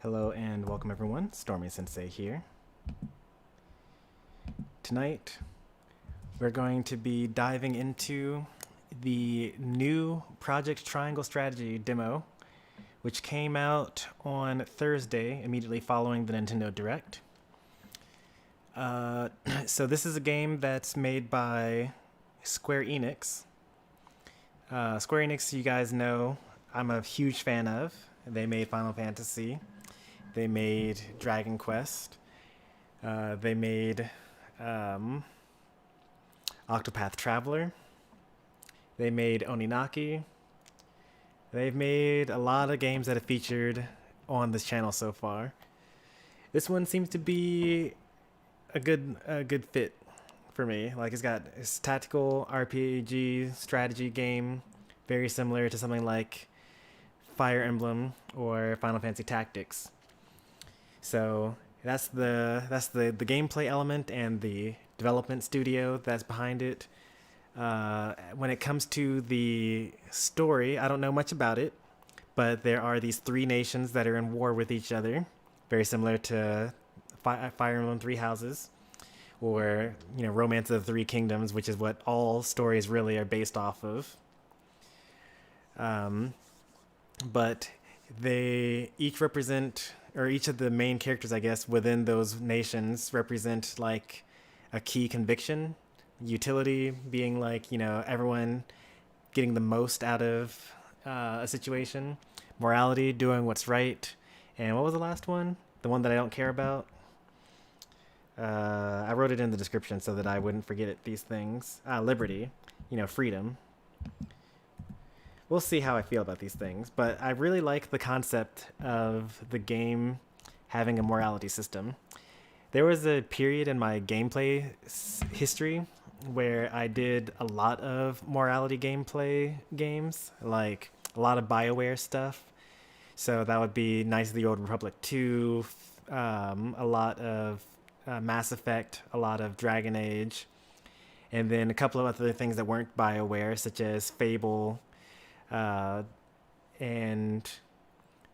Hello and welcome everyone, Stormy Sensei here. Tonight, we're going to be diving into the new Project Triangle Strategy demo, which came out on Thursday, immediately following the Nintendo Direct. So this is a game that's made by Square Enix. Square Enix, you guys know, I'm a huge fan of. They made Final Fantasy. They made Dragon Quest. They made Octopath Traveler. They made Oninaki. They've made a lot of games that have featured on this channel so far. This one seems to be a good fit for me. Like, it's got this tactical RPG strategy game, very similar to something like Fire Emblem or Final Fantasy Tactics. So that's the gameplay element and the development studio that's behind it. When it comes to the story, I don't know much about it, but there are these three nations that are in war with each other, very similar to Fire Emblem Three Houses, or Romance of the Three Kingdoms, which is what all stories really are based off of. But they each represent, or each of the main characters, I guess, within those nations represent like a key conviction. Utility being like, everyone getting the most out of a situation. Morality, doing what's right. And what was the last one? The one that I don't care about? I wrote it in the description so that I wouldn't forget these things. Liberty, freedom. We'll see how I feel about these things, but I really like the concept of the game having a morality system. There was a period in my gameplay history where I did a lot of morality gameplay games, like a lot of BioWare stuff. So that would be Knights of the Old Republic 2, a lot of Mass Effect, a lot of Dragon Age, and then a couple of other things that weren't BioWare, such as Fable, and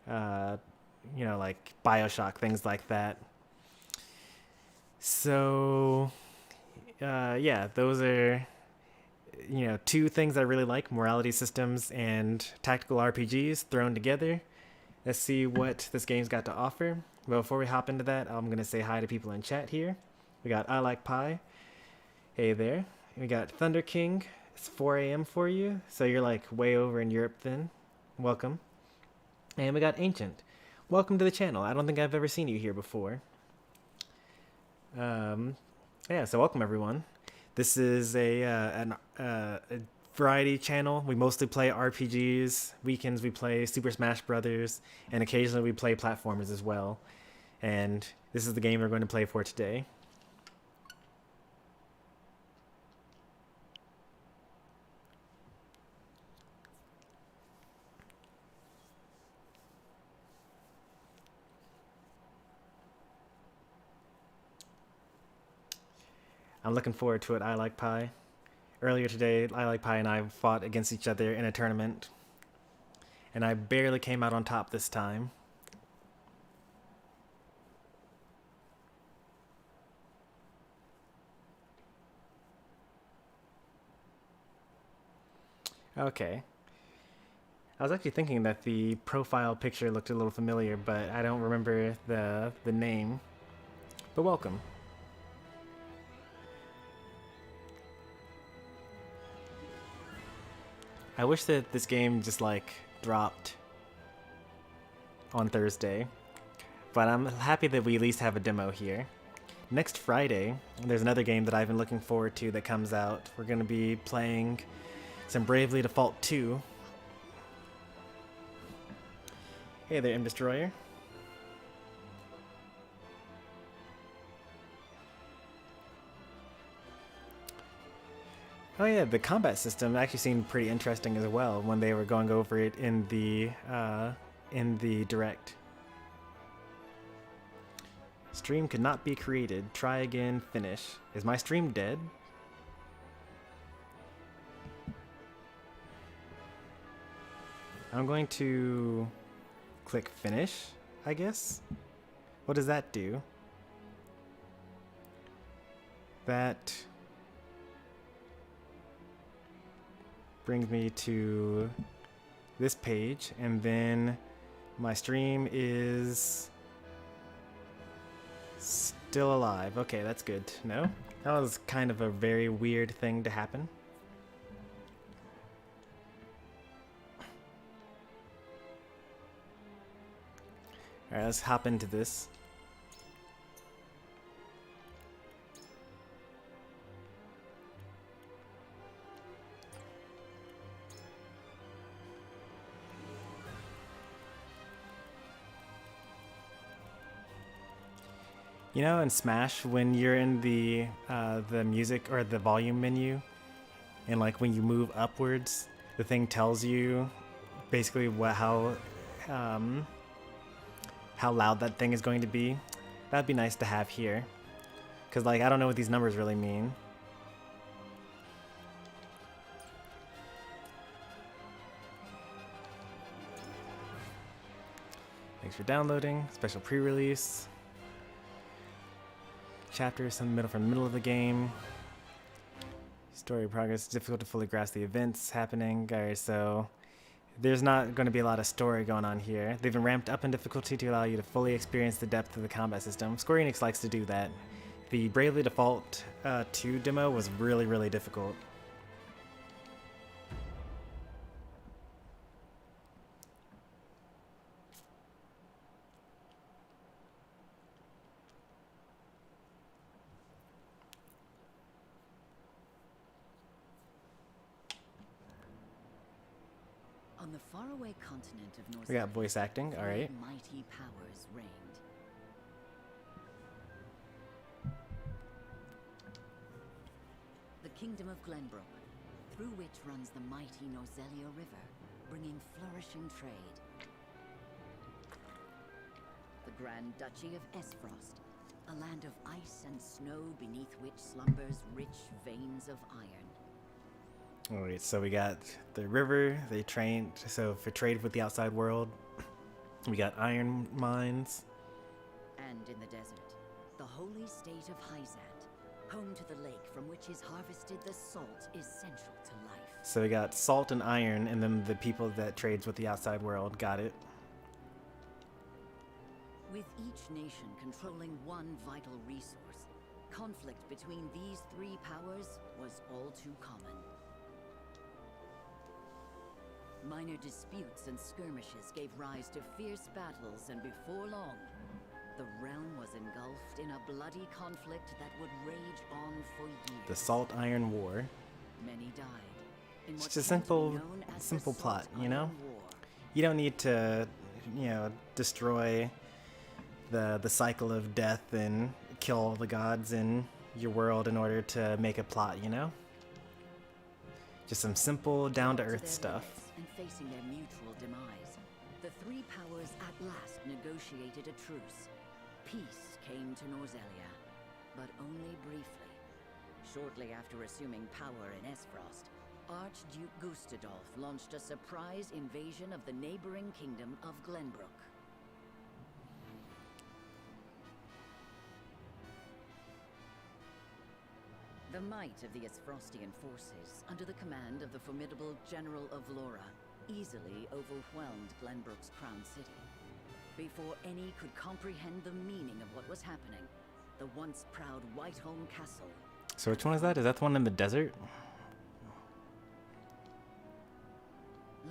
like Bioshock, things like that. So yeah, those are two things I really like: morality systems and tactical RPGs thrown together. Let's see what this game's got to offer. But before we hop into that, I'm gonna say hi to people in chat here. We got I Like Pie. Hey there. We got Thunder King. It's 4 a.m. for you, so you're like way over in Europe then. Welcome. And we got Ancient. Welcome to the channel. I don't think I've ever seen you here before. Yeah, so welcome everyone. This is a variety channel. We mostly play RPGs. Weekends we play Super Smash Brothers, and occasionally we play platformers as well. And this is the game we're going to play for today. I'm looking forward to it, I Like Pie. Earlier today, I Like Pie and I fought against each other in a tournament, and I barely came out on top this time. Okay. I was actually thinking that the profile picture looked a little familiar, but I don't remember the name. But welcome. I wish that this game just like dropped on Thursday, but I'm happy that we at least have a demo here. Next Friday, there's another game that I've been looking forward to that comes out. We're going to be playing some Bravely Default 2. Hey there, M Destroyer. Oh yeah, the combat system actually seemed pretty interesting as well when they were going over it in the direct. Stream could not be created. Try again, finish. Is my stream dead? I'm going to click finish I guess? What does that do? That brings me to this page, and then my stream is still alive. Okay, that's good to know. That was kind of a very weird thing to happen. Alright, let's hop into this. You know, in Smash, when you're in the music or the volume menu, and like when you move upwards, the thing tells you basically how loud that thing is going to be. That'd be nice to have here, because like I don't know what these numbers really mean. Thanks for downloading. Special pre-release. Chapters in the middle from the middle of the game. Story progress. Difficult to fully grasp the events happening. Alright, so there's not going to be a lot of story going on here. They've been ramped up in difficulty to allow you to fully experience the depth of the combat system. Square Enix likes to do that. The Bravely Default 2 demo was really, really difficult. On the faraway continent of North, We got voice acting, alright. Mighty powers reigned. The kingdom of Glenbrook, through which runs the mighty Norzelia River, bringing flourishing trade. The Grand Duchy of Esfrost, a land of ice and snow beneath which slumbers rich veins of iron. Alright, so we got the river, they trained, so for trade with the outside world. We got iron mines. And in the desert, the holy state of Hyzat, home to the lake from which is harvested the salt essential to life. So we got salt and iron, and then the people that trades with the outside world. Got it. With each nation controlling one vital resource, conflict between these three powers was all too common. Minor disputes and skirmishes gave rise to fierce battles, and before long, the realm was engulfed in a bloody conflict that would rage on for years. The Salt Iron War. Many died. In It's what just a came to be simple known as the simple plot, Salt you know? Iron War. You don't need to, you know, destroy the cycle of death and kill all the gods in your world in order to make a plot, you know? Just some simple, down-to-earth stuff. And facing their mutual demise, the three powers at last negotiated a truce. Peace came to Norzelia, but only briefly. Shortly after assuming power in Esfrost, Archduke Gustadolf launched a surprise invasion of the neighboring kingdom of Glenbrook. The might of the Esfrostian forces, under the command of the formidable General of Laura, easily overwhelmed Glenbrook's crown city. Before any could comprehend the meaning of what was happening, the once proud Whiteholm Castle. So which one is that? Is that the one in the desert?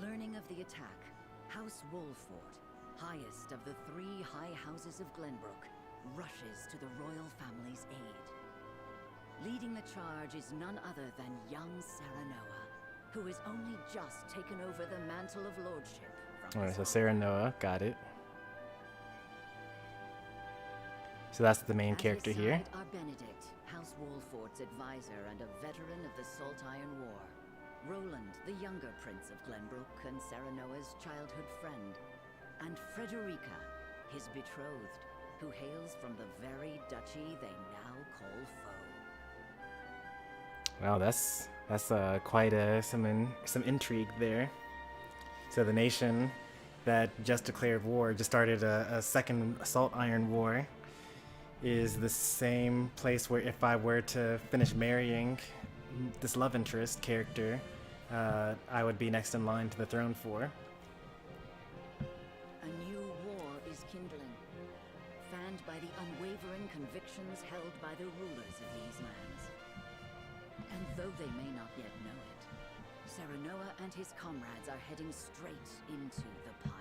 Learning of the attack, House Wolford, highest of the three high houses of Glenbrook, rushes to the royal family's aid. Leading the charge is none other than young Serenoa, who has only just taken over the mantle of lordship from Alright, so his Serenoa, got it. So that's the main At character his here. side are Benedict, House Wolford's advisor and a veteran of the Salt Iron War. Roland, the younger prince of Glenbrook and Serenoa's childhood friend. And Frederica, his betrothed, who hails from the very duchy they now call foe. Wow, that's quite some intrigue there. So the nation that just declared war, just started a second Assault Iron War, is the same place where if I were to finish marrying this love interest character, I would be next in line to the throne for. A new war is kindling, fanned by the unwavering convictions held by the rulers of these lands. And though they may not yet know it, Serenoa and his comrades are heading straight into the pyre.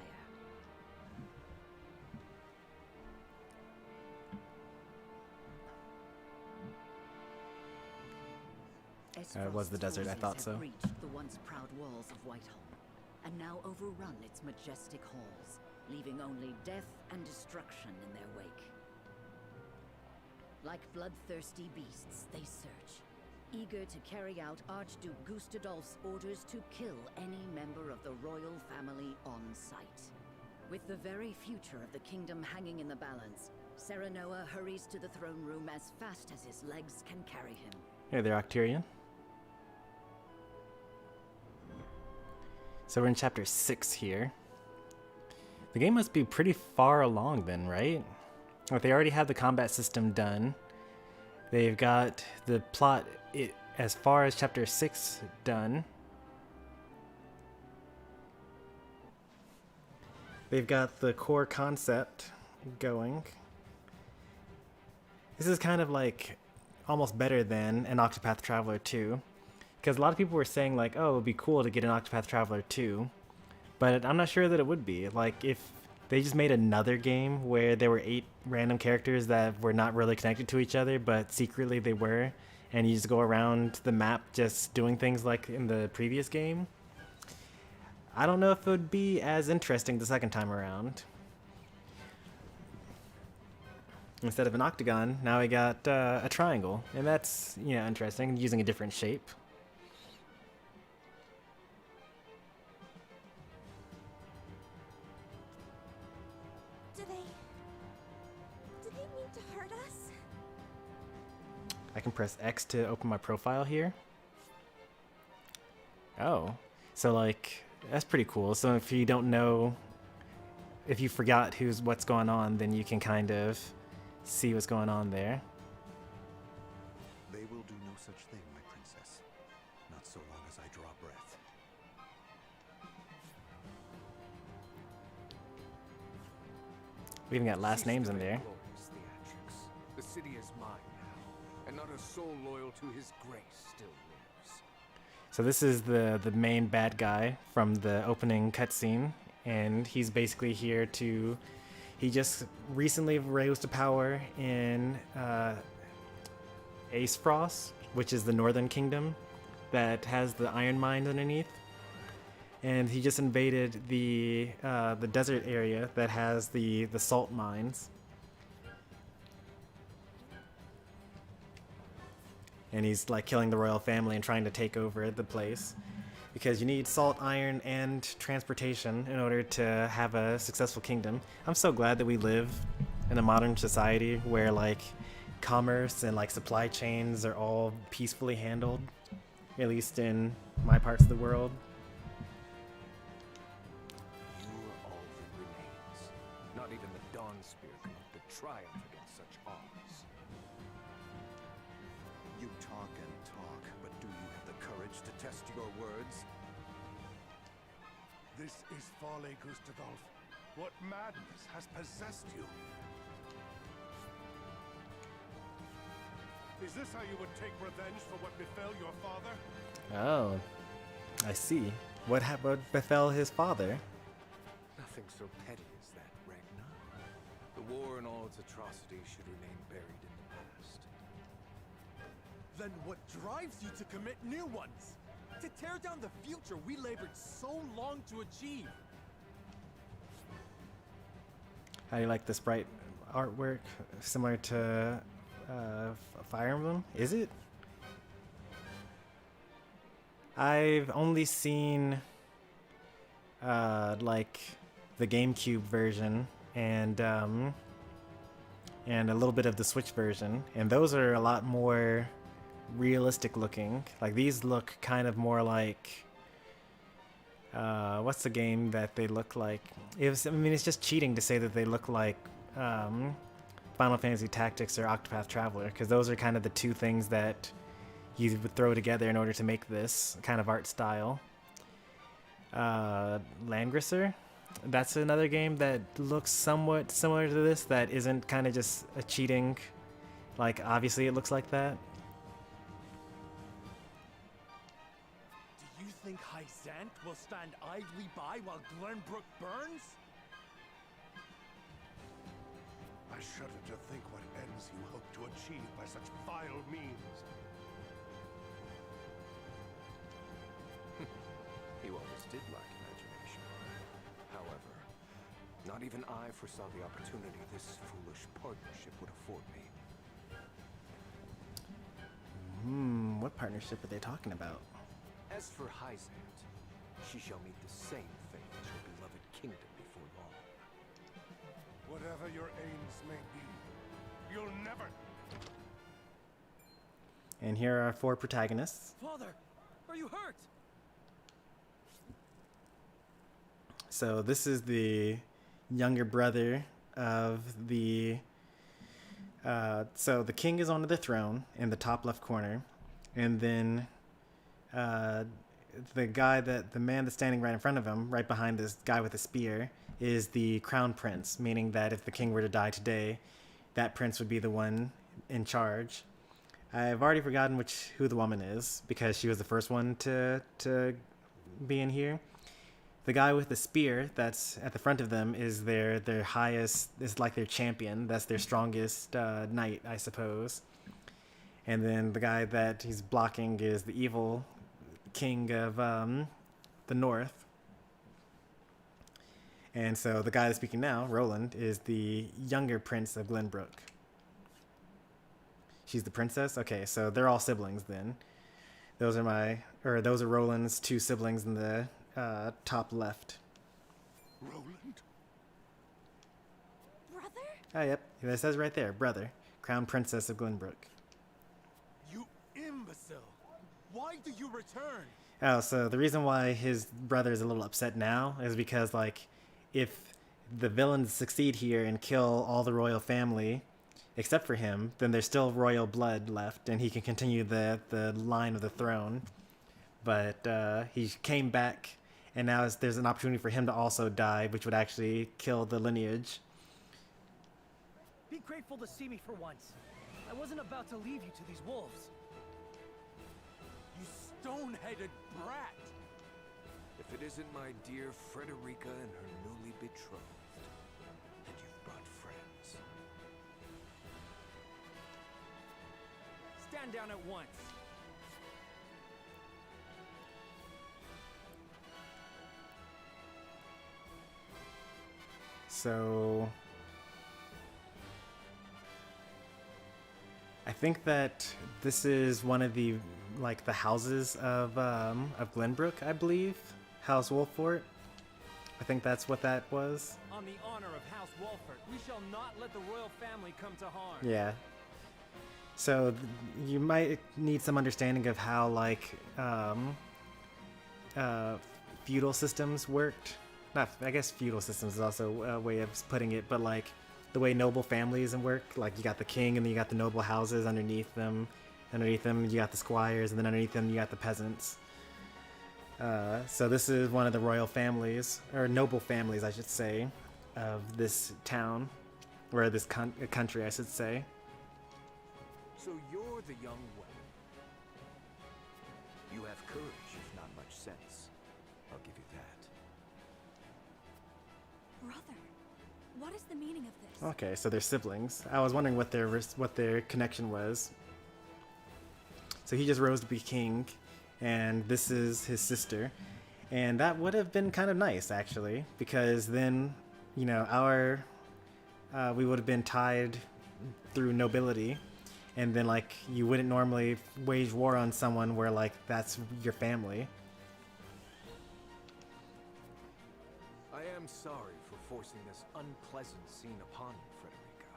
It was the desert, I thought so. Reached the once proud walls of Whitehall, and now overrun its majestic halls, leaving only death and destruction in their wake. Like bloodthirsty beasts, they search, eager to carry out Archduke Gustadolf's orders to kill any member of the royal family on sight. With the very future of the kingdom hanging in the balance, Serenoa hurries to the throne room as fast as his legs can carry him. Hey there, Octarian. So we're in chapter 6 here. The game must be pretty far along then, right? Like they already have the combat system done. They've got the plot as far as chapter 6 done. They've got the core concept going. This is kind of like almost better than an Octopath Traveler 2. Because a lot of people were saying like, oh, it would be cool to get an Octopath Traveler 2. But I'm not sure that it would be. Like if they just made another game where there were 8 random characters that were not really connected to each other, but secretly they were, and you just go around the map just doing things like in the previous game, I don't know if it would be as interesting the second time around. Instead of an octagon, now we got a triangle, and that's, you know, interesting, using a different shape. Do they mean to hurt us? I can press X to open my profile here. Oh, so like, that's pretty cool. So if you don't know, if you forgot what's going on, then you can kind of see what's going on there. They will do no such thing, my princess. Not so long as I draw breath. We even got last names in there. Glorious theatrics. The city is mine now, and not a soul loyal to his grace still lives. So this is the main bad guy from the opening cutscene, and he's basically here to... He just recently rose to power in Aesfrost, which is the northern kingdom that has the iron mines underneath. And he just invaded the desert area that has the salt mines. And he's like killing the royal family and trying to take over the place. Because you need salt, iron, and transportation in order to have a successful kingdom. I'm so glad that we live in a modern society where like commerce and like supply chains are all peacefully handled, at least in my parts of the world. You are all that remains. Not even the Dawn Spear can hope to triumph against such odds. You talk and talk, but do you have the courage to test your words? This is folly, Gustadolf. What madness has possessed you? Is this how you would take revenge for what befell your father? Oh, I see. What befell his father? Nothing so petty as that, Ragnar. The war and all its atrocities should remain buried in the past. Then what drives you to commit new ones? To tear down the future we labored so long to achieve? How do you like the sprite artwork? Similar to Fire Emblem? Is it? I've only seen like the GameCube version and a little bit of the Switch version, and those are a lot more realistic looking. Like these look kind of more like What's the game that they look like? I mean, it's just cheating to say that they look like Final Fantasy Tactics or Octopath Traveler, because those are kind of the two things that you would throw together in order to make this kind of art style. Langrisser, that's another game that looks somewhat similar to this, that isn't kind of just a cheating, like obviously it looks like that. Do you think Hyzant will stand idly by while Glenbrook burns? I shudder to think what ends you hope to achieve by such vile means. You always did lack imagination. However, not even I foresaw the opportunity this foolish partnership would afford me. What partnership are they talking about? As for Hyzant, she shall meet the same fate as your beloved kingdom before long. Whatever your aims may be, you'll never... And here are our 4 protagonists. Father, are you hurt? So this is the younger brother of the... so the king is on the throne in the top left corner, and then the man that's standing right in front of him, right behind this guy with the spear, is the crown prince, meaning that if the king were to die today, that prince would be the one in charge. I've already forgotten who the woman is, because she was the first one to be in here. The guy with the spear that's at the front of them is their highest, is like their champion. That's their strongest knight, I suppose. And then the guy that he's blocking is the evil king of the north. And so the guy that's speaking now, Roland, is the younger prince of Glenbrook. She's the princess? Okay, so they're all siblings then. Those are Roland's 2 siblings in the top left. Roland? Brother? Oh, yep. It says right there, brother. Crown Princess of Glenbrook. You imbecile! Why do you return? Oh, so the reason why his brother is a little upset now is because, like, if the villains succeed here and kill all the royal family, except for him, then there's still royal blood left, and he can continue the line of the throne. But he came back, and now there's an opportunity for him to also die, which would actually kill the lineage. Be grateful to see me for once. I wasn't about to leave you to these wolves. You stone-headed brat! If it isn't my dear Frederica and her newly betrothed, and you've brought friends. Stand down at once. So I think that this is one of the houses of Glenbrook, I believe. House Wolfort. I think that's what that was. On the honor of House Wolfert, we shall not let the royal family come to harm. Yeah. So you might need some understanding of how feudal systems worked. I guess feudal systems is also a way of putting it, but like the way noble families work, like you got the king and then you got the noble houses underneath them. Underneath them you got the squires, and then underneath them you got the peasants. So this is one of the royal families, or noble families I should say, of this town, or this country I should say. So you're the young woman. You have courage, if not much sense. I'll give you that. Brother, what is the meaning of this? Okay, so they're siblings. I was wondering what their connection was. So he just rose to be king, and this is his sister. And that would have been kind of nice, actually, because then, you know, we would have been tied through nobility, and then, like, you wouldn't normally wage war on someone where, like, that's your family. I am sorry for forcing this unpleasant scene upon you, Frederica.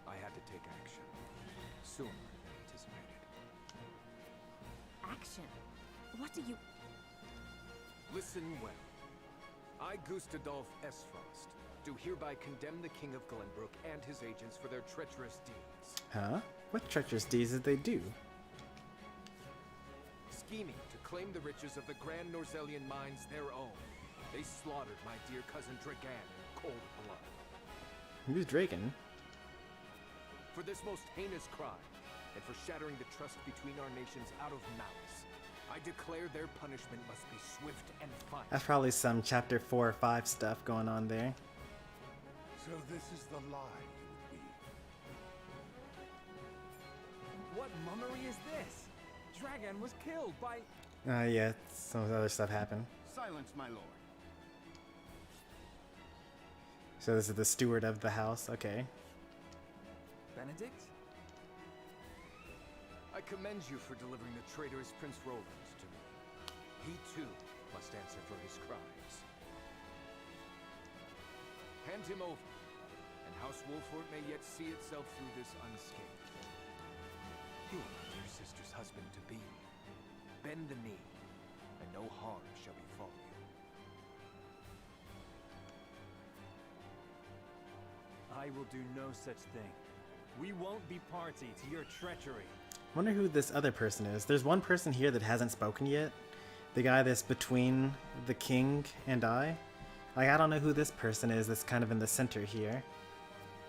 I had to take action sooner than anticipated. Action. What do you... Listen well. I, Gustadolf Esfrost, do hereby condemn the King of Glenbrook and his agents for their treacherous deeds. Huh? What treacherous deeds did they do? Scheming to claim the riches of the Grand Norzelian mines their own. They slaughtered my dear cousin Dragan in cold blood. Who's Draken? For this most heinous crime, and for shattering the trust between our nations out of malice, I declare their punishment must be swift and final. That's probably some chapter 4 or 5 stuff going on there. So this is the lie you would weave. What mummery is this? Dragan was killed by... Yeah, some other stuff happened. Silence, my lord. So this is the steward of the house, okay. Benedict? I commend you for delivering the traitorous Prince Roland to me. He too must answer for his crimes. Hand him over, and House Wolford may yet see itself through this unscathed. You are my dear sister's husband to be. Bend the knee, and no harm shall befall you. I will do no such thing. We won't be party to your treachery. Wonder who this other person is. There's one person here that hasn't spoken yet. The guy that's between the king and I. Like, I don't know who this person is that's kind of in the center here.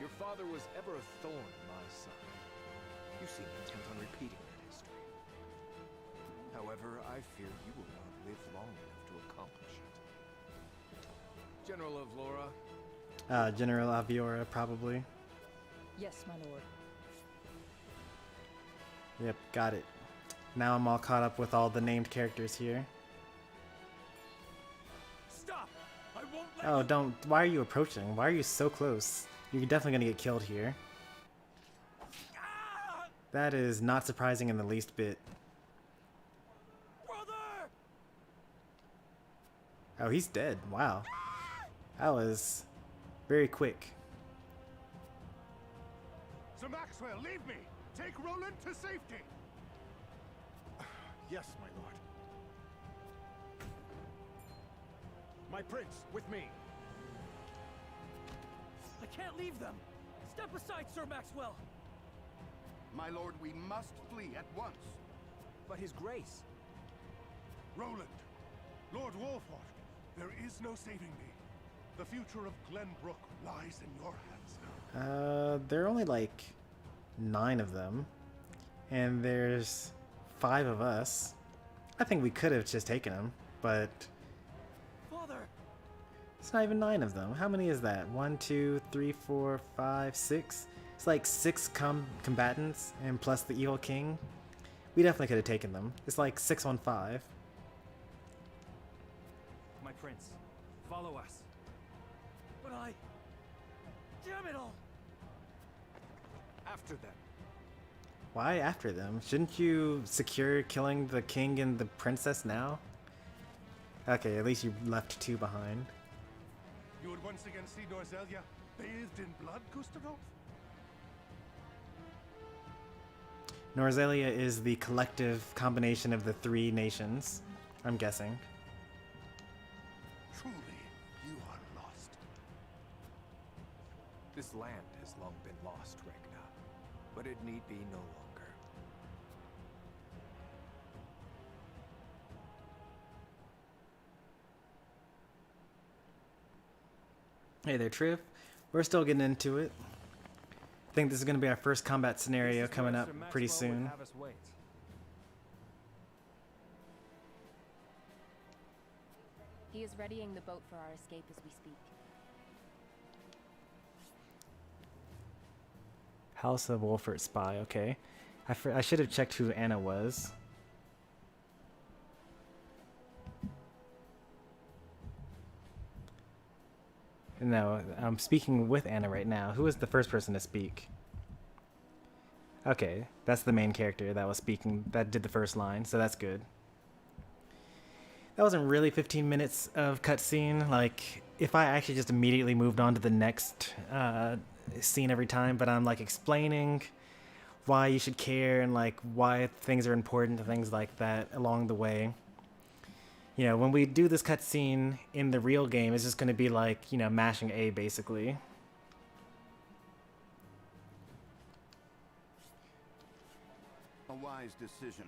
Your father was ever a thorn in my side. You seem intent on repeating that history. However, I fear you will not live long enough to accomplish it. General of Laura. General Aviora, probably. Yes, my lord. Yep, got it. Now I'm all caught up with all the named characters here. Stop! I won't let Oh, you... don't. Why are you approaching? Why are you so close? You're definitely gonna get killed here. Ah! That is not surprising in the least bit. Brother! Oh, he's dead. Wow. That was very quick. Sir Maxwell, leave me! Take Roland to safety! Yes, my lord. My prince, with me. I can't leave them. Step aside, Sir Maxwell. My lord, we must flee at once. But his grace. Roland, Lord Wolford, there is no saving me. The future of Glenbrook lies in your hands now. There are only like 9 of them. And there's 5 of us. I think we could have just taken them, but Father! it's not even 9 of them. How many is that? 1, 2, 3, 4, 5, 6. It's like 6 combatants, and plus the evil king. We definitely could have taken them. It's like 6 on 5. My prince, follow us. But I... Damn it all! After them. Why after them? Shouldn't you secure killing the king and the princess now? Okay, at least you left 2 behind. You would once again see Norzelia bathed in blood, Gustavo? Norzelia is the collective combination of the 3 nations, I'm guessing. Truly, you are lost. This land has long been lost, Regna, but it need be no longer. Hey there, Triv. We're still getting into it. I think this is going to be our first combat scenario coming up pretty soon. Have us wait. He is readying the boat for our escape as we speak. House of Wolfert Spy, okay. I should have checked who Anna was. No, I'm speaking with Anna right now. Who was the first person to speak? Okay, that's the main character that was speaking, that did the first line, so that's good. That wasn't really 15 minutes of cutscene. Like, if I actually just immediately moved on to the next scene every time, but I'm like explaining why you should care and like why things are important and things like that along the way. You know, when we do this cutscene in the real game, it's just going to be like, you know, mashing A basically. A wise decision.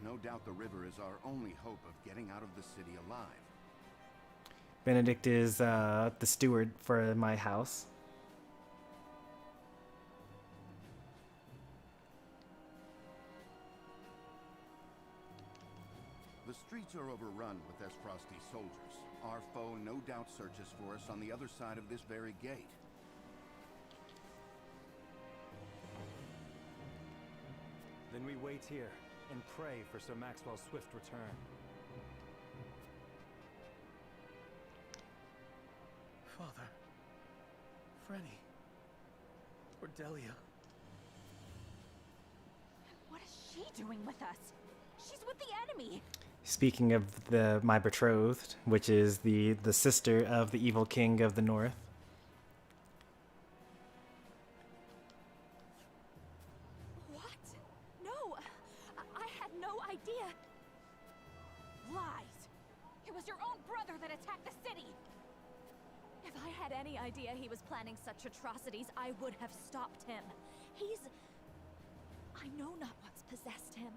No doubt the river is our only hope of getting out of the city alive. Benedict is the steward for my house. The streets are overrun with Esfrosti soldiers. Our foe no doubt searches for us on the other side of this very gate. Then we wait here and pray for Sir Maxwell's swift return. Father. Frenny. Cordelia. What is she doing with us? She's with the enemy. Speaking of my betrothed, which is the sister of the evil king of the north. What? No, I had no idea. Lies. It was your own brother that attacked the city. If I had any idea he was planning such atrocities, I would have stopped him. I know not what's possessed him.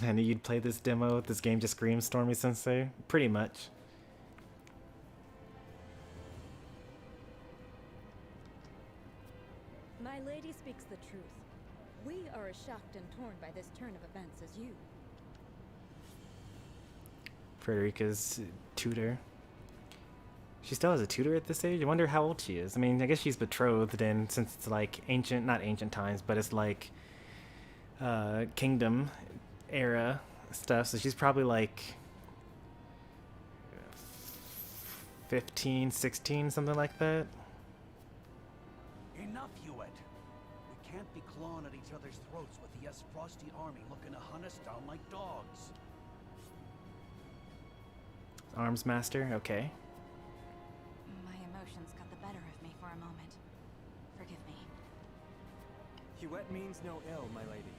I knew you'd play this demo. This game just screams Stormy Sensei. Pretty much. My lady speaks the truth. We are as shocked and torn by this turn of events as you. Frederica's tutor. She still has a tutor at this age? I wonder how old she is. I mean, I guess she's betrothed, and since it's like not ancient times, but it's like kingdom era stuff, so she's probably like 15, 16, something like that. Enough, Hewitt. We can't be clawing at each other's throats with the Esfrosti army looking to hunt us down like dogs. Arms master, okay. My emotions got the better of me for a moment. Forgive me. Hewitt means no ill, my lady.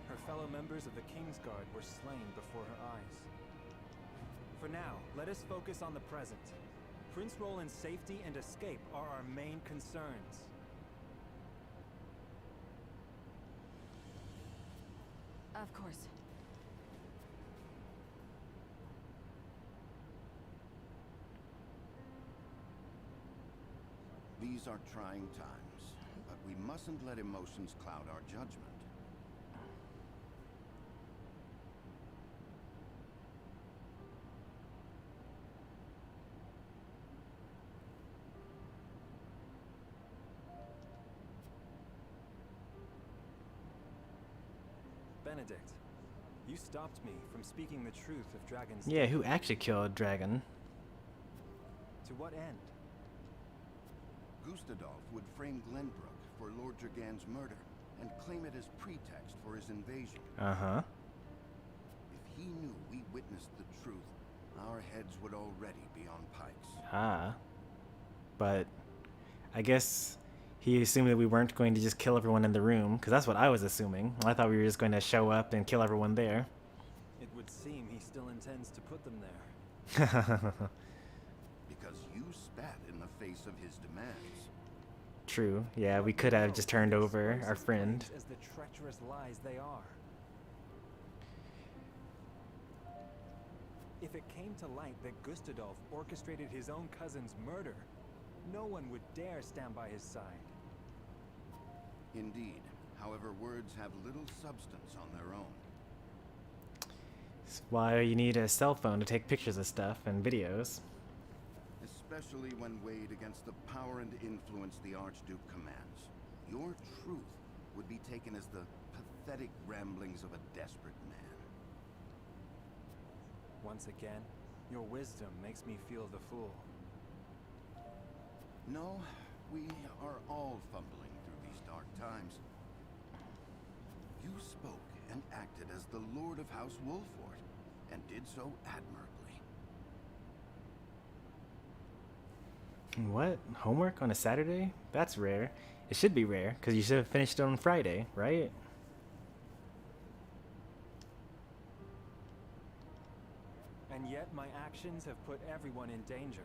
Her fellow members of the Kingsguard were slain before her eyes. For now, let us focus on the present. Prince Roland's safety and escape are our main concerns. Of course. These are trying times, but we mustn't let emotions cloud our judgment. Benedict, you stopped me from speaking the truth of Dragon's Yeah, death. who actually killed Dragon? To what end? Gustadolf would frame Glenbrook for Lord Dragan's murder and claim it as pretext for his invasion. Uh-huh. If he knew we witnessed the truth, our heads would already be on pikes. Ah. But I guess he assumed that we weren't going to just kill everyone in the room, because that's what I was assuming. I thought we were just going to show up and kill everyone there. It would seem he still intends to put them there. Because you spat in the face of his demands. True. Yeah, we could have just turned over our friend. As the treacherous lies they are. If it came to light that Gustadolf orchestrated his own cousin's murder, no one would dare stand by his side. Indeed. However, words have little substance on their own. That's why you need a cell phone to take pictures of stuff and videos. Especially when weighed against the power and influence the Archduke commands. Your truth would be taken as the pathetic ramblings of a desperate man. Once again, your wisdom makes me feel the fool. No, we are all fumbling through these dark times. You spoke and acted as the Lord of House Wolford, and did so admirably. What? Homework on a Saturday? That's rare. It should be rare, because you should have finished it on Friday, right? And yet my actions have put everyone in danger.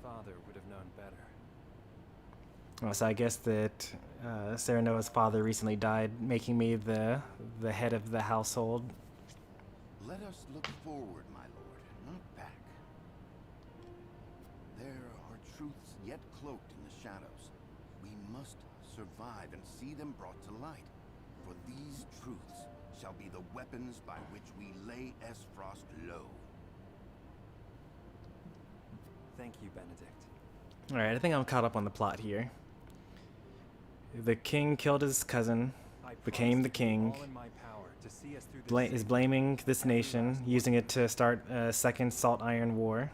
Father would have known better. Well, so I guess that Serenoa's father recently died, making me the head of the household. Let us look forward, my lord, not back. There are truths yet cloaked in the shadows. We must survive and see them brought to light. For these truths shall be the weapons by which we lay Esfrost low. Thank you, Benedict. Alright, I think I'm caught up on the plot here. The king killed his cousin, became the king, is blaming this nation, using it to start a second Salt Iron War.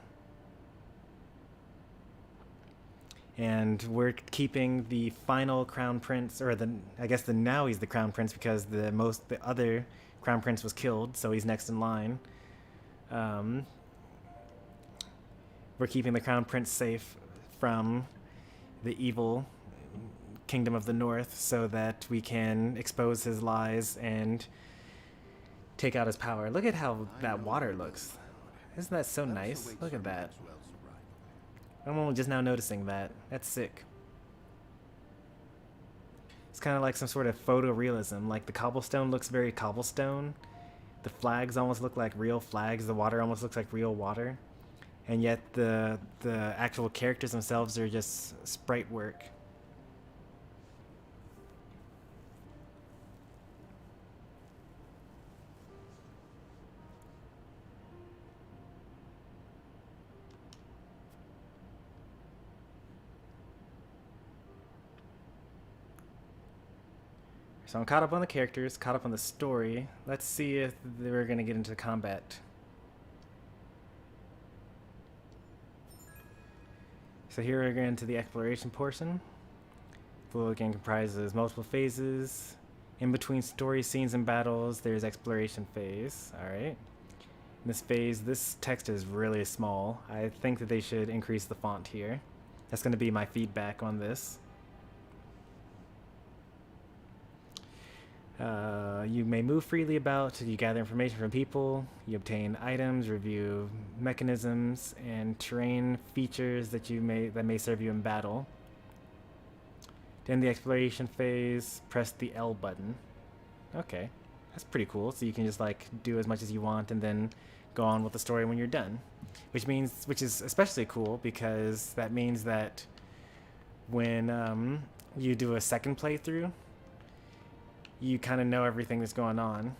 And we're keeping the final crown prince, or I guess now he's the crown prince because the other crown prince was killed, so he's next in line. We're keeping the crown prince safe from the evil Kingdom of the North so that we can expose his lies and take out his power. Look at how that water looks. Isn't that so nice? Look at that. I'm only just now noticing that. That's sick. It's kind of like some sort of photorealism. Like the cobblestone looks very cobblestone. The flags almost look like real flags. The water almost looks like real water. And yet the actual characters themselves are just sprite work. So I'm caught up on the characters, caught up on the story. Let's see if we're going to get into combat. So here we're going to the exploration portion. The full game comprises multiple phases. In between story scenes and battles, there's exploration phase. Alright. In this phase, this text is really small. I think that they should increase the font here. That's going to be my feedback on this. You may move freely about, you gather information from people, you obtain items, review mechanisms, and terrain features that may serve you in battle. Then the exploration phase, press the L button. Okay, that's pretty cool. So you can just like do as much as you want and then go on with the story when you're done. Which is especially cool because that means that when you do a second playthrough, you kind of know everything that's going on.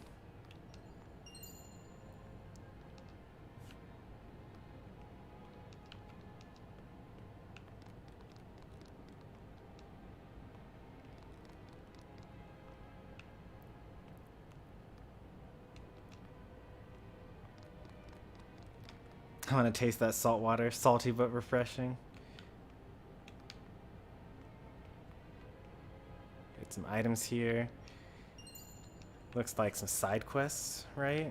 I want to taste that salt water. Salty but refreshing. Get some items here. Looks like some side quests, right?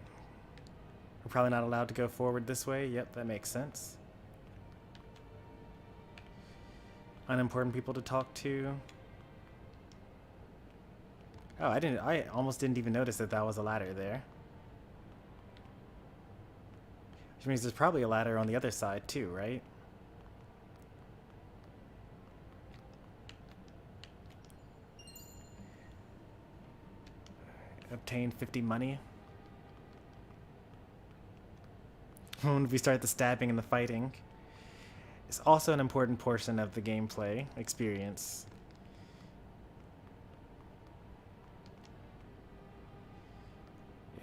We're probably not allowed to go forward this way. Yep, that makes sense. Unimportant people to talk to. Oh, I almost didn't even notice that was a ladder there. Which means there's probably a ladder on the other side too, right? Obtain 50 money. When we start the stabbing and the fighting. It's also an important portion of the gameplay experience.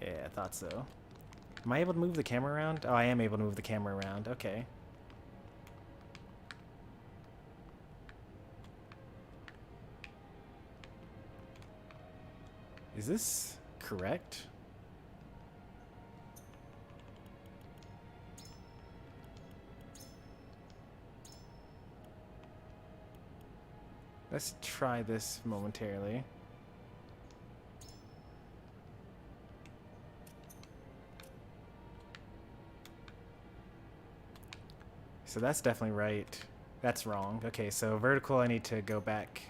Yeah, I thought so. Am I able to move the camera around? Oh, I am able to move the camera around. Okay. Is this correct? Let's try this momentarily. So that's definitely right. That's wrong. Okay, so vertical, I need to go back.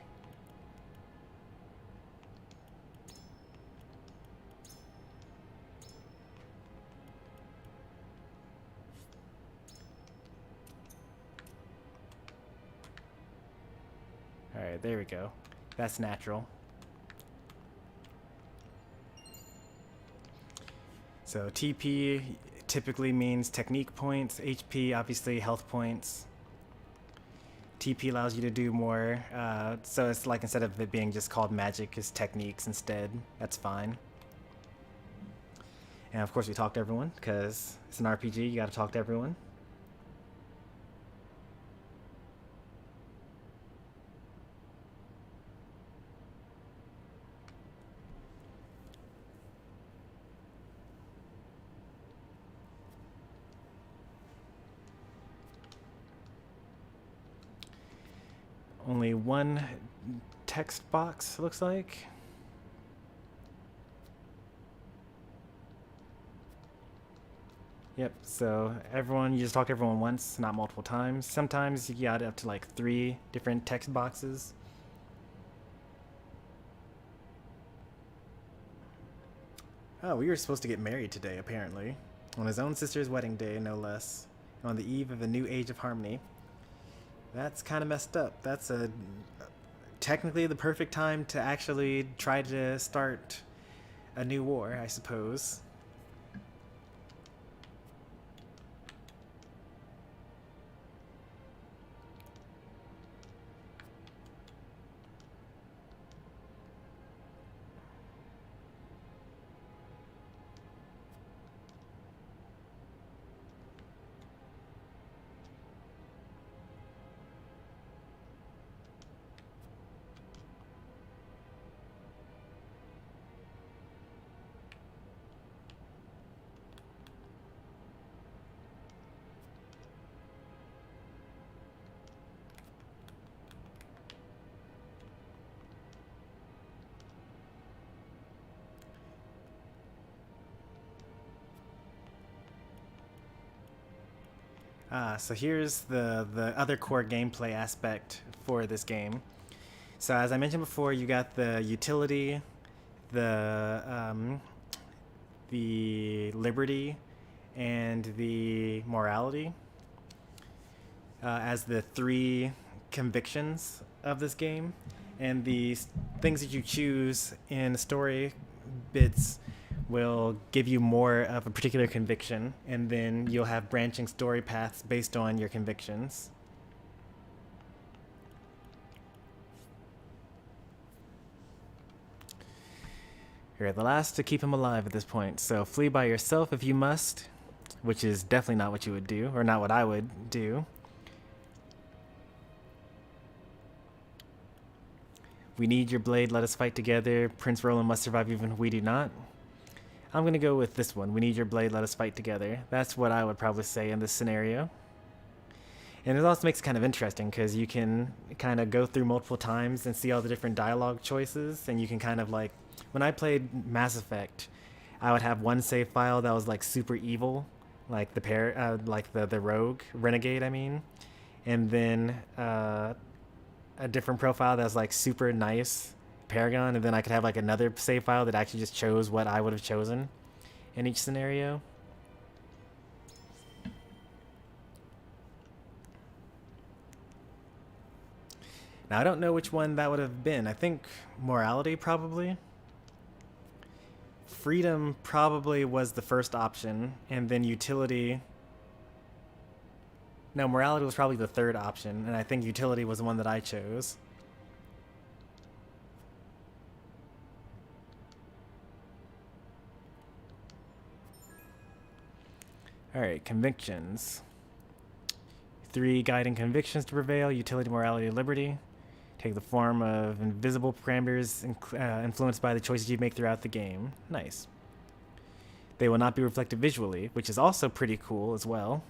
Alright, there we go. That's natural. So TP typically means technique points, HP obviously health points. TP allows you to do more, so it's like instead of it being just called magic, it's techniques instead. That's fine. And of course we talk to everyone, because it's an RPG, you gotta talk to everyone. Only one text box, looks like. Yep, so everyone, you just talk to everyone once, not multiple times. Sometimes you got up to like 3 different text boxes. Oh, we were supposed to get married today, apparently. On his own sister's wedding day, no less. On the eve of a new age of harmony. That's kind of messed up. That's technically the perfect time to actually try to start a new war, I suppose. So here's the other core gameplay aspect for this game. So as I mentioned before, you got the utility, the liberty, and the morality as the 3 convictions of this game. And the things that you choose in story bits will give you more of a particular conviction, and then you'll have branching story paths based on your convictions. You're the last to keep him alive at this point, so flee by yourself if you must, which is definitely not what you would do, or not what I would do. We need your blade, let us fight together. Prince Roland must survive even if we do not. I'm going to go with this one. We need your blade, let us fight together. That's what I would probably say in this scenario. And it also makes it kind of interesting because you can kind of go through multiple times and see all the different dialogue choices, and you can kind of like, when I played Mass Effect, I would have one save file that was like super evil, like the rogue, renegade I mean, and then a different profile that was like super nice, Paragon, and then I could have like another save file that actually just chose what I would have chosen in each scenario. Now I don't know which one that would have been. I think morality probably. Freedom probably was the first option, and then utility. No, morality was probably the third option, and I think utility was the one that I chose. Alright, convictions. 3 guiding convictions to prevail: utility, morality, liberty. Take the form of invisible parameters influenced by the choices you make throughout the game. Nice. They will not be reflected visually, which is also pretty cool as well.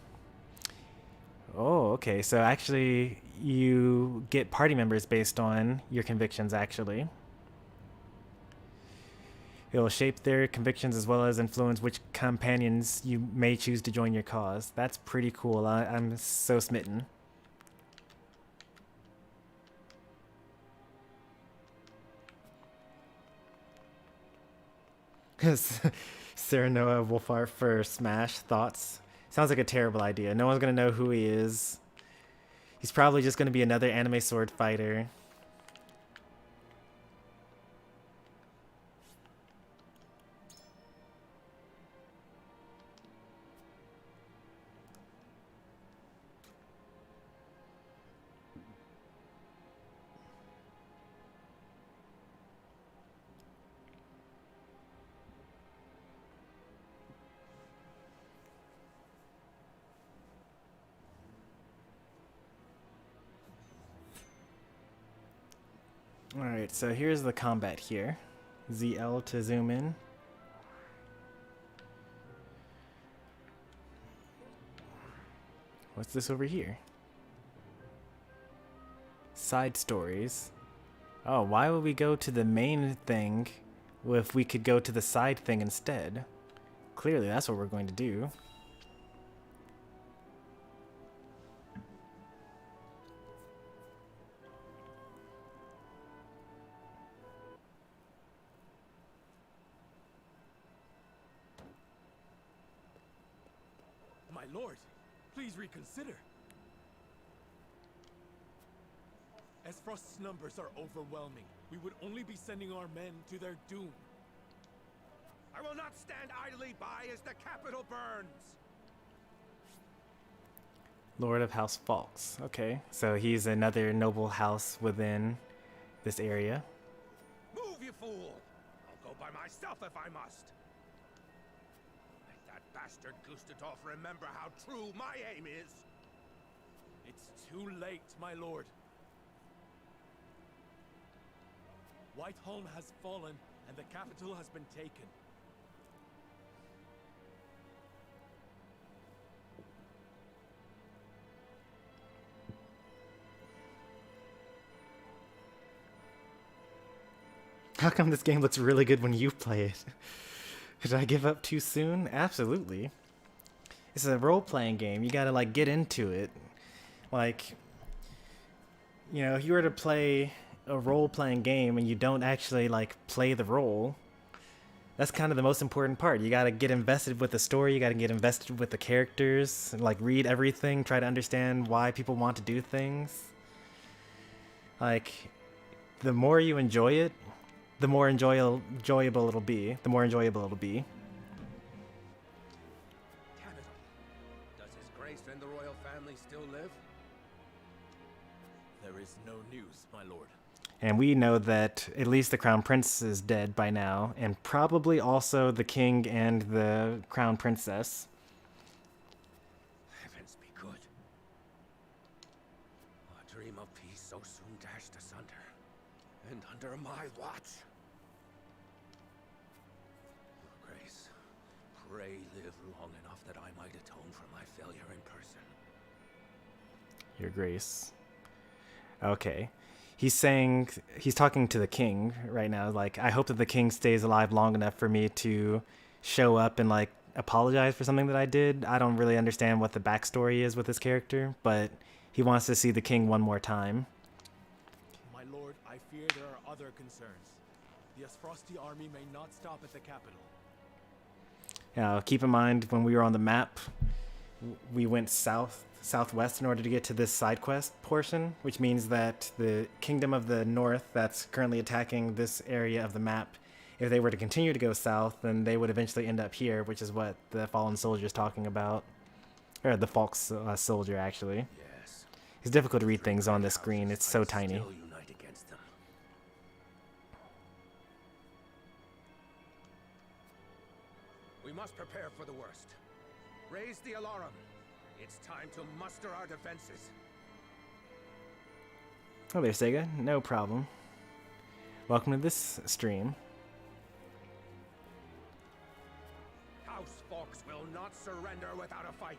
Oh, okay, so actually you get party members based on your convictions, actually. It will shape their convictions as well as influence which companions you may choose to join your cause. That's pretty cool. I'm so smitten. Sarah Noah Wolfart for Smash. Thoughts? Sounds like a terrible idea. No one's going to know who he is. He's probably just going to be another anime sword fighter. Alright, so here's the combat here. ZL to zoom in. What's this over here? Side stories. Oh, why would we go to the main thing if we could go to the side thing instead? Clearly, that's what we're going to do. My lord, please reconsider. As Frost's numbers are overwhelming, we would only be sending our men to their doom. I will not stand idly by as the capital burns. Lord of House Falks. Okay, so he's another noble house within this area. Move, you fool! I'll go by myself if I must. Make that bastard Gustatoff remember how true my aim is. It's too late, my lord. Whiteholm has fallen, and the capital has been taken. How come this game looks really good when you play it? Did I give up too soon? Absolutely. It's a role-playing game. You gotta, like, get into it. Like, you know, if you were to play a role-playing game and you don't actually, like, play the role, that's kind of the most important part. You gotta get invested with the story. You gotta get invested with the characters. And, like, read everything. Try to understand why people want to do things. Like, the more you enjoy it, the more enjoyable it'll be. The more enjoyable it'll be. Capital. Does His Grace and the royal family still live? There is no news, my lord. And we know that at least the Crown Prince is dead by now, and probably also the King and the Crown Princess. Heavens be good. A dream of peace so soon dashed asunder, and under my watch. Your Grace, pray live long enough that I might atone for my failure in person. Your Grace. Okay. He's talking to the king right now. Like, I hope that the king stays alive long enough for me to show up and, like, apologize for something that I did. I don't really understand what the backstory is with this character, but he wants to see the king one more time. My lord, I fear there are other concerns. The Asfrosti army may not stop at the capital. Now, keep in mind, when we were on the map, we went southwest in order to get to this side quest portion, which means that the Kingdom of the North that's currently attacking this area of the map, if they were to continue to go south, then they would eventually end up here, which is what the Fallen Soldier is talking about. Or the Falk's soldier, actually. Yes. It's difficult to read things on this screen. It's so tiny. Still unite against them. We must prepare for the worst. Raise the alarm. It's time to muster our defenses. Oh, there, Sega. No problem. Welcome to this stream. House Fox will not surrender without a fight.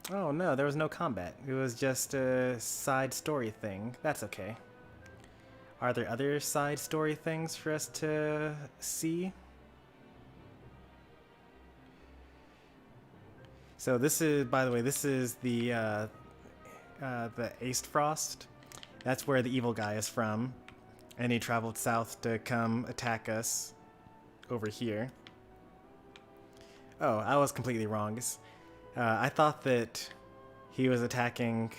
Oh no, there was no combat. It was just a side story thing. That's okay. Are there other side story things for us to see? So this is, by the way, this is the East Frost. That's where the evil guy is from, and he traveled south to come attack us over here. Oh, I was completely wrong. I thought that he was attacking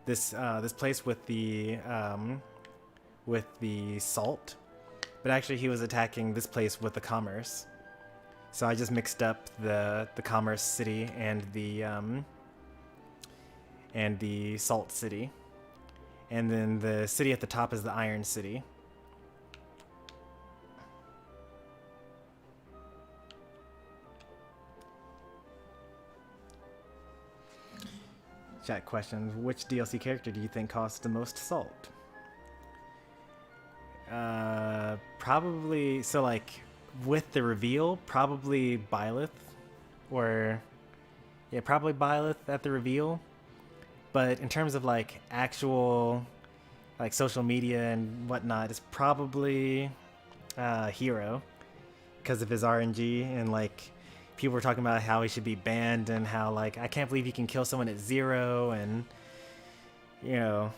this this place with the salt, but actually he was attacking this place with the commerce. So I just mixed up the Commerce City and the Salt City. And then the city at the top is the Iron City. Chat question, which DLC character do you think costs the most salt? Probably, so like, with the reveal, probably Byleth. Or, yeah, probably Byleth at the reveal. But in terms of like actual, like social media and whatnot, it's probably Hero. Because of his RNG and like, people were talking about how he should be banned and how like I can't believe he can kill someone at 0, and you know,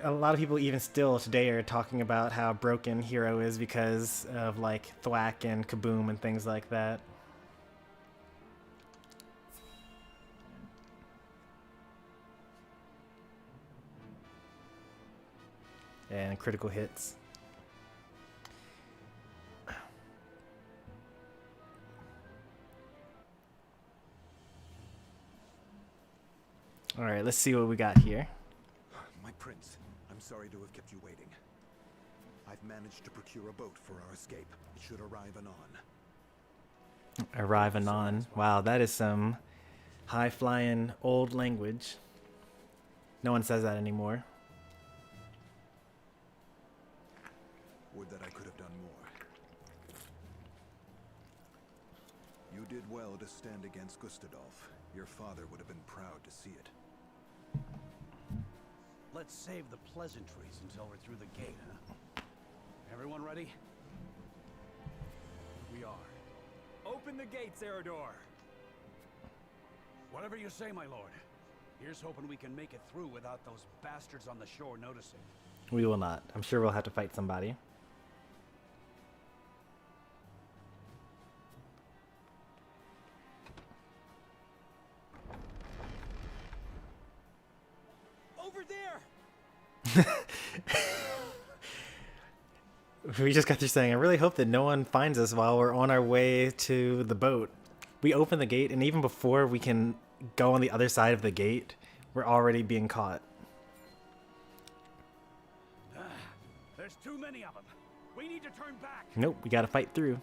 a lot of people even still today are talking about how broken Hero is because of like Thwack and Kaboom and things like that. And critical hits. All right, let's see what we got here. My prince, I'm sorry to have kept you waiting. I've managed to procure a boat for our escape. It should arrive anon. Arrive anon. Wow, that is some high-flying old language. No one says that anymore. Would that I could have done more. You did well to stand against Gustadolf. Your father would have been proud to see it. Let's save the pleasantries until we're through the gate, huh? Everyone ready? We are. Open the gates, Eridor! Whatever you say, my lord. Here's hoping we can make it through without those bastards on the shore noticing. We will not. I'm sure we'll have to fight somebody. Over there! We just got through saying, I really hope that no one finds us while we're on our way to the boat. We open the gate, and even before we can go on the other side of the gate, we're already being caught. There's too many of them. We need to turn back. Nope, we gotta fight through.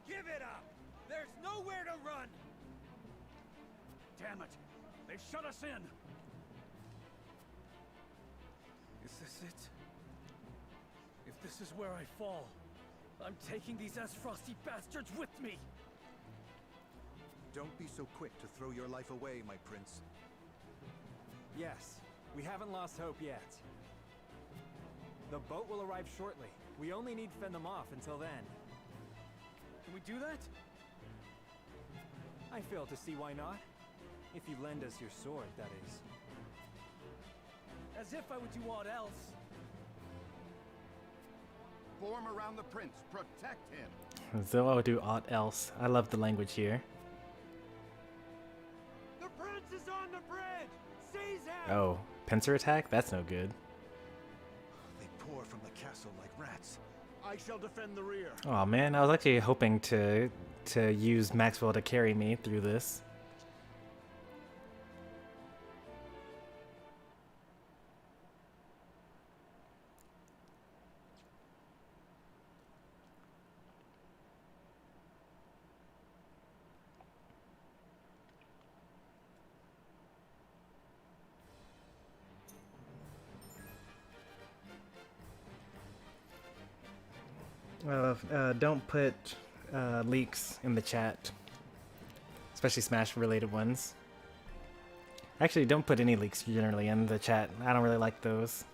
Give it up! There's nowhere to run! Damn it! They shut us in! Is this it? If this is where I fall, I'm taking these frosty bastards with me! Don't be so quick to throw your life away, my prince. Yes, we haven't lost hope yet. The boat will arrive shortly. We only need to fend them off until then. Can we do that? I fail to see why not. If you lend us your sword, that is. As if I would do aught else. Form around the prince. Protect him. As though I would do aught else. I love the language here. The prince is on the bridge! Seize him! Oh, pincer attack? That's no good. They pour from the castle like rats. I shall defend the rear. Oh man, I was actually hoping to use Maxwell to carry me through this. Don't put leaks in the chat, especially Smash related ones. Actually, don't put any leaks generally in the chat. I don't really like those.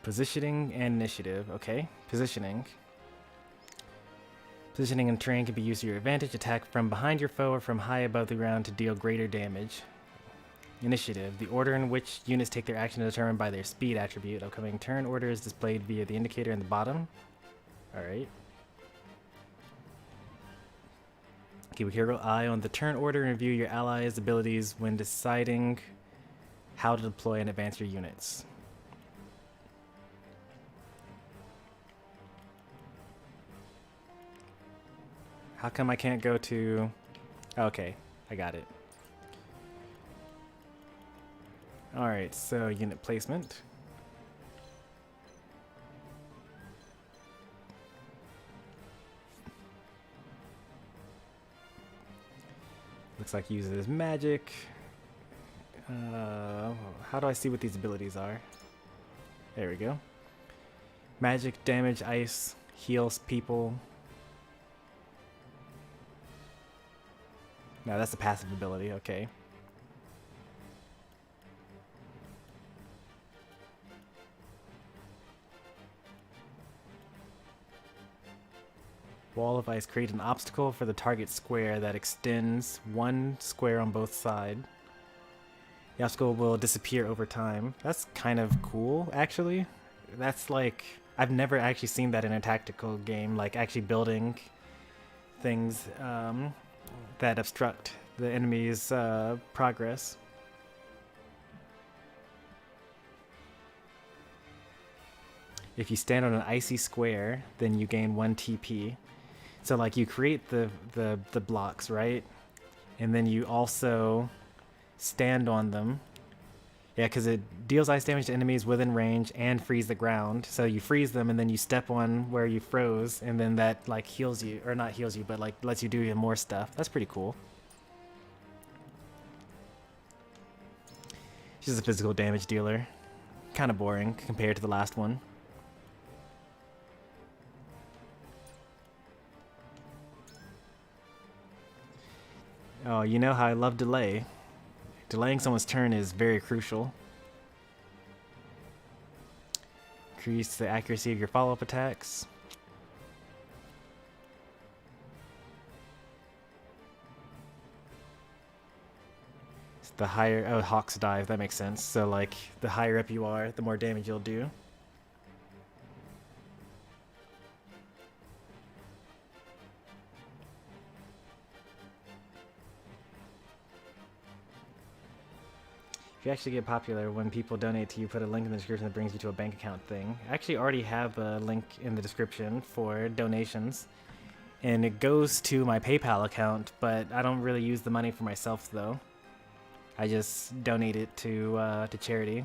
Positioning and initiative. Okay, positioning. Positioning and terrain can be used to your advantage. Attack from behind your foe or from high above the ground to deal greater damage. Initiative. The order in which units take their action is determined by their speed attribute. Upcoming turn order is displayed via the indicator in the bottom. Alright. Keep a careful eye on the turn order and review your allies' abilities when deciding how to deploy and advance your units. How come I can't go to... Okay, I got it. Alright, so unit placement. Looks like he uses magic. How do I see what these abilities are? There we go. Magic, damage, ice, heals people. No, that's a passive ability, okay. Wall of ice. Create an obstacle for the target square that extends 1 square on both sides. The obstacle will disappear over time. That's kind of cool, actually. That's like... I've never actually seen that in a tactical game, like actually building things that obstruct the enemy's progress. If you stand on an icy square, then you gain 1 TP. So like you create the blocks, right? And then you also stand on them. Yeah, because it deals ice damage to enemies within range and freeze the ground. So you freeze them and then you step on where you froze, and then that like heals you, or not heals you, but like lets you do even more stuff. That's pretty cool. She's a physical damage dealer. Kind of boring compared to the last one. Oh, you know how I love delay. Delaying someone's turn is very crucial. Increase the accuracy of your follow-up attacks. It's the higher... Oh, Hawk's Dive, that makes sense. So, like, the higher up you are, the more damage you'll do. If you actually get popular, when people donate to you, put a link in the description that brings you to a bank account thing. I actually already have a link in the description for donations, and it goes to my PayPal account, but I don't really use the money for myself, though. I just donate it to charity.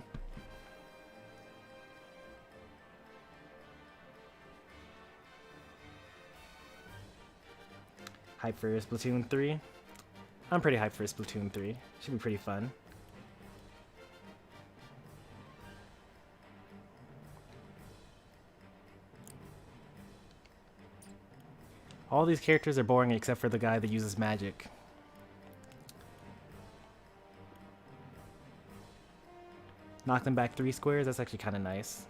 Hype for Splatoon 3? I'm pretty hyped for Splatoon 3. Should be pretty fun. All these characters are boring except for the guy that uses magic. Knock them back 3 squares, that's actually kind of nice.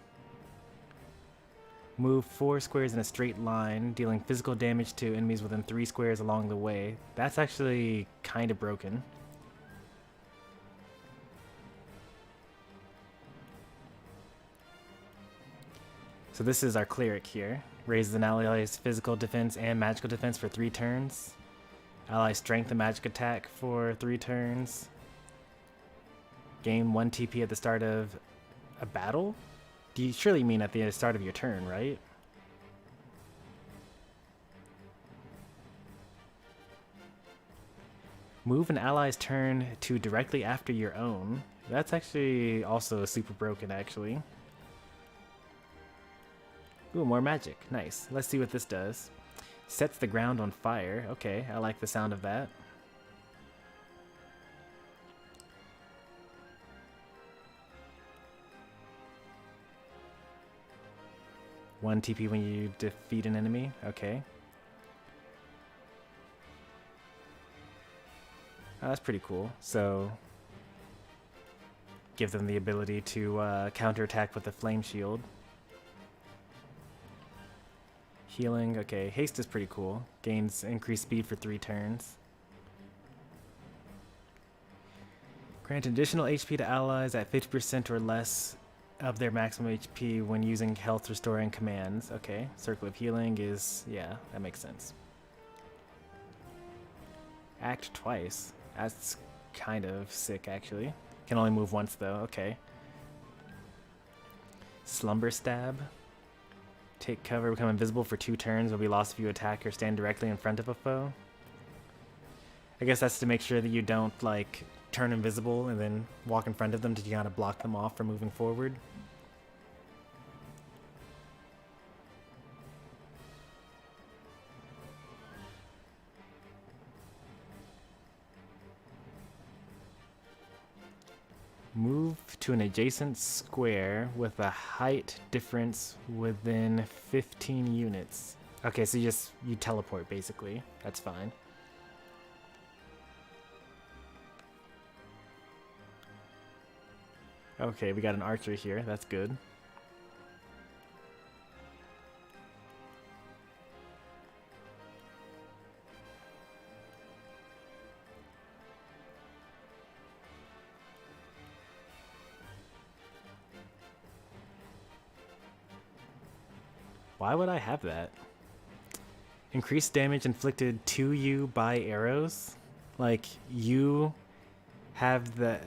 Move 4 squares in a straight line, dealing physical damage to enemies within 3 squares along the way. That's actually kind of broken. So this is our cleric here. Raises an ally's physical defense and magical defense for 3 turns. Ally strength and magic attack for 3 turns. Gain 1 TP at the start of a battle? Do you surely mean at the start of your turn, right? Move an ally's turn to directly after your own. That's actually also super broken, actually. Ooh, more magic. Nice. Let's see what this does. Sets the ground on fire. Okay, I like the sound of that. One TP when you defeat an enemy. Okay. Oh, that's pretty cool. So, give them the ability to counterattack with the flame shield. Healing, okay. Haste is pretty cool. Gains increased speed for 3 turns. Grant additional HP to allies at 50% or less of their maximum HP when using health restoring commands. Okay, Circle of Healing is, yeah, that makes sense. Act twice. That's kind of sick, actually. Can only move once, though. Okay. Slumber Stab. Take cover, become invisible for 2 turns. Will be lost if you attack or stand directly in front of a foe. I guess that's to make sure that you don't, like, turn invisible and then walk in front of them to kind of block them off from moving forward. Move to an adjacent square with a height difference within 15 units. Okay, so you teleport, basically. That's fine. Okay, we got an archer here. That's good. Why would I have that? Increased damage inflicted to you by arrows? Like, you have the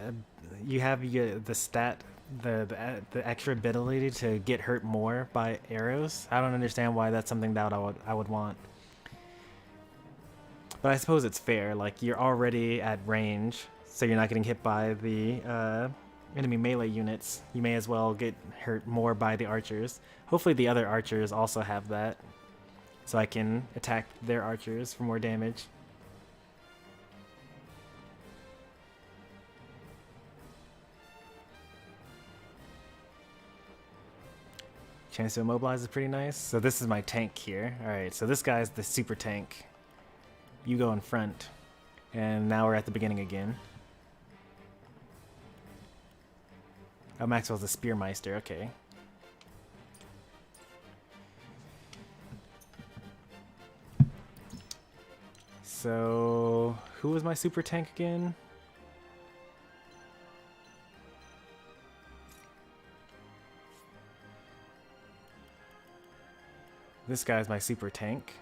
stat, the extra ability to get hurt more by arrows? I don't understand why that's something that I would want. But I suppose it's fair. Like, you're already at range, so you're not getting hit by the enemy melee units. You may as well get hurt more by the archers. Hopefully the other archers also have that, so I can attack their archers for more damage. Chance to immobilize is pretty nice. So this is my tank here. Alright, so this guy's the super tank. You go in front. And now we're at the beginning again. Oh, Maxwell's a Spearmeister, okay. So, who was my super tank again? This guy's my super tank.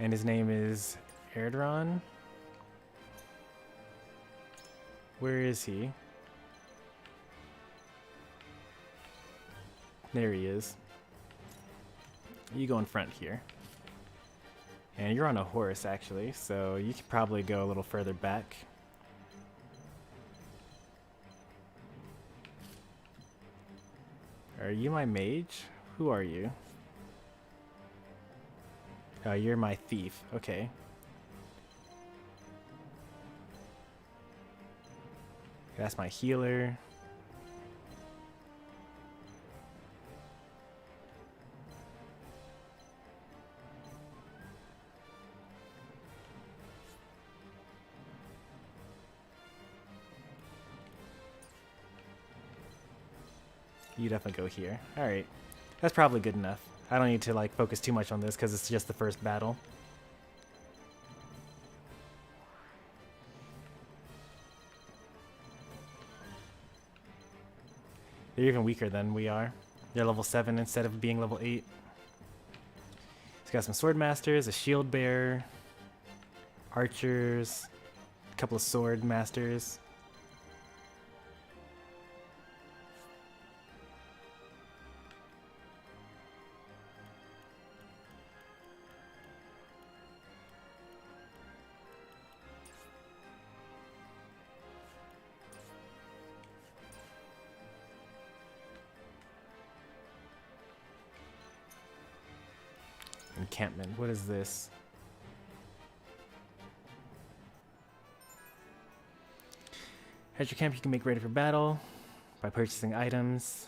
And his name is Erdron. Where is he? There he is. You go in front here. And you're on a horse, actually, so you could probably go a little further back. Are you my mage? Who are you? Oh, you're my thief. Okay. That's my healer. You definitely go here. Alright. That's probably good enough. I don't need to like focus too much on this because it's just the first battle. They're even weaker than we are. They're level 7 instead of being level 8. It's got some sword masters, a shield bearer, archers, a couple of sword masters. Encampment. What is this? At your camp, you can make ready for battle by purchasing items.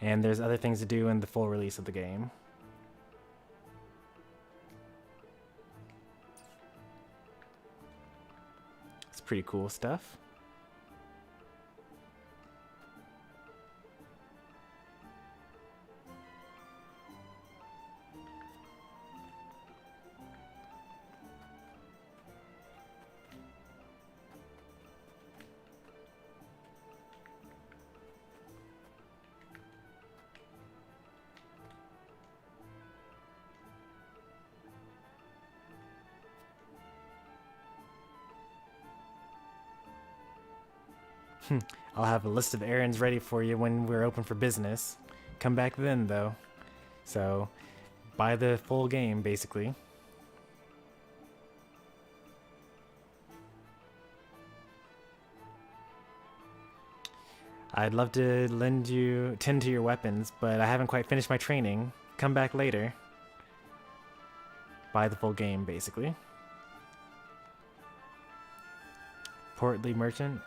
And there's other things to do in the full release of the game. It's pretty cool stuff. I'll have a list of errands ready for you when we're open for business. Come back then, though. So, buy the full game, basically. I'd love to tend to your weapons, but I haven't quite finished my training. Come back later. Buy the full game, basically. Portly merchant.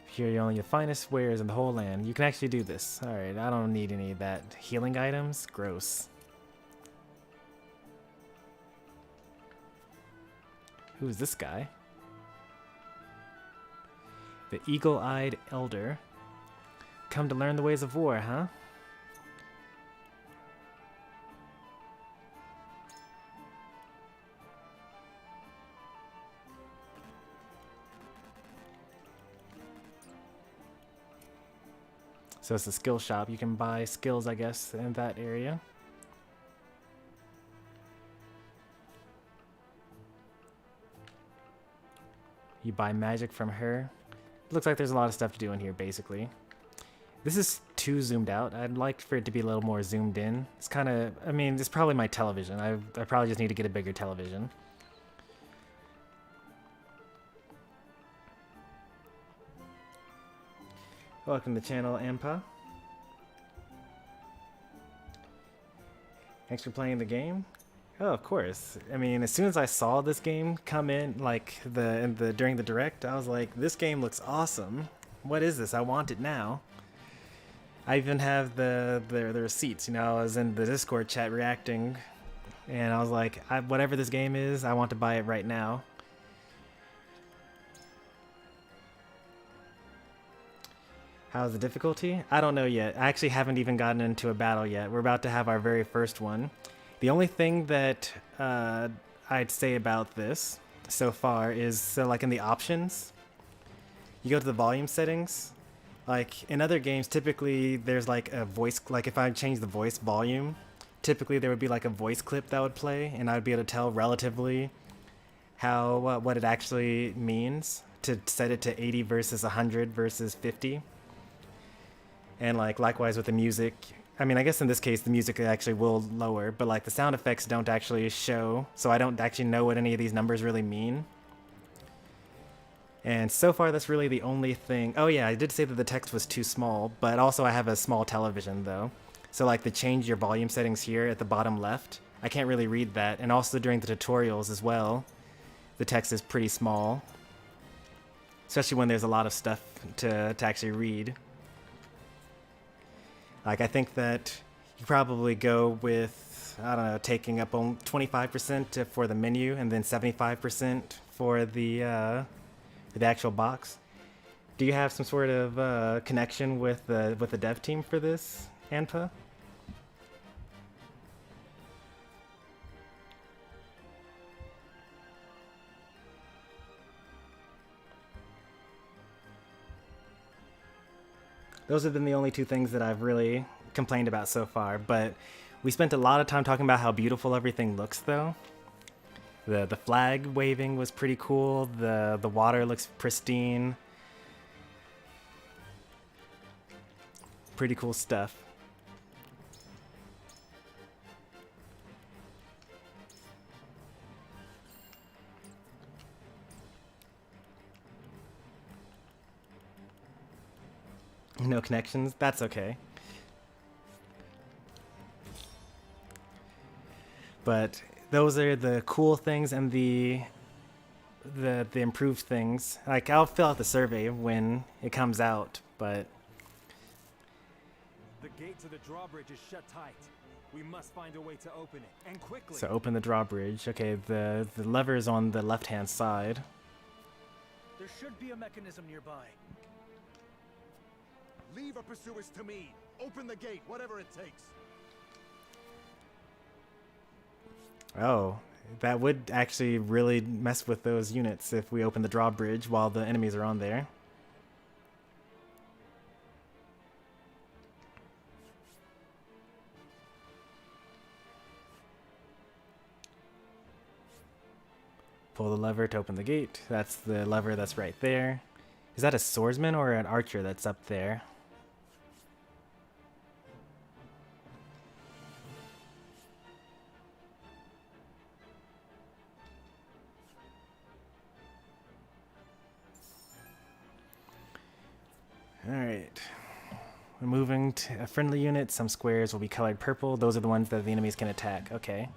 Here you only the finest wares in the whole land. You can actually do this. Alright, I don't need any of that. Healing items? Gross. Who's this guy? The eagle-eyed elder. Come to learn the ways of war, huh? So it's a skill shop. You can buy skills, I guess, in that area. You buy magic from her. Looks like there's a lot of stuff to do in here, basically. This is too zoomed out. I'd like for it to be a little more zoomed in. It's kind of, I mean, it's probably my television. I probably just need to get a bigger television. Welcome to the channel, Ampa. Thanks for playing the game. Oh, of course. I mean, as soon as I saw this game come in, like during the direct, I was like, this game looks awesome. What is this? I want it now. I even have the receipts. You know, I was in the Discord chat reacting, and I was like, whatever this game is, I want to buy it right now. How's the difficulty? I don't know yet. I actually haven't even gotten into a battle yet. We're about to have our very first one. The only thing that I'd say about this so far is, so like in the options, you go to the volume settings. Like in other games, typically there's like a voice, like if I change the voice volume, typically there would be like a voice clip that would play, and I would be able to tell relatively how what it actually means to set it to 80 versus 100 versus 50. And like likewise with the music, I mean, I guess in this case the music actually will lower, but like the sound effects don't actually show, so I don't actually know what any of these numbers really mean. And so far that's really the only thing. Oh yeah, I did say that the text was too small, but also I have a small television though. So like the change your volume settings here at the bottom left, I can't really read that. And also during the tutorials as well, the text is pretty small. Especially when there's a lot of stuff to actually read. Like, I think that you probably go with, I don't know, taking up on 25% for the menu and then 75% for the actual box. Do you have some sort of connection with the dev team for this, Anpa? Those have been the only two things that I've really complained about so far, but we spent a lot of time talking about how beautiful everything looks though. The flag waving was pretty cool, the water looks pristine. Pretty cool stuff. No connections? That's okay. But those are the cool things and the improved things. Like, I'll fill out the survey when it comes out, but the gate to the drawbridge is shut tight. We must find a way to open it, and quickly. So open the drawbridge. Okay, the lever is on the left-hand side. There should be a mechanism nearby. Leave our pursuers to me. Open the gate, whatever it takes. Oh, that would actually really mess with those units if we open the drawbridge while the enemies are on there. Pull the lever to open the gate. That's the lever that's right there. Is that a swordsman or an archer that's up there? Alright. We're moving to a friendly unit. Some squares will be colored purple. Those are the ones that the enemies can attack. Okay.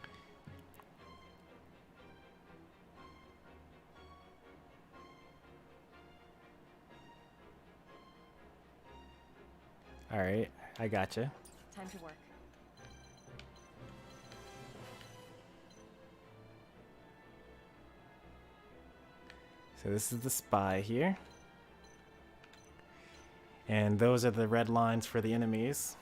Alright, I gotcha. Time to work. So this is the spy here. And those are the red lines for the enemies.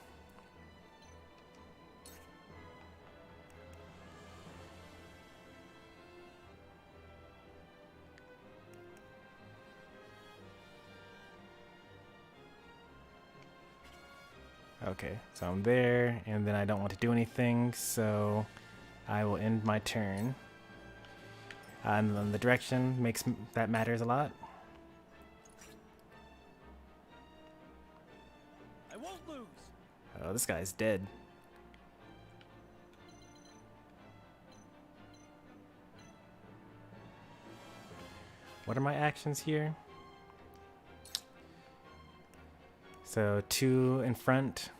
Okay, so I'm there, and then I don't want to do anything, so I will end my turn. And then the direction that matters a lot. I won't lose. Oh, this guy's dead. What are my actions here? So 2 in front.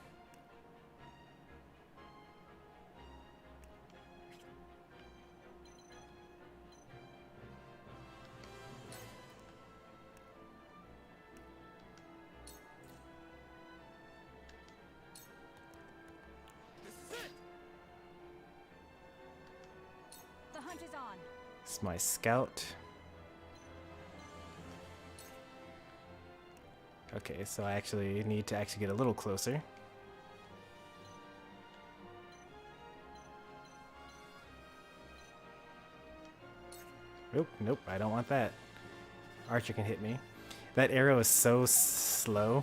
The hunt is on. It's my scout. Okay, so I actually need to get a little closer. Nope, I don't want that. Archer can hit me. That arrow is so slow.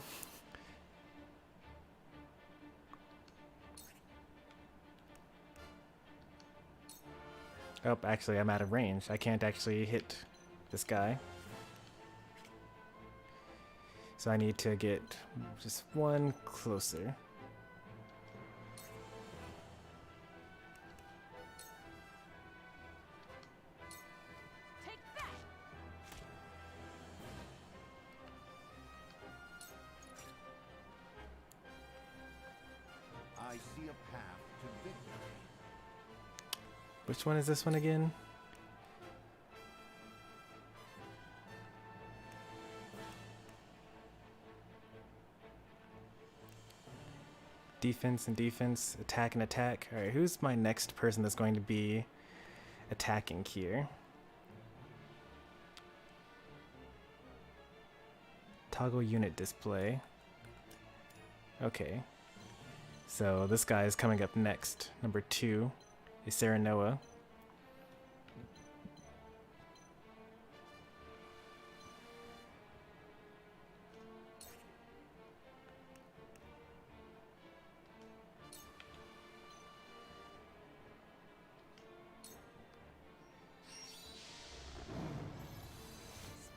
Oh, actually, I'm out of range. I can't actually hit this guy. So I need to get just one closer. Take that. I see a path to victory. Which one is this one again? Defense and defense, attack and attack. Alright, who's my next person that's going to be attacking here? Toggle unit display. Okay. So this guy is coming up next. Number 2 is Serenoa.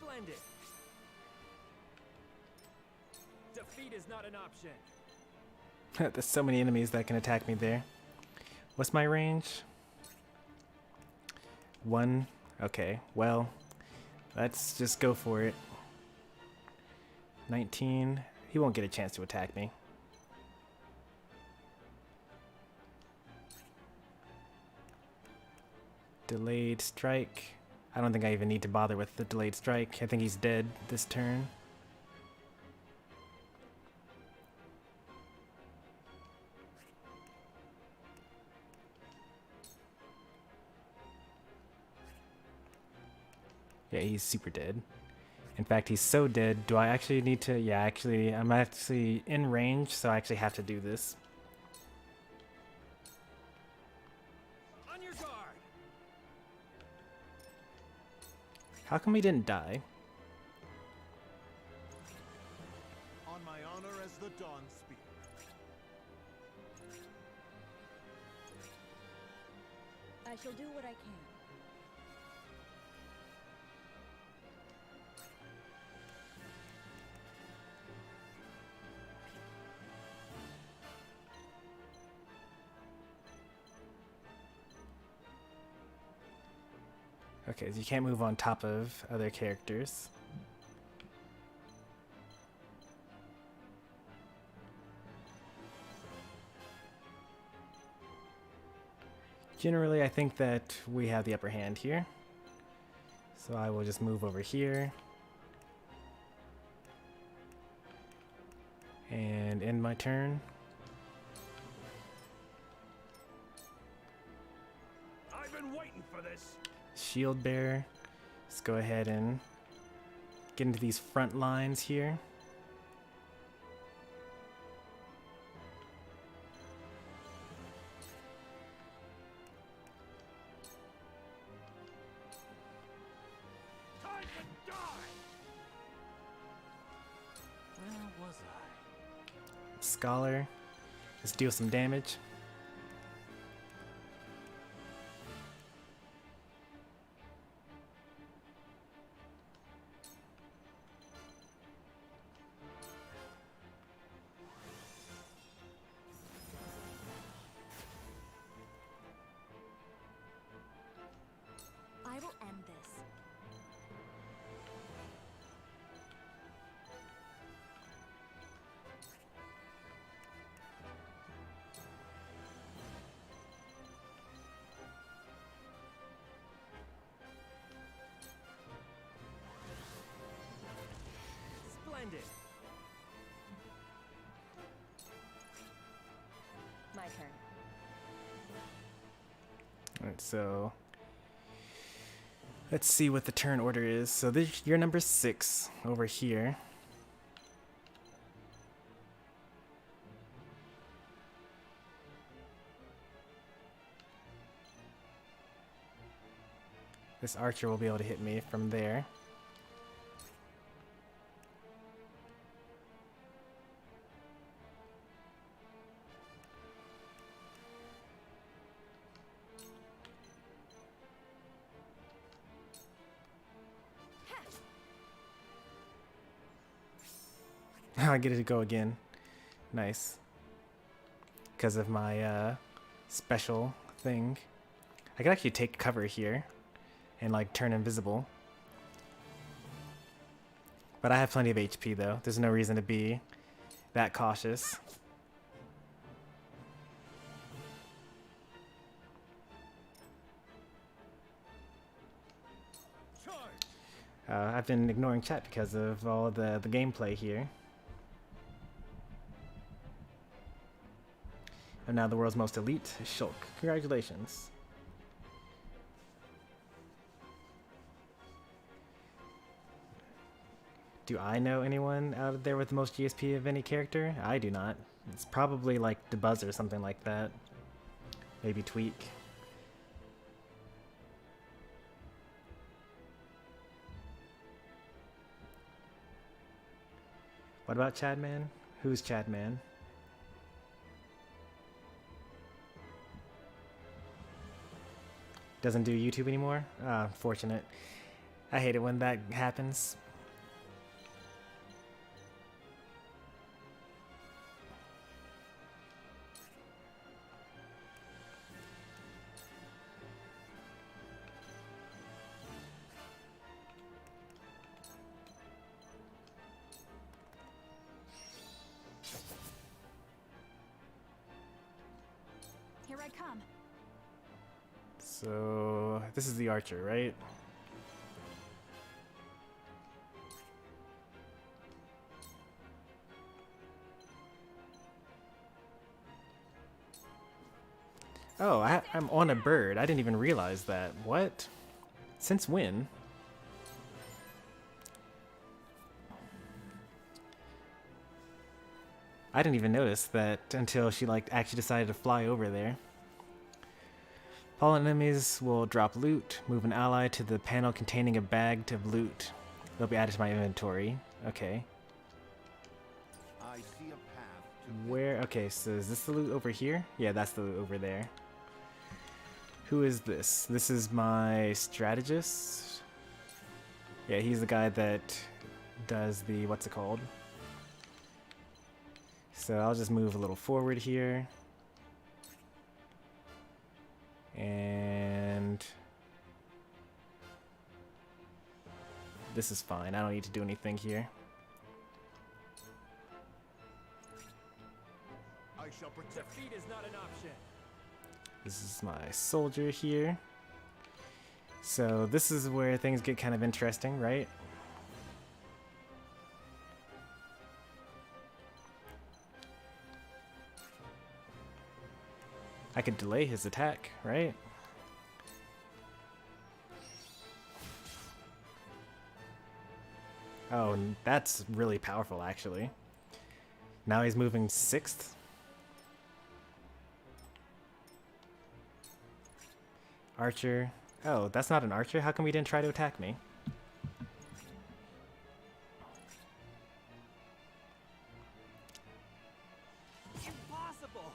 Splendid. Defeat is not an option. There's so many enemies that can attack me there. What's my range? 1. Okay, well, let's just go for it. 19. He won't get a chance to attack me. Delayed strike. I don't think I even need to bother with the delayed strike. I think he's dead this turn. Yeah, he's super dead. In fact, he's so dead. Do I actually need to? Yeah, actually, I'm actually in range, so I actually have to do this. On your guard. How come he didn't die? On my honor as the Dawn Spear. I shall do what I can. Okay, so you can't move on top of other characters. Generally, I think that we have the upper hand here. So I will just move over here. And end my turn. I've been waiting for this. Shield bearer. Let's go ahead and get into these front lines here. Time to die. Where was I? Scholar. Let's deal some damage. I will end this. Splendid. My turn. Alright, so let's see what the turn order is. So this, you're number 6 over here. This archer will be able to hit me from there. I get it to go again. Nice. Because of my special thing. I could actually take cover here and like turn invisible. But I have plenty of HP though. There's no reason to be that cautious. I've been ignoring chat because of all the gameplay here. I'm now the world's most elite Shulk. Congratulations. Do I know anyone out there with the most GSP of any character? I do not. It's probably like the Buzz or something like that. Maybe Tweak. What about Chadman? Who's Chadman? Doesn't do YouTube anymore? Fortunate. I hate it when that happens. Here I come. So, this is the archer, right? Oh, I'm on a bird. I didn't even realize that. What? Since when? I didn't even notice that until she like actually decided to fly over there. Fallen enemies will drop loot. Move an ally to the panel containing a bag of loot. They'll be added to my inventory. Okay. I see a path to Where? Okay, so is this the loot over here? Yeah, that's the loot over there. Who is this? This is my strategist. Yeah, he's the guy that does the, what's it called? So I'll just move a little forward here. And This is fine. I don't need to do anything here. I shall protect. Defeat is not an option. This is my soldier here. So this is where things get kind of interesting, right? I could delay his attack, right? Oh, and that's really powerful, actually. Now he's moving 6th. Archer. Oh, that's not an archer? How come he didn't try to attack me? Impossible!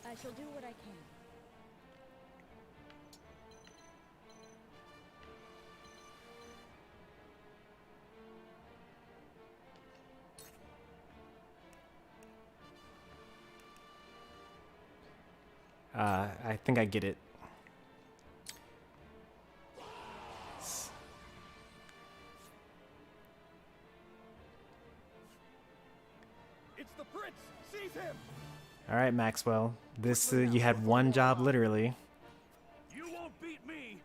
I shall do what I can. I think I get it. It's the prince! Seize him! All right, Maxwell. This you had one job, literally. You won't beat me!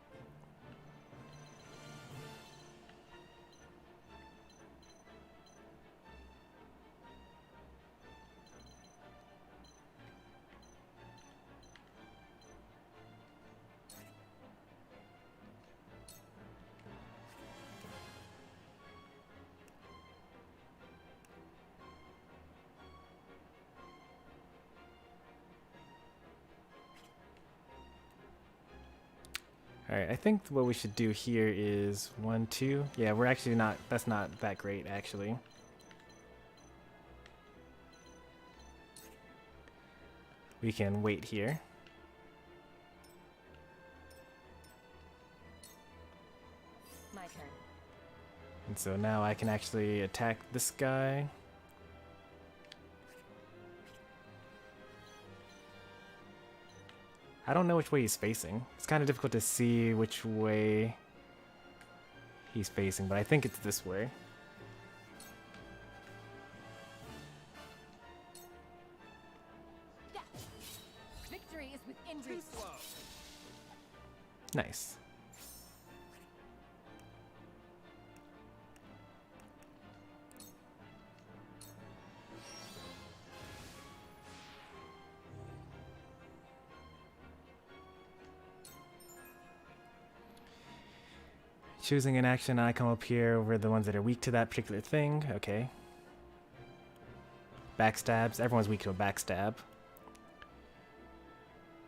All right, I think what we should do here is 1, 2. Yeah, we're actually not. That's not that great, actually. We can wait here. My turn. And so now I can actually attack this guy. I don't know which way he's facing. It's kind of difficult to see which way he's facing, but I think it's this way. Yeah. Victory is within reach. Nice. Choosing an action icon up here over the ones that are weak to that particular thing. Okay. Backstabs. Everyone's weak to a backstab.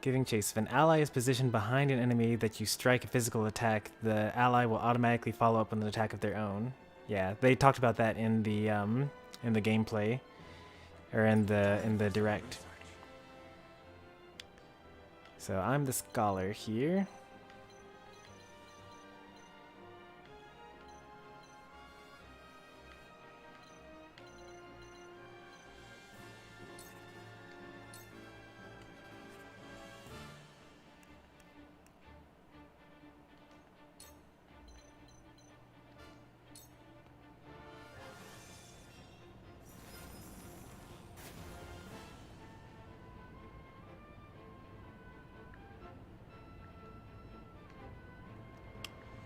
Giving chase. If an ally is positioned behind an enemy that you strike a physical attack, the ally will automatically follow up with an attack of their own. Yeah, they talked about that in the gameplay, or in the direct. So I'm the scholar here.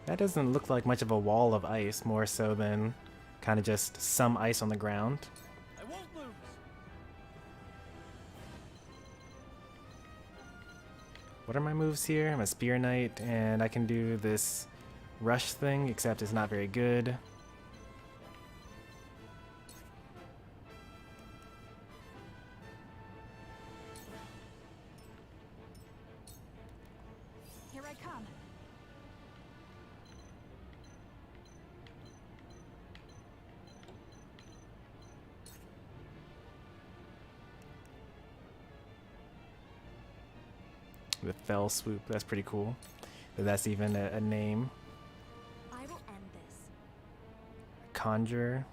That doesn't look like much of a wall of ice, more so than kind of just some ice on the ground. I won't lose! What are my moves here? I'm a Spear Knight, and I can do this rush thing, except it's not very good. Here I come. The Fell Swoop, that's pretty cool. But that's even a name. I will end this. Conjure.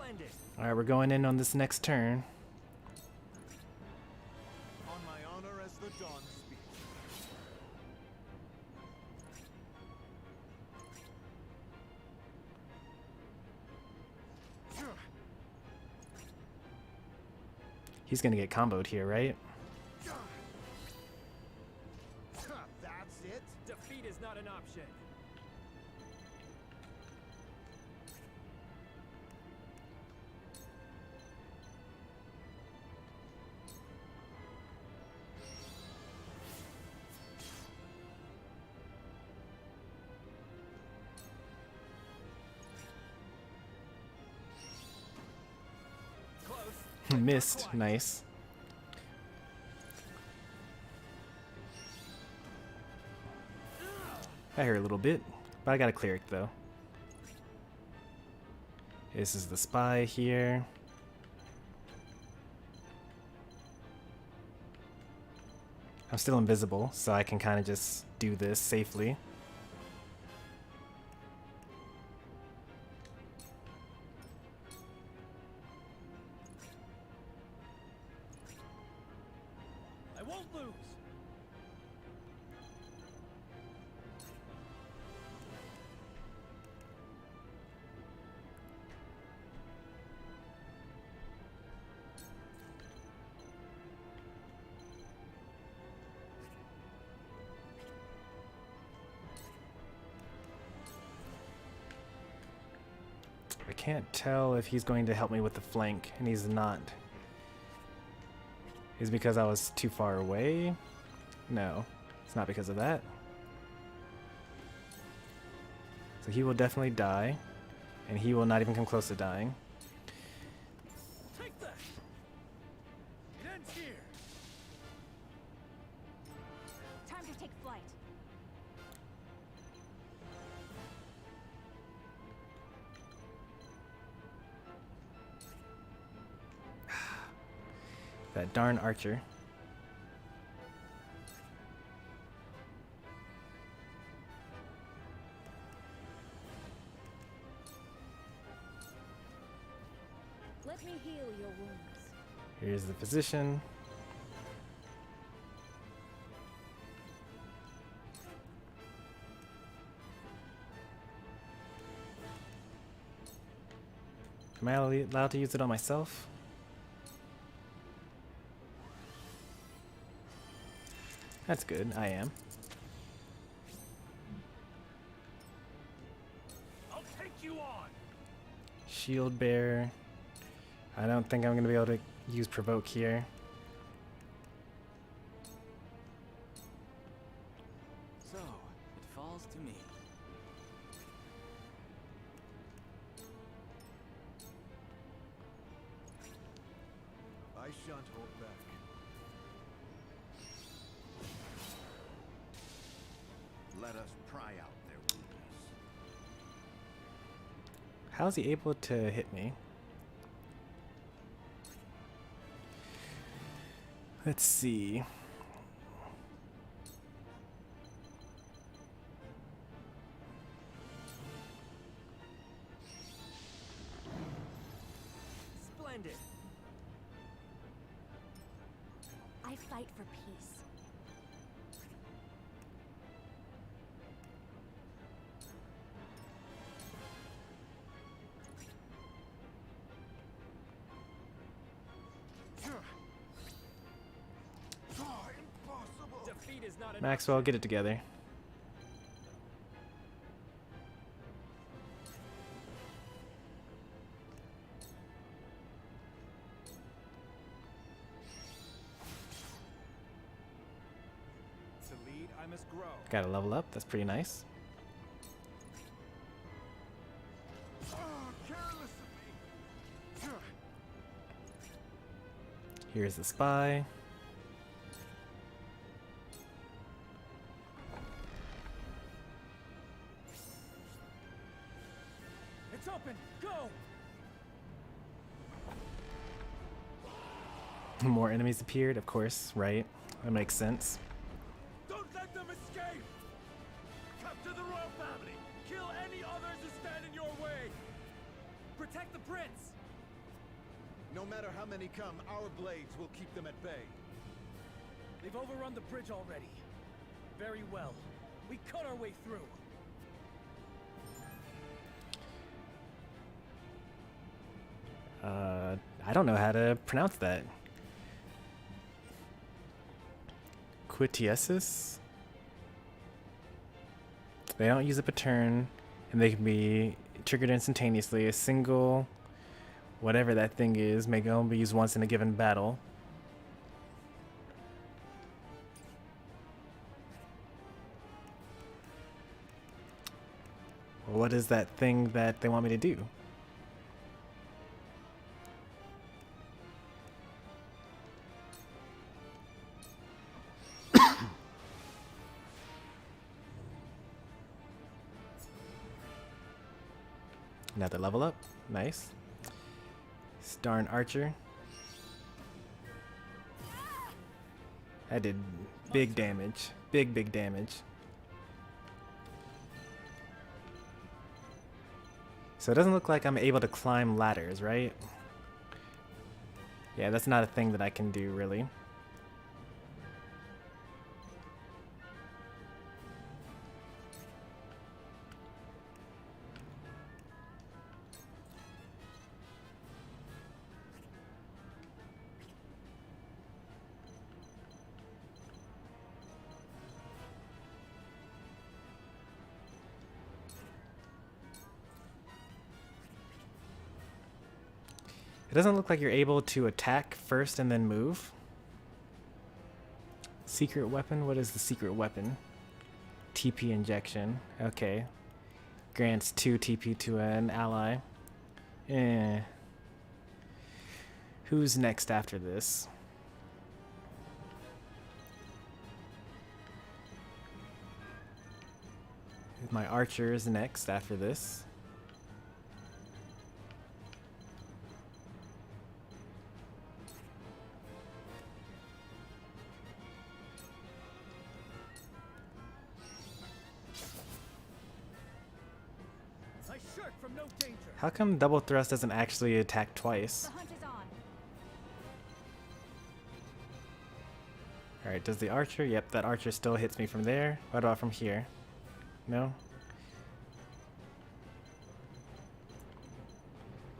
Splendid. Alright, we're going in on this next turn. On my honor as the dawn speaks. He's gonna get comboed here, right? That's it? Defeat is not an option. Missed. Nice. I hurt a little bit, but I got a cleric though. This is the spy here. I'm still invisible, so I can kind of just do this safely. I won't lose. I can't tell if he's going to help me with the flank, and he's not. Is it because I was too far away? No, it's not because of that. So he will definitely die, and he will not even come close to dying. Take that. It ends here. Time to take flight. That darn archer. Let me heal your wounds. Here's the position. Am I allowed to use it on myself? That's good, I am. I'll take you on. Shield bearer. I don't think I'm gonna be able to use provoke here. So, it falls to me. I shan't hold back. Let us pry out their weakness. How's he able to hit me? Let's see. Splendid. I fight for peace. Defeat is not an Maxwell, get it together. To lead, I must grow. Gotta level up, that's pretty nice. Here's the spy. It's open. Go. More enemies appeared, of course, right? That makes sense. Don't let them escape. Capture the royal family. Kill any others who stand in your way. Protect the prince. No matter how many come, our blades will keep them at bay. They've overrun the bridge already. Very well. We cut our way through. I don't know how to pronounce that. Quitiesis? They don't use up a turn, and they can be triggered instantaneously. A single, whatever that thing is, may only be used once in a given battle. What is that thing that they want me to do? Another level up. Nice. Darn archer. I did big damage. Big damage. So it doesn't look like I'm able to climb ladders, right? Yeah, that's not a thing that I can do, really. It doesn't look like you're able to attack first and then move. Secret weapon? What is the secret weapon? TP injection. Okay. Grants 2 TP to an ally. Who's next after this? My archer is next after this. How come double thrust doesn't actually attack twice? Alright, does the archer? Yep, that archer still hits me from there. What about from here? No?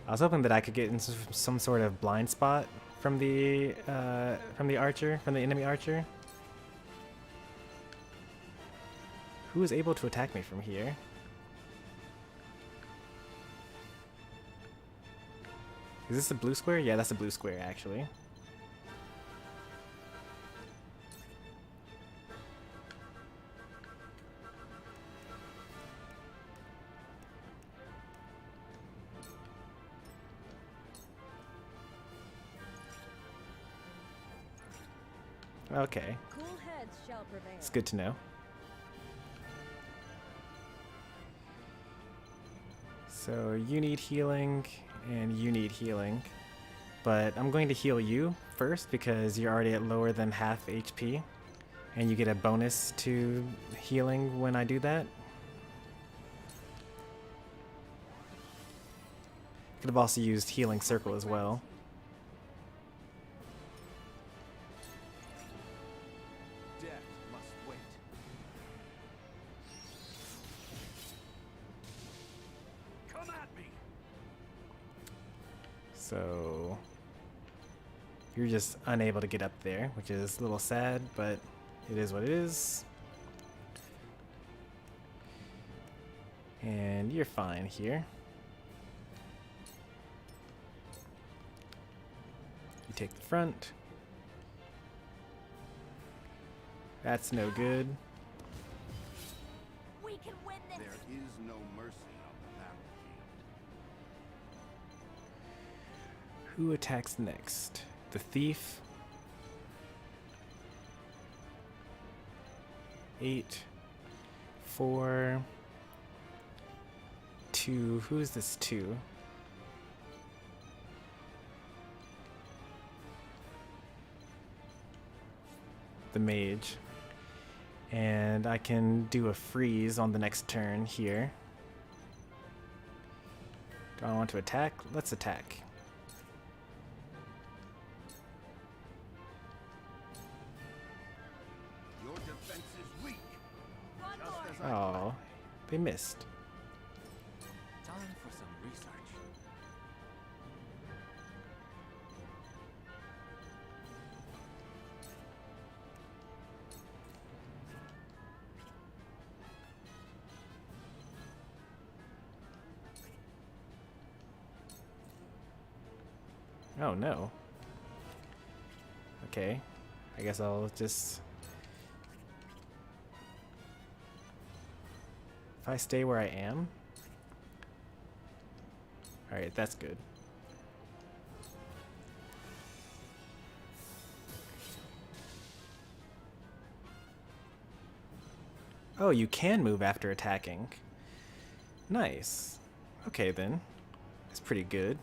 I was hoping that I could get in some sort of blind spot from the archer, from the enemy archer. Who is able to attack me from here? Is this a blue square? Yeah, that's a blue square, actually. Okay. Cool heads shall prevail. It's good to know. So you need healing, and you need healing. But I'm going to heal you first because you're already at lower than half HP. And you get a bonus to healing when I do that. Could have also used Healing Circle as well. Death must wait. Come at me. So you're just unable to get up there, which is a little sad, but it is what it is. And you're fine here. You take the front. That's no good. We can win this. There is no mercy on the battlefield. Who attacks next? The thief. 8, 4, 2. Who is this 2? The mage. And I can do a freeze on the next turn here. Do I want to attack? Let's attack. Oh, they missed. Time for some research. Oh no. Okay, I guess I'll just... If I stay where I am? Alright, that's good. Oh, you can move after attacking. Nice. Okay then. That's pretty good.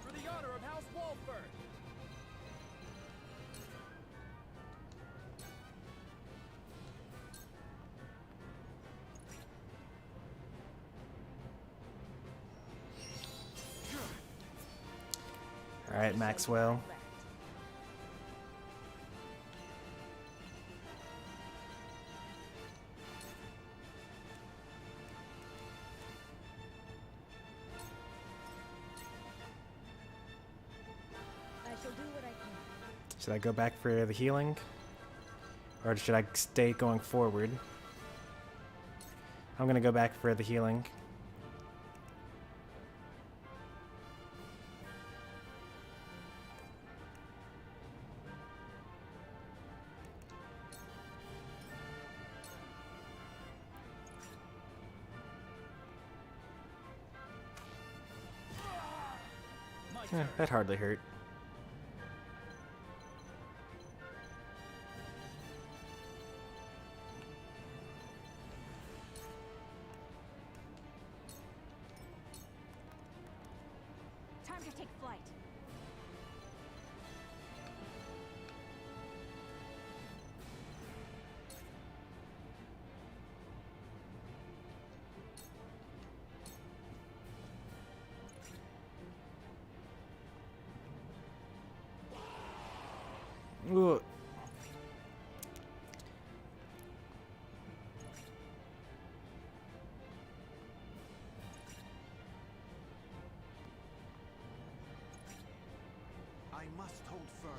For the honor of House Walford! Alright, Maxwell. I shall do what I can. Should I go back for the healing? Or should I stay going forward? I'm gonna go back for the healing. That hardly hurt. Time to take flight. Ooh. I must hold firm.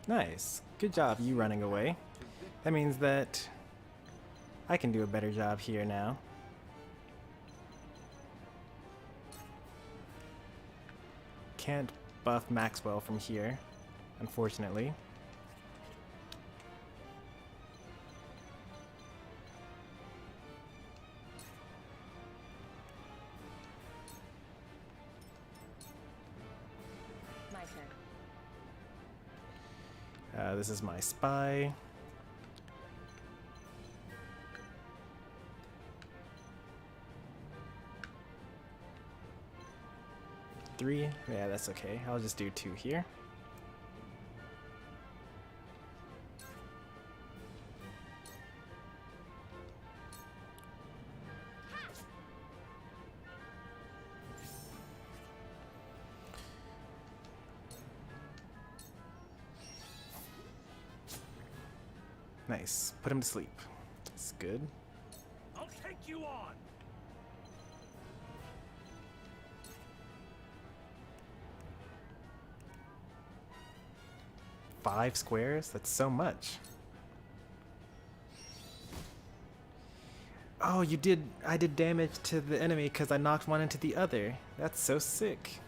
Nice. Good job, you running away. That means that I can do a better job here now. Can't buff Maxwell from here, unfortunately. My turn. This is my spy. Three? Yeah, that's okay. I'll just do 2 here. Nice. Put him to sleep. That's good. I'll take you on! 5 squares? That's so much. Oh, you did. I did damage to the enemy because I knocked one into the other. That's so sick.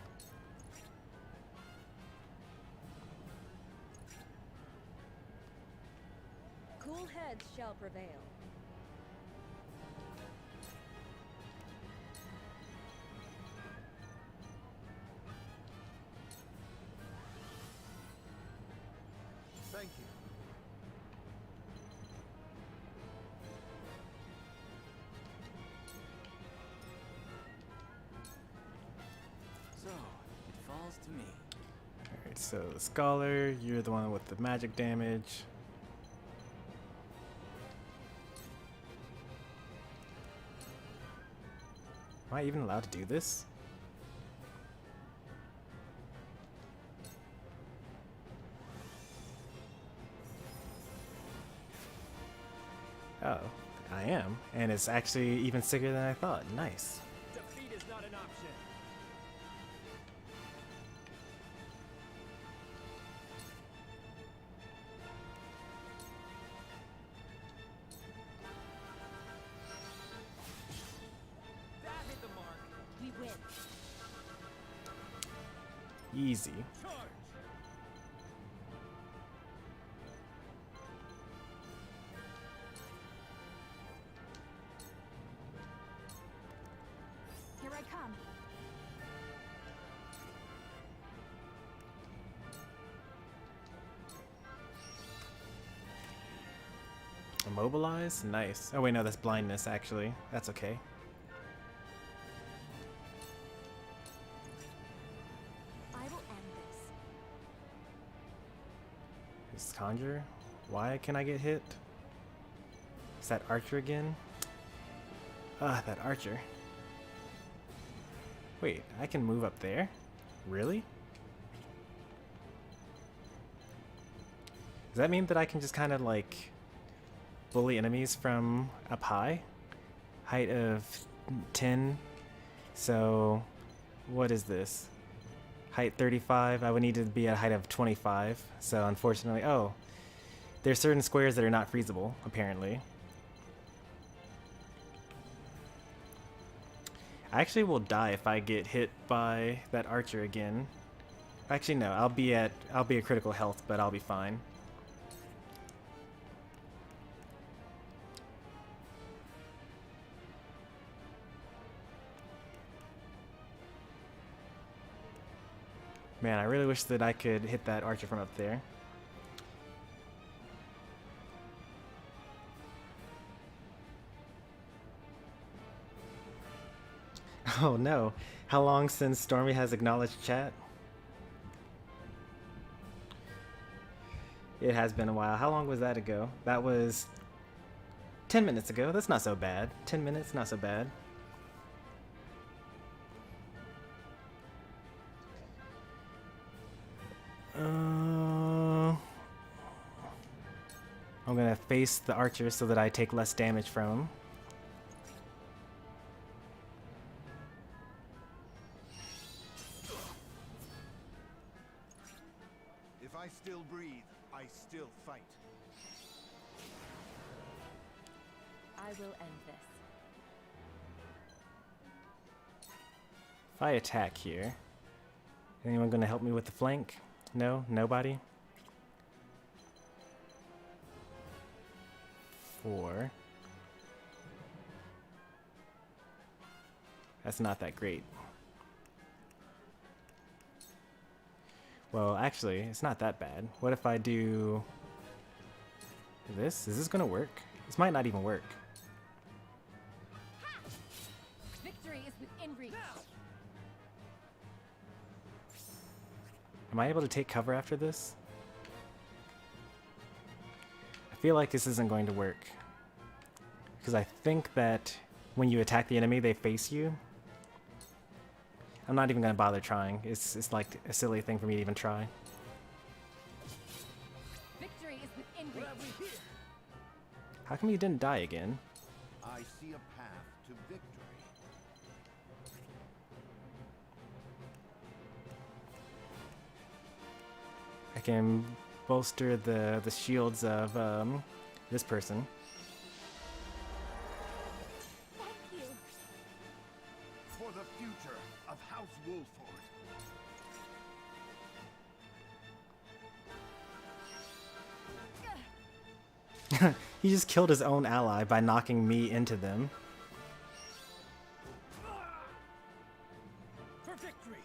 Cool heads shall prevail. Thank you. So, it falls to me. Alright, so the Scholar, you're the one with the magic damage. Am I even allowed to do this? Oh, I am. And it's actually even sicker than I thought. Nice. Defeat is not an option. That hit the mark. We win. Easy. Charge. Here I come. Immobilize? Nice. Oh wait, no, that's blindness actually. That's okay. I will end this. This conjure? Why can I get hit? Is that archer again? Ah, that archer. Wait, I can move up there? Really? Does that mean that I can just kind of like bully enemies from up high? Height of 10. So what is this? Height 35. I would need to be at a height of 25. So unfortunately, oh, there's certain squares that are not freezable, apparently. I actually will die if I get hit by that archer again. Actually, no, I'll be at critical health, but I'll be fine. Man, I really wish that I could hit that archer from up there. Oh no. How long since Stormy has acknowledged chat? It has been a while. How long was that ago? That was 10 minutes ago. That's not so bad. 10 minutes, not so bad. I'm gonna face the archer so that I take less damage from him. If I still breathe, I still fight. I will end this. If I attack here, anyone gonna help me with the flank? No? Nobody? 4. That's not that great. Well, actually, it's not that bad. What if I do this? Is this gonna work? This might not even work. Victory is within reach. Am I able to take cover after this? I feel like this isn't going to work. Because I think that when you attack the enemy, they face you. I'm not even going to bother trying. It's like a silly thing for me to even try. Victory is within reach. How come you didn't die again? I see a path to victory. I can bolster the shields of this person. Thank you. For the future of House Wolford. He just killed his own ally by knocking me into them. For victory!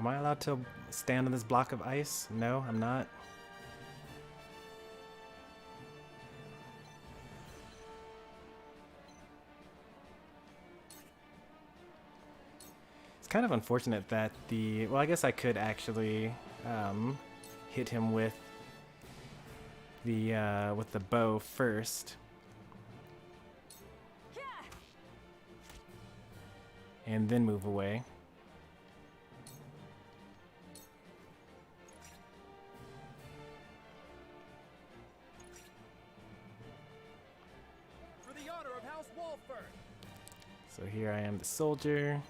Am I allowed to stand on this block of ice? No, I'm not. It's kind of unfortunate that the... Well, I guess I could actually hit him with the bow first. And then move away. For the honor of House Walford. So here I am, the soldier.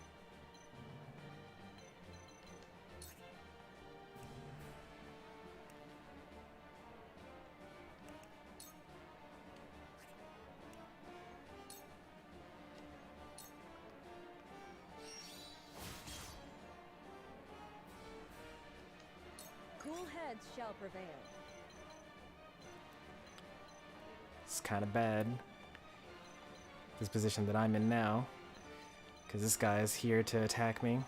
Cool heads shall prevail. It's kind of bad, this position that I'm in now, because this guy is here to attack me.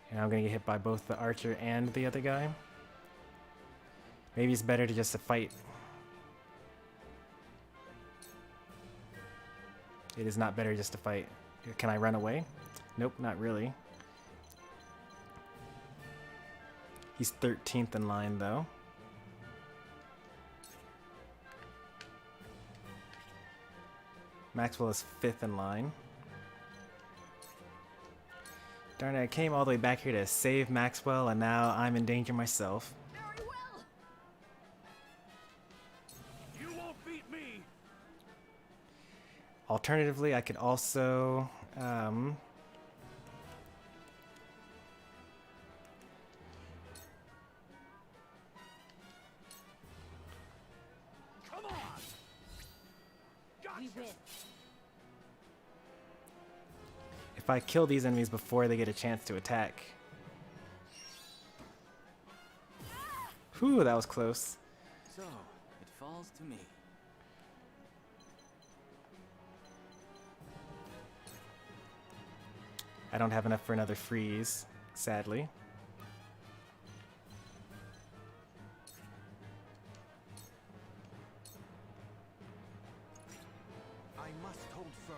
And I'm gonna get hit by both the archer and the other guy. Maybe it's better to just to fight. It is not better just to fight. Can I run away? Nope, not really. He's 13th in line though. Maxwell is 5th in line. Darn it, I came all the way back here to save Maxwell and now I'm in danger myself. Very well. You won't beat me. Alternatively, I could also Come on. Gotcha. We win. if I kill these enemies before they get a chance to attack. Whew, that was close. So, it falls to me. I don't have enough for another freeze, sadly. I must hold firm.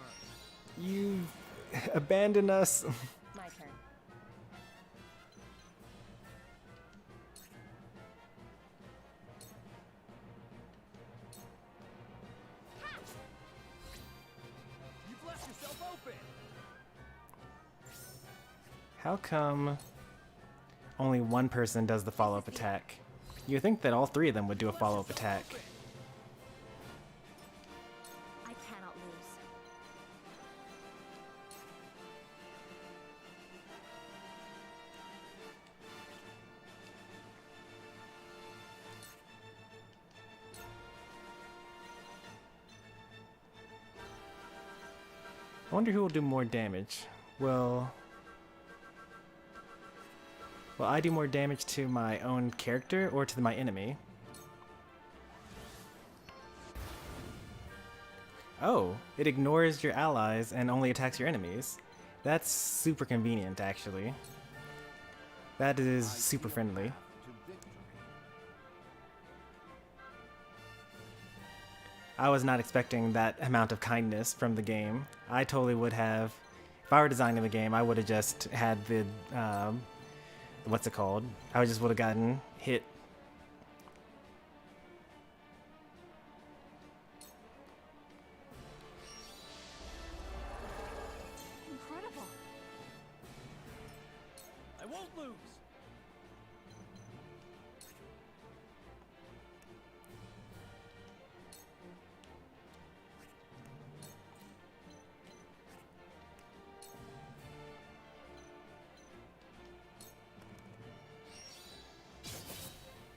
You abandon us. My turn. You've left yourself open. How come only one person does the follow-up attack? You think that all three of them would do a follow-up attack. I cannot lose. I wonder who will do more damage. Will I do more damage to my own character or to my enemy? Oh, it ignores your allies and only attacks your enemies. That's super convenient, actually. That is super friendly. I was not expecting that amount of kindness from the game. I totally would have, if I were designing the game, I would have just had the, what's it called? I just would have gotten hit. Incredible. I won't lose.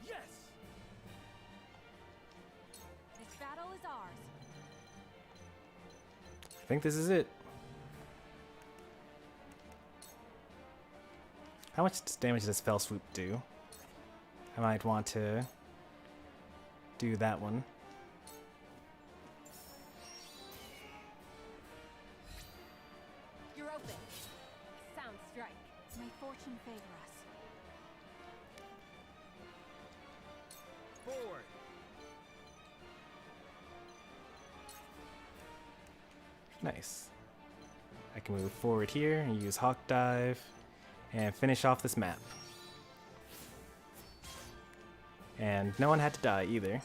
Yes. This battle is ours. I think this is it. How much damage does Fell Swoop do? I might want to do that one. You're open. Sound strike. May fortune favor us. Forward. Nice. I can move forward here and use Hawk Dive and finish off this map. And no one had to die either.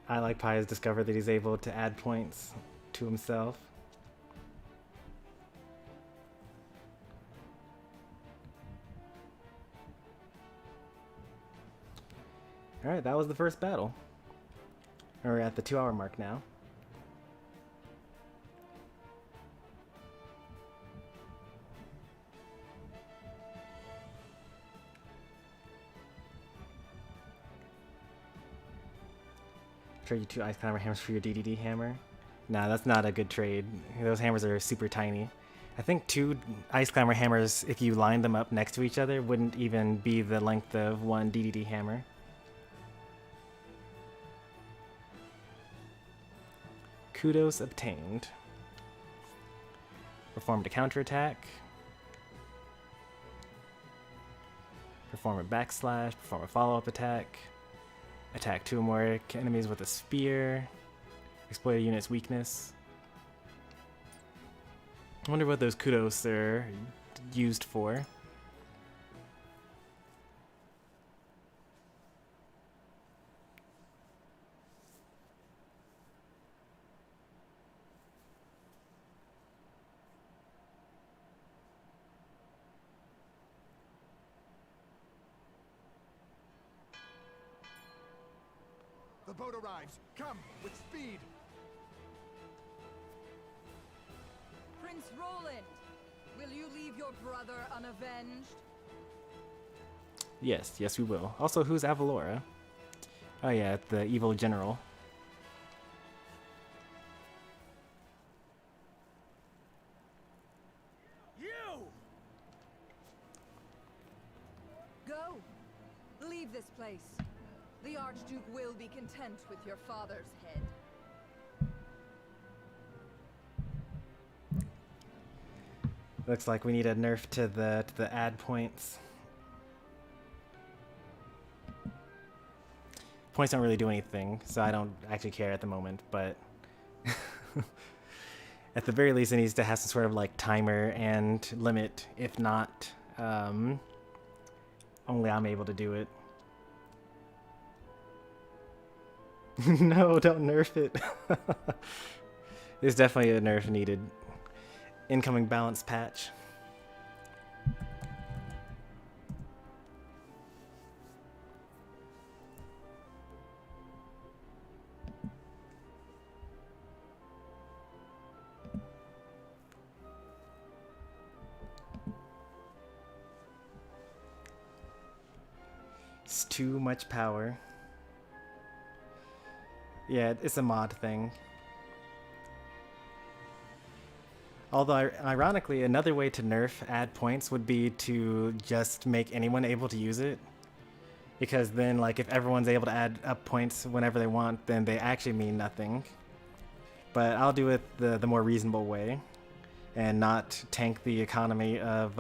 I Like Pie has discovered that he's able to add points to himself. Alright, that was the first battle. We're at the 2-hour mark now. Trade you 2 ice climber hammers for your DDD hammer. Nah, that's not a good trade. Those hammers are super tiny. I think 2 ice climber hammers, if you line them up next to each other, wouldn't even be the length of 1 DDD hammer. Kudos obtained. Performed a counterattack. Perform a backslash. Perform a follow-up attack. Attack 2 or more enemies with a spear. Exploit a unit's weakness. I wonder what those kudos are used for. The boat arrives. Come, with speed. Prince Roland, will you leave your brother unavenged? Yes, yes we will. Also, who's Avalora? Oh yeah, the evil general. You! Go. Leave this place. The Archduke will be content with your father's head. Looks like we need a nerf to the add points. Points don't really do anything, so I don't actually care at the moment, but at the very least it needs to have some sort of like timer and limit. If not, only I'm able to do it. No, don't nerf it. There's definitely a nerf needed. Incoming balance patch. It's too much power. Yeah, it's a mod thing. Although, ironically, another way to nerf add points would be to just make anyone able to use it. Because then, like, if everyone's able to add up points whenever they want, then they actually mean nothing. But I'll do it the more reasonable way, and not tank the economy of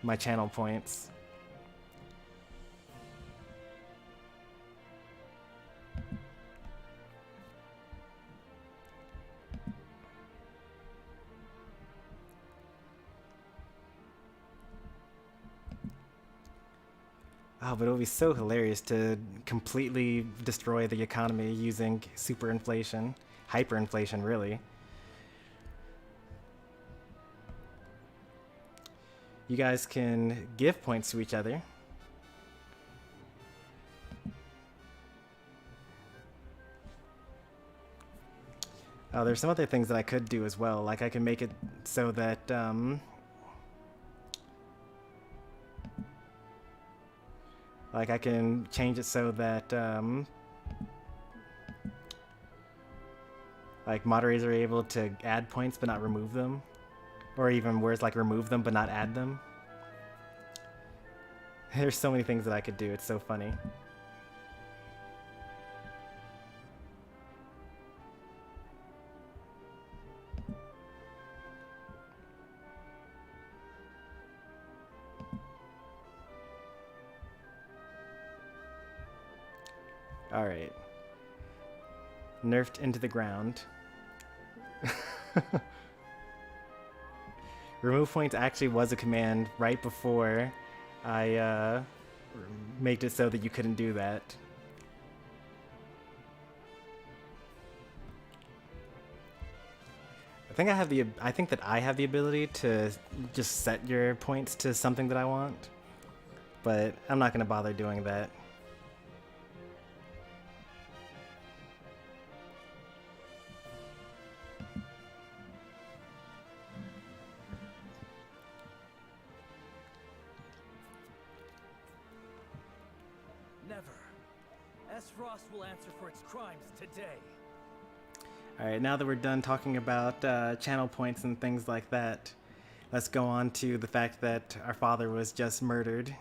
my channel points. Oh, but it would be so hilarious to completely destroy the economy using superinflation. Hyperinflation, really. You guys can give points to each other. Oh, there's some other things that I could do as well. Like I can make it so that, like I can change it so that, Like, moderators are able to add points but not remove them. Or even worse, like, remove them but not add them. There's so many things that I could do. It's so funny. Alright. Nerfed into the ground. Remove points actually was a command right before I made it so that you couldn't do that. I think that I have the ability to just set your points to something that I want, but I'm not gonna bother doing that. Frost will answer for its crimes today. Alright, now that we're done talking about channel points and things like that, let's go on to the fact that our father was just murdered.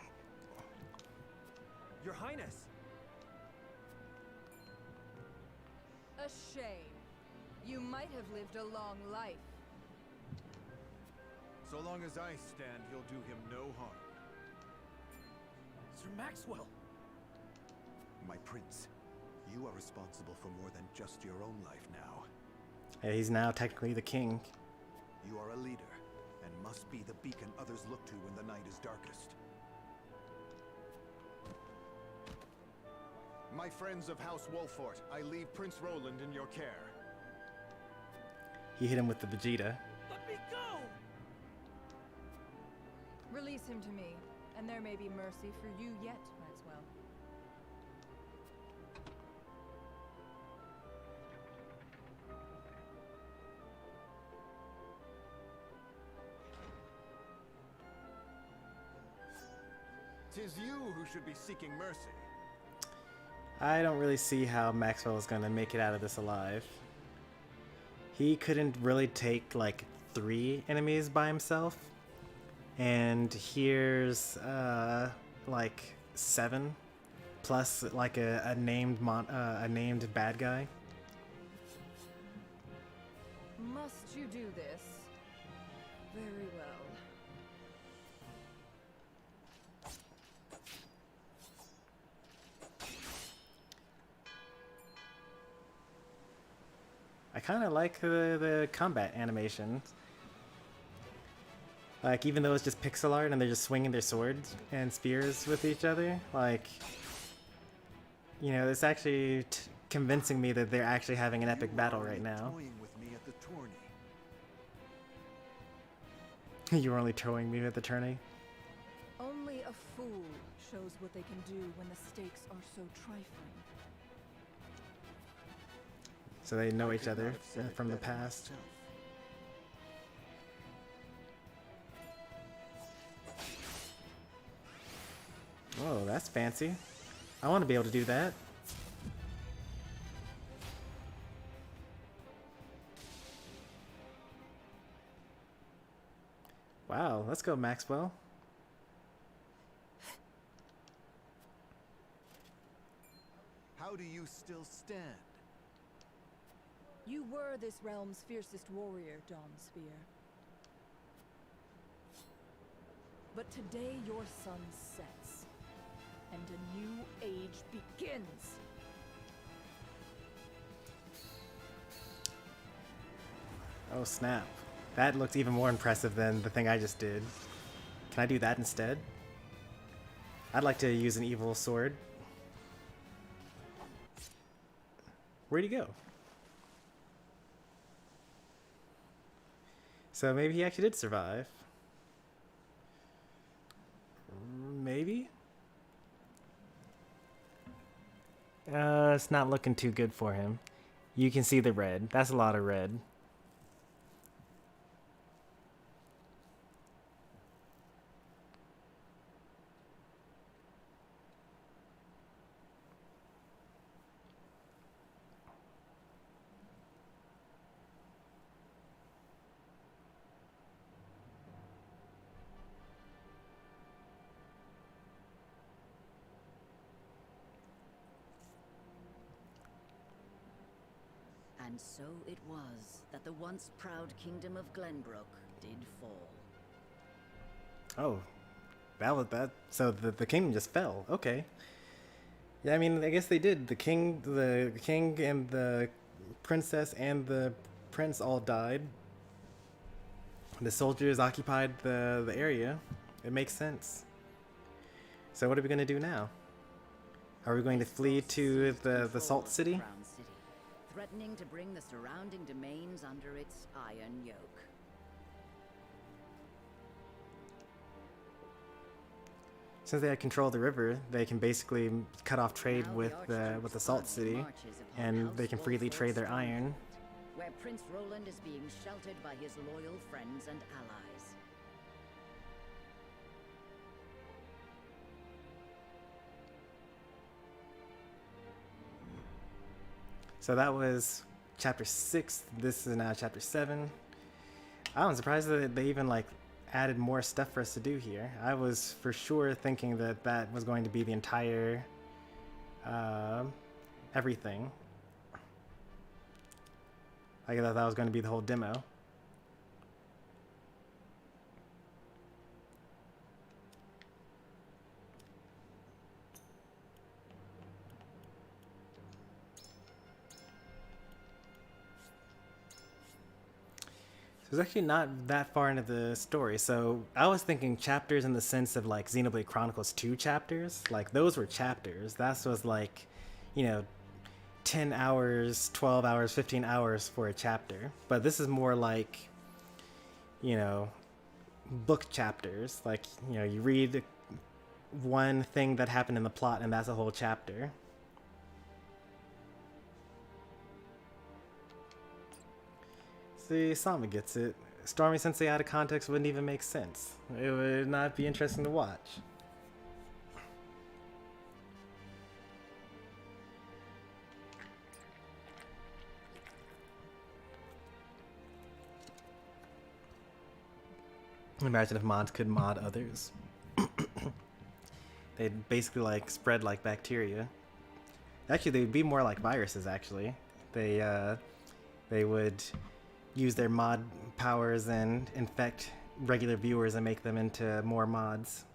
Your Highness! A shame. You might have lived a long life. So long as I stand, he'll do him no harm. Sir Maxwell! My prince, you are responsible for more than just your own life now. Yeah, he's now technically the king. You are a leader, and must be the beacon others look to when the night is darkest. My friends of House Wolfort, I leave Prince Roland in your care. He hit him with the Vegeta. Let me go! Release him to me, and there may be mercy for you yet, Maxwell. Tis you who should be seeking mercy. I don't really see how Maxwell is gonna make it out of this alive. He couldn't really take like 3 enemies by himself, and here's like 7 plus like a named bad guy. Must you do this? Very well. I kind of like the combat animation. Like, even though it's just pixel art and they're just swinging their swords and spears with each other, like, you know, it's actually convincing me that they're actually having an epic battle right now. You were only toying me at the tourney? Only a fool shows what they can do when the stakes are so trifling. So they know each other from the past. Oh, that's fancy. I want to be able to do that. Wow, let's go, Maxwell. How do you still stand? You were this realm's fiercest warrior, Dawn Spear. But today your sun sets, and a new age begins. Oh snap. That looks even more impressive than the thing I just did. Can I do that instead? I'd like to use an evil sword. Where'd he go? So maybe he actually did survive. Maybe? It's not looking too good for him. You can see the red. That's a lot of red. And so it was that the once proud kingdom of Glenbrook did fall. Oh, that was that. So the kingdom just fell. Okay. Yeah, I mean, I guess they did. The king and the princess and the prince all died. The soldiers occupied the area. It makes sense. So what are we going to do now? Are we going to flee to the Salt City? Crown City, threatening to bring the surrounding domains under its iron yoke. Since they control the river, they can basically cut off trade with the Salt City, and they can freely trade their iron. Where Prince Roland is being sheltered by his loyal friends and allies. So that was chapter 6. This is now chapter 7. I'm surprised that they even like added more stuff for us to do here. I was for sure thinking that that was going to be the entire everything. I thought that was going to be the whole demo. It's actually not that far into the story. So I was thinking chapters in the sense of like Xenoblade Chronicles 2 chapters. Like those were chapters. That was like, you know, 10 hours, 12 hours, 15 hours for a chapter. But this is more like, you know, book chapters. Like, you know, you read one thing that happened in the plot and that's a whole chapter. See, Sama gets it. Stormy Sensei out of context wouldn't even make sense. It would not be interesting to watch. Imagine if mods could mod others. They'd basically like spread like bacteria. Actually, they'd be more like viruses. Actually, they would use their mod powers and infect regular viewers and make them into more mods.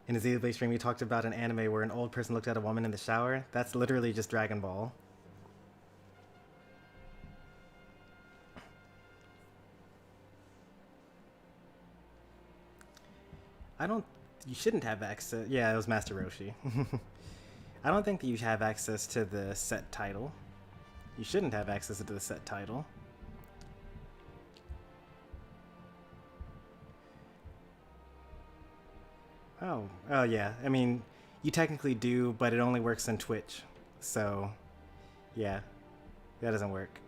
In a Xenoblade stream, we talked about an anime where an old person looked at a woman in the shower. That's literally just Dragon Ball. You shouldn't have access. Yeah, it was Master Roshi. I don't think that you have access to the set title. You shouldn't have access to the set title. Oh yeah. I mean, you technically do, but it only works in Twitch. So, yeah, that doesn't work.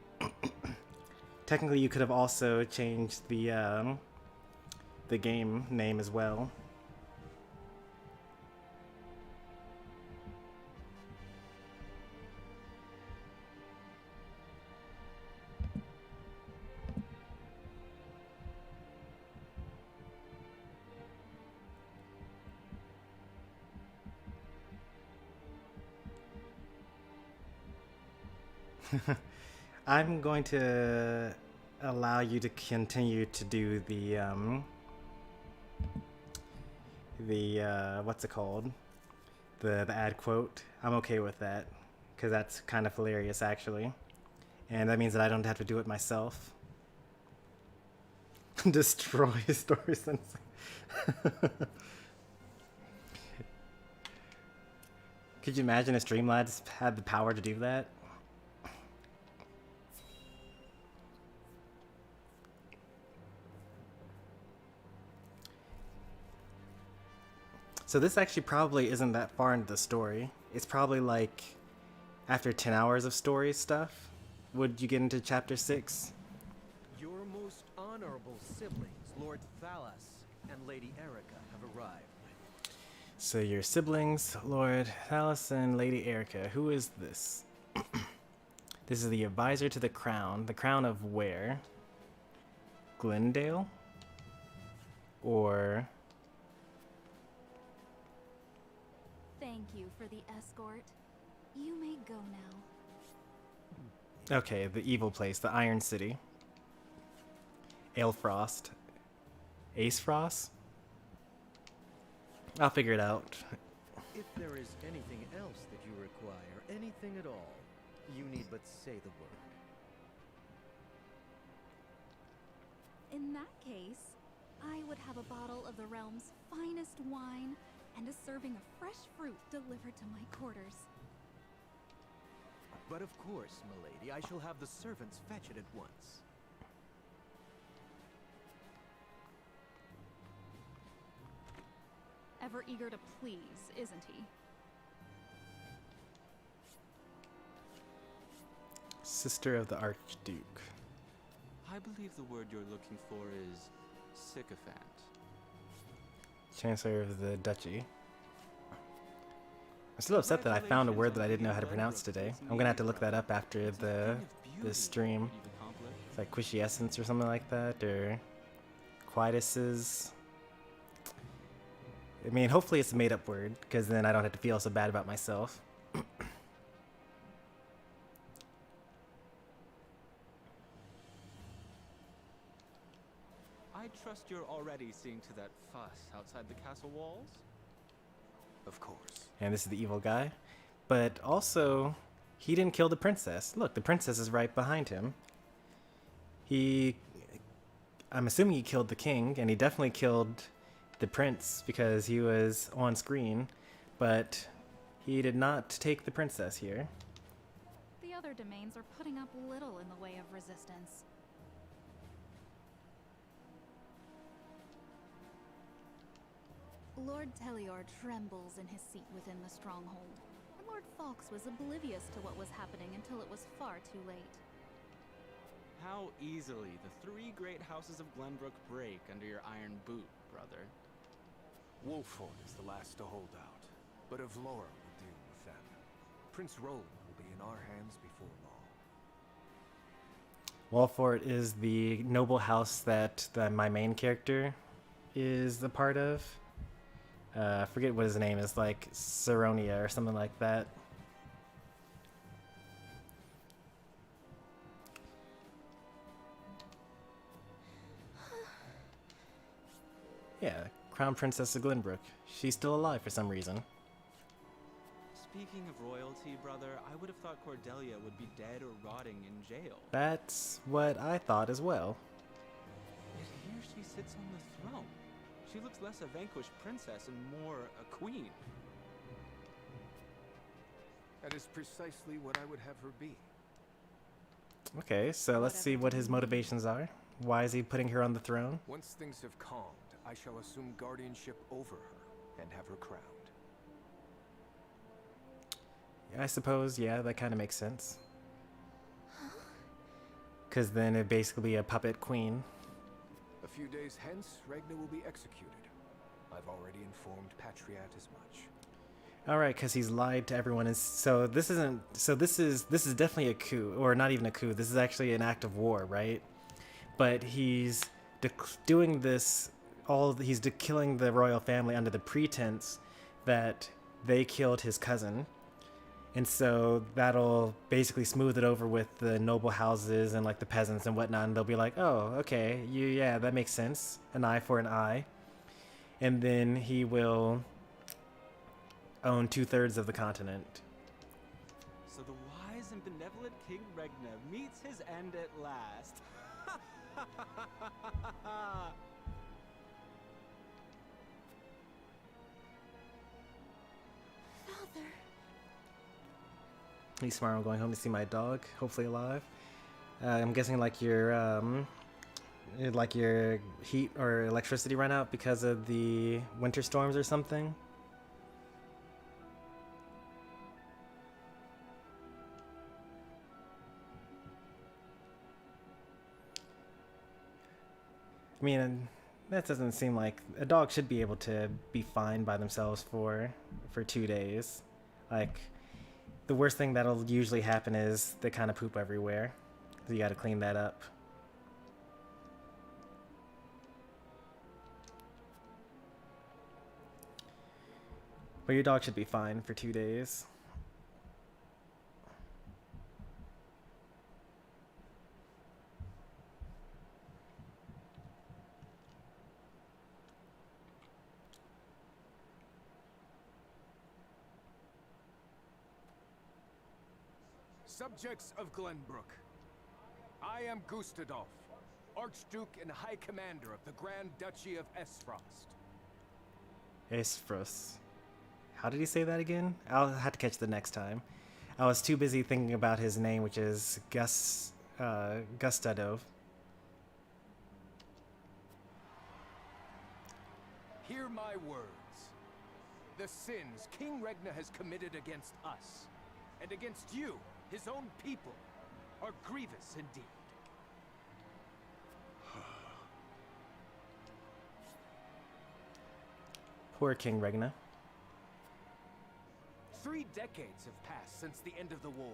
Technically, you could have also changed the game name as well. I'm going to allow you to continue to do the what's it called? The ad quote. I'm okay with that because that's kind of hilarious actually, and that means that I don't have to do it myself. Destroy Story Sensei. Could you imagine if Streamlabs had the power to do that? So this actually probably isn't that far into the story. It's probably like after 10 hours of story stuff. Would you get into chapter 6? Your most honorable siblings, Lord Thalas and Lady Erica, have arrived. So your siblings, Lord Thalas and Lady Erica. Who is this? This is the advisor to the crown. The crown of where? Glendale? Or Thank you for the escort. You may go now. Okay, the evil place, the Iron City. Aelfrost. Acefrost? I'll figure it out. If there is anything else that you require, anything at all, you need but say the word. In that case, I would have a bottle of the realm's finest wine and a serving of fresh fruit delivered to my quarters. But of course, milady, I shall have the servants fetch it at once. Ever eager to please, isn't he? Sister of the Archduke. I believe the word you're looking for is sycophant. Chancellor of the Duchy. I'm still upset that I found a word that I didn't know how to pronounce today. I'm gonna have to look that up after the stream. It's like quiescence or something like that, or quietuses. I mean, hopefully it's a made-up word, because then I don't have to feel so bad about myself. I trust you're already seeing to that fuss outside the castle walls? Of course. And this is the evil guy. But also, he didn't kill the princess. Look, the princess is right behind him. I'm assuming he killed the king, and he definitely killed the prince because he was on screen, but he did not take the princess here. The other domains are putting up little in the way of resistance. Lord Telior trembles in his seat within the stronghold, and Lord Falx was oblivious to what was happening until it was far too late. How easily the three great houses of Glenbrook break under your iron boot, brother. Wolford is the last to hold out, but Avlora will deal with them. Prince Roland will be in our hands before long. Wolford is the noble house that my main character is a part of. I forget what his name is, like Saronia or something like that. Yeah, Crown Princess of Glenbrook. She's still alive for some reason. Speaking of royalty, brother, I would have thought Cordelia would be dead or rotting in jail. That's what I thought as well. Yet here she sits on the throne. She looks less a vanquished princess and more a queen. That is precisely what I would have her be. Okay, so let's see what his motivations are. Why is he putting her on the throne? Once things have calmed, I shall assume guardianship over her and have her crowned. I suppose, yeah, that kind of makes sense. Because then it'd basically be a puppet queen. A few days hence, Regna will be executed. I've already informed Patriat as much. All right, because he's lied to everyone, and so this isn't. So this is definitely a coup, or not even a coup. This is actually an act of war, right? But he's doing this. He's killing the royal family under the pretense that they killed his cousin, and so that'll basically smooth it over with the noble houses and like the peasants and whatnot. And they'll be like, "Oh, okay, yeah, that makes sense. An eye for an eye," and then he will own 2/3 of the continent. So the wise and benevolent King Regna meets his end at last. Father. He's smart. I'm going home to see my dog, hopefully alive. I'm guessing like your heat or electricity ran out because of the winter storms or something. I mean, that doesn't seem like a dog should be able to be fine by themselves for 2 days. Like, the worst thing that'll usually happen is they kind of poop everywhere. So you got to clean that up. But your dog should be fine for 2 days. Subjects of Glenbrook, I am Gustadolf, Archduke and High Commander of the Grand Duchy of Esfrost. Esfrost. How did he say that again? I'll have to catch the next time. I was too busy thinking about his name, which is Gustadov. Hear my words. The sins King Regna has committed against us, and against you, his own people, are grievous indeed. Poor King Regna. 3 decades have passed since the end of the war.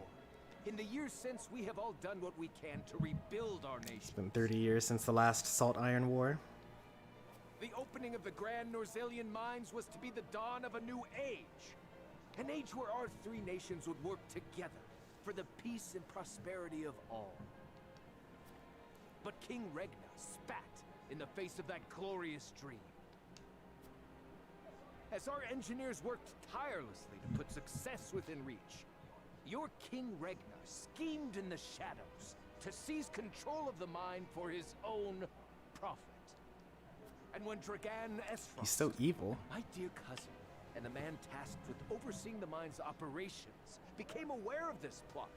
In the years since, we have all done what we can to rebuild our nation. It's been 30 years since the last Salt Iron War. The opening of the Grand Norzelian mines was to be the dawn of a new age. An age where our 3 nations would work together for the peace and prosperity of all. But King Regna spat in the face of that glorious dream. As our engineers worked tirelessly to put success within reach, your King Regna schemed in the shadows to seize control of the mine for his own profit. And when Dragan Esfrost, He's so evil. my dear cousin, and the man tasked with overseeing the mine's operations, became aware of this plot,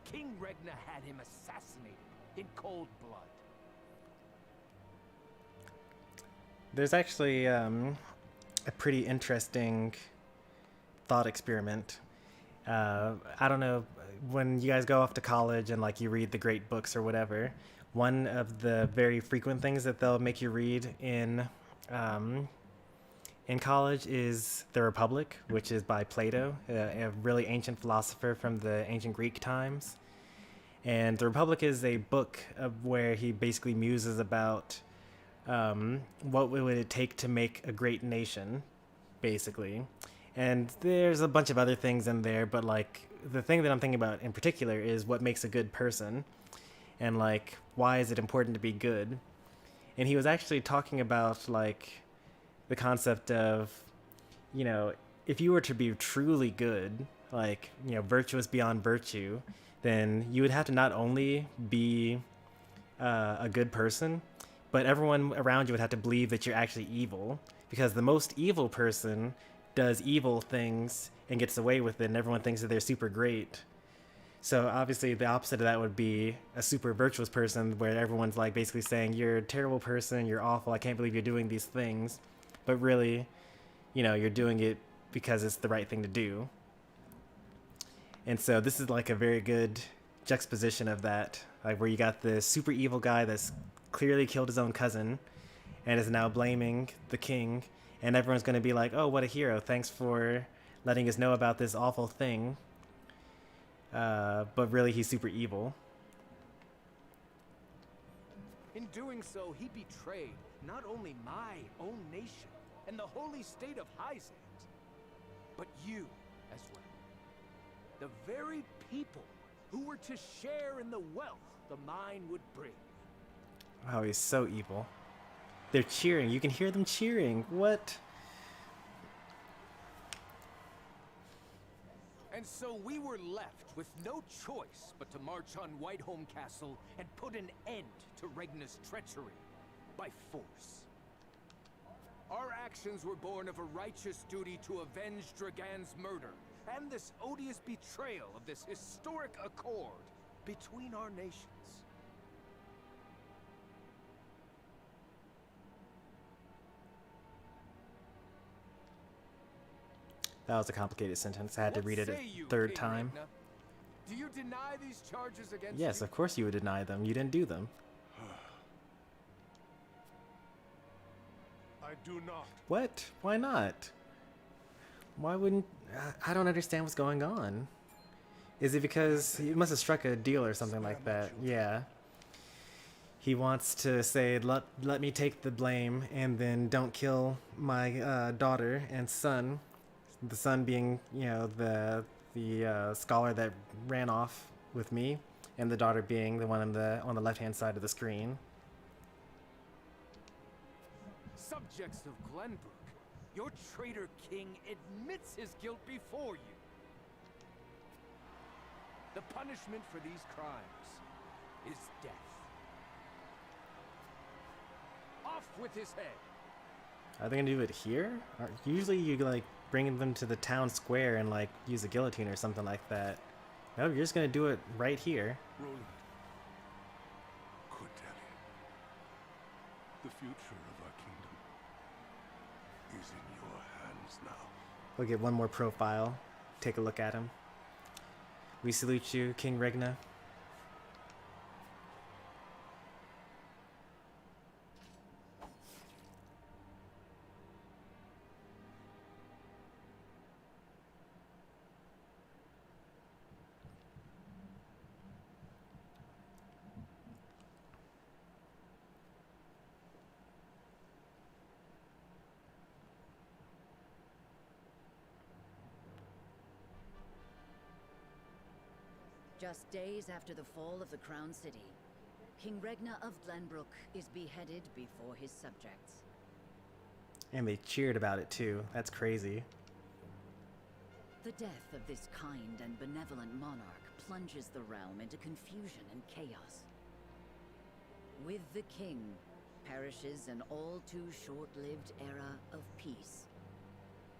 King Regna had him assassinated in cold blood. There's actually a pretty interesting thought experiment. I don't know, when you guys go off to college and like you read the great books or whatever, one of the very frequent things that they'll make you read in college is The Republic, which is by Plato, a really ancient philosopher from the ancient Greek times. And The Republic is a book of where he basically muses about what would it take to make a great nation, basically. And there's a bunch of other things in there, but like the thing that I'm thinking about in particular is what makes a good person, and like why is it important to be good. And he was actually talking about like the concept of, you know, if you were to be truly good, like, you know, virtuous beyond virtue, then you would have to not only be a good person, but everyone around you would have to believe that you're actually evil, because the most evil person does evil things and gets away with it, and everyone thinks that they're super great. So obviously the opposite of that would be a super virtuous person, where everyone's like basically saying, you're a terrible person, you're awful, I can't believe you're doing these things. But really, you know, you're doing it because it's the right thing to do. And so this is like a very good juxtaposition of that, like where you got the super evil guy that's clearly killed his own cousin and is now blaming the king, and everyone's going to be like, oh, what a hero, thanks for letting us know about this awful thing. But really he's super evil. In doing so, he betrayed not only my own nation and the holy state of Hyzant, but you as well. The very people who were to share in the wealth the mine would bring. Oh, he's so evil. They're cheering. You can hear them cheering. What? And so we were left with no choice but to march on Whiteholm Castle and put an end to Regna's treachery by force. Our actions were born of a righteous duty to avenge Dragan's murder and this odious betrayal of this historic accord between our nations. That was a complicated sentence. I had to read it a third time. Do you deny these charges against Yes, me? of course you would deny them. You didn't do them. I do not. What? Why not? Why wouldn't... I don't understand what's going on. Is it because he must have struck a deal or something like that? Yeah. He wants to say, let me take the blame and then don't kill my daughter and son. The son being, you know, the scholar that ran off with me, and the daughter being the one on the left-hand side of the screen. Subjects of Glenbrook, your traitor king admits his guilt before you. The punishment for these crimes is death. Off with his head. Are they gonna do it here? Usually you like bring them to the town square and like use a guillotine or something like that. No, you're just gonna do it right here. Roland, Cordelia, the future of our kingdom is in your hands now. We'll get one more profile. Take a look at him. We salute you, King Regna. Just days after the fall of the Crown City, King Regna of Glenbrook is beheaded before his subjects. And they cheered about it too. That's crazy. The death of this kind and benevolent monarch plunges the realm into confusion and chaos. With the king perishes an all too short-lived era of peace,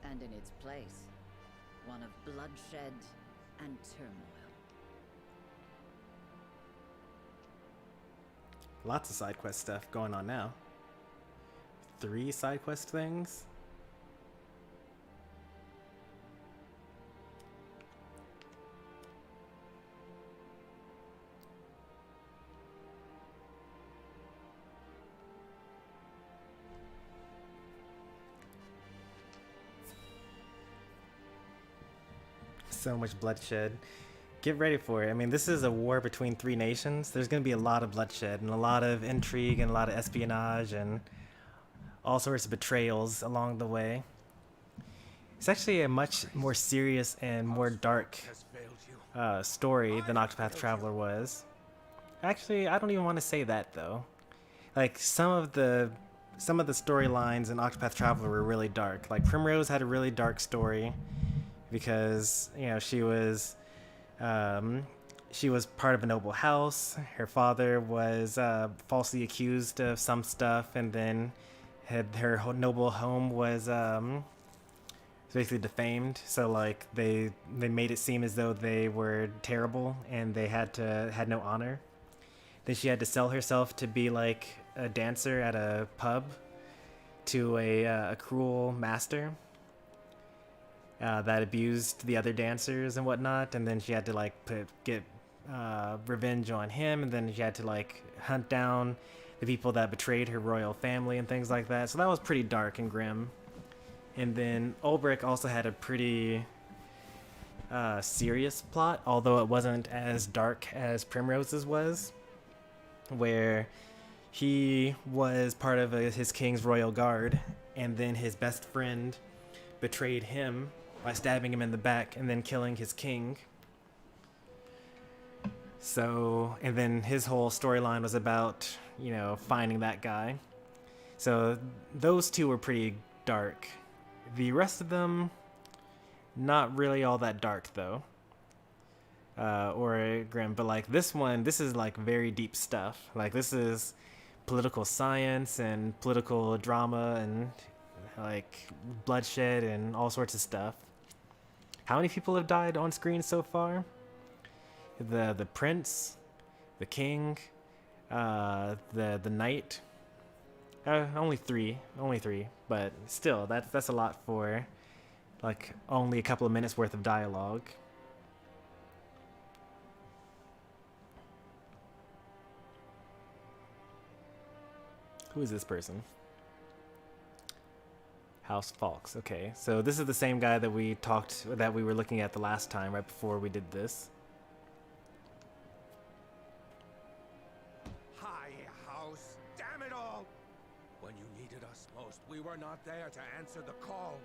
and in its place, one of bloodshed and turmoil. Lots of side quest stuff going on now. 3 side quest things. So much bloodshed. Get ready for it. I mean, this is a war between 3 nations. There's going to be a lot of bloodshed and a lot of intrigue and a lot of espionage and all sorts of betrayals along the way. It's actually a much more serious and more dark story than Octopath Traveler was. Actually, I don't even want to say that though. Like some of the storylines in Octopath Traveler were really dark. Like Primrose had a really dark story because, you know, she was part of a noble house. Her father was falsely accused of some stuff, and then her noble home was basically defamed. So like they made it seem as though they were terrible and they had no honor. Then she had to sell herself to be like a dancer at a pub to a cruel master that abused the other dancers and whatnot, and then she had to like get revenge on him, and then she had to like hunt down the people that betrayed her royal family and things like that. So that was pretty dark and grim. And then Ulbrich also had a pretty serious plot, although it wasn't as dark as Primrose's was, where he was part of his king's royal guard, and then his best friend betrayed him by stabbing him in the back and then killing his king. So, and then his whole storyline was about, you know, finding that guy. So those 2 were pretty dark. The rest of them, not really all that dark though. Or grim, but like this is like very deep stuff. Like this is political science and political drama and like bloodshed and all sorts of stuff. How many people have died on screen so far? The prince, the king, the knight. Only three, but still, that's a lot for like only a couple of minutes worth of dialogue. Who is this person? House Falks. Okay, so this is the same guy that we were looking at the last time, right before we did this. Hi, House. Damn it all! When you needed us most, we were not there to answer the call.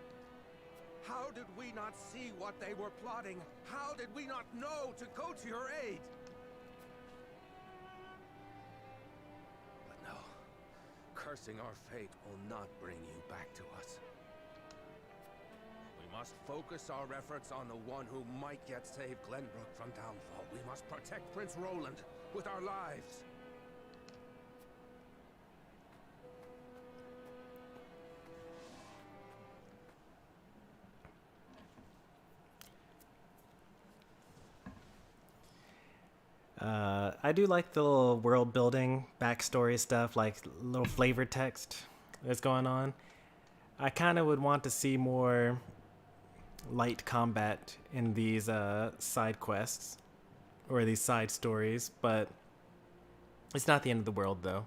How How did we not see what they were plotting? How did we not know to go to your aid? But no, cursing our fate will not bring you back to us. We must focus our efforts on the one who might yet save Glenbrook from downfall. We must protect Prince Roland with our lives. I do like the little world building, backstory stuff, like little flavor text that's going on. I kind of would want to see more light combat in these side quests or these side stories, but it's not the end of the world though.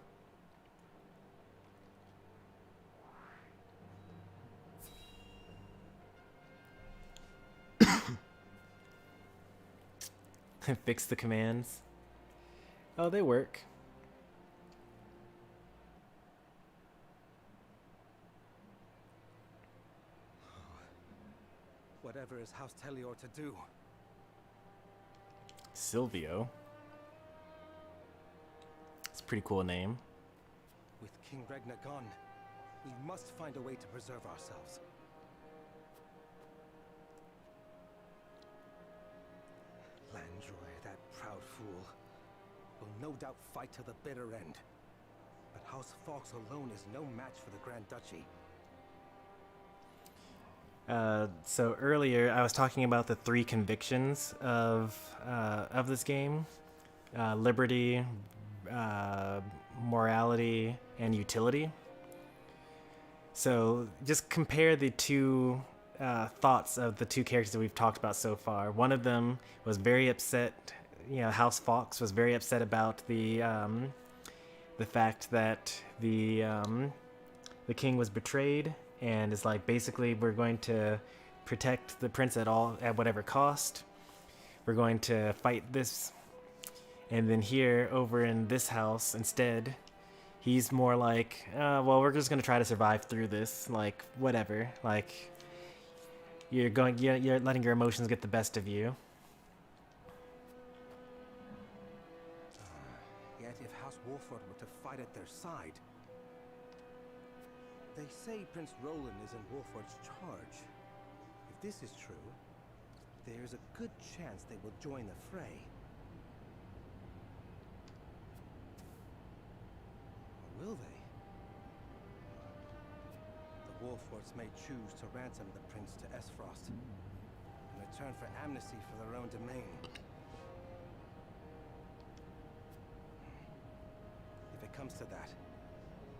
Fix the commands. Oh, they work. Whatever is House Telior to do. Silvio. It's a pretty cool name. With King Regna gone, we must find a way to preserve ourselves. Landroy, that proud fool, will no doubt fight to the bitter end. But House Fawkes alone is no match for the Grand Duchy. So earlier I was talking about the 3 convictions of this game: liberty, morality, and utility. So just compare the two thoughts of the 2 characters that we've talked about so far. One of them was very upset. House Fawkes was very upset about the fact that the king was betrayed. And it's like, basically, we're going to protect the prince at whatever cost. We're going to fight this. And then here, over in this house, instead, he's more like, well, we're just going to try to survive through this. Like, whatever. Like, you're letting your emotions get the best of you. Yet if House Wolford were to fight at their side... They say Prince Roland is in Wolford's charge. If this is true, there's a good chance they will join the fray. Or will they? The Wolfords may choose to ransom the prince to Esfrost in return for amnesty for their own domain. If it comes to that,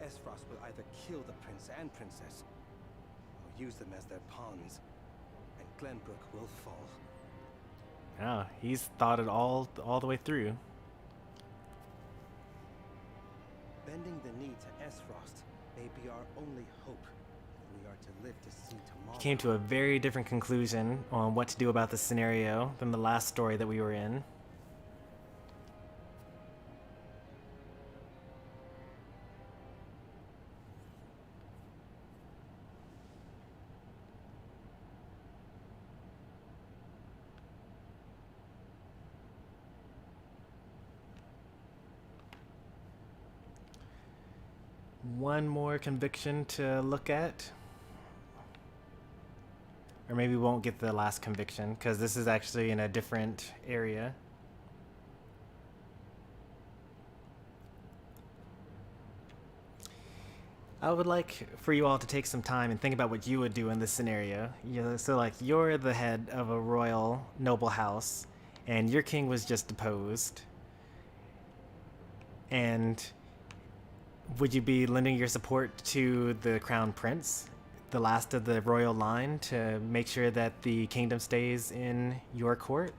Esfrost will either kill the prince and princess, or use them as their pawns, and Glenbrook will fall. Yeah, he's thought it all the way through. Bending the knee to Esfrost may be our only hope if we are to live to see tomorrow. He came to a very different conclusion on what to do about this scenario than the last story that we were in. One more conviction to look at. Or maybe we won't get the last conviction, because this is actually in a different area. I would like for you all to take some time and think about what you would do in this scenario. So like, you're the head of a royal noble house, and your king was just deposed. And would you be lending your support to the crown prince, the last of the royal line, to make sure that the kingdom stays in your court?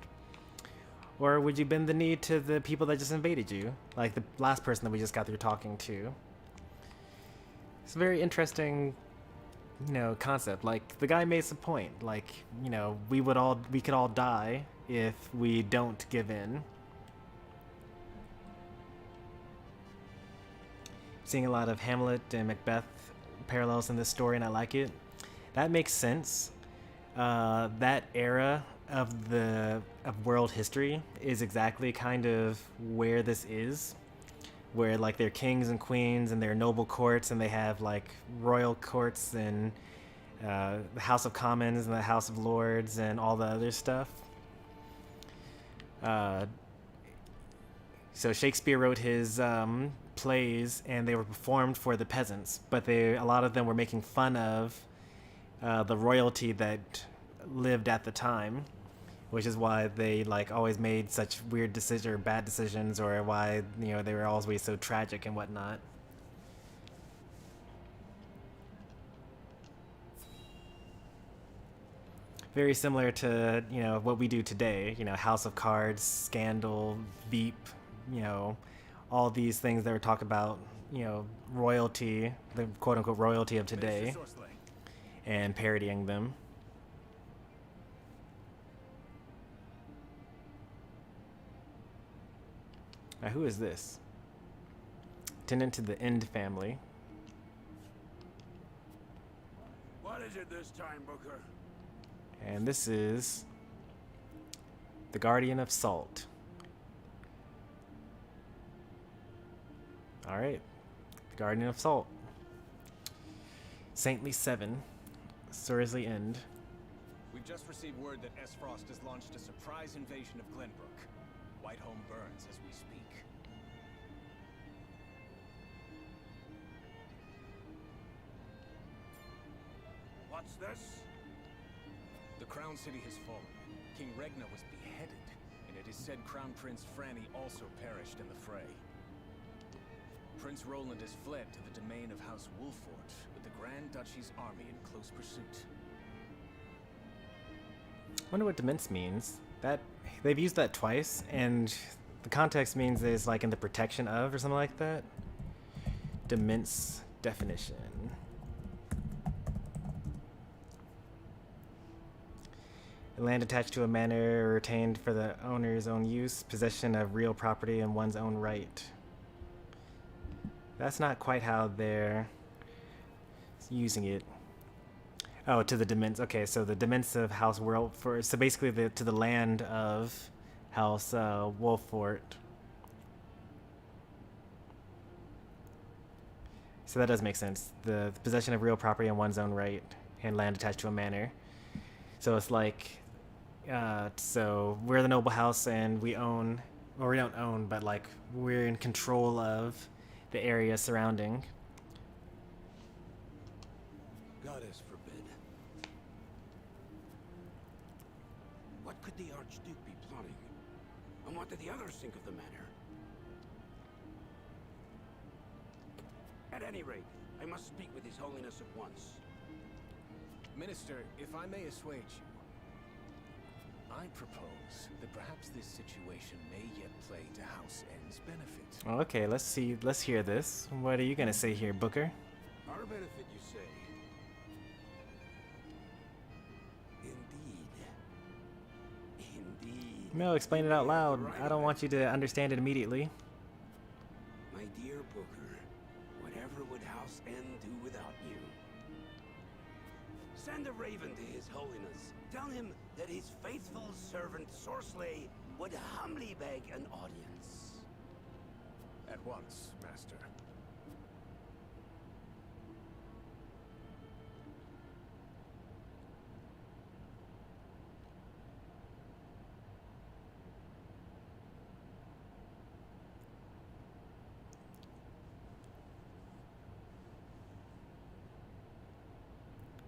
Or would you bend the knee to the people that just invaded you, like the last person that we just got through talking to? It's a very interesting, concept. Like, the guy made some point. Like, we could all die if we don't give in. Seeing a lot of Hamlet and Macbeth parallels in this story, and I like it. That makes sense. that era of world history is exactly kind of where this is, where like they're kings and queens and they're noble courts and they have like royal courts and the House of Commons and the House of Lords and all the other stuff. So Shakespeare wrote his plays and they were performed for the peasants, but a lot of them were making fun of the royalty that lived at the time, which is why they like always made such weird decisions or bad decisions, or why they were always so tragic and whatnot. Very similar to what we do today. House of Cards, Scandal, Veep, all these things that were talked about. Royalty, the quote unquote royalty of today, and parodying them. Now, who is this? Attendant to the End family. What is it this time, Booker? And this is the Guardian of Salt. All right, the Guardian of Salt. Saintly 7, Sursley End. We've just received word that S-Frost has launched a surprise invasion of Glenbrook. Whitehome burns as we speak. What's this? The Crown City has fallen. King Regna was beheaded, and it is said Crown Prince Franny also perished in the fray. Prince Roland has fled to the domain of House Wolfort, with the Grand Duchy's army in close pursuit. I wonder what demence means. That they've used that twice, and the context means is like in the protection of or something like that. Demence definition. Land attached to a manor or retained for the owner's own use, possession of real property in one's own right. That's not quite how they're using it. Oh, to the dements. Okay, so the dements of House Wolfort. So basically, to the land of House Wolfort. So that does make sense. The possession of real property in one's own right and land attached to a manor. So it's like, so we're the noble house and we own, or we don't own, but like we're in control of the area surrounding. Goddess forbid. What could the Archduke be plotting? And what did the others think of the matter? At any rate, I must speak with His Holiness at once. Minister, if I may assuage you, I propose that perhaps this situation may yet play to House N's benefit. Okay, let's hear this. What are you gonna say here, Booker? Our benefit, you say? Indeed. No, explain it out loud. I don't want you to understand it immediately. My dear Booker, whatever would House N do without you? Send a raven to His Holiness. Tell him that his faithful servant Sorsley would humbly beg an audience. At once, Master.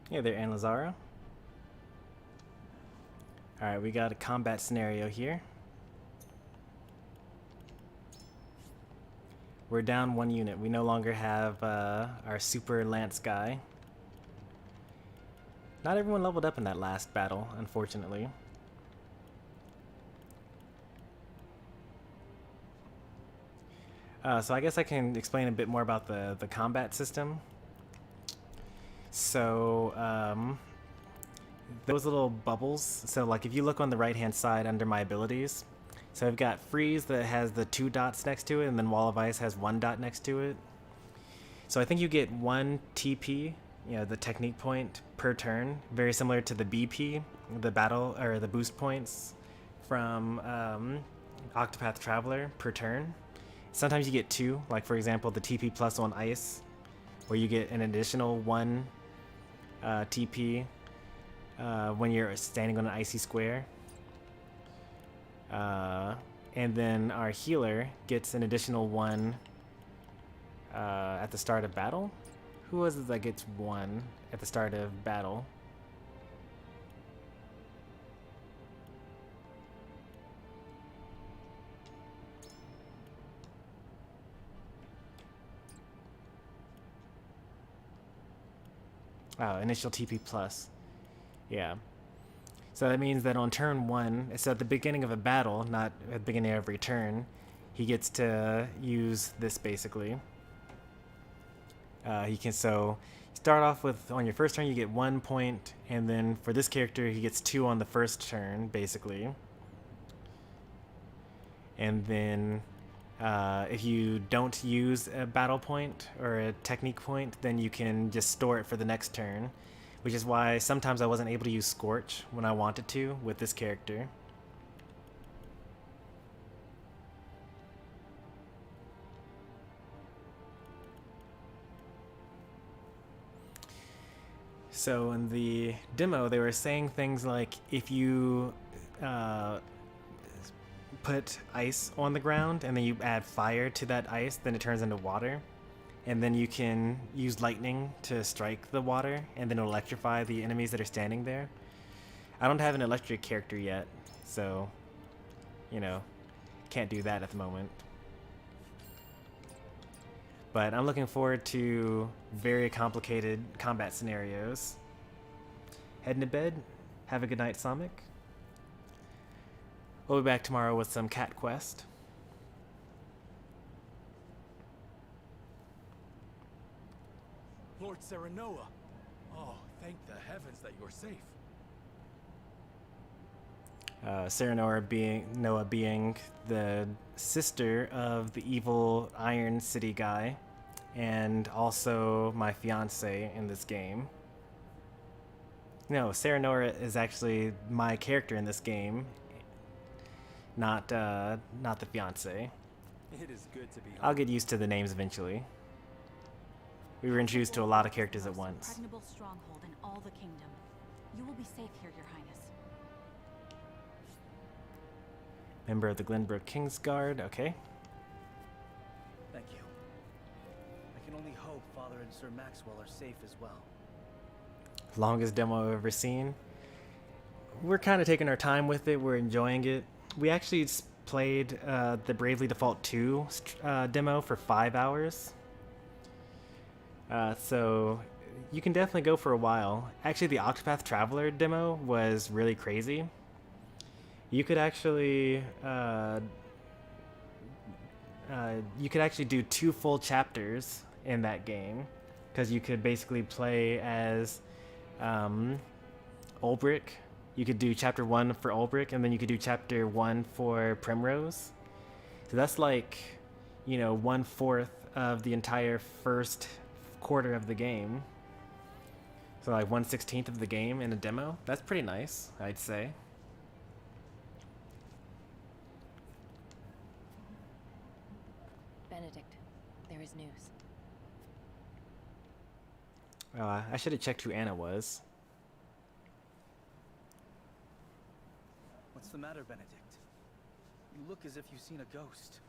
Hey there, Anne Lazara. Alright, we got a combat scenario here. We're down 1 unit. We no longer have our super lance guy. Not everyone leveled up in that last battle, unfortunately. So I guess I can explain a bit more about the combat system. So, those little bubbles, so like if you look on the right hand side under my abilities, so I've got freeze that has the 2 dots next to it, and then wall of ice has 1 dot next to it. So I think you get 1 TP the technique point per turn, very similar to the BP, the battle or the boost points from Octopath Traveler per turn. Sometimes you get 2, like for example the TP plus on ice, where you get an additional 1 TP when you're standing on an icy square. And then our healer gets an additional 1 at the start of battle. Who was it that gets 1 at the start of battle? Oh, initial TP plus. Yeah. So that means that on turn 1, so at the beginning of a battle, not at the beginning of every turn, he gets to use this basically. He can start off with, on your first turn you get 1 point, and then for this character he gets 2 on the first turn basically. And then if you don't use a battle point or a technique point, then you can just store it for the next turn, which is why sometimes I wasn't able to use Scorch when I wanted to with this character. So in the demo, they were saying things like if you put ice on the ground and then you add fire to that ice, then it turns into water. And then you can use lightning to strike the water and then electrify the enemies that are standing there. I don't have an electric character yet, so, can't do that at the moment. But I'm looking forward to very complicated combat scenarios. Heading to bed. Have a good night, Sonic. We'll be back tomorrow with some Cat Quest. Lord Serenoa. Oh, thank the heavens that you're safe. Noah being the sister of the evil Iron City guy, and also my fiance in this game. No, Serenoa is actually my character in this game, not the fiance. It is good to be home. I'll get used to the names eventually. We were introduced to a lot of characters at once. Impregnable stronghold in all the kingdom. You will be safe here, Your Highness. Member of the Glenbrook Kingsguard, okay. Thank you. I can only hope Father and Sir Maxwell are safe as well. Longest demo I've ever seen. We're kind of taking our time with it. We're enjoying it. We actually played the Bravely Default 2 demo for 5 hours. So you can definitely go for a while. Actually, the Octopath Traveler demo was really crazy. You could actually do 2 full chapters in that game, because you could basically play as Ulbrich. You could do chapter 1 for Ulbrich, and then you could do chapter 1 for Primrose. So that's like, 1/4 of the entire first quarter of the game. So like 1/16 of the game in a demo. That's pretty nice, I'd say. Benedict, there is news. I should have checked who Anna was. What's the matter, Benedict? You look as if you've seen a ghost.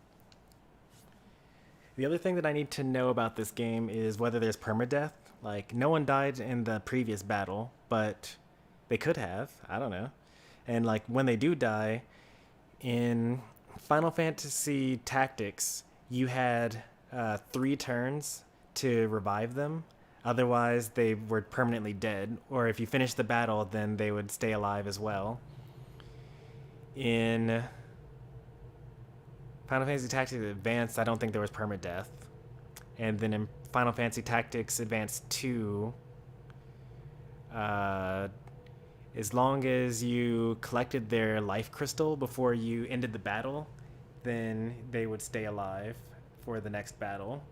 The other thing that I need to know about this game is whether there's permadeath. Like, no one died in the previous battle, but they could have. I don't know. And, like, when they do die, in Final Fantasy Tactics, you had 3 turns to revive them. Otherwise, they were permanently dead. Or if you finish the battle, then they would stay alive as well. In Final Fantasy Tactics Advanced, I don't think there was permadeath. And then in Final Fantasy Tactics Advanced 2, as long as you collected their life crystal before you ended the battle, then they would stay alive for the next battle.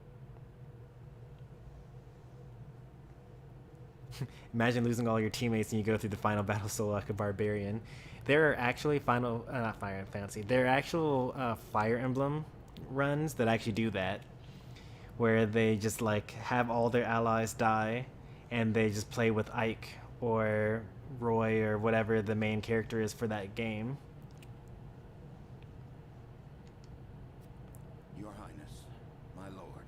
Imagine losing all your teammates and you go through the final battle solo like a barbarian. There are actually not Fire Fantasy. There are actual Fire Emblem runs that actually do that, where they just like have all their allies die, and they just play with Ike or Roy or whatever the main character is for that game. Your Highness, my lord,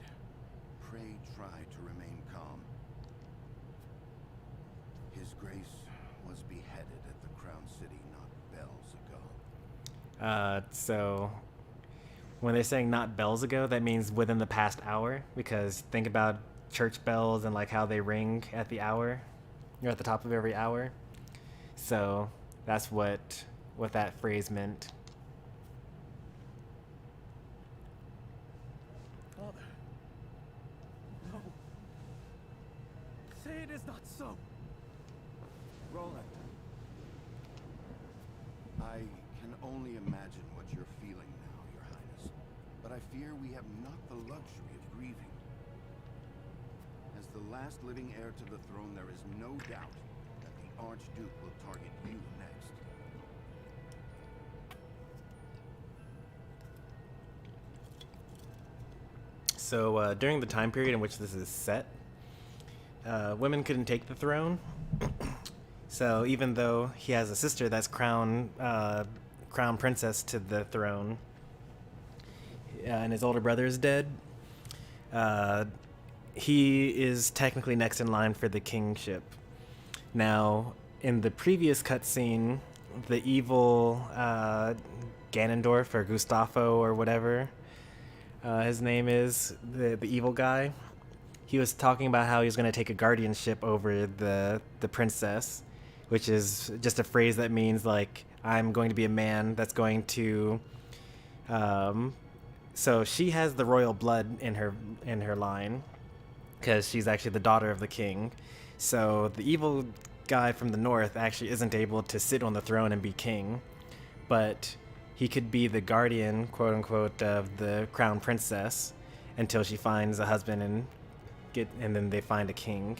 pray try to remain calm. His Grace was beheaded at the Crown City not bells ago. So when they're saying not bells ago, that means within the past hour, because think about church bells and like how they ring at the hour. You're at the top of every hour. So that's what that phrase meant. Father. No. Say it is not so. Roland. I can only imagine what you're feeling now, Your Highness. But I fear we have not the luxury of grieving. As the last living heir to the throne, there is no doubt that the Archduke will target you next. So during the time period in which this is set, women couldn't take the throne. So even though he has a sister that's crown princess to the throne, and his older brother is dead, he is technically next in line for the kingship. Now, in the previous cutscene, the evil Ganondorf or Gustavo or whatever his name is, the evil guy, he was talking about how he was going to take a guardianship over the princess, which is just a phrase that means like, I'm going to be a man that's going to so she has the royal blood in her line because she's actually the daughter of the king. So the evil guy from the north actually isn't able to sit on the throne and be king, but he could be the guardian, quote unquote, of the crown princess until she finds a husband and then they find a king.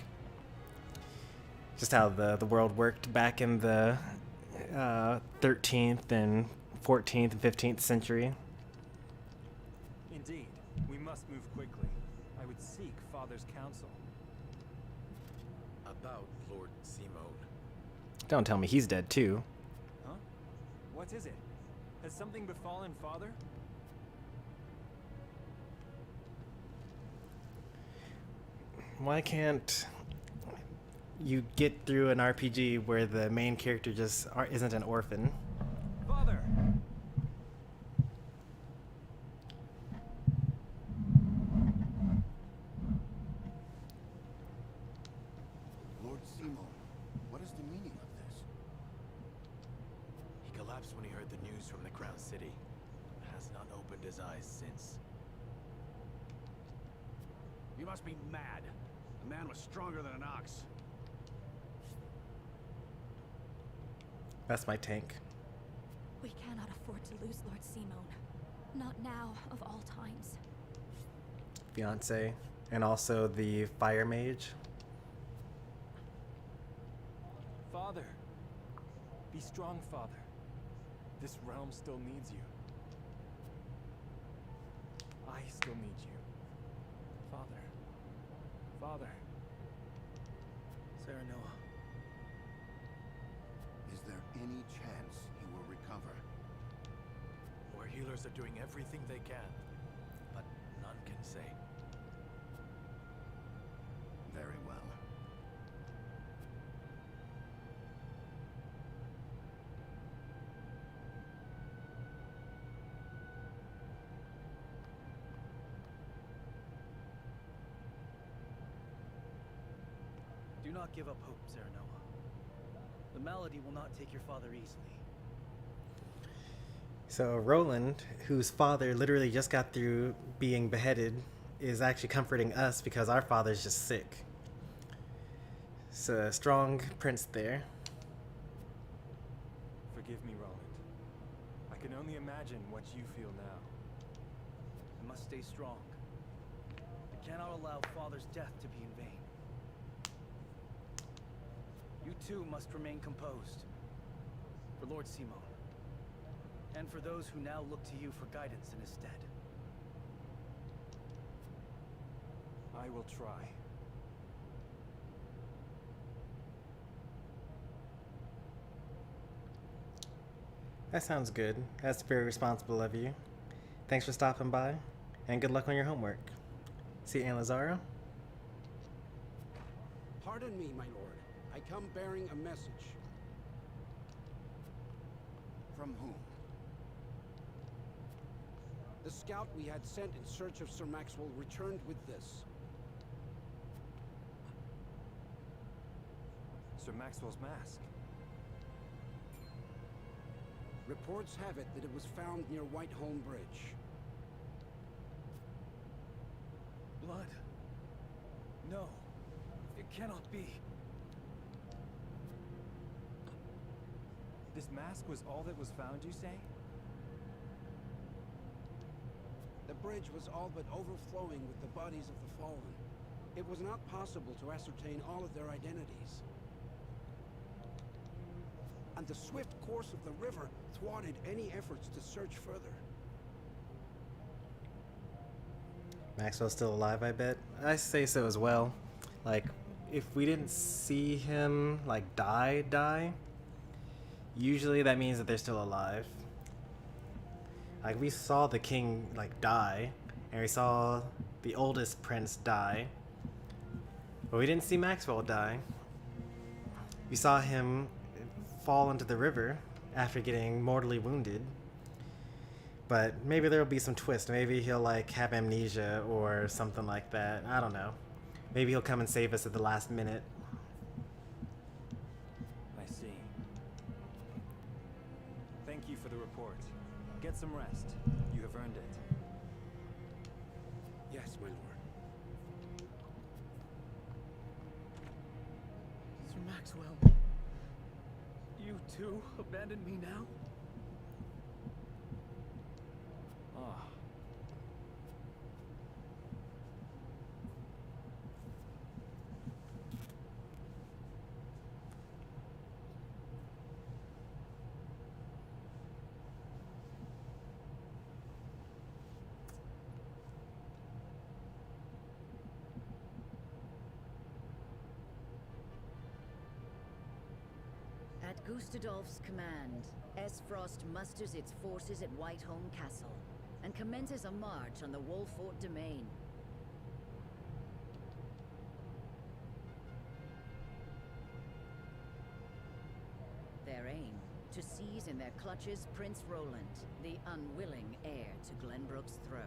Just how the world worked back in the 13th and 14th and 15th century. Indeed, we must move quickly. I would seek Father's counsel. About Lord Simone. Don't tell me he's dead too. Huh? What is it? Has something befallen Father? Why can't you get through an RPG where the main character just isn't an orphan? Father! Lord Simon, what is the meaning of this? He collapsed when he heard the news from the Crown City. Has not opened his eyes since. You must be mad. The man was stronger than an ox. That's my tank. We cannot afford to lose Lord Simone. Not now, of all times. Fiance, and also the fire mage. Father! Be strong, Father. This realm still needs you. I still need you. Father. Father. Serenoa. Is there any chance he will recover? Our healers are doing everything they can, but none can say. Very well. Do not give up hope, Serenoa. The malady will not take your father easily. So Roland, whose father literally just got through being beheaded, is actually comforting us because our father's just sick. It's a strong prince there. Forgive me, Roland. I can only imagine what you feel now. I must stay strong. I cannot allow Father's death to be in vain. You too must remain composed. For Lord Simon. And for those who now look to you for guidance in his stead. I will try. That sounds good. That's very responsible of you. Thanks for stopping by, and good luck on your homework. See you, Aunt Lazaro? Pardon me, my lord. I come bearing a message. From whom? The scout we had sent in search of Sir Maxwell returned with this. Sir Maxwell's mask. Reports have it that it was found near Whiteholm Bridge. Blood. No. It cannot be. This mask was all that was found, you say? The bridge was all but overflowing with the bodies of the fallen. It was not possible to ascertain all of their identities. And the swift course of the river thwarted any efforts to search further. Maxwell's still alive, I bet. I say so as well. Like, if we didn't see him, like, die, usually that means that they're still alive. Like, we saw the king, like, die, and we saw the oldest prince die, but we didn't see Maxwell die. We saw him fall into the river after getting mortally wounded. But maybe there'll be some twist. Maybe he'll, like, have amnesia or something like that. I don't know. Maybe he'll come and save us at the last minute. I see. Thank you for the report. Get some rest. You have earned it. Yes, my lord. Sir Maxwell. You too abandoned me now? Ah. At Gustadolf's command, Esfrost musters its forces at Whiteholm Castle and commences a march on the Wolfort domain. Their aim, to seize in their clutches Prince Roland, the unwilling heir to Glenbrook's throne.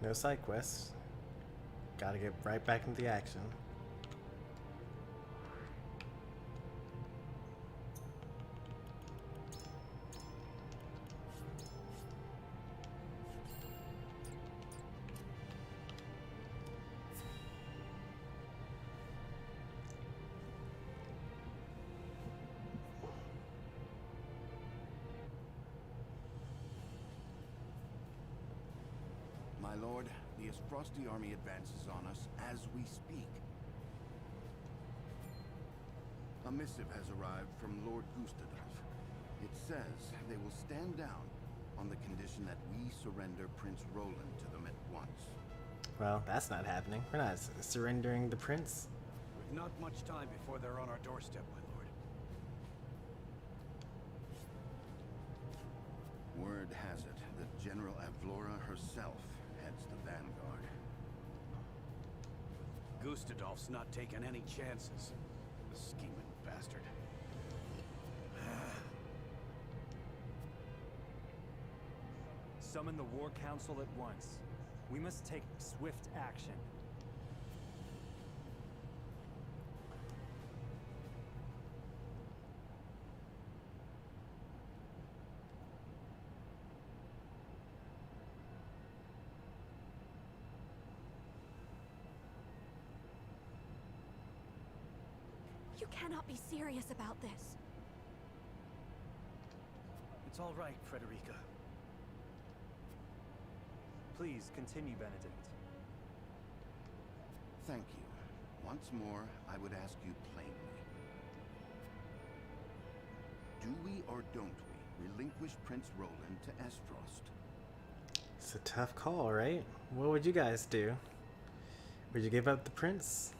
No side quests. Gotta get right back into the action. My lord, the Frosty army advances on us as we speak. A missive has arrived from Lord Gustadolf. It says they will stand down on the condition that we surrender Prince Roland to them at once. Well, that's not happening. We're not surrendering the prince. We've not much time before they're on our doorstep, my lord. Word has it that General Avlora herself heads the vanguard. Gustadolf's not taking any chances. The scheming bastard. Summon the War Council at once. We must take swift action. You cannot be serious about this. It's all right, Frederica. Please continue, Benedict. Thank you. Once more, I would ask you plainly. Do we or don't we relinquish Prince Roland to Esfrost? It's a tough call, right? What would you guys do? Would you give up the prince?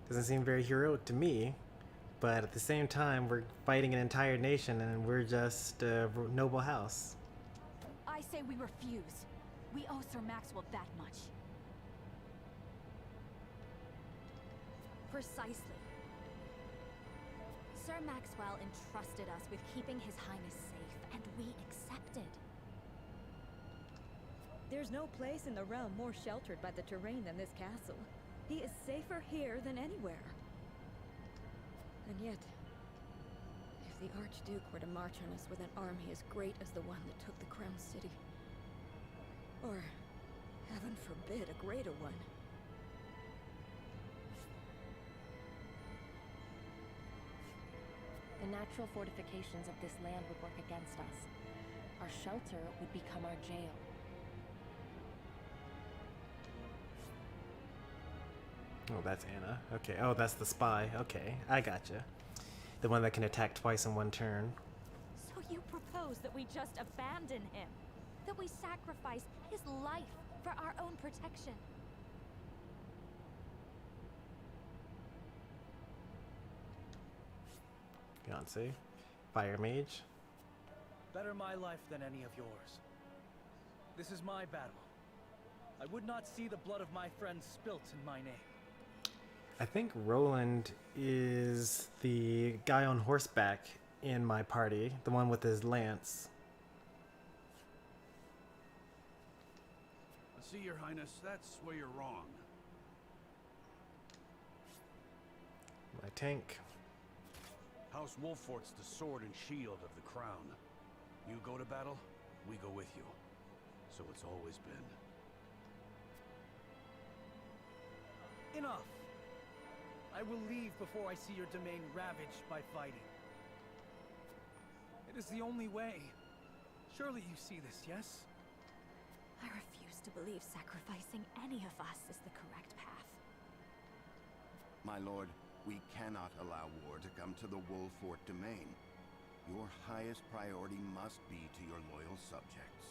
Doesn't seem very heroic to me, but at the same time, we're fighting an entire nation and we're just a noble house. I say we refuse. We owe Sir Maxwell that much. Precisely. Sir Maxwell entrusted us with keeping His Highness safe, and we accepted. There's no place in the realm more sheltered by the terrain than this castle. He is safer here than anywhere. And yet, if the Archduke were to march on us with an army as great as the one that took the Crown City, or, heaven forbid, a greater one, the natural fortifications of this land would work against us. Our shelter would become our jail. Oh, that's Anna. Okay. Oh, that's the spy. Okay, I gotcha. The one that can attack twice in one turn. So you propose that we just abandon him? That we sacrifice his life for our own protection? Fiance. Fire mage. Better my life than any of yours. This is my battle. I would not see the blood of my friends spilt in my name. I think Roland is the guy on horseback in my party, the one with his lance. See, Your Highness, that's where you're wrong. My tank. House Wolfort's the sword and shield of the crown. You go to battle, we go with you. So it's always been. Enough! I will leave before I see your domain ravaged by fighting. It is the only way. Surely you see this, yes? I refuse to believe sacrificing any of us is the correct path. My lord, we cannot allow war to come to the Wolfort domain. Your highest priority must be to your loyal subjects.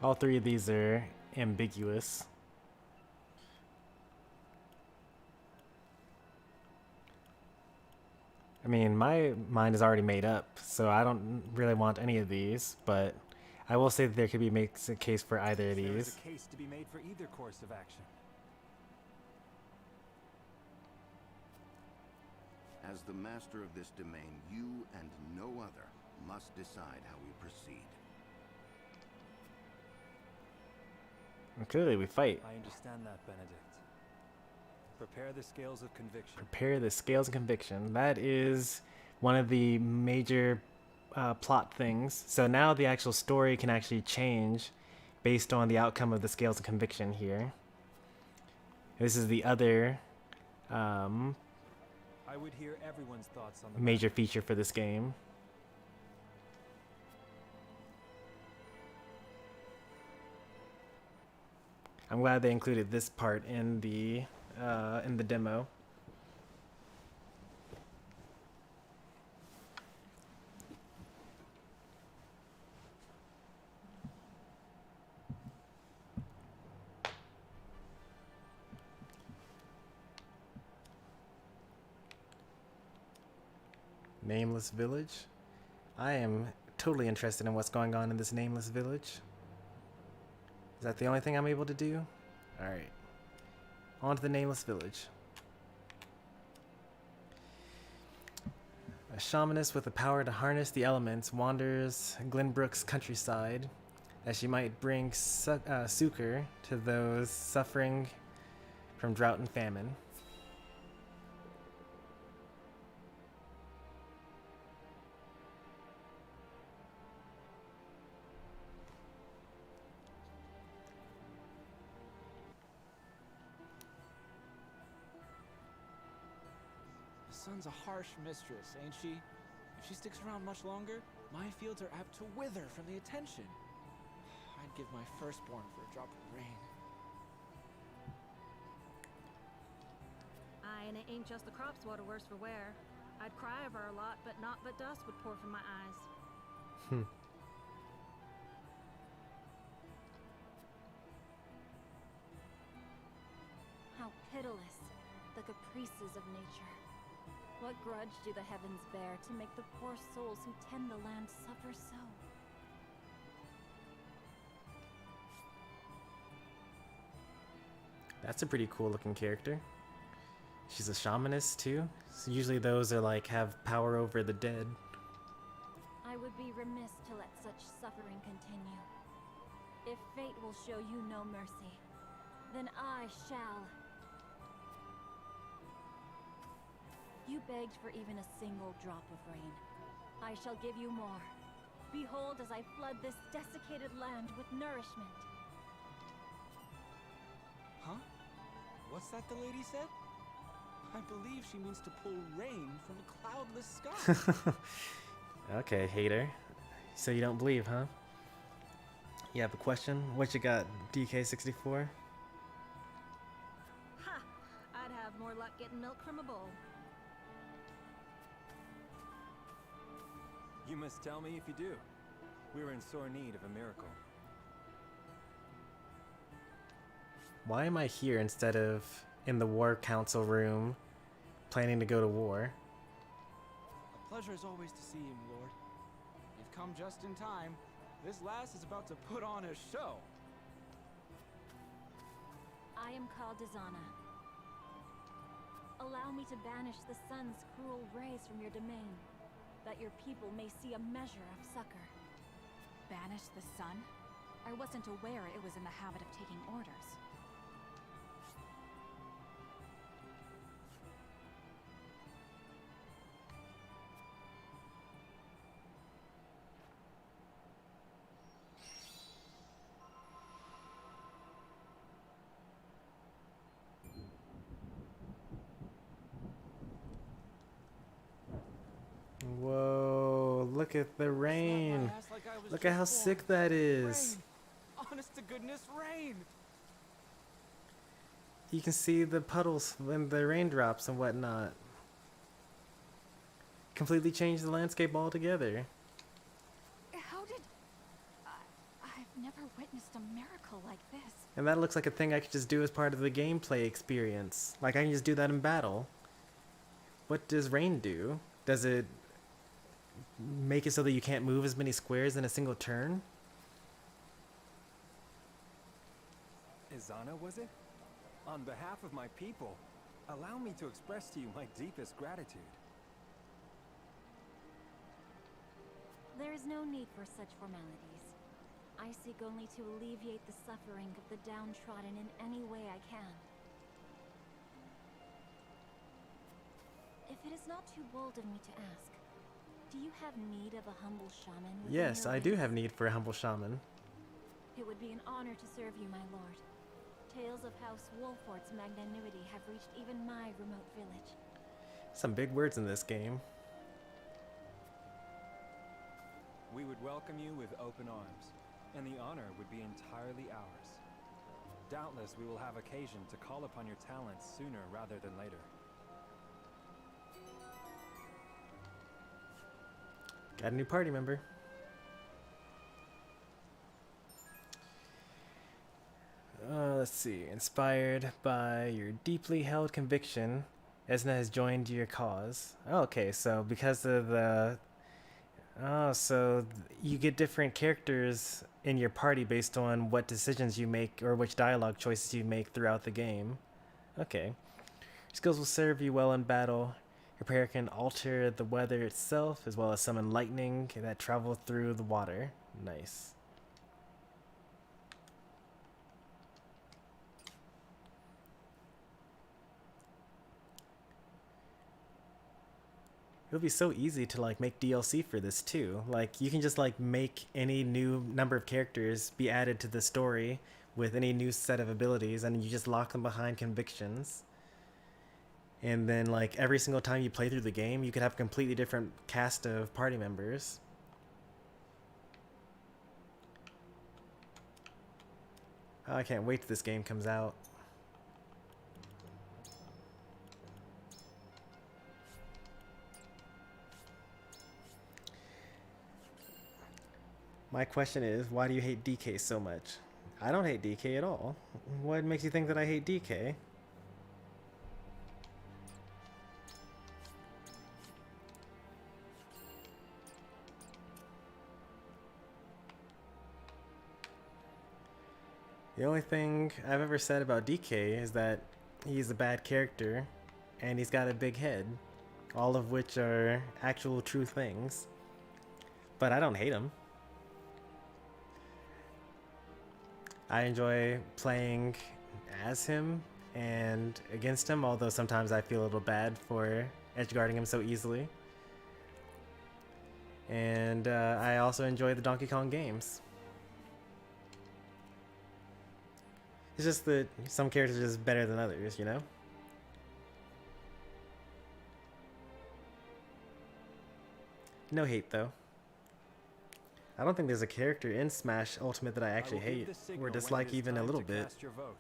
All three of these are ambiguous. I mean, my mind is already made up, so I don't really want any of these, but I will say that there could be makes a case for either of There these. is a case to be made for either course of action. As the master of this domain, you and no other must decide how we proceed. And clearly we fight. I understand that, Benedict. Prepare the scales of conviction. Prepare the scales of conviction. That is one of the major plot things. So now the actual story can actually change based on the outcome of the scales of conviction here. This is the other I would hear everyone's thoughts on the major feature for this game. I'm glad they included this part in the demo. Nameless village. I am totally interested in what's going on in this nameless village. Is that the only thing I'm able to do? Alright. On to the nameless village. A shamaness with the power to harness the elements wanders Glenbrook's countryside that she might bring succor to those suffering from drought and famine. The sun's a harsh mistress, ain't she? If she sticks around much longer, my fields are apt to wither from the attention. I'd give my firstborn for a drop of rain. Aye, and it ain't just the crops water worse for wear. I'd cry over a lot, but naught but dust would pour from my eyes. How pitiless, the caprices of nature. What grudge do the heavens bear to make the poor souls who tend the land suffer so? That's a pretty cool looking character. She's a shamanist too. So usually those are like have power over the dead. I would be remiss to let such suffering continue. If fate will show you no mercy, then I shall. You begged for even a single drop of rain. I shall give you more. Behold as I flood this desiccated land with nourishment. Huh? What's that the lady said? I believe she means to pull rain from a cloudless sky. Okay, hater. So you don't believe, huh? You have a question? What you got, DK64? Ha! I'd have more luck getting milk from a bowl. You must tell me if you do. We're in sore need of a miracle. Why am I here instead of in the war council room planning to go to war? A pleasure is always to see you, Lord. You've come just in time. This lass is about to put on a show. I am called Dizana. Allow me to banish the sun's cruel rays from your domain, that your people may see a measure of succor. Banish the sun? I wasn't aware it was in the habit of taking orders. Whoa, look at the rain. Look at how sick that is. Rain. Honest to goodness, rain. You can see the puddles and the raindrops and whatnot. Completely changed the landscape altogether. How did... I've never witnessed a miracle like this. And that looks like a thing I could just do as part of the gameplay experience. Like I can just do that in battle. What does rain do? Does it make it so that you can't move as many squares in a single turn? Izana, was it? On behalf of my people, allow me to express to you my deepest gratitude. There is no need for such formalities. I seek only to alleviate the suffering of the downtrodden in any way I can. If it is not too bold of me to ask, do you have need of a humble shaman? Yes, I do have need for a humble shaman. It would be an honor to serve you, my lord. Tales of House Wolfort's magnanimity have reached even my remote village. Some big words in this game. We would welcome you with open arms, and the honor would be entirely ours. Doubtless we will have occasion to call upon your talents sooner rather than later. Got a new party member. Let's see. Inspired by your deeply held conviction, Esna has joined your cause. Oh, okay, so because of the... Oh, so you get different characters in your party based on what decisions you make or which dialogue choices you make throughout the game. Okay. Your skills will serve you well in battle. Your prayer can alter the weather itself, as well as summon lightning that travel through the water. Nice. It would be so easy to like make DLC for this too. Like you can just like make any new number of characters be added to the story with any new set of abilities, and you just lock them behind convictions. And then like every single time you play through the game, you could have a completely different cast of party members. Oh, I can't wait till this game comes out. My question is, why do you hate DK so much? I don't hate DK at all. What makes you think that I hate DK? The only thing I've ever said about DK is that he's a bad character and he's got a big head, all of which are actual true things. But I don't hate him. I enjoy playing as him and against him, although sometimes I feel a little bad for edgeguarding him so easily. And I also enjoy the Donkey Kong games. It's just that some characters are just better than others, you know? No hate, though. I don't think there's a character in Smash Ultimate that I actually hate or dislike even a little bit. Your vote.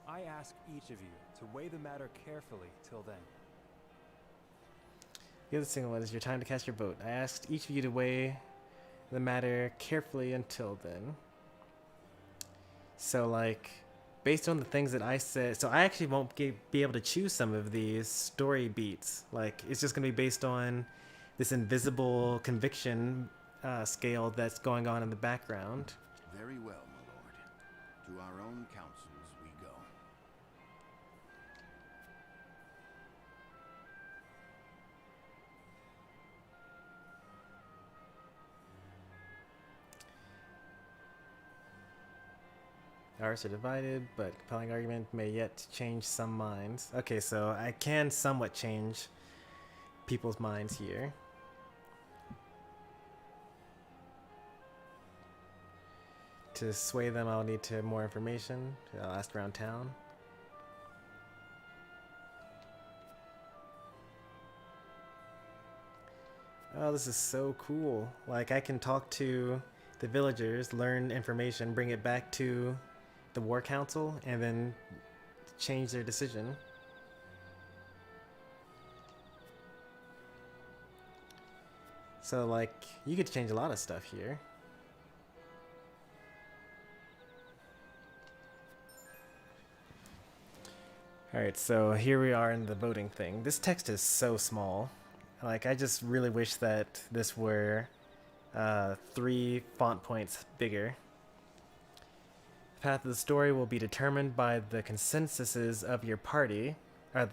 I ask each of you to weigh the matter carefully till then. The other single one is your time to cast your vote. I asked each of you to weigh the matter carefully until then. So, like, based on the things that I said, so I actually won't be able to choose some of these story beats. Like, it's just going to be based on this invisible conviction scale that's going on in the background. Very well, my lord. To our own councils we go. Ours are divided, but compelling argument may yet change some minds. Okay, so I can somewhat change people's minds here. To sway them, I'll need more information. I'll ask around town. Oh, this is so cool. Like, I can talk to the villagers, learn information, bring it back to the War Council, and then change their decision. So, like, you could change a lot of stuff here. Alright, so here we are in the voting thing. This text is so small. Like, I just really wish that this were 3 font points bigger. The path of the story will be determined by the consensuses of your party, or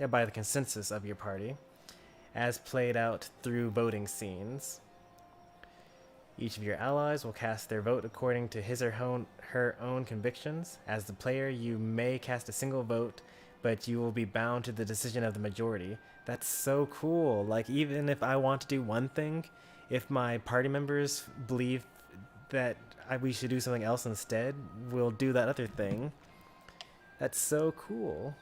by the consensus of your party, as played out through voting scenes. Each of your allies will cast their vote according to his or her own convictions. As the player, you may cast a single vote, but you will be bound to the decision of the majority. That's so cool. Like, even if I want to do one thing, if my party members believe that we should do something else instead, we'll do that other thing. That's so cool.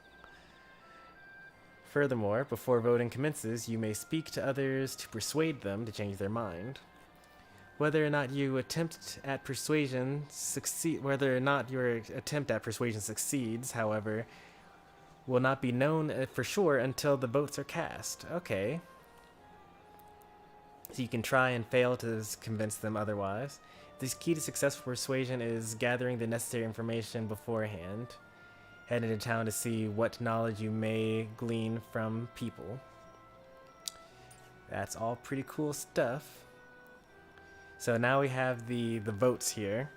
Furthermore, before voting commences, you may speak to others to persuade them to change their mind. Whether or not your attempt at persuasion succeeds, however, will not be known for sure until the votes are cast. Okay. So you can try and fail to convince them otherwise. The key to successful persuasion is gathering the necessary information beforehand. Head into town to see what knowledge you may glean from people. That's all pretty cool stuff. So now we have the votes here.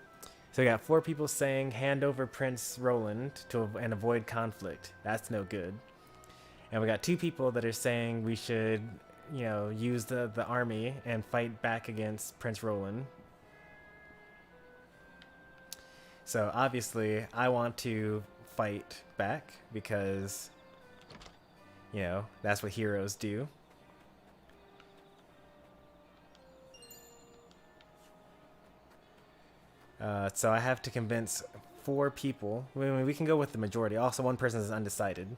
So we got 4 people saying hand over Prince Roland and avoid conflict. That's no good. And we got 2 people that are saying we should, use the army and fight back against Prince Roland. So obviously I want to fight back because, that's what heroes do. So I have to convince 4 people. I mean, we can go with the majority. Also, one person is undecided.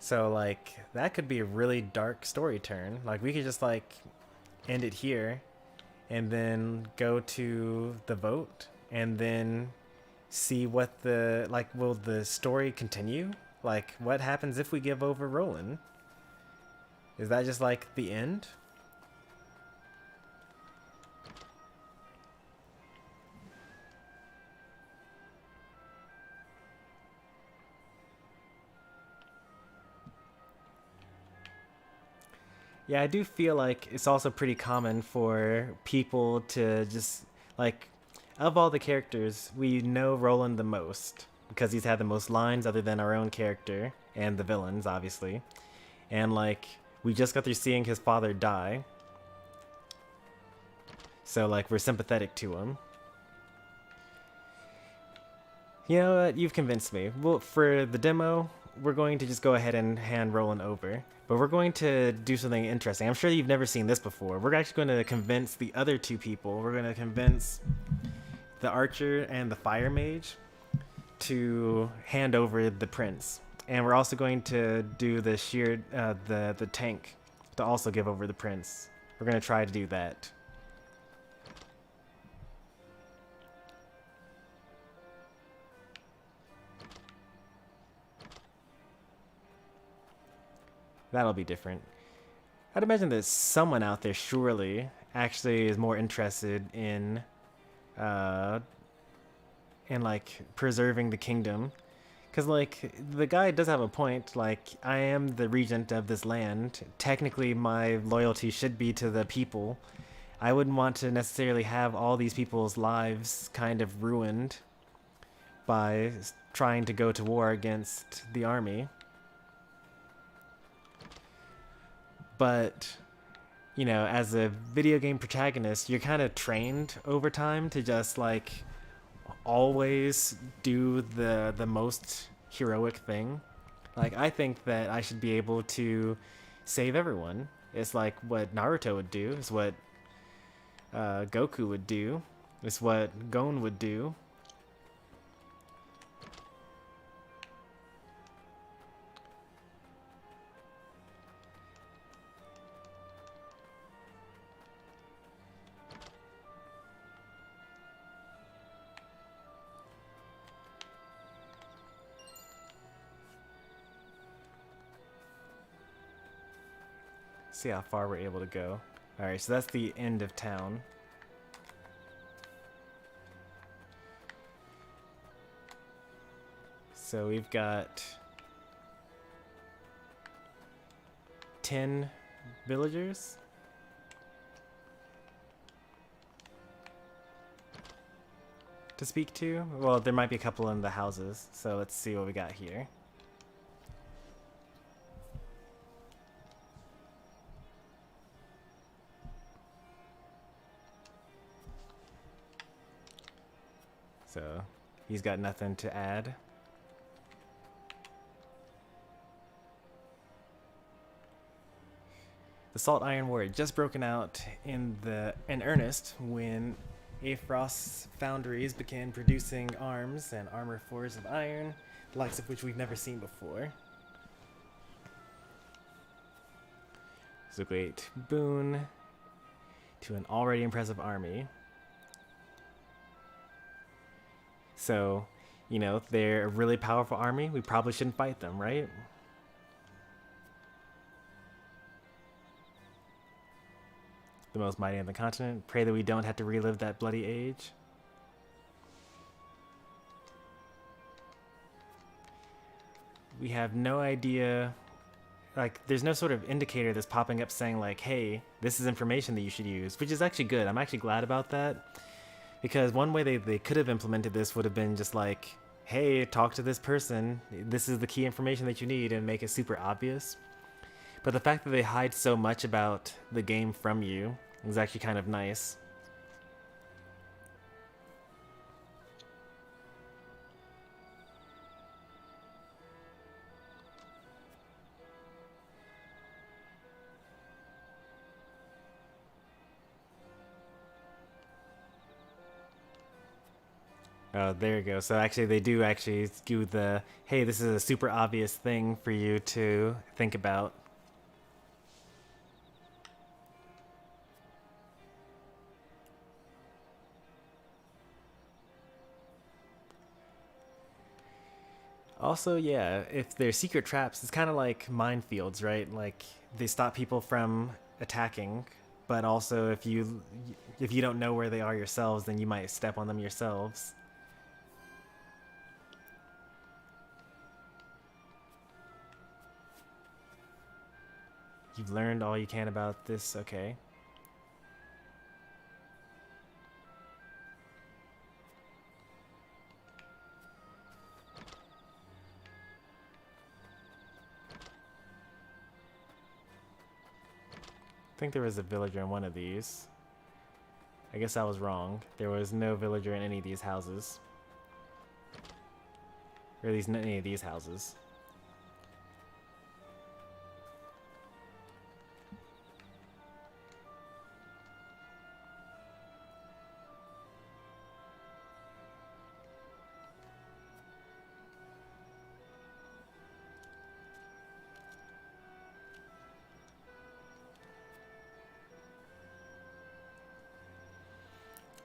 So, like, that could be a really dark story turn. Like, we could just, like, end it here and then go to the vote and then see what the, like, will the story continue? Like, what happens if we give over Roland? Is that just, like, the end? Yeah, I do feel like it's also pretty common for people to just, like, of all the characters, we know Roland the most because he's had the most lines other than our own character and the villains, obviously. And, like, we just got through seeing his father die. So, like, we're sympathetic to him. You know what? You've convinced me. Well, for the demo, we're going to just go ahead and hand Roland over. But we're going to do something interesting. I'm sure you've never seen this before. We're actually going to convince the other 2 people. We're going to convince the archer and the fire mage to hand over the prince. And we're also going to do the the tank to also give over the prince. We're going to try to do that. That'll be different. I'd imagine that someone out there surely actually is more interested in like preserving the kingdom. Cause like the guy does have a point, like I am the regent of this land. Technically my loyalty should be to the people. I wouldn't want to necessarily have all these people's lives kind of ruined by trying to go to war against the army. But, you know, as a video game protagonist, you're kind of trained over time to just, like, always do the most heroic thing. Like, I think that I should be able to save everyone. It's like what Naruto would do. It's what Goku would do. It's what Gon would do. See how far we're able to go. Alright, so that's the end of town. So we've got 10 villagers. To speak to. Well, there might be a couple in the houses, so let's see what we got here. So, he's got nothing to add. The Salt Iron War had just broken out in earnest when Aefrost's foundries began producing arms and armor forged of iron, the likes of which we've never seen before. It's a great boon to an already impressive army. So, you know, they're a really powerful army. We probably shouldn't fight them, right? The most mighty on the continent. Pray that we don't have to relive that bloody age. We have no idea. Like, there's no sort of indicator that's popping up saying, like, hey, this is information that you should use, which is actually good. I'm actually glad about that. Because one way they could have implemented this would have been just like, hey, talk to this person. This is the key information that you need, and make it super obvious. But the fact that they hide so much about the game from you is actually kind of nice. Oh, there you go. So actually they do actually do the, hey, this is a super obvious thing for you to think about. Also, yeah, if they're secret traps, it's kind of like minefields, right? Like they stop people from attacking, but also if you don't know where they are yourselves, then you might step on them yourselves. You've learned all you can about this, okay. I think there was a villager in one of these. I guess I was wrong. There was no villager in any of these houses. Or at least any of these houses.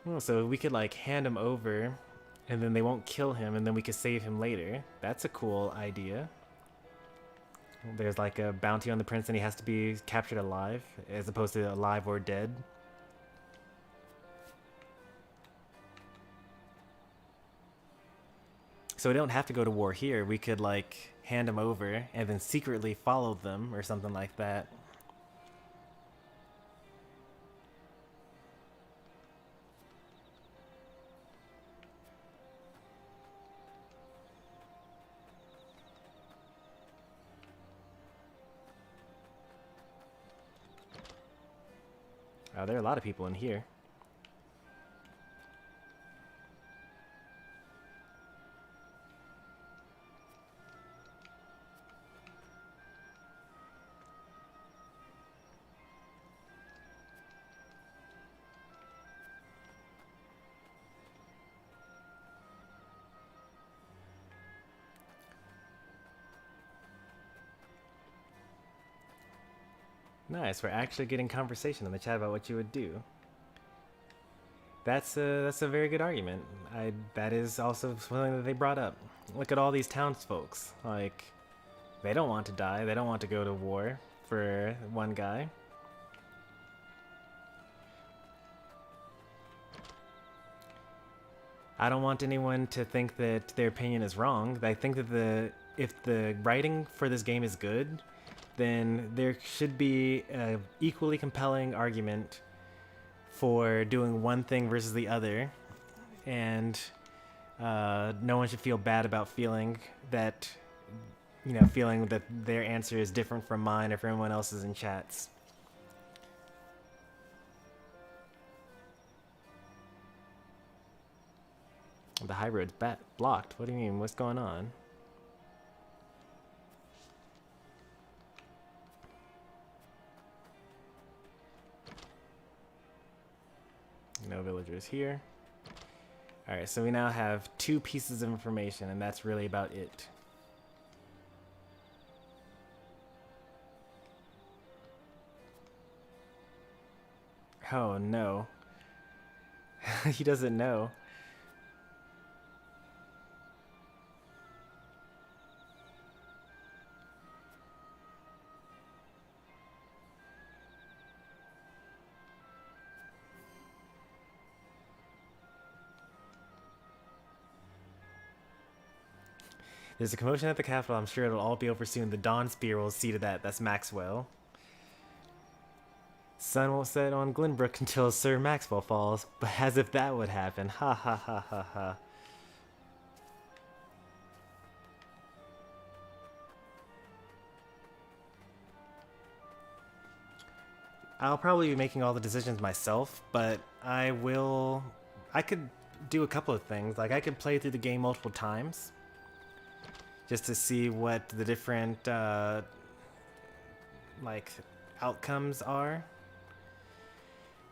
Oh, so we could like hand him over and then they won't kill him and then we could save him later. That's a cool idea. There's like a bounty on the prince and he has to be captured alive as opposed to alive or dead. So we don't have to go to war here. We could like hand him over and then secretly follow them or something like that. There are a lot of people in here. Nice, we're actually getting conversation in the chat about what you would do. That's a very good argument. That is also something that they brought up. Look at all these townsfolks. Like, they don't want to die. They don't want to go to war for one guy. I don't want anyone to think that their opinion is wrong. I think that if the writing for this game is good, then there should be an equally compelling argument for doing one thing versus the other, and no one should feel bad about feeling that, feeling that their answer is different from mine or from everyone else's in chats. The high road's blocked. What do you mean? What's going on? No villagers here. Alright, so we now have 2 pieces of information, and that's really about it. Oh no. He doesn't know. There's a commotion at the capital. I'm sure it'll all be over soon. The Dawn Spear will see to that. That's Maxwell. Sun won't set on Glenbrook until Sir Maxwell falls. But as if that would happen. Ha ha ha ha ha. I'll probably be making all the decisions myself, but I could do a couple of things. Like, I could play through the game multiple times just to see what the different like outcomes are.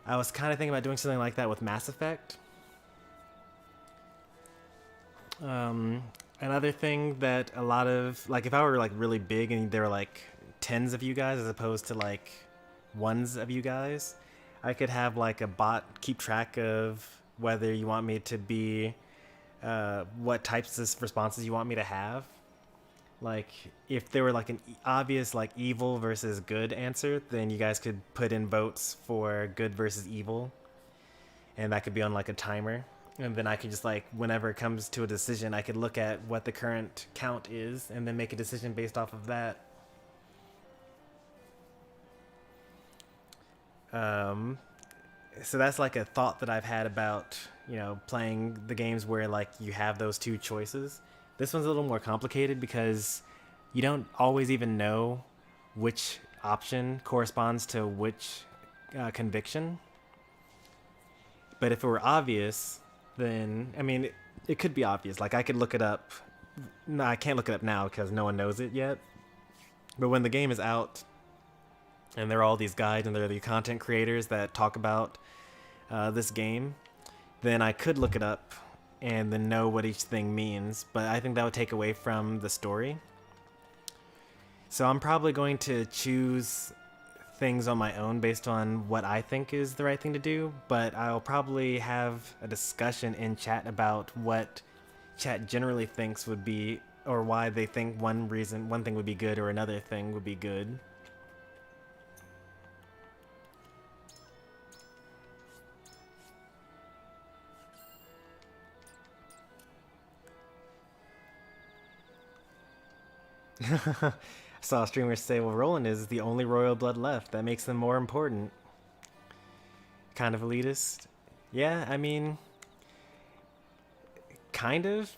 I was kind of thinking about doing something like that with Mass Effect, Another thing that a lot of, like, if I were like really big and there were like tens of you guys as opposed to like ones of you guys, I could have like a bot keep track of whether you want me to be, what types of responses you want me to have. Like, if there were like an obvious like evil versus good answer, then you guys could put in votes for good versus evil, and that could be on like a timer. And then I could just like, whenever it comes to a decision, I could look at what the current count is and then make a decision based off of that. So that's like a thought that I've had about, you know, playing the games where like you have those two choices. This one's a little more complicated because you don't always even know which option corresponds to which conviction. But if it were obvious, then, I mean, it could be obvious. Like, I could look it up. No, I can't look it up now because no one knows it yet. But when the game is out, and there are all these guides and there are the content creators that talk about this game, then I could look it up and then know what each thing means. But I think that would take away from the story. So I'm probably going to choose things on my own based on what I think is the right thing to do, but I'll probably have a discussion in chat about what chat generally thinks would be, or why they think one thing would be good or another thing would be good. I saw streamers say, well, Roland is the only royal blood left. That makes them more important. Kind of elitist. Yeah, I mean, kind of.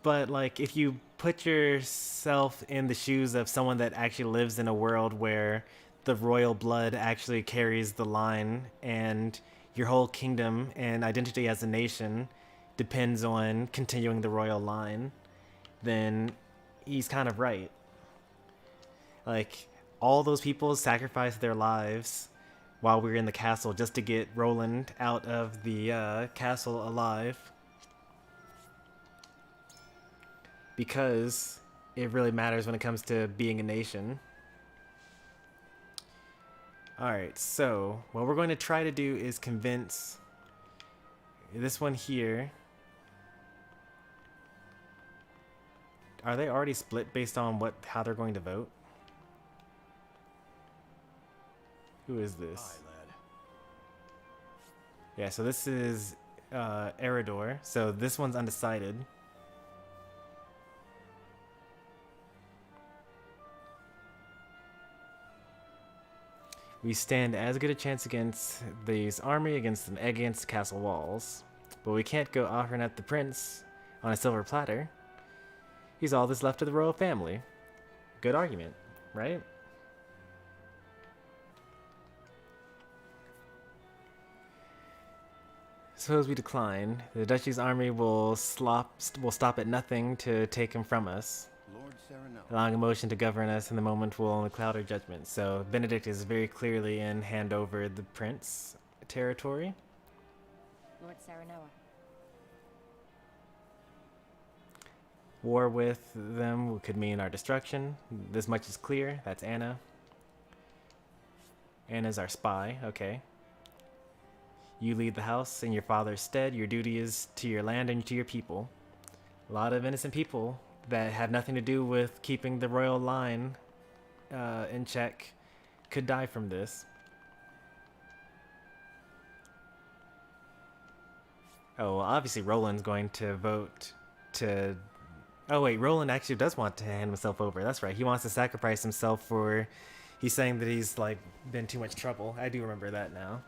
But, like, if you put yourself in the shoes of someone that actually lives in a world where the royal blood actually carries the line and your whole kingdom and identity as a nation depends on continuing the royal line, then he's kind of right. Like, all those people sacrificed their lives while we were in the castle just to get Roland out of the castle alive. Because it really matters when it comes to being a nation. Alright, so what we're going to try to do is convince this one here. Are they already split based on how they're going to vote? Who is this? Hi, lad. Yeah, so this is Eridor. So this one's undecided. We stand as good a chance against this army against castle walls. But we can't go offering at the prince on a silver platter. He's all that's left of the royal family. Good argument, right? Suppose we decline. The duchy's army will stop at nothing to take him from us. Allowing emotion to govern us in the moment will only cloud our judgment. So Benedict is very clearly in hand over the prince territory. Lord Serenoa. War with them could mean our destruction. This much is clear. That's Anna. Anna's our spy. Okay. You lead the house in your father's stead. Your duty is to your land and to your people. A lot of innocent people that have nothing to do with keeping the royal line in check could die from this. Oh, well, obviously Roland's going to vote to... Oh wait, Roland actually does want to hand himself over. That's right. He wants to sacrifice himself for... He's saying that he's like been too much trouble. I do remember that now.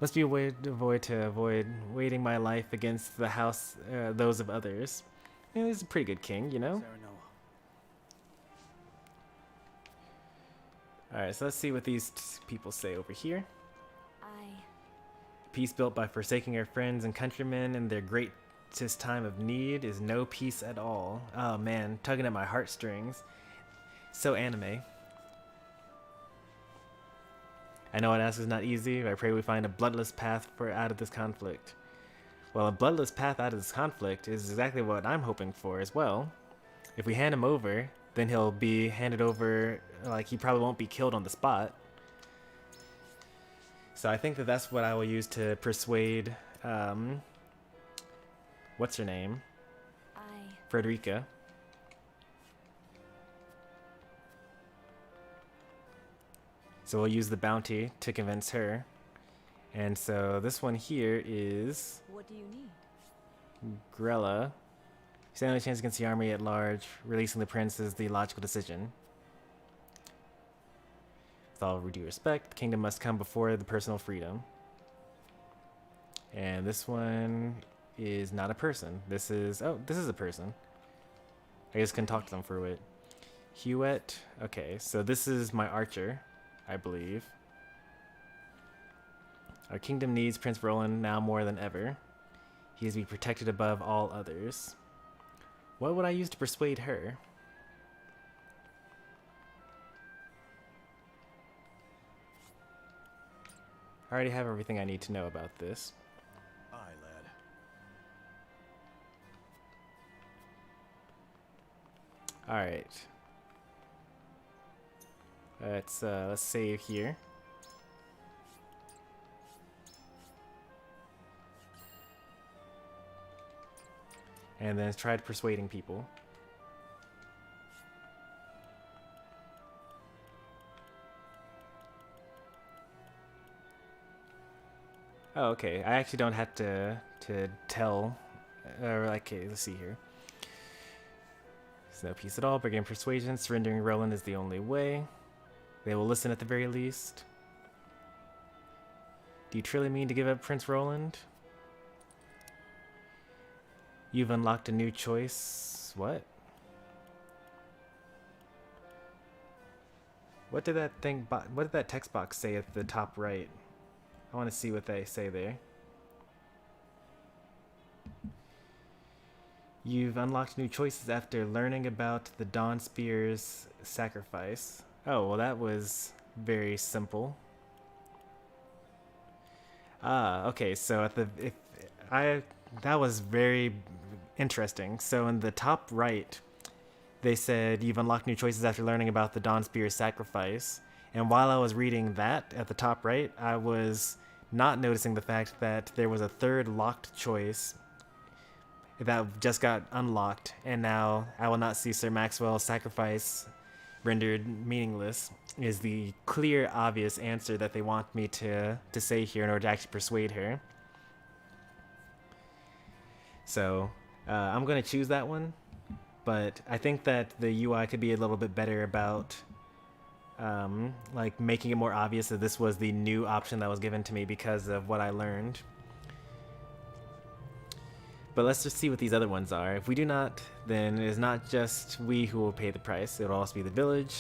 Must be a way to avoid waiting my life against the house, those of others. Yeah, he's a pretty good king, you know? Alright, so let's see what these people say over here. Peace built by forsaking our friends and countrymen in their greatest time of need is no peace at all. Oh man, tugging at my heartstrings. So anime. I know what I ask is not easy, but I pray we find a bloodless path out of this conflict. Well, a bloodless path out of this conflict is exactly what I'm hoping for as well. If we hand him over, then he'll be handed over, like, he probably won't be killed on the spot. So I think that that's what I will use to persuade, what's her name? Frederica. So we'll use the bounty to convince her. And so this one here is... What do you need? Grella. Standing a chance against the army at large. Releasing the prince is the logical decision. With all due respect, the kingdom must come before the personal freedom. And this one is not a person. This is... Oh, this is a person. I just couldn't talk to them for a bit. Hewitt. Okay, so this is my archer, I believe. Our kingdom needs Prince Roland now more than ever. He is to be protected above all others. What would I use to persuade her? I already have everything I need to know about this. Aye, lad. Alright. Let's save here. And then try persuading people. Oh, okay. I actually don't have to tell. Okay, let's see here. There's no peace at all. Begin persuasion. Surrendering Roland is the only way. They will listen at the very least. Do you truly mean to give up Prince Roland? You've unlocked a new choice. What? What did that thing? What did that text box say at the top right? I want to see what they say there. You've unlocked new choices after learning about the Dawn Spear's sacrifice. Oh, well, that was very simple. Ah, okay. So that was very interesting. So in the top right, they said you've unlocked new choices after learning about the Dawn Spear's sacrifice. And while I was reading that at the top right, I was not noticing the fact that there was a third locked choice that just got unlocked, and now I will not see Sir Maxwell's sacrifice rendered meaningless is the clear, obvious answer that they want me to say here in order to actually persuade her. So I'm going to choose that one, but I think that the UI could be a little bit better about like making it more obvious that this was the new option that was given to me because of what I learned. But let's just see what these other ones are. If we do not, then it is not just we who will pay the price. It will also be the village.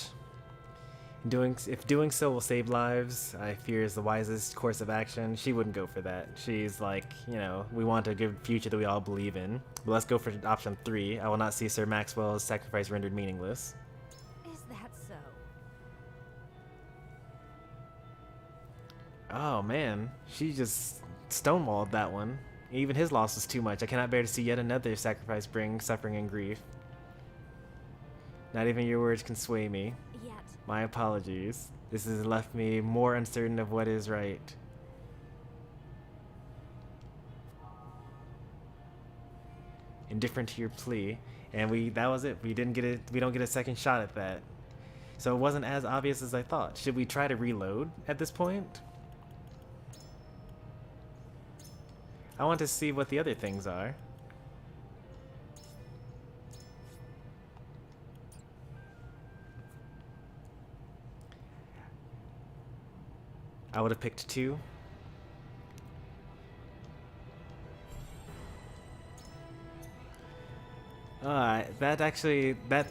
If doing so will save lives, I fear is the wisest course of action. She wouldn't go for that. She's like, you know, we want a good future that we all believe in. But let's go for option 3. I will not see Sir Maxwell's sacrifice rendered meaningless. Is that so? Oh man, she just stonewalled that one. Even his loss was too much. I cannot bear to see yet another sacrifice bring suffering and grief. Not even your words can sway me. Yet. My apologies. This has left me more uncertain of what is right. Indifferent to your plea. And that was it. We don't get a second shot at that. So it wasn't as obvious as I thought. Should we try to reload at this point? I want to see what the other things are. I would have picked 2. That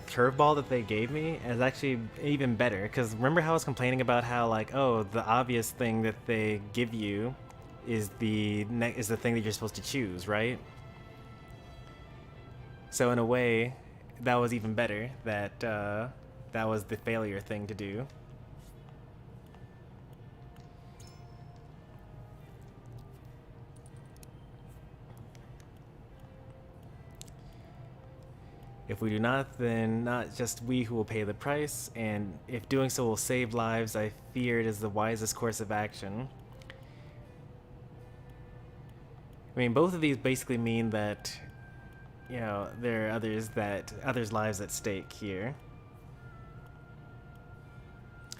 curveball that they gave me is actually even better, because remember how I was complaining about how, like, oh, the obvious thing that they give you is the thing that you're supposed to choose, right? So in a way, that was even better. That was the failure thing to do. If we do not, then not just we who will pay the price, and if doing so will save lives, I fear it is the wisest course of action. I mean, both of these basically mean that, you know, there are others' lives at stake here.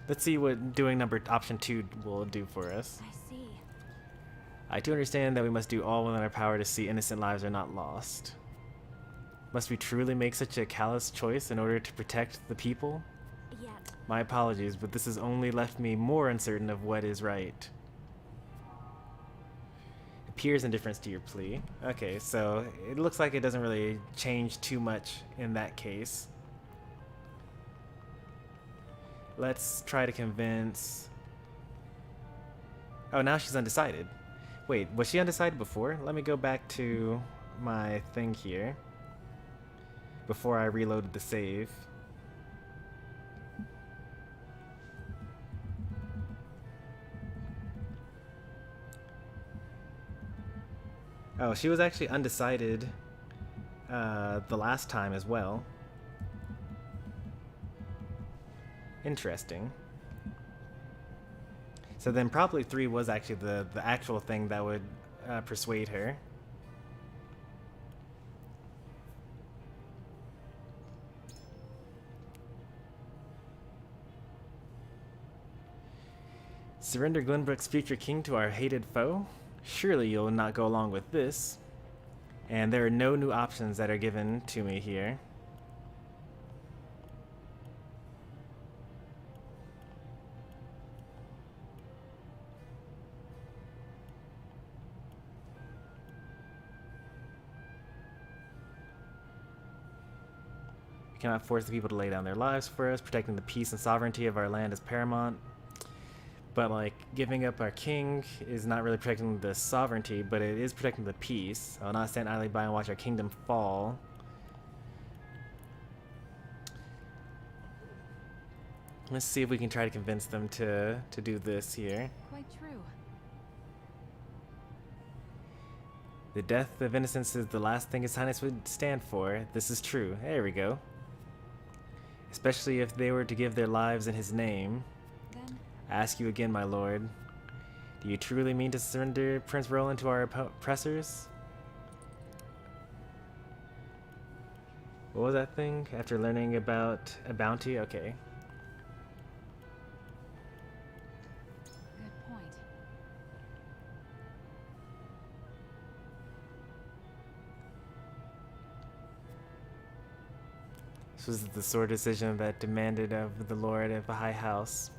Let's see what doing option 2 will do for us. I see. I do understand that we must do all within our power to see innocent lives are not lost. Must we truly make such a callous choice in order to protect the people? Yet. My apologies, but this has only left me more uncertain of what is right. Appears indifference to your plea. Okay, so it looks like it doesn't really change too much in that case. Let's try to convince... Oh, now she's undecided. Wait, was she undecided before? Let me go back to my thing here before I reloaded the save. Oh, she was actually undecided the last time as well. Interesting. So then probably 3 was actually the actual thing that would persuade her. Surrender Glenbrook's future king to our hated foe? Surely you'll not go along with this. And there are no new options that are given to me here. We cannot force the people to lay down their lives for us. Protecting the peace and sovereignty of our land is paramount. But, like, giving up our king is not really protecting the sovereignty, but it is protecting the peace. I will not stand idly by and watch our kingdom fall. Let's see if we can try to convince them to do this here. Quite true. The death of innocence is the last thing His Highness would stand for. This is true. There we go. Especially if they were to give their lives in his name. Then I ask you again, my lord. Do you truly mean to surrender Prince Roland to our oppressors? What was that thing? After learning about a bounty? Okay. good point. This was the sort of decision that demanded of the Lord of the High House.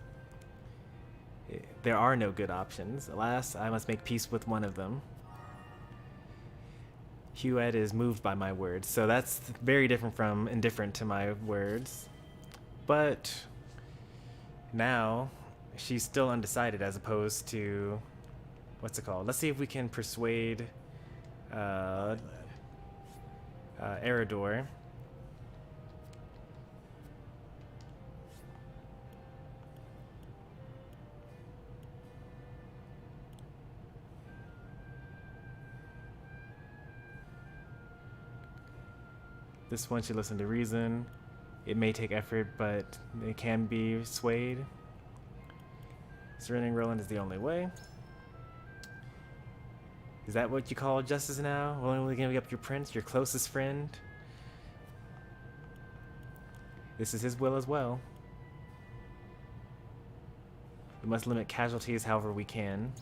There are no good options. Alas, I must make peace with one of them. Hued is moved by my words, so that's very different from indifferent to my words. But now she's still undecided as opposed to, what's it called? Let's see if we can persuade Eredor. This one should listen to reason. It may take effort, but it can be swayed. Surrendering Roland is the only way. Is that what you call justice now? Willingly giving up your prince, your closest friend? This is his will as well. We must limit casualties however we can.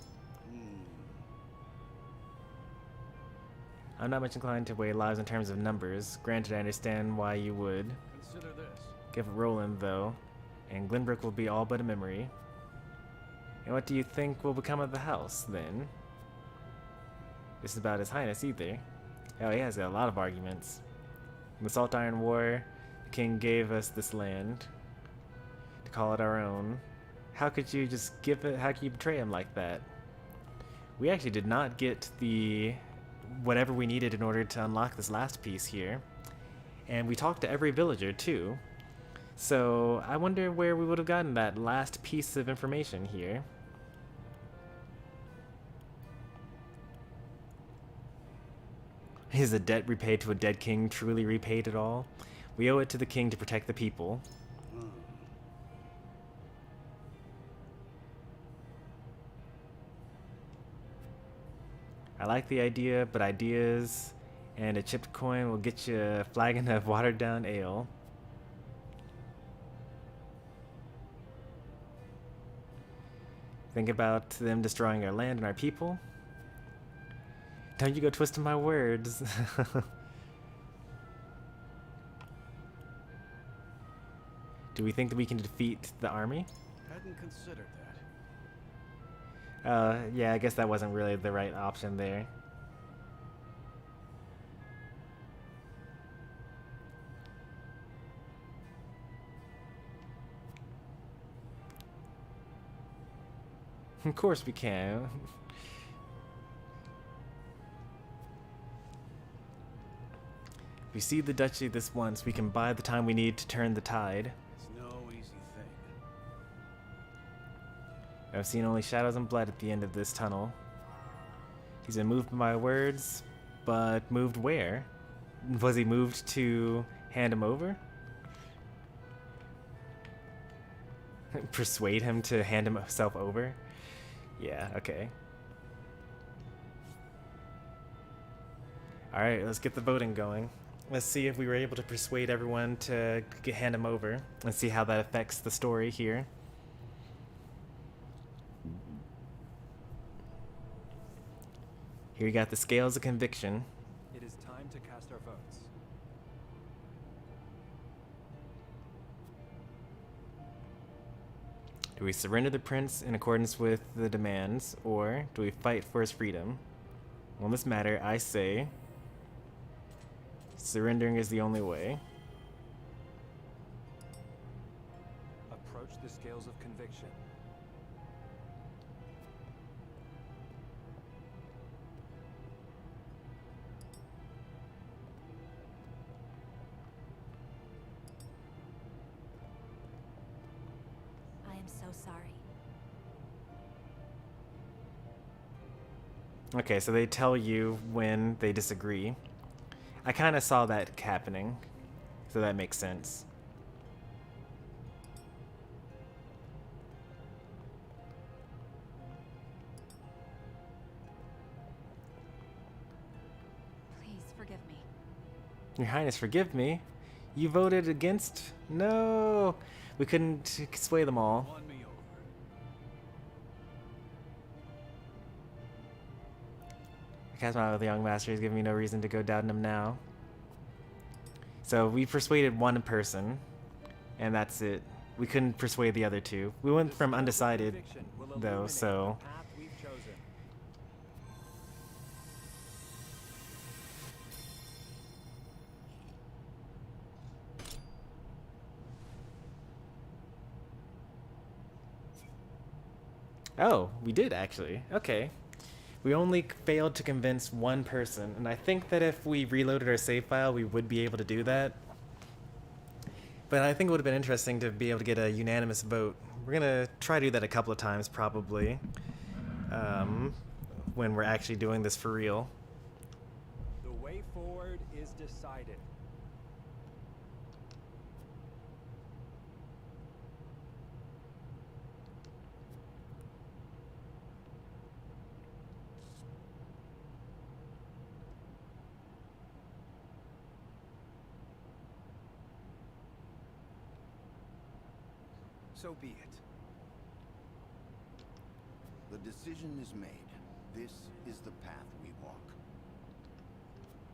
I'm not much inclined to weigh lives in terms of numbers. Granted, I understand why you would. Consider this. Give Roland, though, and Glenbrook will be all but a memory. And what do you think will become of the house, then? This is about His Highness, either. Hell, he has a lot of arguments. In the Salt Iron War, the king gave us this land to call it our own. How could you just give it? How could you betray him like that? We actually did not get the whatever we needed in order to unlock this last piece here. And we talked to every villager too. So I wonder where we would have gotten that last piece of information here. Is a debt repaid to a dead king truly repaid at all? We owe it to the king to protect the people. I like the idea, but ideas and a chipped coin will get you a flagon of watered down ale. Think about them destroying our land and our people. Don't you go twisting my words. Do we think that we can defeat the army? Hadn't considered that. Yeah, I guess that wasn't really the right option there. Of course we can. If we see the duchy this once, we can buy the time we need to turn the tide. It's no easy thing. I've seen only shadows and blood at the end of this tunnel. He's been moved by my words, but moved where? Was he moved to hand him over? Persuade him to hand himself over? Yeah, okay. Alright, let's get the voting going. Let's see if we were able to persuade everyone to hand him over and see how that affects the story here. Here you got the scales of conviction. It is time to cast our votes. Do we surrender the prince in accordance with the demands, or do we fight for his freedom? Well, in this matter, I say surrendering is the only way. Approach the scales of conviction. I am so sorry. Okay, so they tell you when they disagree. I kind of saw that happening, so that makes sense. Please forgive me. Your Highness, forgive me. You voted against? No! We couldn't sway them all. Cast my with the young master. He's giving me no reason to go doubting him now. So we persuaded one person, and that's it. We couldn't persuade the other two. We went from undecided, though, so... Oh, we did actually. Okay. We only failed to convince one person, and I think that if we reloaded our save file, we would be able to do that. But I think it would have been interesting to be able to get a unanimous vote. We're gonna try to do that a couple of times, probably, when we're actually doing this for real. The way forward is decided. So be it. The decision is made. This is the path we walk.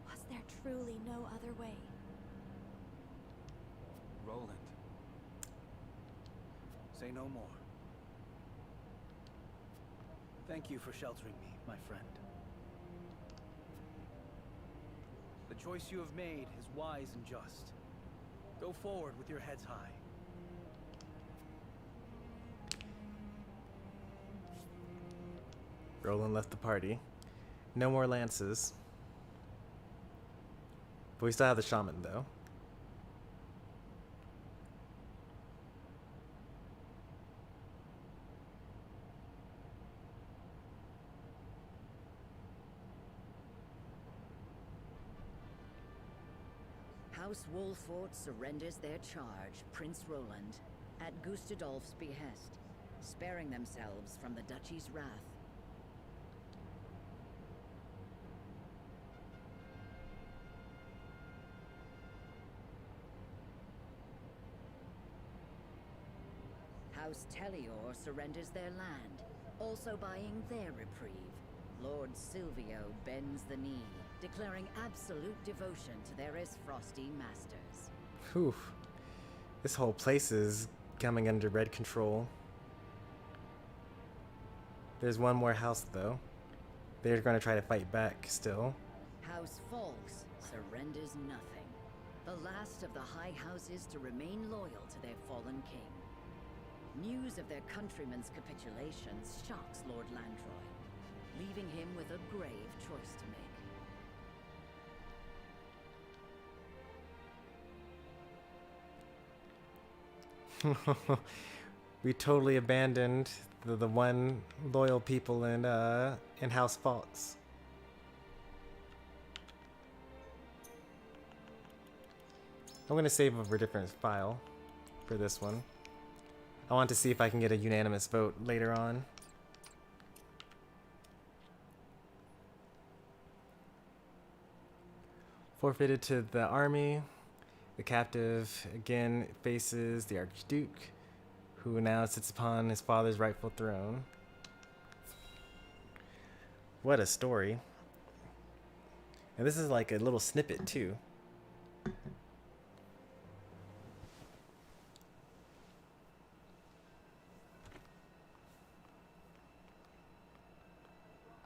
Was there truly no other way? Roland. Say no more. Thank you for sheltering me, my friend. The choice you have made is wise and just. Go forward with your heads high. Roland left the party. No more lances. But we still have the shaman, though. How House Wolfort surrenders their charge, Prince Roland, at Gustadolf's behest, sparing themselves from the Duchy's wrath. House Telior surrenders their land, also buying their reprieve. Lord Silvio bends the knee, declaring absolute devotion to their Isfrosty masters. Whew. This whole place is coming under red control. There's one more house, though. They're going to try to fight back still. House Folks surrenders nothing. The last of the high houses to remain loyal to their fallen king. News of their countrymen's capitulations shocks Lord Landroy, leaving him with a grave choice to make. We totally abandoned the one loyal people in House Fox. I'm gonna save over a different file for this one. I want to see if I can get a unanimous vote later on. Forfeited to the army. The captive again faces the Archduke, who now sits upon his father's rightful throne. What a story. And this is like a little snippet too.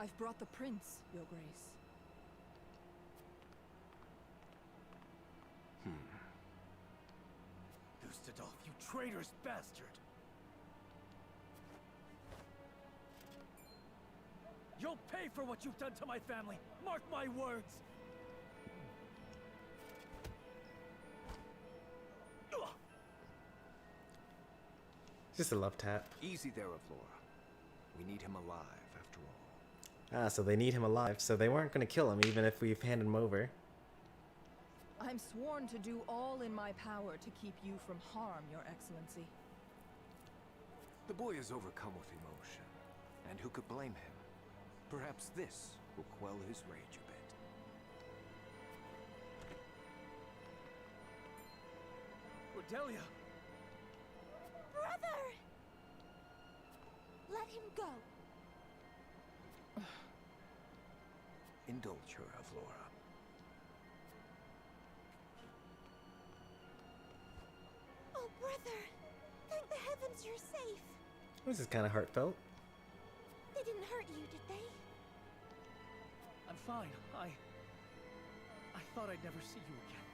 I've brought the prince, Your Grace. Gustadolf, you traitorous bastard! You'll pay for what you've done to my family! Mark my words! Just a love tap. Easy there, Avlora. We need him alive, after all. Ah, so they need him alive, so they weren't going to kill him even if we've handed him over. I'm sworn to do all in my power to keep you from harm, Your Excellency. The boy is overcome with emotion, and who could blame him? Perhaps this will quell his rage a bit. Cordelia! Brother! Let him go. Indulge her, Avlora. Oh, brother! Thank the heavens you're safe. This is kind of heartfelt. They didn't hurt you, did they? I'm fine. I thought I'd never see you again.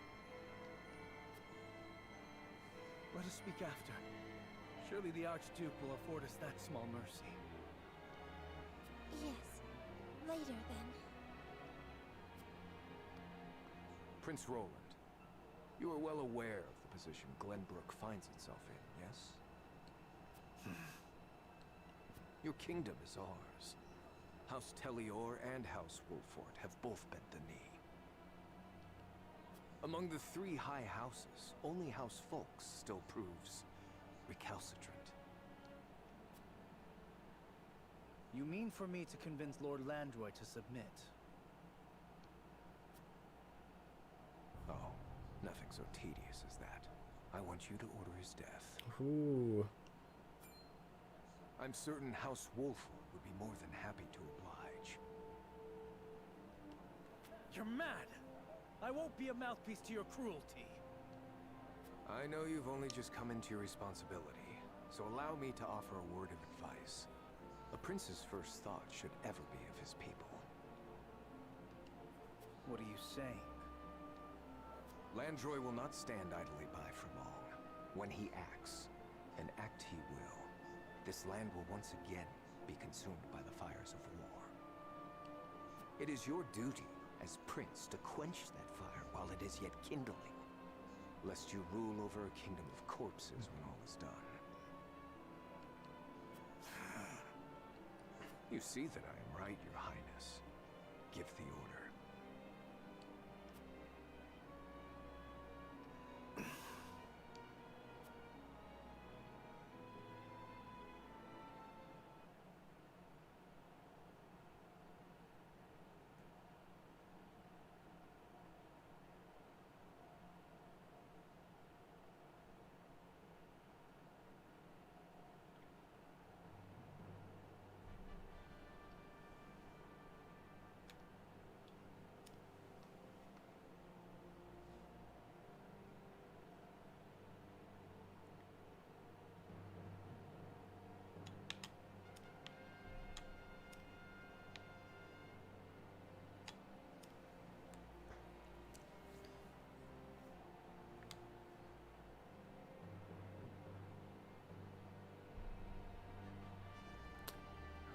Let us speak after. Surely the Archduke will afford us that small mercy. Yes. Later, then. Prince Roland, you are well aware of the position Glenbrook finds itself in, yes? Your kingdom is ours. House Telior and House Wolfort have both bent the knee. Among the three high houses, only House Folks still proves recalcitrant. You mean for me to convince Lord Landroy to submit? Oh, nothing so tedious as that. I want you to order his death. Ooh. I'm certain House Wolfort would be more than happy to oblige. You're mad! I won't be a mouthpiece to your cruelty. I know you've only just come into your responsibility, so allow me to offer a word of advice. A prince's first thought should ever be of his people. What are you saying? Landroy will not stand idly by for long. When he acts, and act he will, this land will once again be consumed by the fires of war. It is your duty as prince to quench that fire while it is yet kindling, lest you rule over a kingdom of corpses when all is done. You see that I am right, Your Highness. Give the order.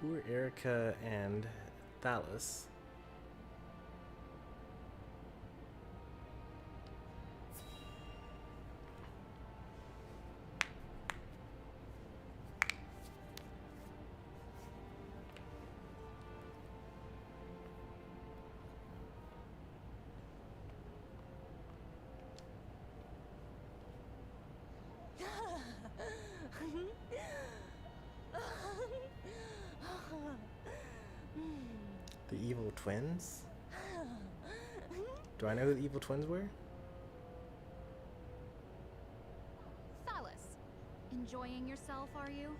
Who are Erica and Thalys? The evil twins? Do I know who the evil twins were? Thalys, enjoying yourself, are you?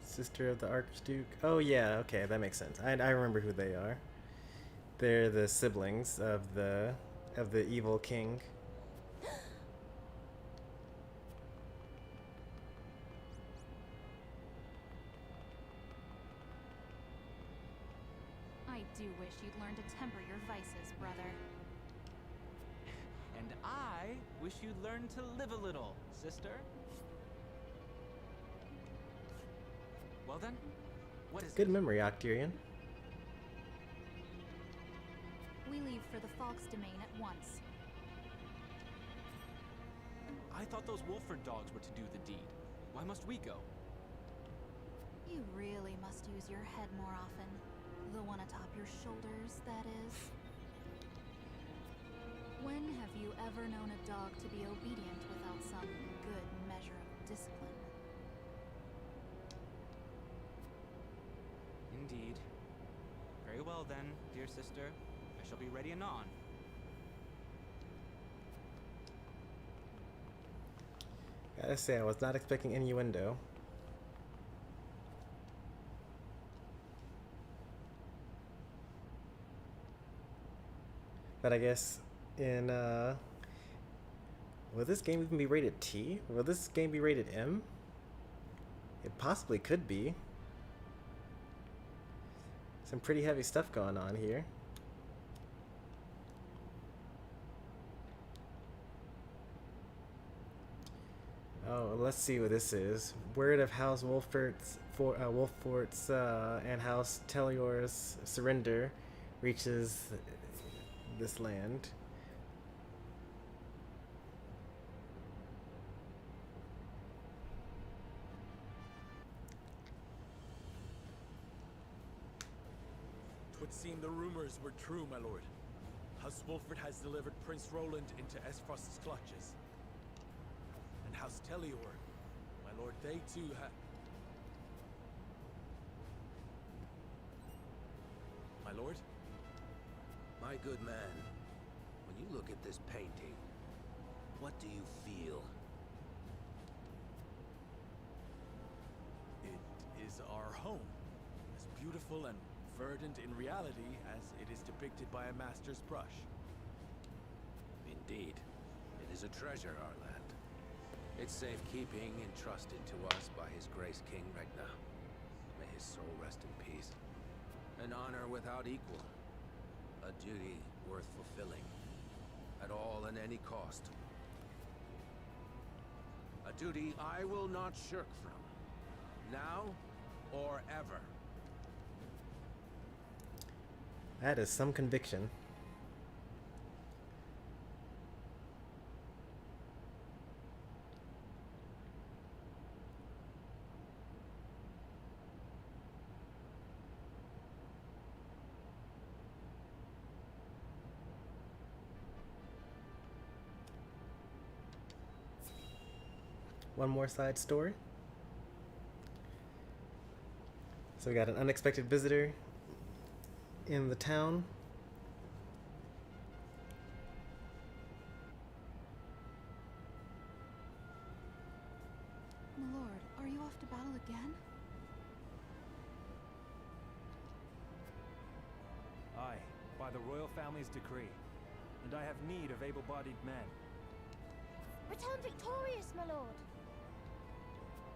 Sister of the Archduke? Oh yeah, okay, that makes sense. I remember who they are. They're the siblings of the evil king. I do wish you'd learn to temper your vices, brother. And I wish you'd learn to live a little, sister. Well then, what is Good it? memory, Octarian. We leave for the Falk's domain at once. I thought those Wolford dogs were to do the deed. Why must we go? You really must use your head more often. The one atop your shoulders, that is. When have you ever known a dog to be obedient without some good measure of discipline? Indeed. Very well then, dear sister. I shall be ready anon. Gotta say, I was not expecting innuendo. But I guess in, will this game even be rated T? Will this game be rated M? It possibly could be. Some pretty heavy stuff going on here. Oh, let's see what this is. Word of House Wolfort's and House Tellior's surrender reaches this land. Twould seem the rumors were true, my lord. House Wolford has delivered Prince Roland into Esfrost's clutches. And House Tellior, my lord, they too have... My lord? My good man, when you look at this painting, what do you feel? It is our home, as beautiful and verdant in reality as it is depicted by a master's brush. Indeed, it is a treasure, our land. It's safekeeping entrusted to us by His Grace King Regna. May his soul rest in peace. An honor without equal. A duty worth fulfilling. At all and any cost. A duty I will not shirk from. Now or ever. That is some conviction. One more side story. So we got an unexpected visitor in the town. My lord, are you off to battle again? Aye, by the royal family's decree. And I have need of able-bodied men. Return victorious, my lord.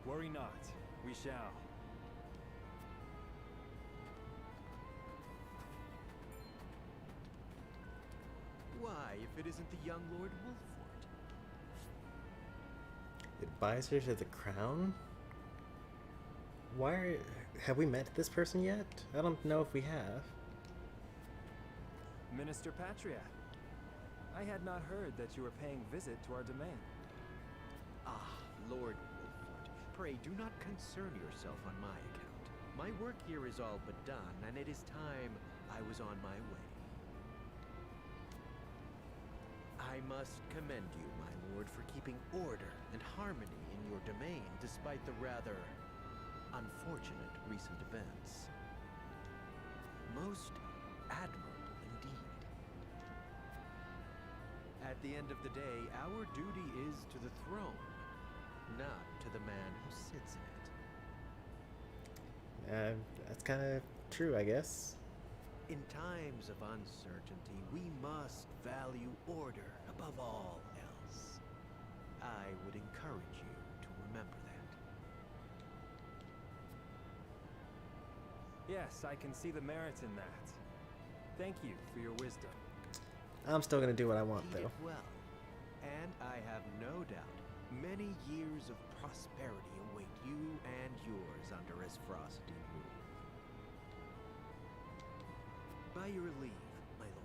Worry not, we shall. Why, if it isn't the young Lord Wolford? Advisor to the crown? Have we met this person yet? I don't know if we have. Minister Patria. I had not heard that you were paying visit to our domain. Ah, Lord Wolford, pray do not concern yourself on my account. My work here is all but done, and it is time I was on my way. I must commend you, my lord, for keeping order and harmony in your domain despite the rather unfortunate recent events. Most admirable indeed. At the end of the day, our duty is to the throne, not to the man who sits in it. That's kind of true, I guess. In times of uncertainty, we must value order above all else. I would encourage you to remember that. Yes, I can see the merit in that. Thank you for your wisdom. I'm still gonna do what I want, Heed though. it well, and I have no doubt many years of prosperity await you and yours under his frosty rule. By your leave, my lord.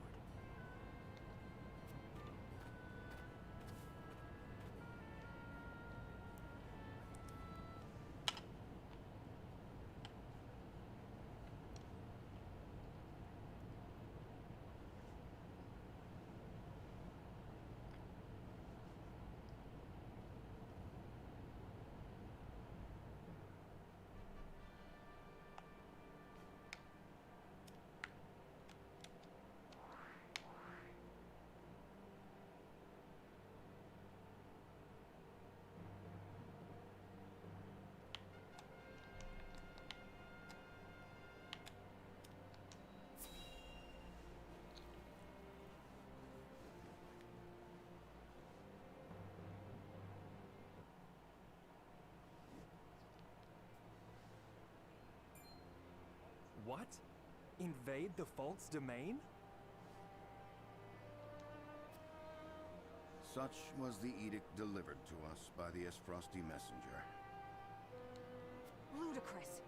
What? Invade the Fault's domain? Such was the edict delivered to us by the Esfrosty messenger. Ludicrous.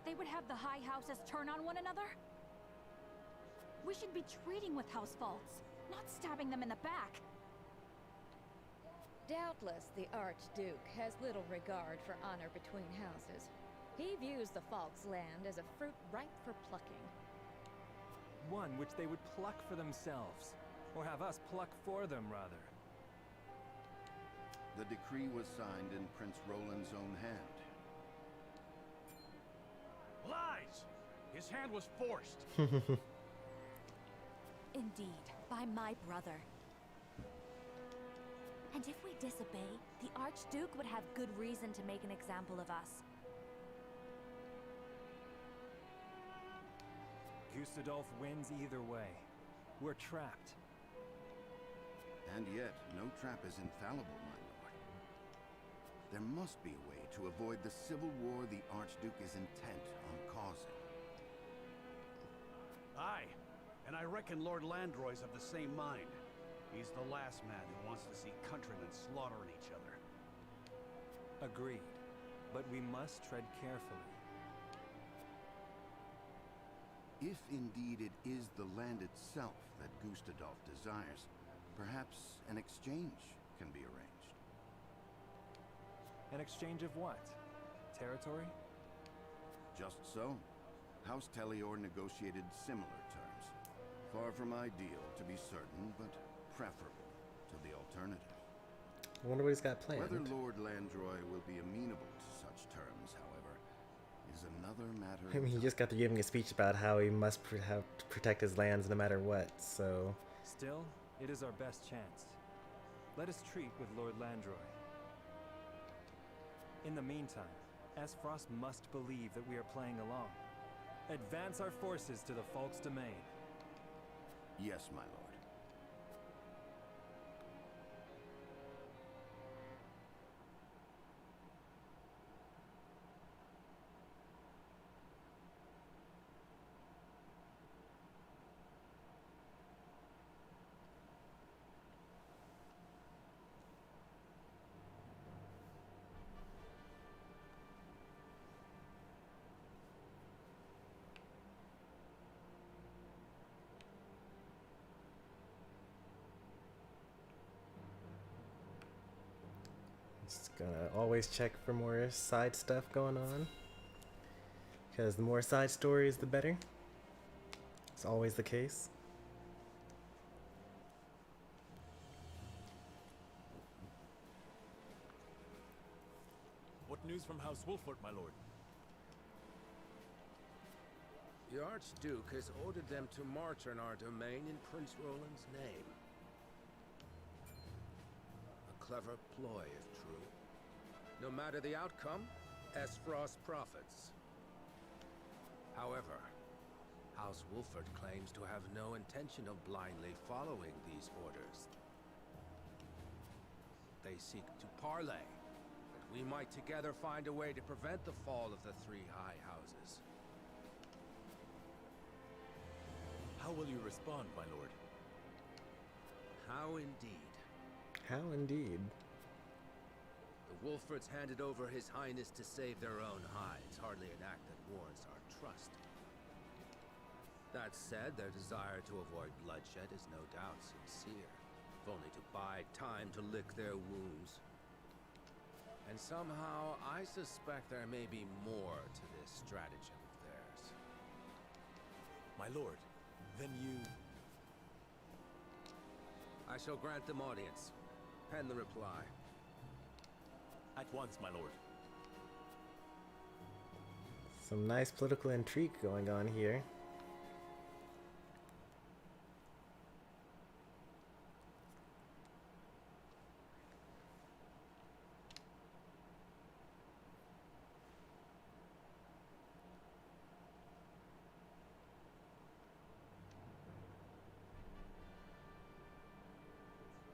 They would have the high houses turn on one another? We should be treating with house faults, not stabbing them in the back. Doubtless the Archduke has little regard for honor between houses. He views the Falk's land as a fruit ripe for plucking. One which they would pluck for themselves, or have us pluck for them, rather. The decree was signed in Prince Roland's own hand. Lies! His hand was forced. Indeed, by my brother. And if we disobey, the Archduke would have good reason to make an example of us. Gustadolf wins either way. We're trapped. And yet, no trap is infallible, my lord. There must be a way to avoid the civil war the Archduke is intent on causing. Aye, and I reckon Lord Landroy's of the same mind. He's the last man who wants to see countrymen slaughtering each other. Agreed. But we must tread carefully. If indeed it is the land itself that Gustadolf desires, perhaps an exchange can be arranged. An exchange of what? Territory? Just so. House Telior negotiated similar terms. Far from ideal, to be certain, but preferable to the alternative. I wonder what he's got planned. Whether Lord Landroy will be amenable to such terms, however, is another matter. I mean, he just got to giving a speech about how he must protect his lands no matter what, so... Still, it is our best chance. Let us treat with Lord Landroy. In the meantime, Esfrost must believe that we are playing along. Advance our forces to the Falk's domain. Yes, my lord. Just gonna always check for more side stuff going on, because the more side stories, the better. It's always the case. What news from House Wolford, my lord? The Archduke has ordered them to march on our domain in Prince Roland's name. A clever ploy, if true. No matter the outcome, Esfrost profits. However, House Wolford claims to have no intention of blindly following these orders. They seek to parley, that we might together find a way to prevent the fall of the three high houses. How will you respond, my lord? How indeed. How indeed. The Wolfords handed over His Highness to save their own hides, hardly an act that warrants our trust. That said, their desire to avoid bloodshed is no doubt sincere, if only to bide time to lick their wounds. And somehow, I suspect there may be more to this stratagem of theirs. My lord, then you... I shall grant them audience. Pen the reply. At once, my lord. Some nice political intrigue going on here.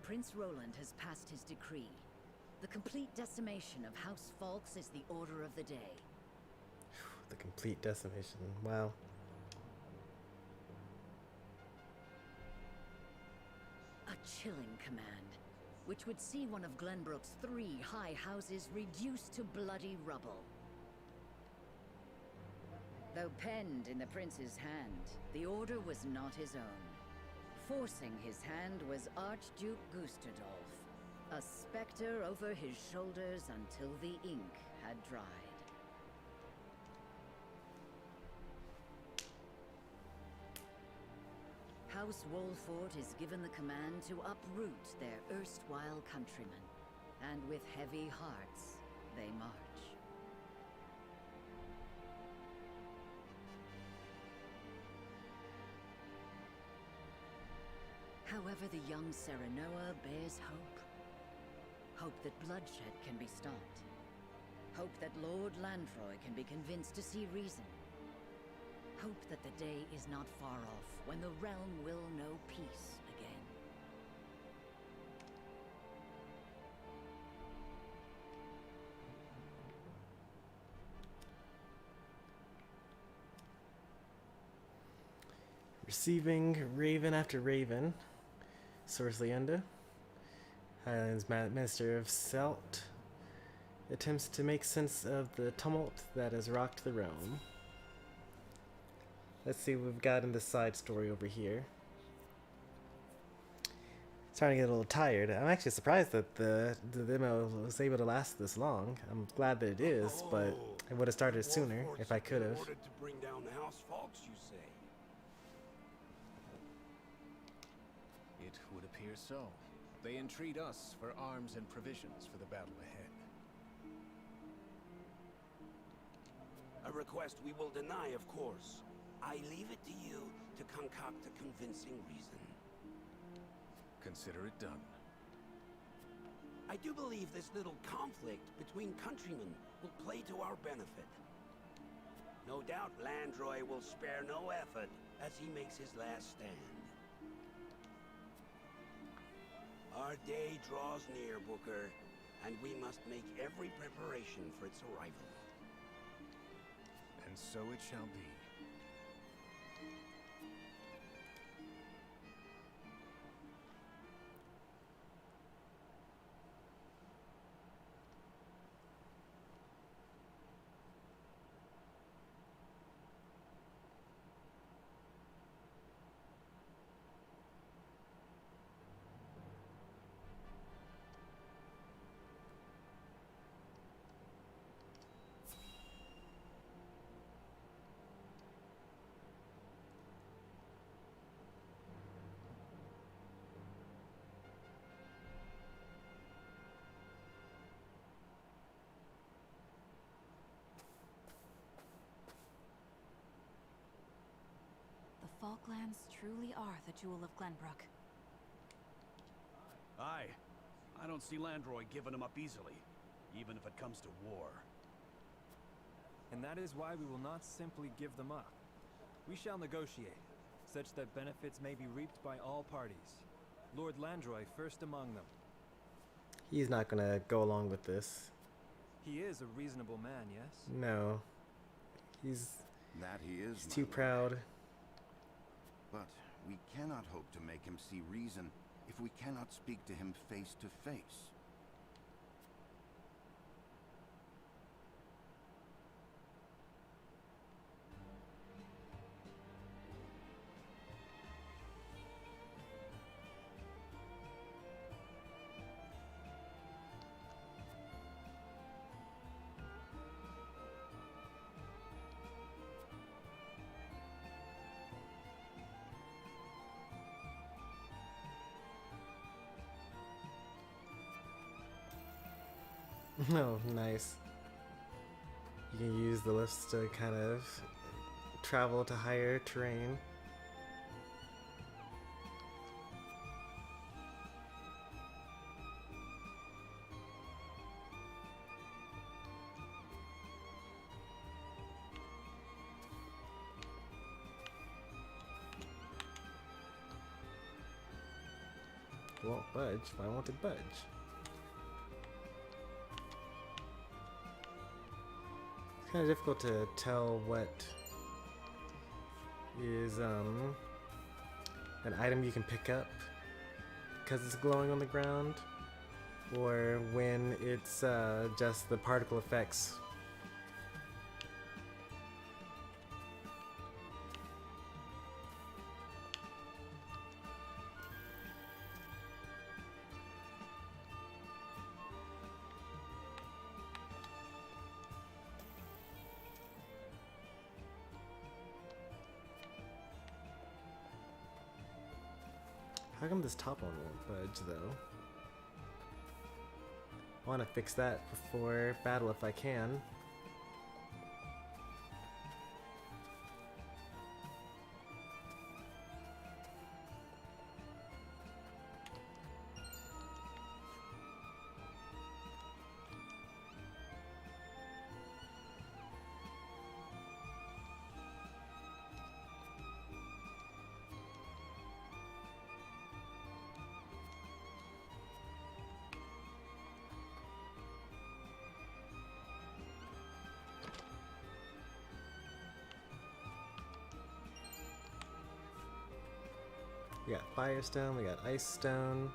Prince Roland has passed his decree. The complete decimation of House Falks is the order of the day. The complete decimation. Wow. A chilling command, which would see one of Glenbrook's 3 high houses reduced to bloody rubble. Though penned in the prince's hand, the order was not his own. Forcing his hand was Archduke Gustadolf, a specter over his shoulders until the ink had dried. House Wolford is given the command to uproot their erstwhile countrymen, and with heavy hearts, they march. However, the young Serenoa bears hope. Hope that bloodshed can be stopped. Hope that Lord Landroy can be convinced to see reason. Hope that the day is not far off when the realm will know peace again. Receiving raven after raven. Source Leenda. Highlands Minister of Selt attempts to make sense of the tumult that has rocked the realm. Let's see what we've got in the side story over here. Starting to get a little tired. I'm actually surprised that the demo was able to last this long. I'm glad that it is, but it would have started sooner if I could have. Ordered to bring down the House Falks, you say? It would appear so. They entreat us for arms and provisions for the battle ahead. A request we will deny, of course. I leave it to you to concoct a convincing reason. Consider it done. I do believe this little conflict between countrymen will play to our benefit. No doubt Landroy will spare no effort as he makes his last stand. Our day draws near, Booker, and we must make every preparation for its arrival. And so it shall be. glands truly are the jewel of Glenbrook. Aye. I don't see Landroy giving him up easily, even if it comes to war. And that is why we will not simply give them up. We shall negotiate, such that benefits may be reaped by all parties. Lord Landroy first among them. He's not gonna go along with this. He is a reasonable man, yes? No. He's He's too proud. But we cannot hope to make him see reason if we cannot speak to him face to face. Oh, nice. You can use the lifts to kind of travel to higher terrain. It won't budge if I want to budge. It's kind of difficult to tell what is an item you can pick up because it's glowing on the ground, or when it's just the particle effects. How come this top one won't budge though? I want to fix that before battle if I can. We got Firestone, we got Ice Stone.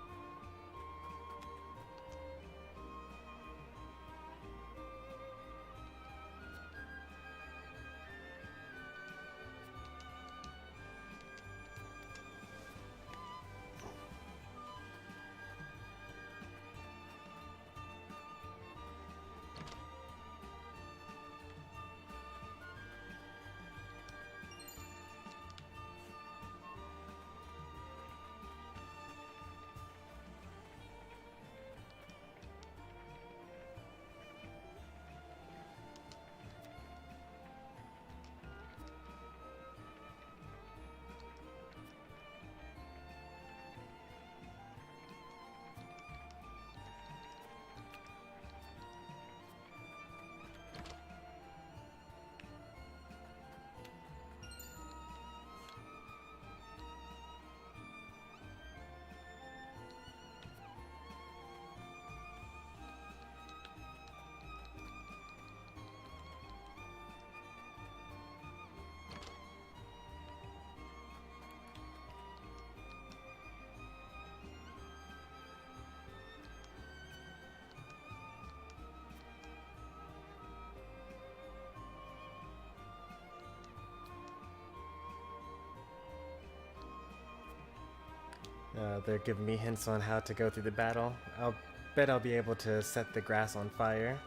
They're giving me hints on how to go through the battle. I'll bet I'll be able to set the grass on fire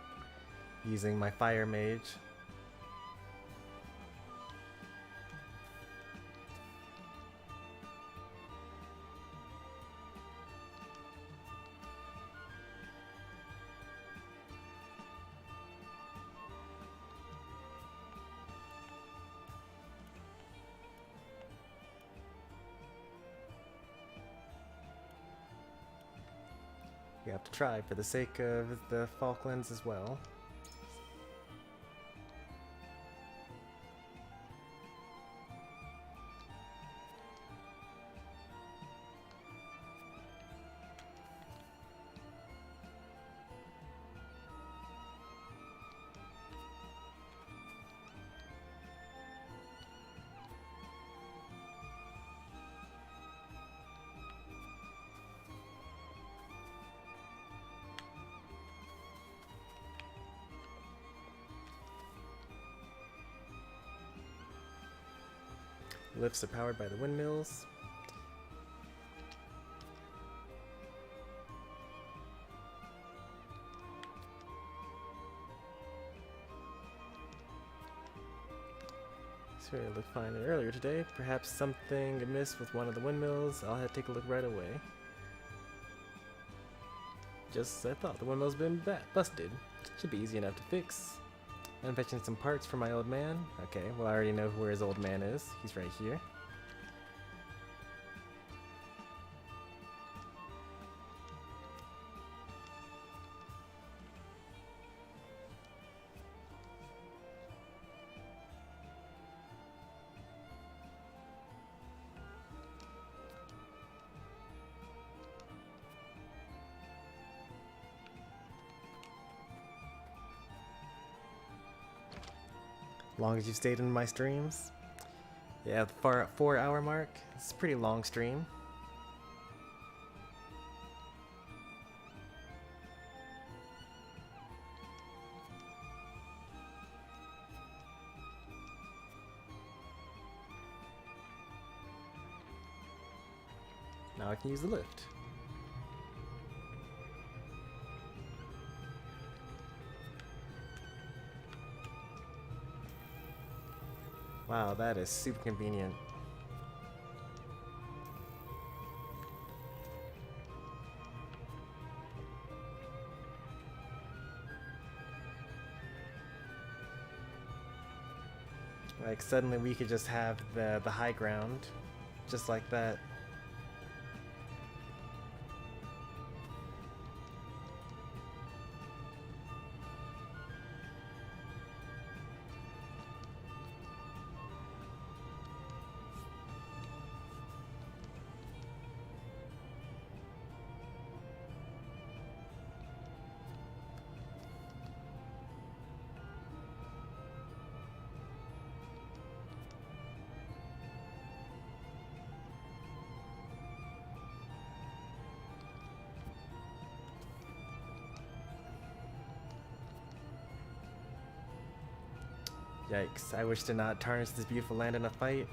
using my fire mage. We have to try for the sake of the Falklands as well. Lifts are powered by the windmills. So it looked fine earlier today. Perhaps something amiss with one of the windmills. I'll have to take a look right away. Just as I thought, the windmill's been busted. Should be easy enough to fix. I'm fetching some parts for my old man. Okay, well I already know where his old man is. He's right here. Long as you've stayed in my streams. Yeah, the 4-hour mark. It's a pretty long stream. Now I can use the lift. Wow, that is super convenient. Like suddenly we could just have the high ground, just like that. Yikes, I wish to not tarnish this beautiful land in a fight.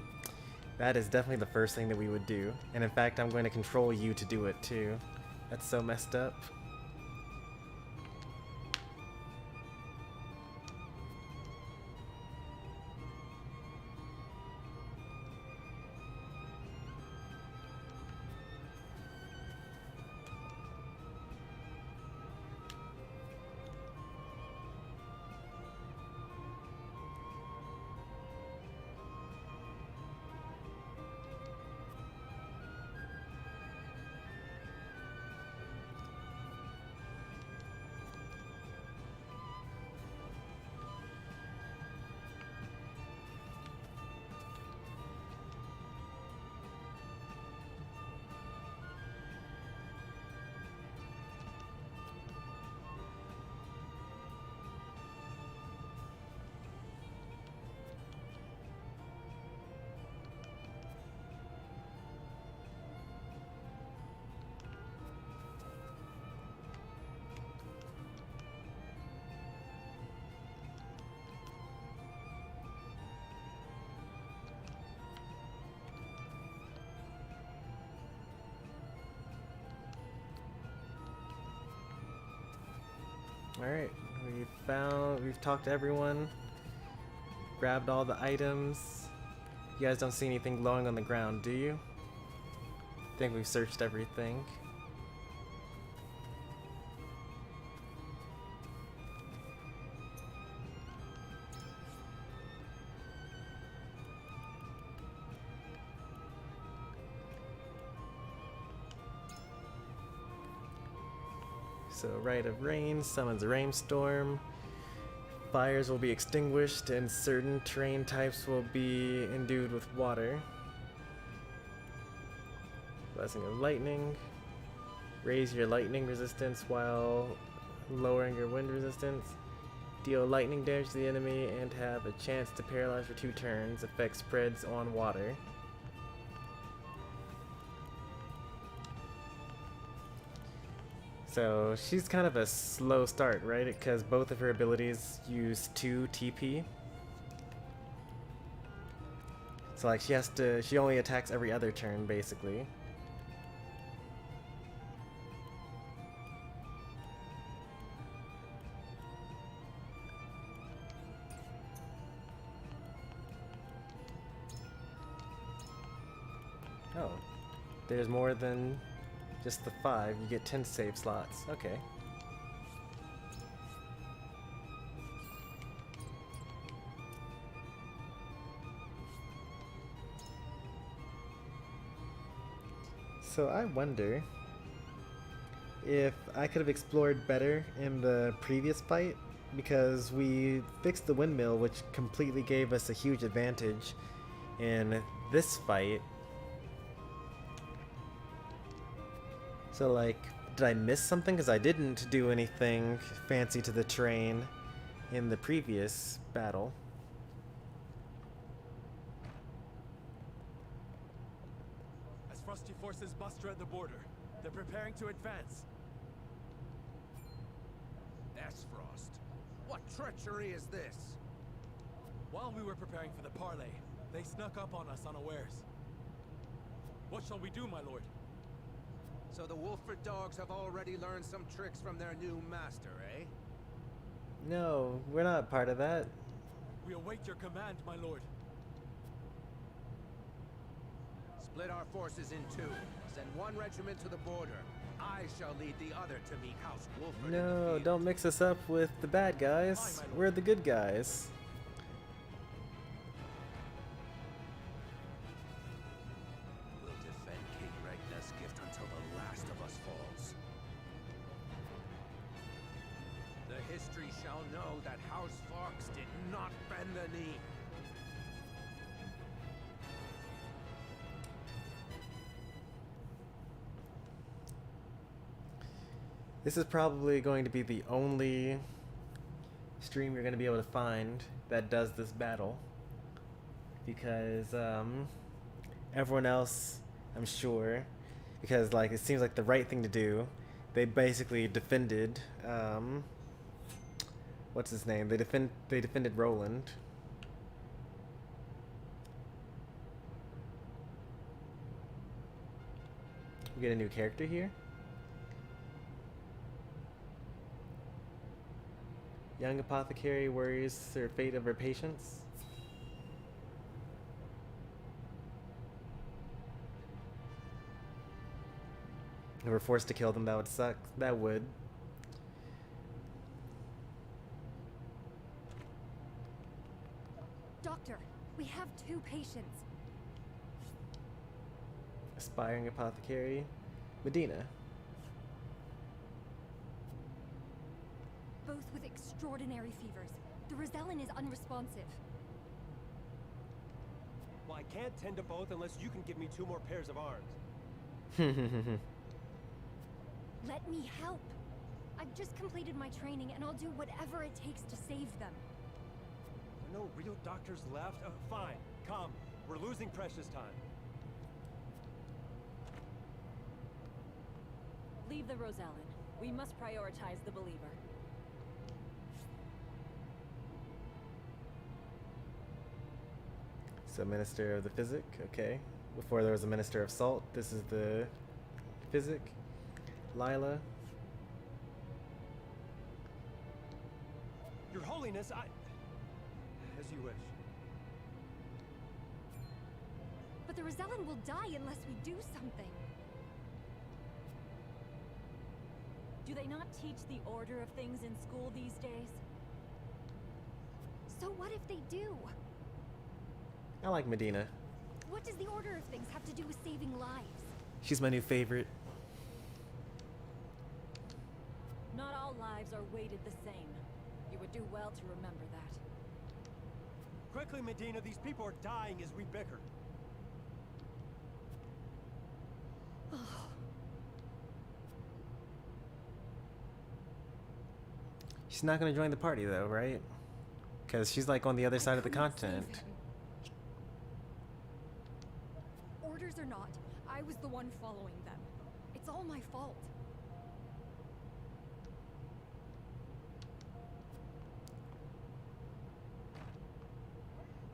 That is definitely the first thing that we would do. And in fact, I'm going to control you to do it too. That's so messed up. Alright, we've talked to everyone, grabbed all the items. You guys don't see anything glowing on the ground, do you? I think we've searched everything. So Rite of Rain summons a rainstorm. Fires will be extinguished and certain terrain types will be endued with water. Blessing of Lightning. Raise your lightning resistance while lowering your wind resistance. Deal lightning damage to the enemy and have a chance to paralyze for 2 turns. Effect spreads on water. So she's kind of a slow start, right? Because both of her abilities use 2 TP. So like she only attacks every other turn basically. Oh, there's more than just the 5. You get 10 save slots. Okay. So I wonder if I could have explored better in the previous fight, because we fixed the windmill, which completely gave us a huge advantage in this fight. So like, did I miss something? Because I didn't do anything fancy to the terrain in the previous battle. As Frosty forces muster at the border, they're preparing to advance. Frost, what treachery is this? While we were preparing for the parley, they snuck up on us unawares. What shall we do, my lord? So the Wolford dogs have already learned some tricks from their new master, eh? No, we're not part of that. We await your command, my lord. Split our forces in 2. Send 1 regiment to the border. I shall lead the other to meet House Wolford. No, don't mix us up with the bad guys. We're the good guys. We'll defend King Regna's gift until the last of us falls. The history shall know that House Fox did not bend the knee. This is probably going to be the only stream you're going to be able to find that does this battle, because everyone else, I'm sure, because like it seems like the right thing to do, they basically defended what's his name? They defended Roland. We get a new character here. Young apothecary worries her fate of her patients. If we're forced to kill them, that would suck. That would. Doctor, we have 2 patients. Aspiring apothecary, Medina. Both with extraordinary fevers. The Rosellan is unresponsive. Well, I can't tend to both unless you can give me 2 more pairs of arms. Let me help. I've just completed my training and I'll do whatever it takes to save them. There are no real doctors left? Fine, come. We're losing precious time. Leave the Rosellan. We must prioritize the believer. So Minister of the Physic, okay. Before there was a Minister of Salt, this is the Physic. Lila. Your Holiness, as you wish. But the Rosellan will die unless we do something. Do they not teach the order of things in school these days? So what if they do? I like Medina. What does the order of things have to do with saving lives? She's my new favorite. lives are weighted the same. You would do well to remember that. Quickly, Medina, these people are dying as we bicker. She's not gonna join the party though, right? Because she's like on the other side of the continent. Orders or not, I was the one following them. It's all my fault.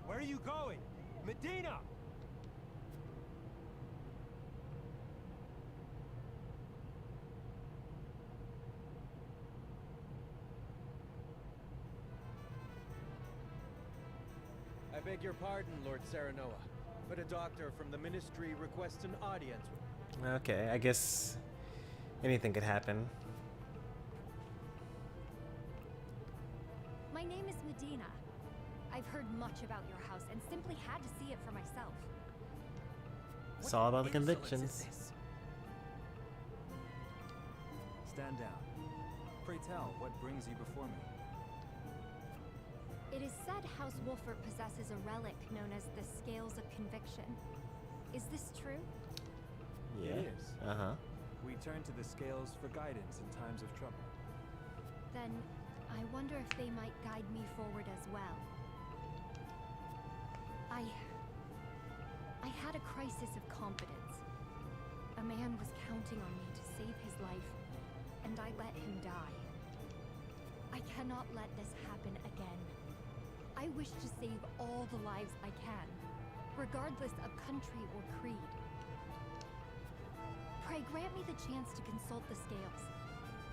Where are you going? Medina! I beg your pardon, Lord Serenoa, but a doctor from the Ministry requests an audience. Okay, I guess anything could happen. My name is Medina. I've heard much about your house and simply had to see it for myself. It's all about the convictions. Stand down. Pray tell, what brings you before me? It is said House Wolfert possesses a relic known as the Scales of Conviction. Is this true? Yeah. It is. Uh-huh. We turn to the scales for guidance in times of trouble. Then, I wonder if they might guide me forward as well. I had a crisis of confidence. A man was counting on me to save his life, and I let him die. I cannot let this happen again. I wish to save all the lives I can, regardless of country or creed. Pray grant me the chance to consult the scales,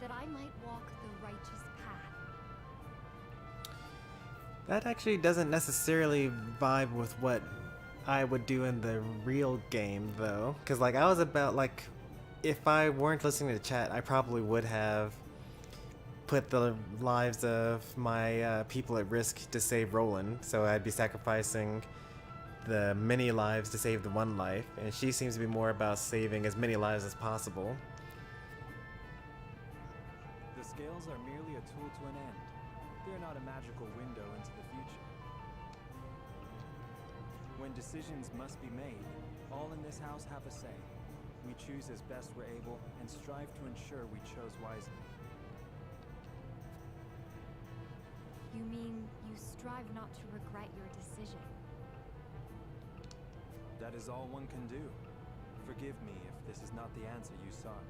that I might walk the righteous path. That actually doesn't necessarily vibe with what I would do in the real game, though. Because, like, I was about, like, if I weren't listening to chat, I probably would have put the lives of my people at risk to save Roland. So I'd be sacrificing the many lives to save the one life. And she seems to be more about saving as many lives as possible. The scales are merely a tool to an end. They are not a magical window into the future. When decisions must be made, all in this house have a say. We choose as best we're able and strive to ensure we chose wisely. You mean you strive not to regret your decision? That is all one can do. Forgive me if this is not the answer you sought.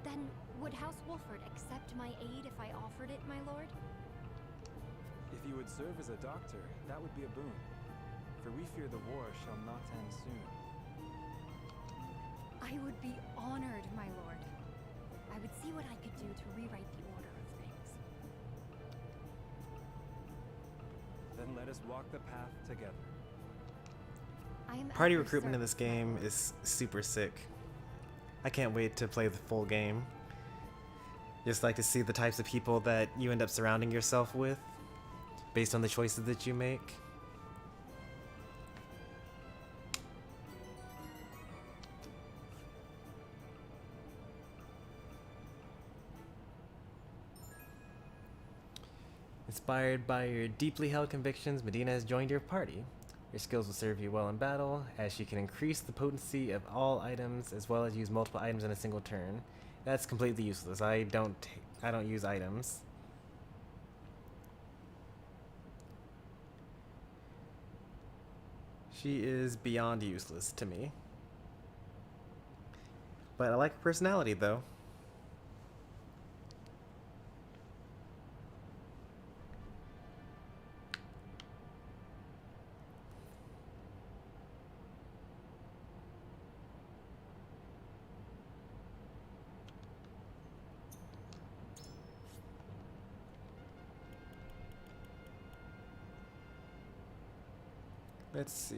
Then, would House Wolfert accept my aid if I offered it, my lord? If you would serve as a doctor, that would be a boon. For we fear the war shall not end soon. I would be honored, my lord. I would see what I could do to rewrite the order of things. Then let us walk the path together. Party recruitment in this game is super sick. I can't wait to play the full game. Just like to see the types of people that you end up surrounding yourself with based on the choices that you make. Inspired by your deeply held convictions, Medina has joined your party. Your skills will serve you well in battle, as she can increase the potency of all items as well as use multiple items in a single turn. That's completely useless. I don't use items. She is beyond useless to me. But I like her personality though. Let's see.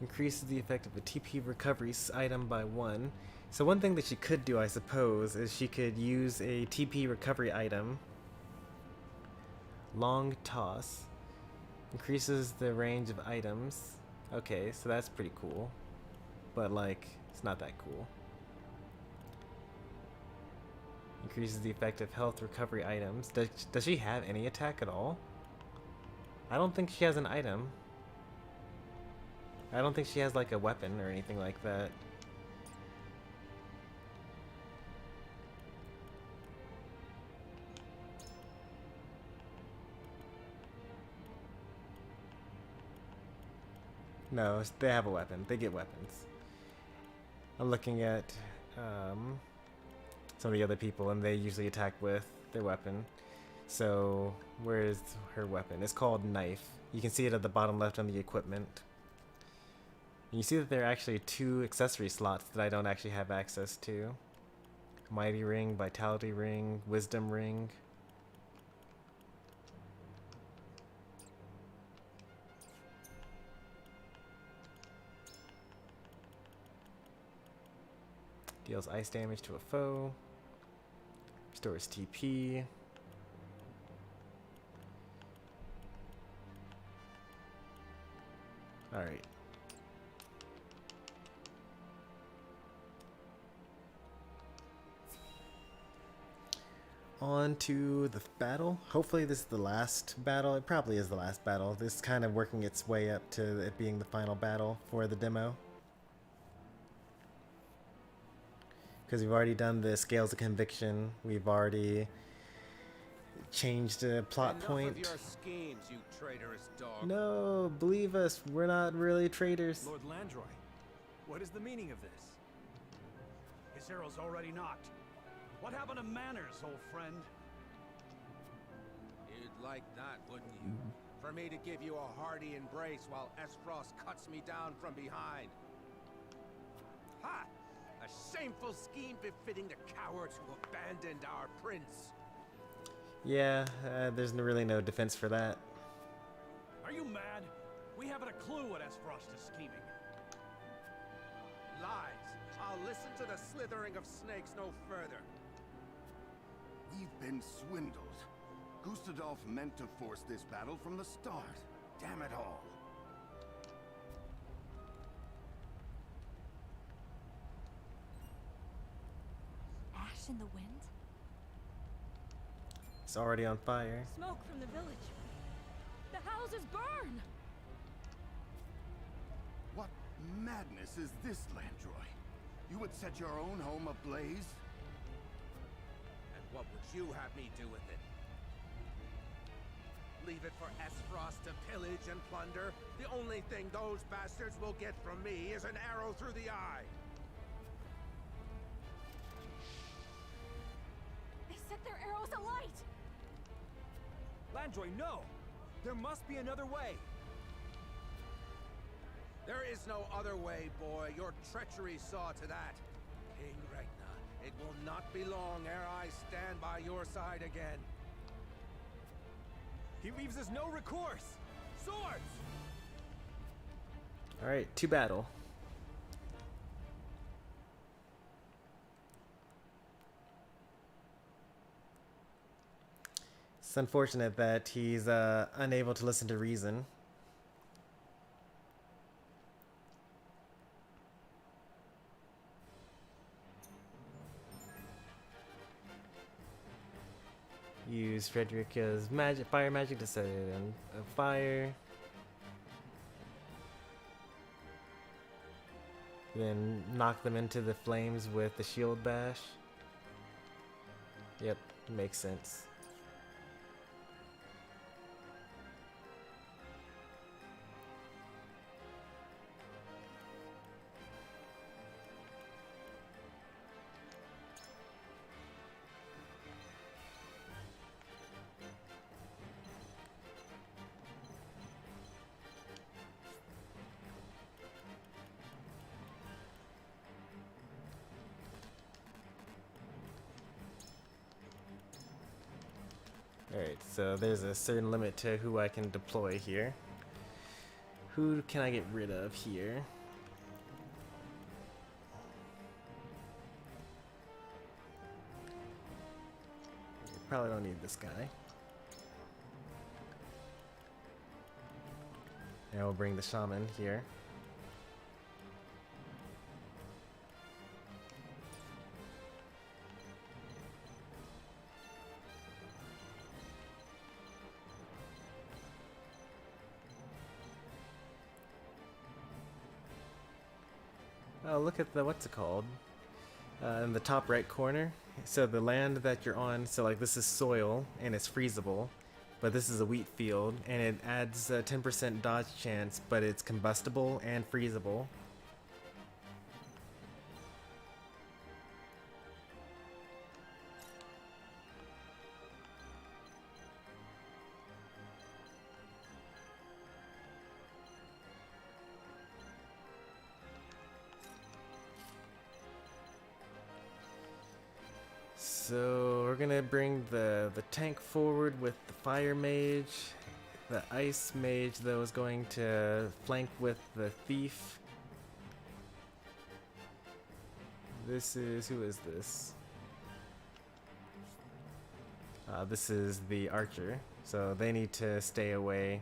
Increases the effect of a TP recovery item by 1. So one thing that she could do, I suppose, is she could use a TP recovery item. Long toss. Increases the range of items. Okay, so that's pretty cool. but like, it's not that cool. Increases the effective health recovery items. Does she have any attack at all? I don't think she has an item. I don't think she has like a weapon or anything like that. No, they have a weapon. They get weapons. I'm looking at some of the other people, and they usually attack with their weapon. So, where's her weapon? It's called Knife. You can see it at the bottom left on the equipment. And you see that there are actually 2 accessory slots that I don't actually have access to. Mighty Ring, Vitality Ring, Wisdom Ring. Deals ice damage to a foe. Restores TP. Alright. On to the battle. Hopefully this is the last battle. It probably is the last battle. This is kind of working its way up to it being the final battle for the demo. Because we've already done the Scales of Conviction. We've already changed a plot point. Enough of your schemes, you traitorous dog. No, believe us, we're not really traitors. Lord Landroy, what is the meaning of this? His arrow's already knocked. What happened to manners, old friend? You'd like that, wouldn't you? For me to give you a hearty embrace while Esfrost cuts me down from behind. Ha! A shameful scheme befitting the cowards who abandoned our prince. Yeah, there's really no defense for that. Are you mad? We haven't a clue what Esfrost is scheming. Lies. I'll listen to the slithering of snakes no further. We've been swindled. Gustadolf meant to force this battle from the start. Damn it all. Ash in the wind? It's already on fire. Smoke from the village. The houses burn! What madness is this, Landroy? You would set your own home ablaze? And what would you have me do with it? Leave it for Esfrost to pillage and plunder? The only thing those bastards will get from me is an arrow through the eye. They set their arrows alight! Landroy, no! There must be another way! There is no other way, boy. Your treachery saw to that. King Regna, it will not be long ere I stand by your side again. He leaves us no recourse! Swords! Alright, to battle. It's unfortunate that he's unable to listen to reason. Use Frederica's fire magic to set it on fire. Then knock them into the flames with the shield bash. Yep, makes sense. Alright, so there's a certain limit to who I can deploy here. Who can I get rid of here? Probably don't need this guy. And we'll bring the shaman here. Oh, look at the, what's it called? In the top right corner. So the land that you're on, so like this is soil and it's freezable, but this is a wheat field and it adds a 10% dodge chance, but it's combustible and freezable. So we're gonna bring the tank forward with the fire mage. The ice mage though is going to flank with the thief. This is, who is this? This is the archer, so they need to stay away.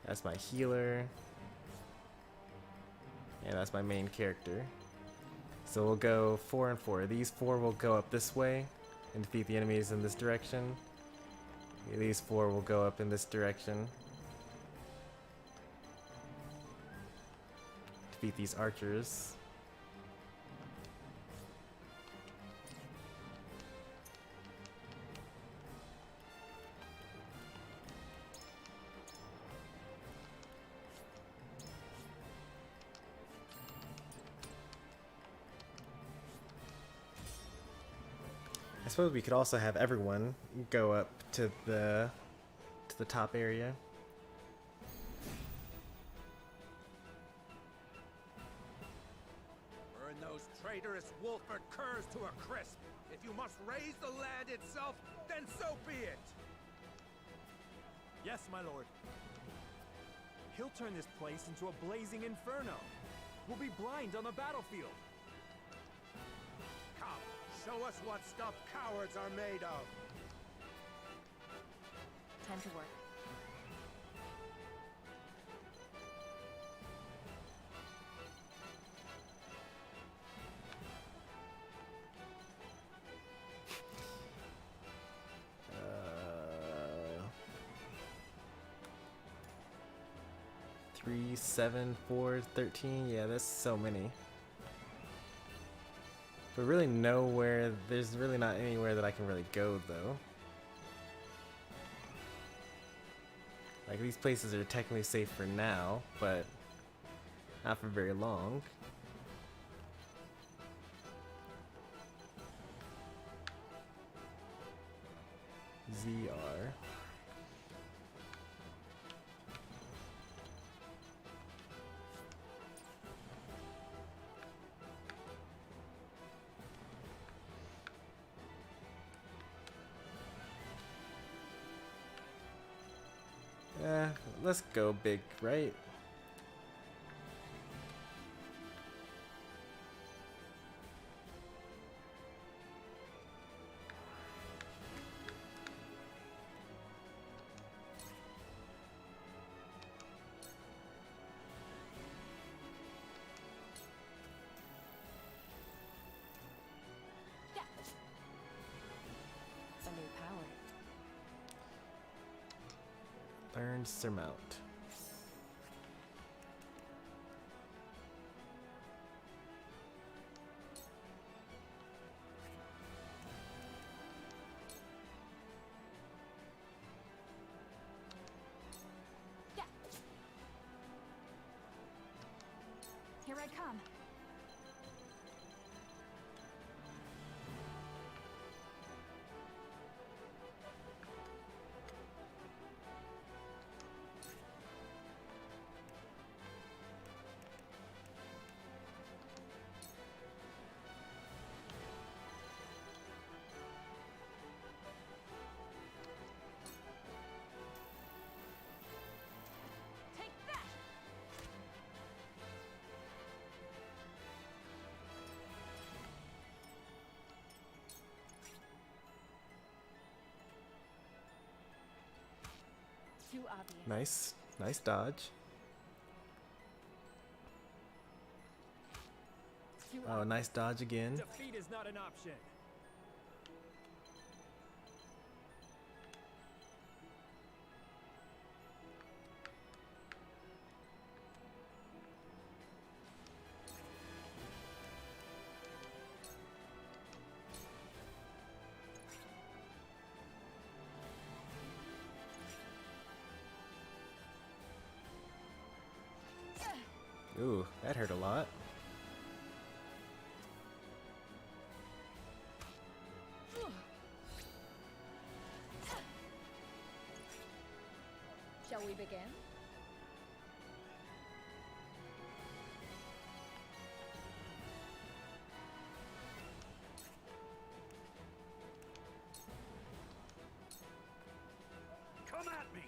That's my healer. And that's my main character. So we'll go 4 and 4. These 4 will go up this way and defeat the enemies in this direction. These 4 will go up in this direction. Defeat these archers. I suppose we could also have everyone go up to the top area. Burn those traitorous Wolford curs to a crisp. If you must raise the land itself, then so be it. Yes, my lord. He'll turn this place into a blazing inferno. We'll be blind on the battlefield. Come, show us what stuff cowards are made of. Time to work. Three, 7, 4, 13. Yeah, there's so many. But really nowhere, there's really not anywhere that I can really go though. Like these places are technically safe for now, but not for very long. ZR. Let's go big, right? A new power. Learn surmount. Here I come. Take that! Too obvious. Nice dodge. Oh, nice dodge again. Defeat is not an option. Ooh, that hurt a lot. Shall we begin? Come at me!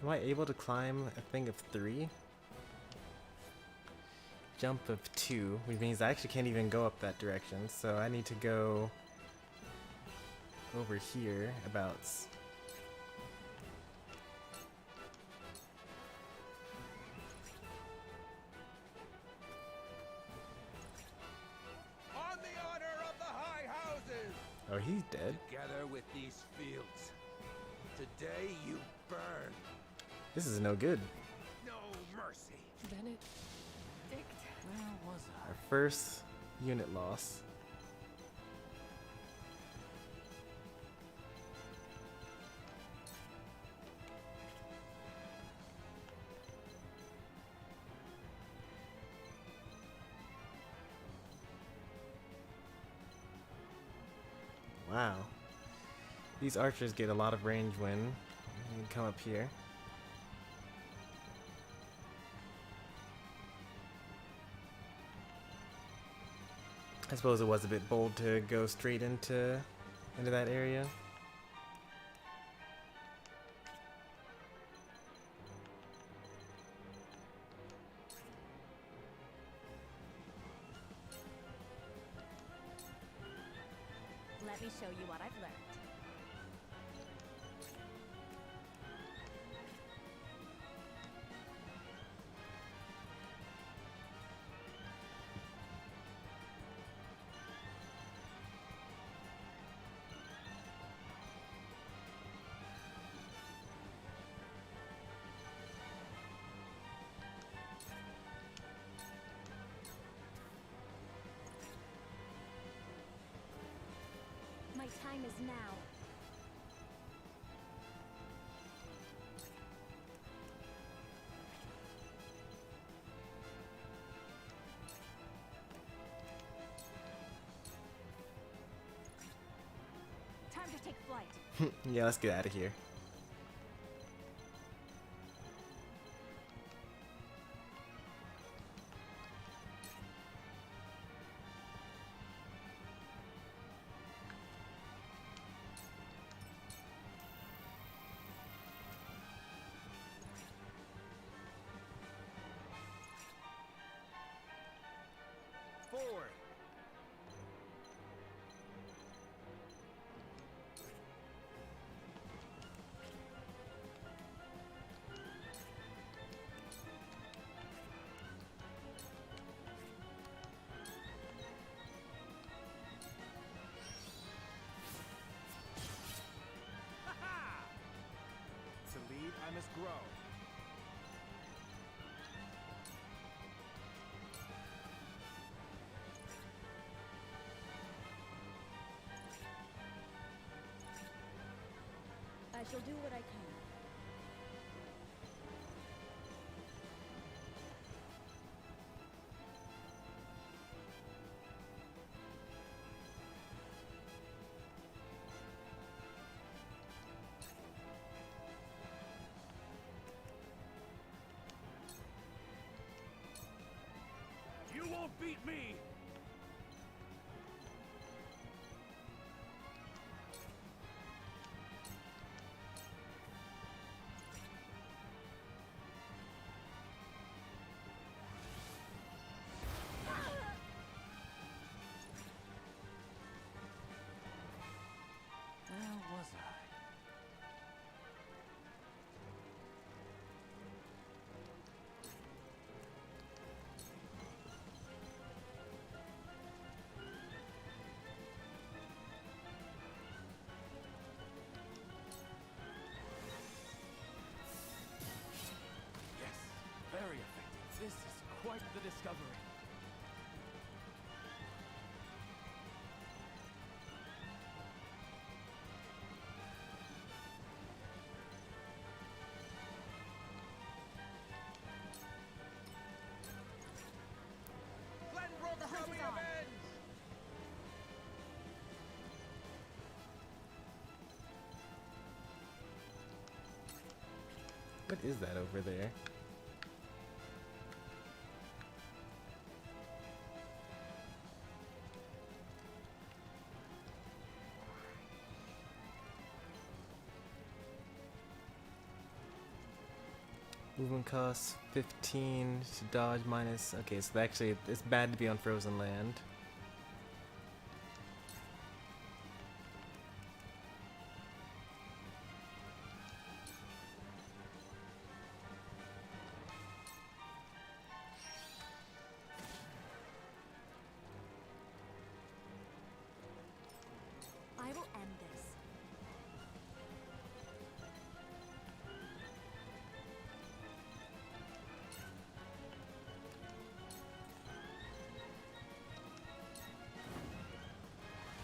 Am I able to climb a thing of 3? Jump of 2, which means I actually can't even go up that direction, so I need to go over here about. On the honor of the High Houses! Oh, he's dead. Together with these fields, today you burn. This is no good. No mercy. Benedict. Where was I? Our first unit loss. Wow. These archers get a lot of range when you come up here. I suppose it was a bit bold to go straight into that area. Let me show you what I've learned. My time is now. Time to take flight. Yeah, let's get out of here. Forward! To lead, I must grow. I shall do what I can. You won't beat me! Where was I? Yes, very effective. This is quite the discovery. What is that over there? Movement costs 15 to dodge minus. Okay, so actually it's bad to be on frozen land. I will end this.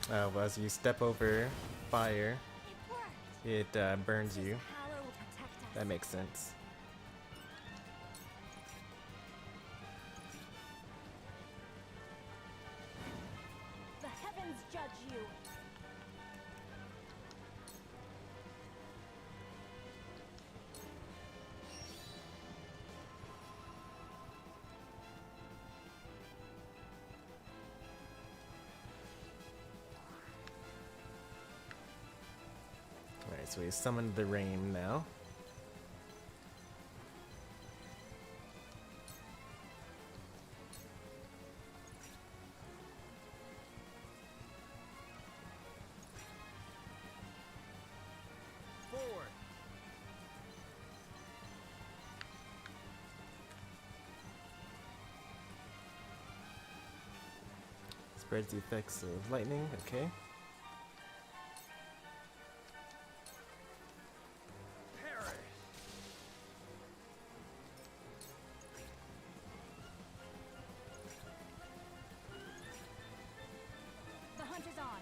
Well, as you step over fire, it burns you. That makes sense. The heavens judge you. Alright, so we summoned the rain now. Forward. Spreads the effects of lightning, okay. The hunt is on.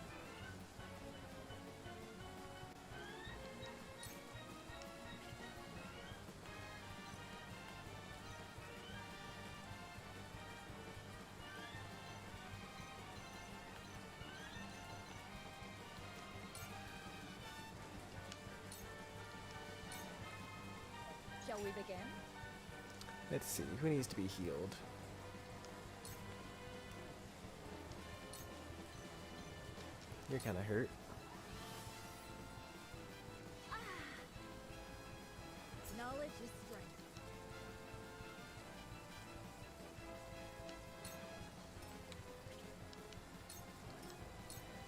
Shall we begin? Let's see, who needs to be healed? You're kind of hurt. Knowledge is strength.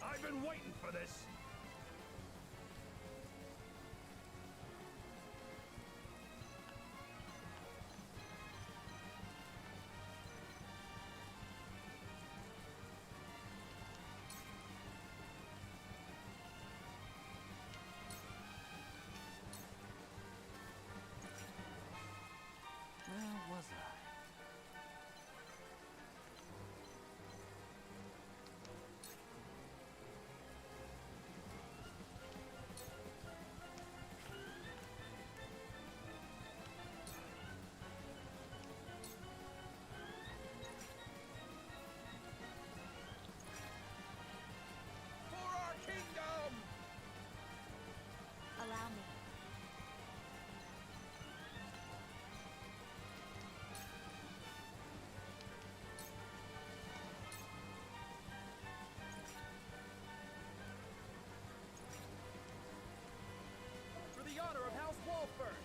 I've been waiting for this. Where was I? For our kingdom! Allow me. For the honor of House Wolford!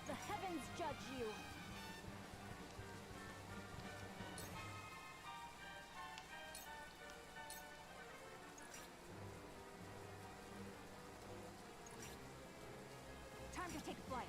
The heavens judge you. Time to take flight.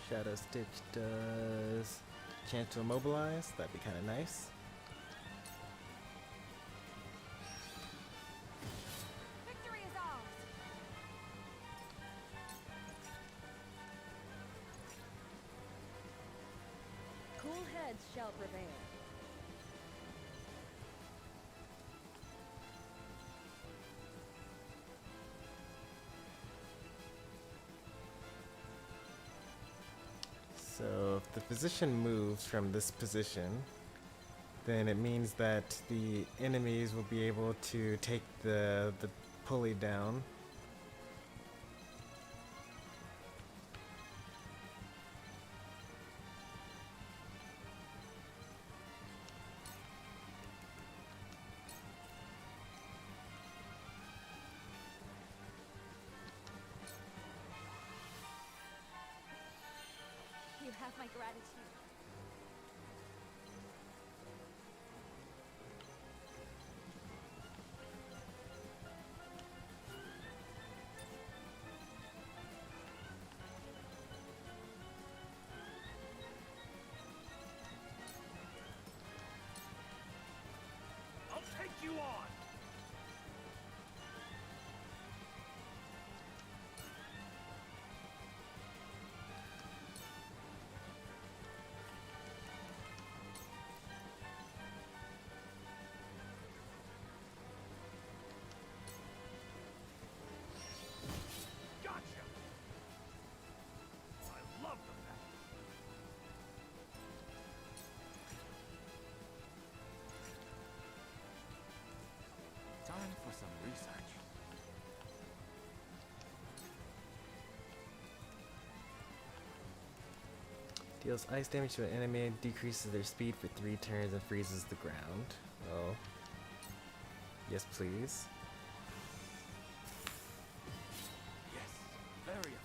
Shadow Stitch does chance to immobilize. That'd be kind of nice. Victory is ours. Cool heads shall prevail. So if the physician moves from this position, then it means that the enemies will be able to take the pulley down. You have my gratitude. I'll take you on! Gotcha! I love the fact. Time for some research. Deals ice damage to an enemy, decreases their speed for 3 turns, and freezes the ground. Oh. Yes, please. Yes, very effective.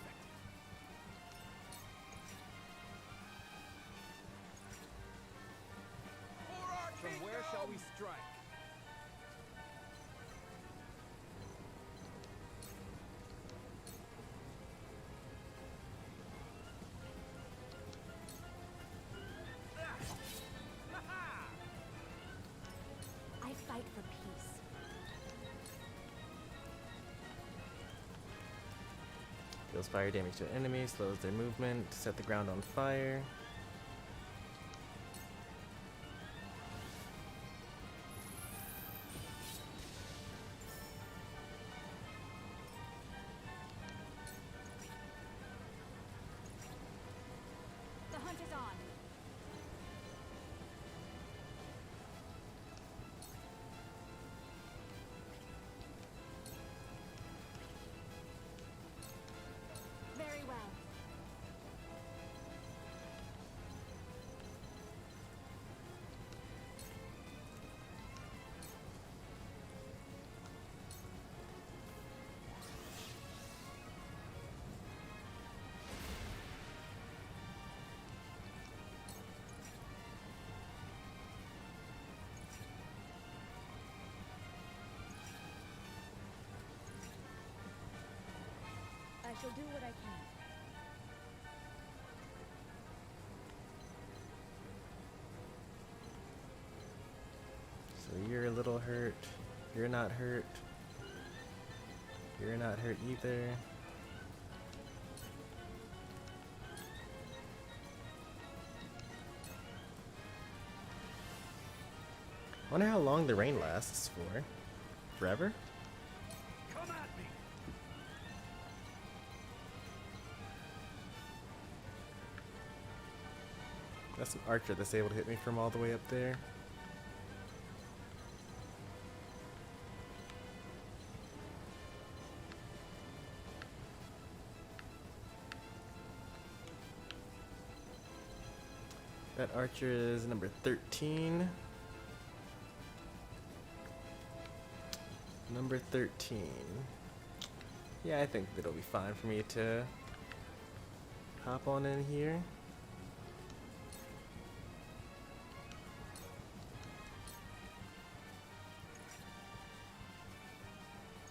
From where shall we strike? I fight for peace. Deals fire damage to an enemy, slows their movement, set the ground on fire. The hunt is on. Very well. I shall do what I can. So you're a little hurt. You're not hurt. You're not hurt either. Wonder how long the rain lasts for. Forever? Come at me! That's an archer that's able to hit me from all the way up there. That archer is number 13. Number 13. Yeah, I think it'll be fine for me to hop on in here.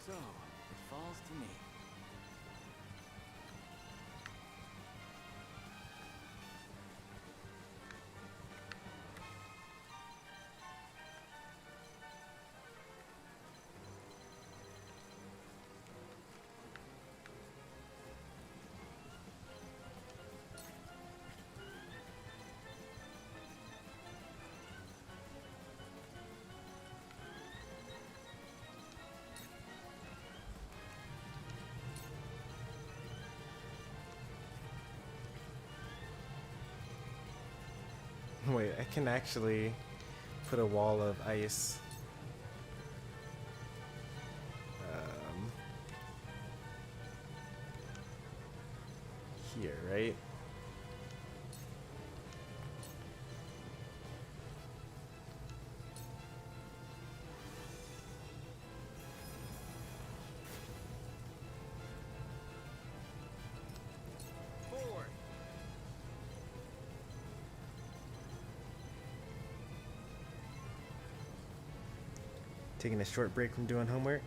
So, it falls to me. I can actually put a wall of ice. Here, right? Forward. Taking a short break from doing homework.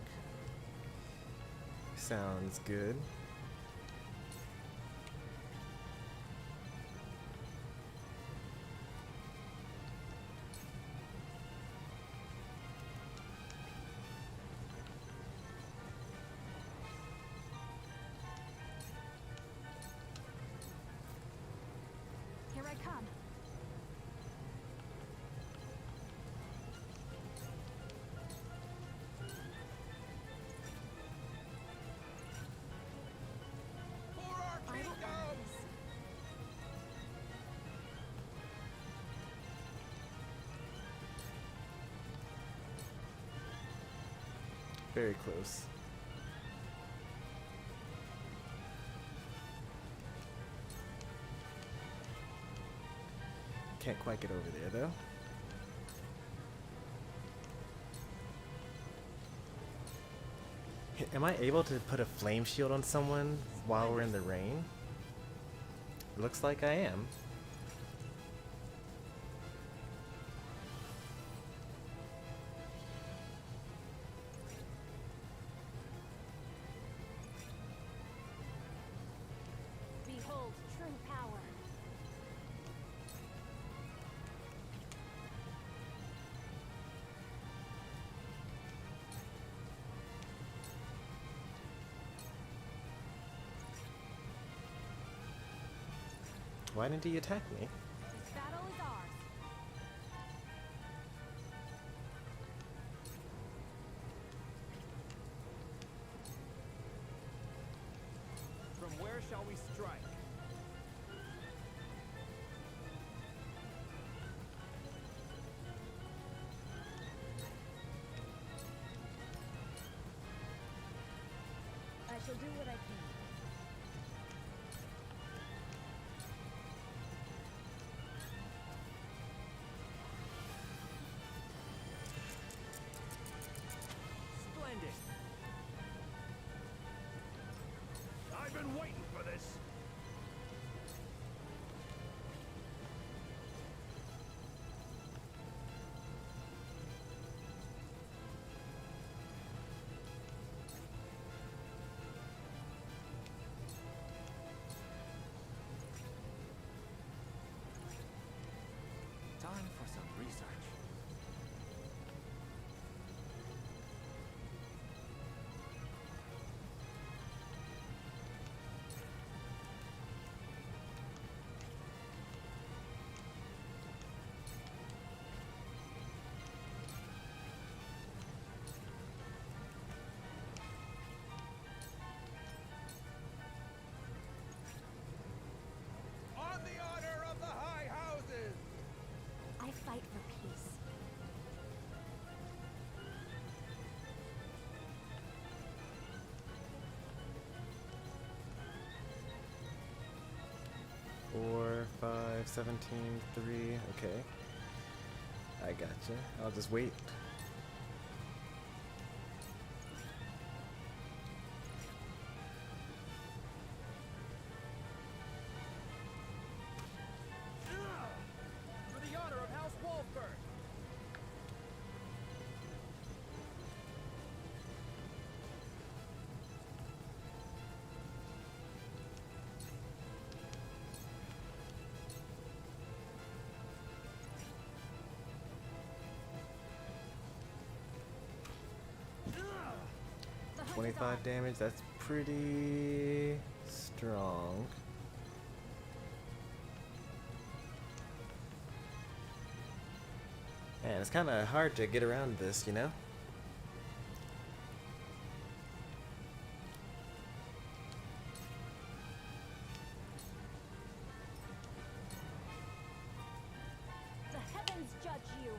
Sounds good. Here I come. For our kingdom! Very close. Can't quite get over there though. Am I able to put a flame shield on someone while we're in the rain? Looks like I am. Behold true power. Why didn't he attack me? This battle is ours. From where shall we strike? I shall do what I can. Splendid. I've been waiting for this. Time for some research. On the honor of the high houses! I fight for peace. Four, 5, 17, 3. Okay. I gotcha. I'll just wait. For the honor of House Wolfburg! The hunt is 25 on. damage, that's pretty strong. Man, it's kind of hard to get around this, you know? The always judge you.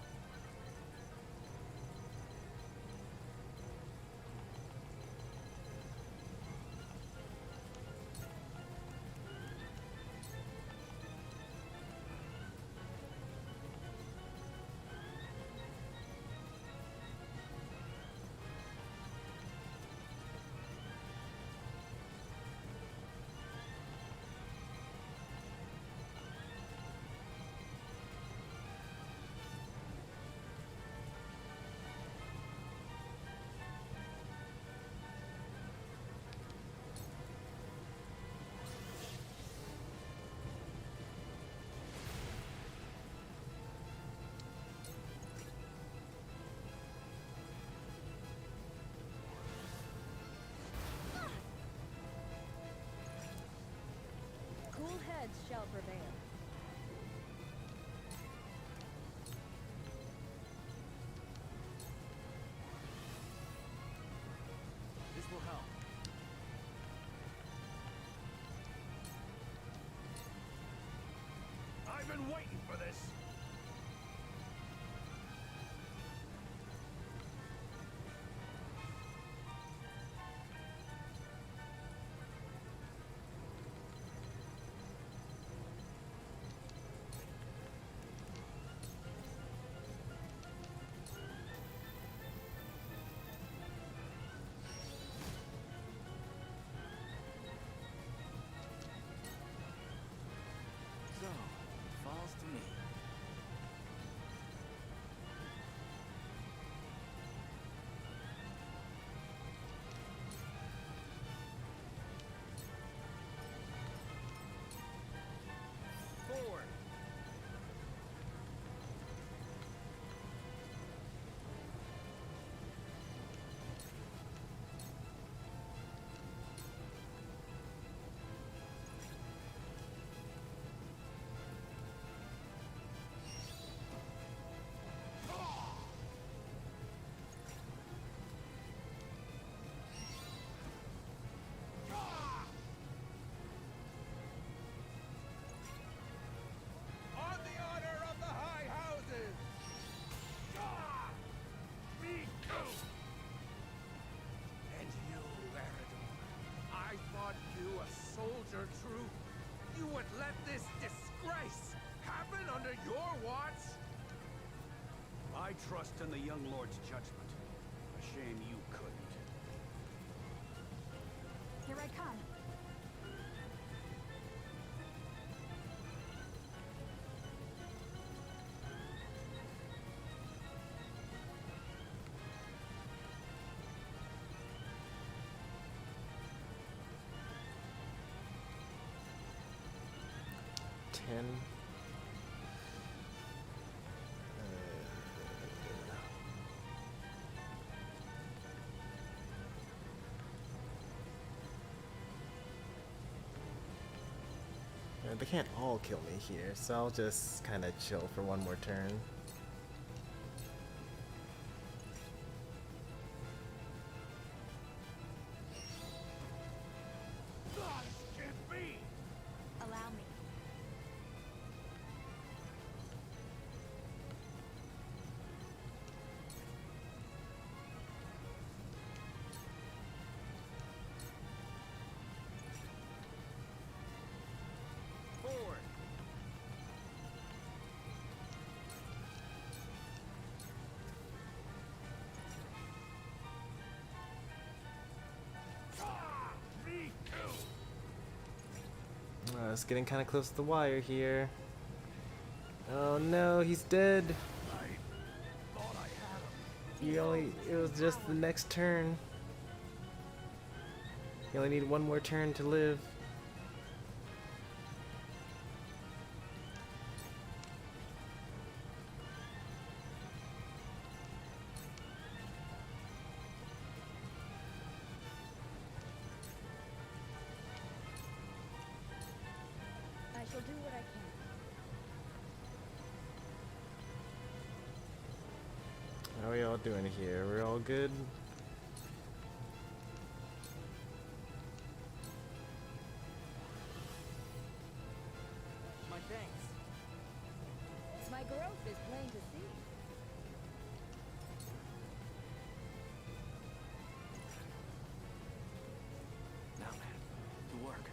Cool heads shall prevail. This will help. I've been waiting for this. So, it falls to me. Forward. On the honor of the high houses! Me too! And you, Eredor, I thought you a soldier true. You would let this disgrace happen under your watch? I trust in the young lord's judgment. A shame you couldn't. Here I come. They can't all kill me here, so I'll just kind of chill for one more turn. Can't be! Allow me. Forward. Me too! It's getting kind of close to the wire here. Oh no, he's dead. Thought I had him. It was just the next turn. You only need one more turn to live. I shall do what I can. How are we all doing here? We're all good? My thanks. It's my The growth is plain to see. Now, man, to work.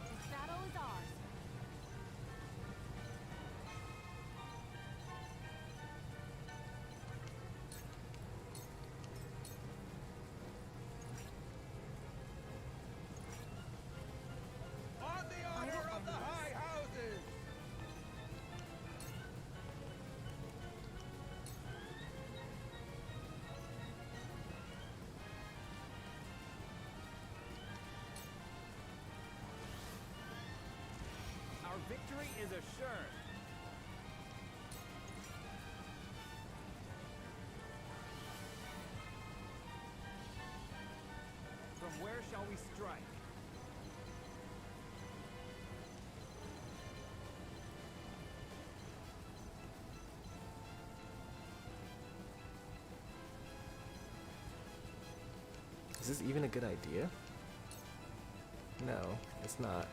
This battle is ours. On the honor of the high houses! Our victory is assured. From where shall we strike? Is this even a good idea? No, it's not.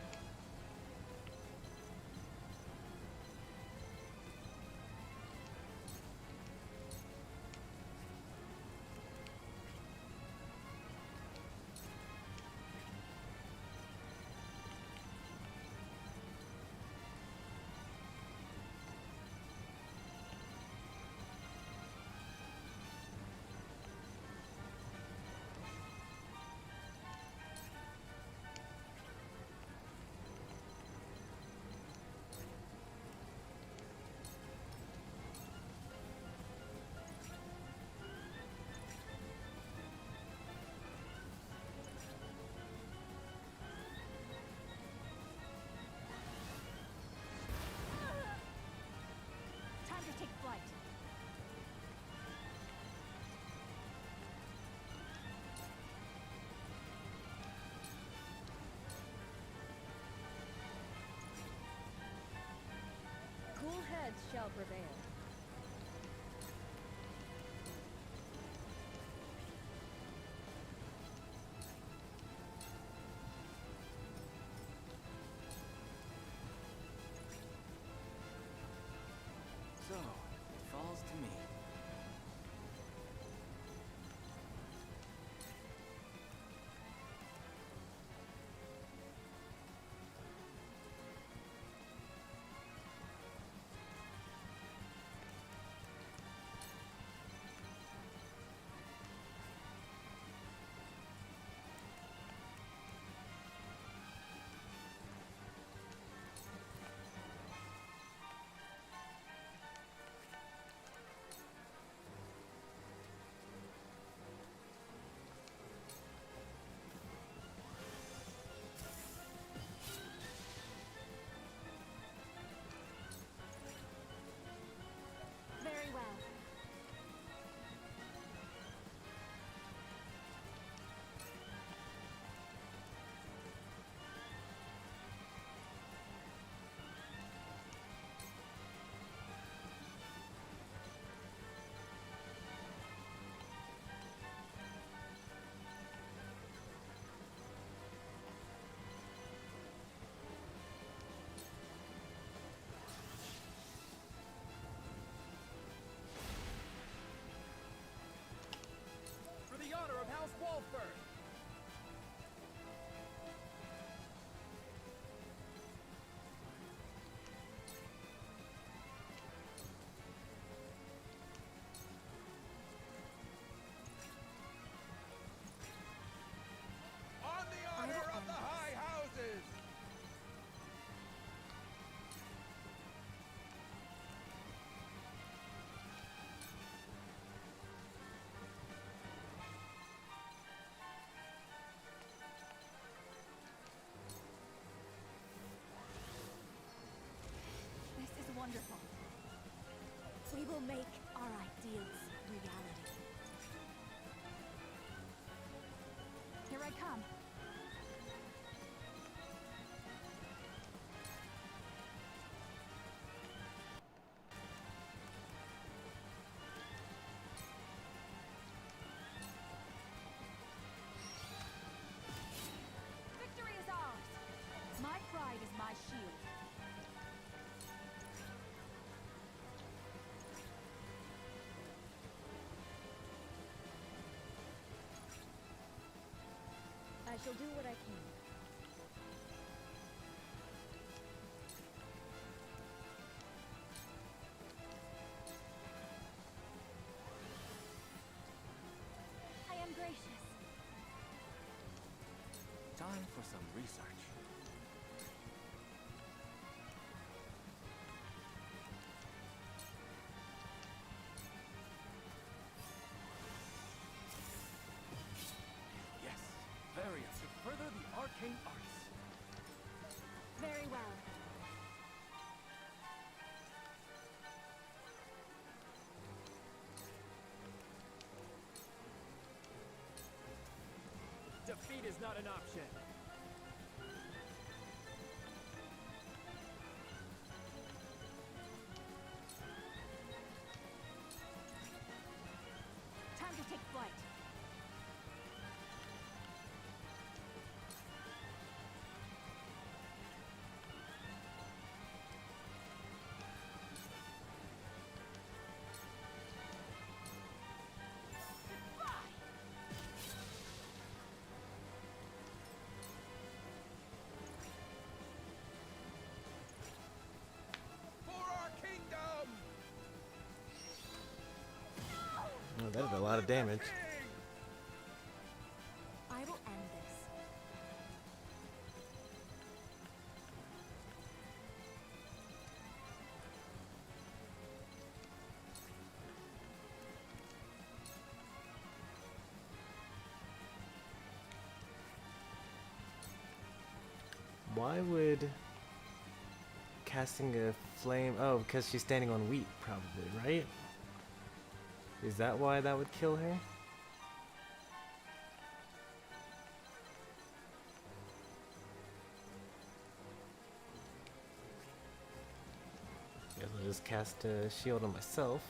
Time to take flight. Cool heads shall prevail. So, it falls to me. Very well. For the honor of House Walford! On the honor of the high houses! This is wonderful. We will make our ideals reality. Here I come. I shall do what I can. I am gracious. Time for some research. Yes, variants to further the arcane arts. Very well. Defeat is not an option. Time to take flight. For our kingdom! Oh, that did a lot of damage. I will end this. Why would casting a flame? Oh, because she's standing on wheat, probably, right? Is that why that would kill her? Guess I'll just cast a shield on myself.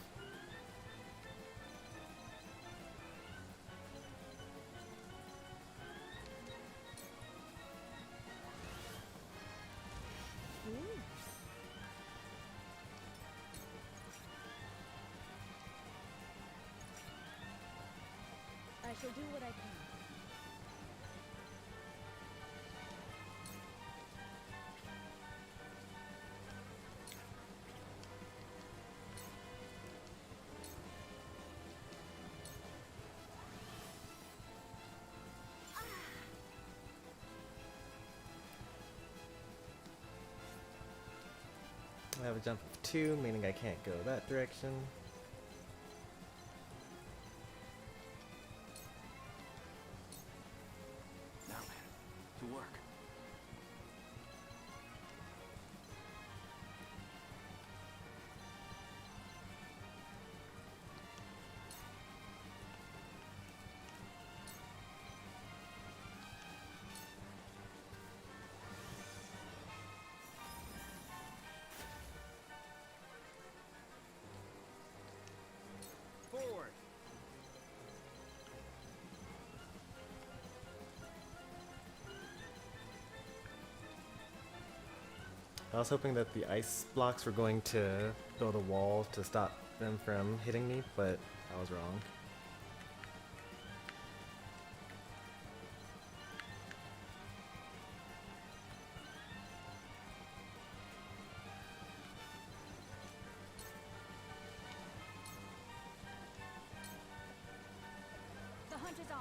I shall do what I can. I have a jump of 2, meaning I can't go that direction. Now then, to work. Forward. I was hoping that the ice blocks were going to build a wall to stop them from hitting me, but I was wrong. The hunt is on.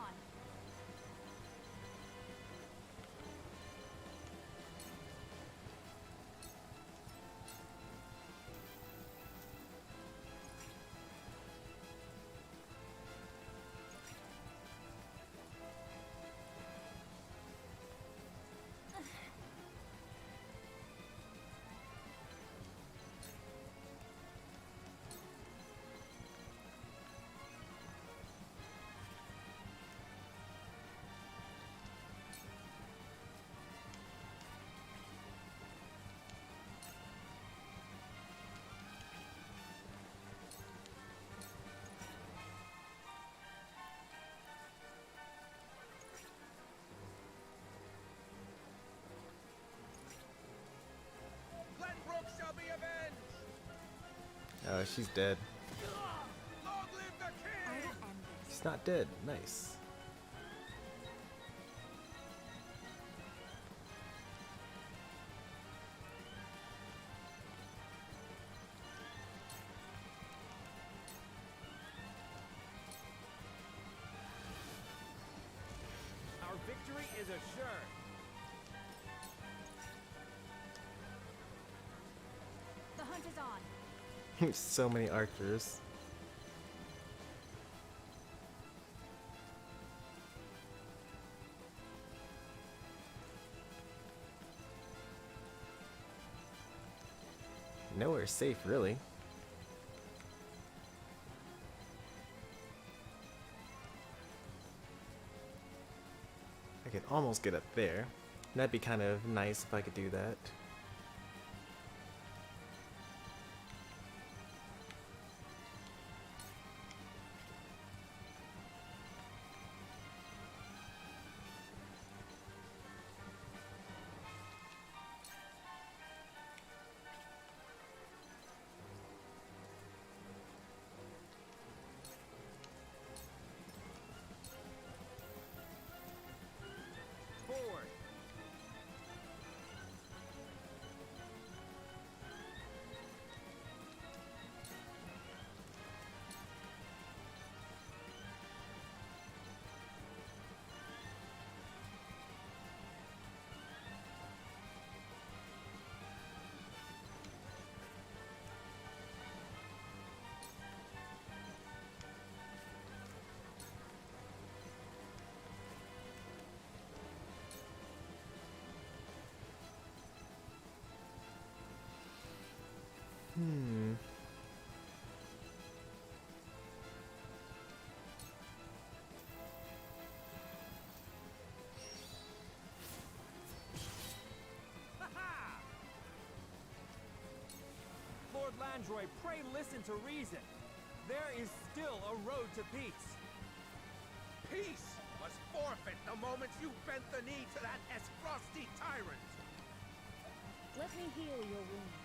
Glenbrook shall be avenged! Oh, she's dead. Long live the king! I will end this. She's not dead. Nice. hunt is on. So many archers. Nowhere safe, really. I could almost get up there. That'd be kind of nice if I could do that. Forward. Lord Landroy, pray listen to reason. There is still a road to peace. Peace was forfeit the moment you bent the knee to that Esfrosty tyrant. Let me heal your wounds.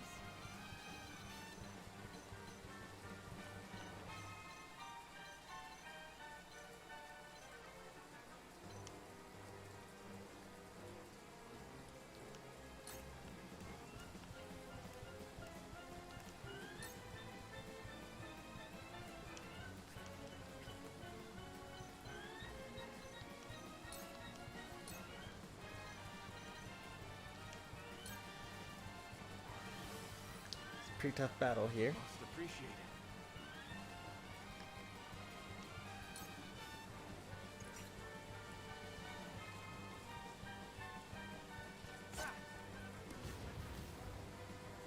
Pretty tough battle here. Most appreciated.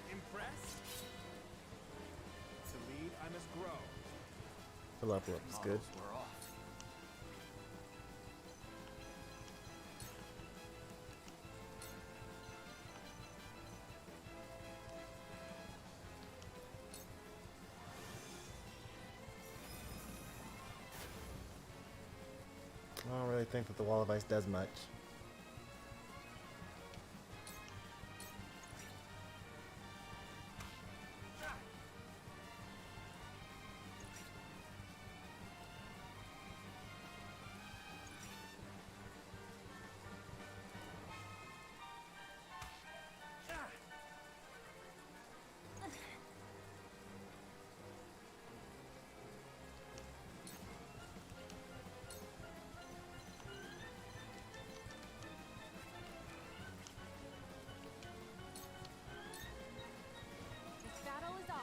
Impressed? To lead, I must grow. The level up is good. We're off. I don't really think that the wall of ice does much. This battle is ours.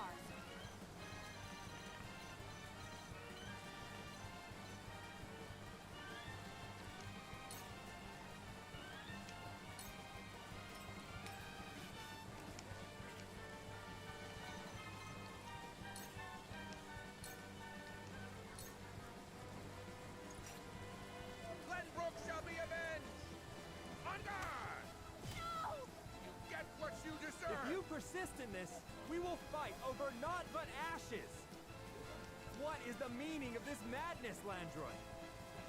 Glenbrook shall be avenged! On guard! No! You get what you deserve! If you persist in this, we will fight over naught but ashes. What is the meaning of this madness, Landroy?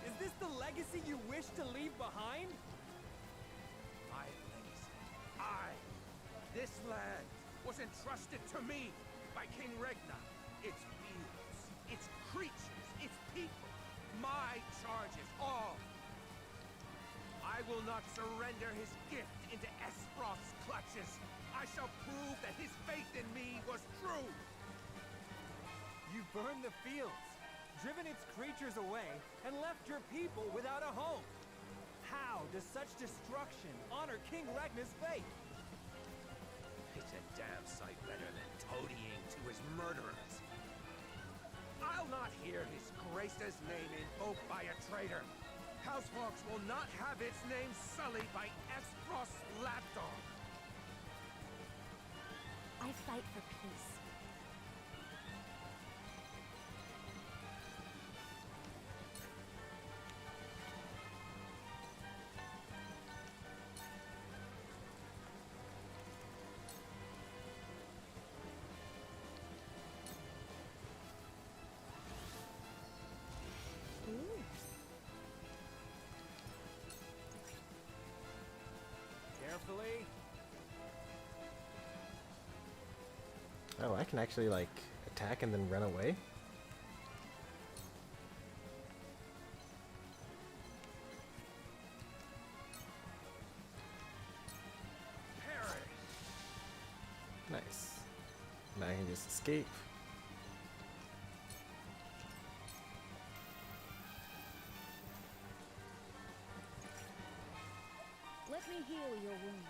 Is this the legacy you wish to leave behind? My legacy. This land was entrusted to me by King Regna. Its fields, its creatures, its people. My charges, all. I will not surrender his gift into Esfrost's clutches. I shall prove that his faith in me was true. You burned the fields, driven its creatures away, and left your people without a home. How does such destruction honor King Regna's faith? It's a damn sight better than toad Race's name invoked by a traitor. House Fox will not have its name sullied by Frost's lapdog. I fight for peace. Carefully. Oh, I can actually like attack and then run away? Nice. Now I can just escape. Let me heal your wounds.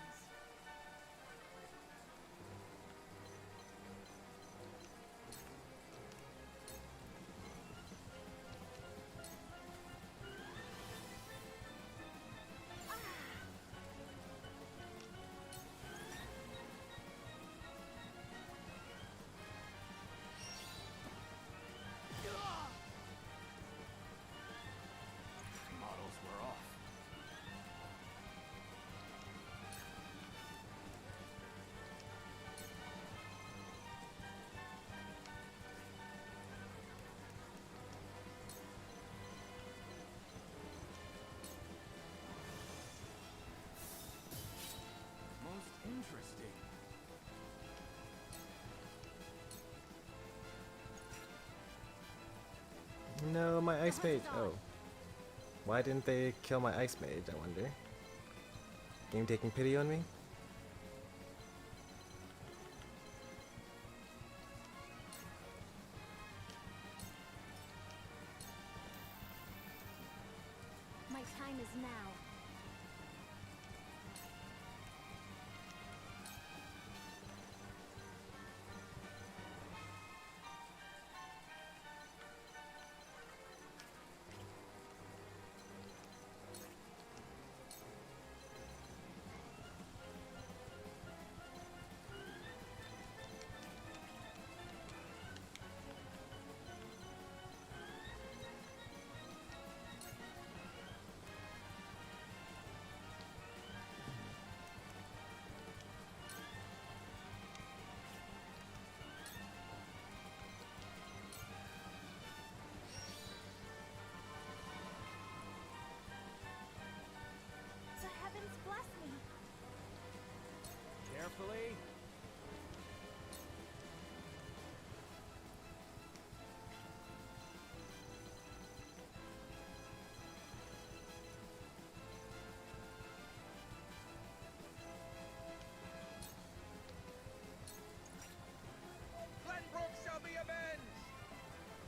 Models were off. Most interesting. No, my ice mage. Oh. Why didn't they kill my ice mage, I wonder? Game taking pity on me? My time is now. The heavens bless me. Carefully. Glenbrook shall be avenged!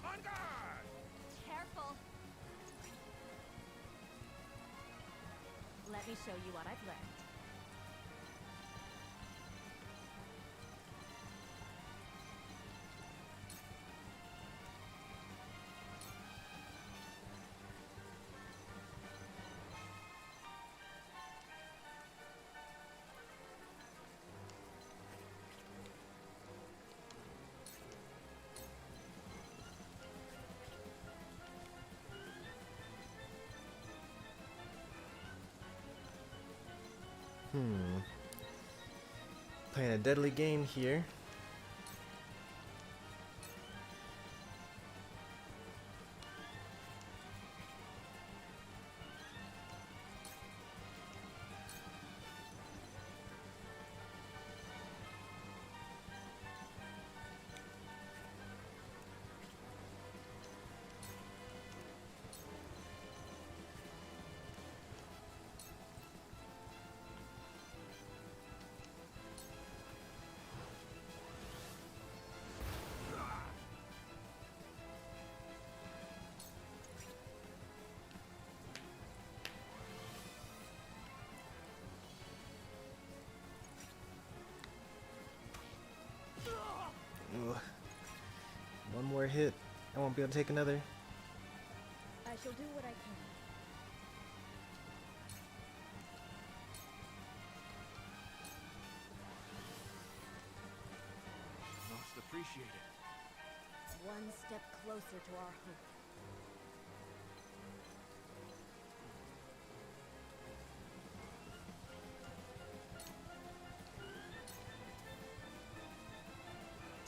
On guard! Careful. Let me show you what I've learned. Playing a deadly game here. Ugh. One more hit, I won't be able to take another. I shall do what I can. Most appreciated. One step closer to our hope.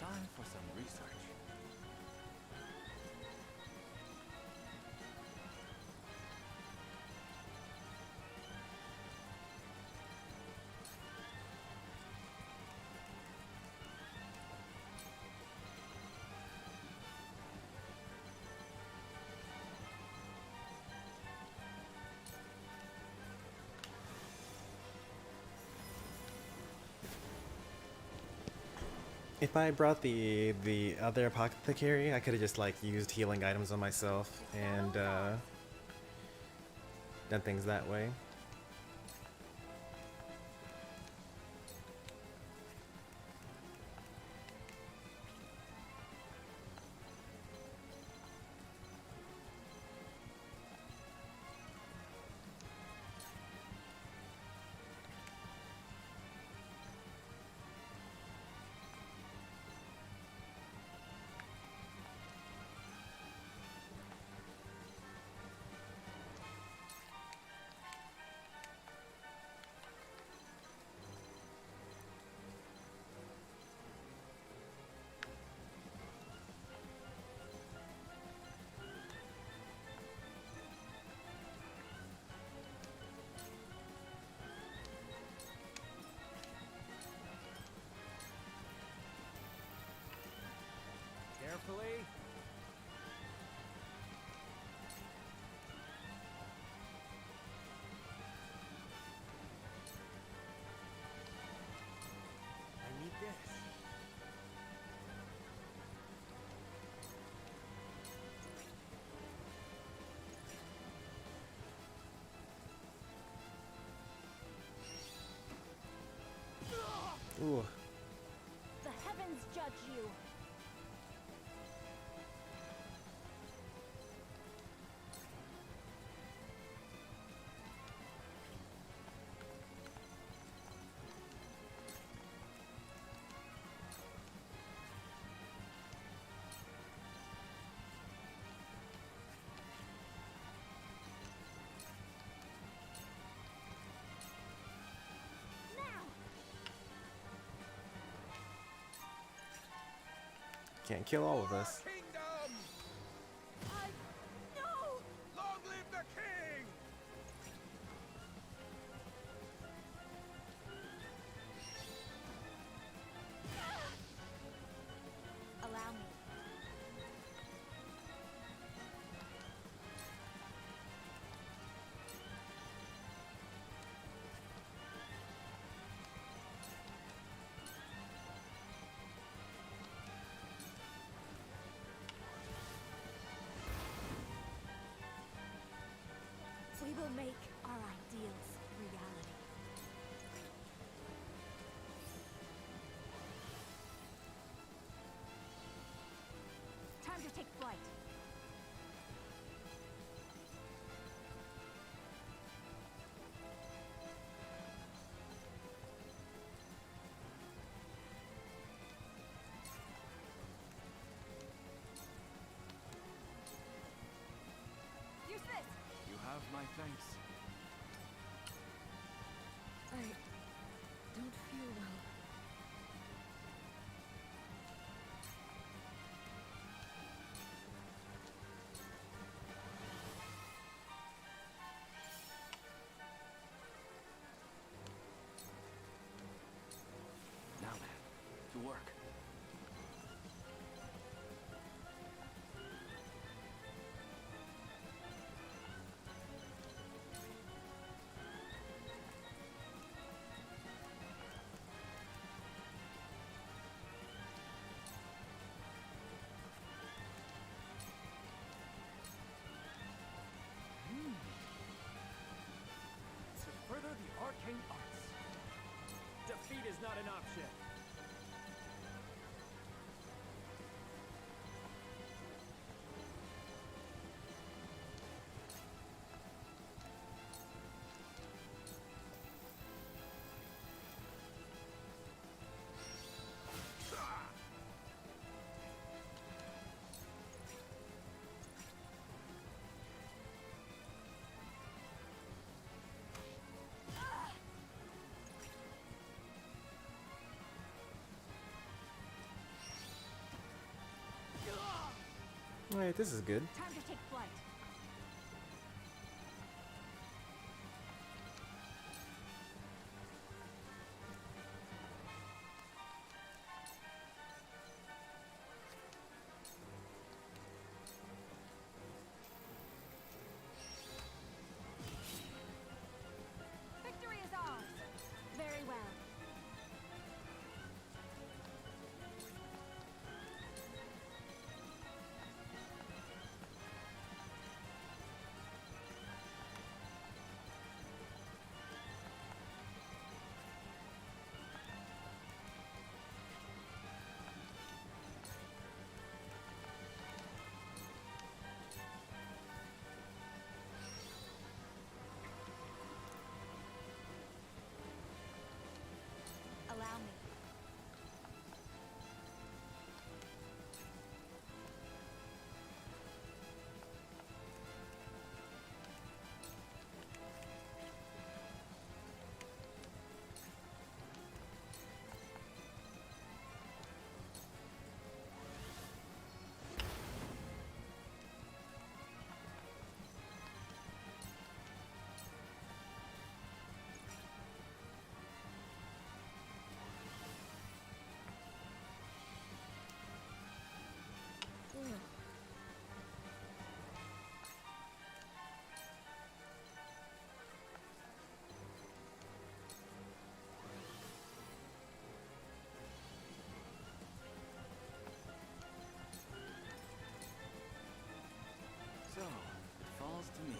Time for some research. If I brought the other apothecary, I could have just like used healing items on myself and done things that way. Carefully. I need this. Ooh. The heavens judge you. Can't kill all of us. Kingdom! No! Long live the king! Allow me. We will make our ideals reality. Time to take flight. Use this. You have my thanks. I don't feel well. Now then, to work. To further the arcane arts. Defeat is not an option. Alright, this is good. Time to take flight. Victory is ours. Very well. Allow me. So, it falls to me.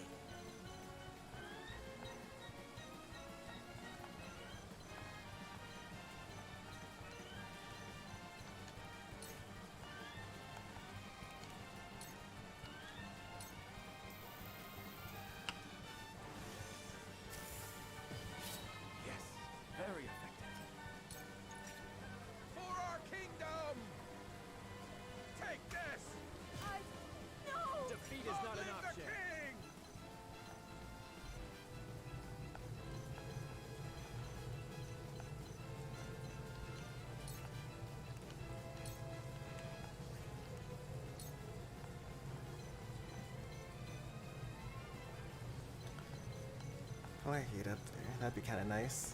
Yes, very effective. For our kingdom! Take this! No! Defeat is not an Long live option. the king! Oh, I hate up there. That'd be kind of nice.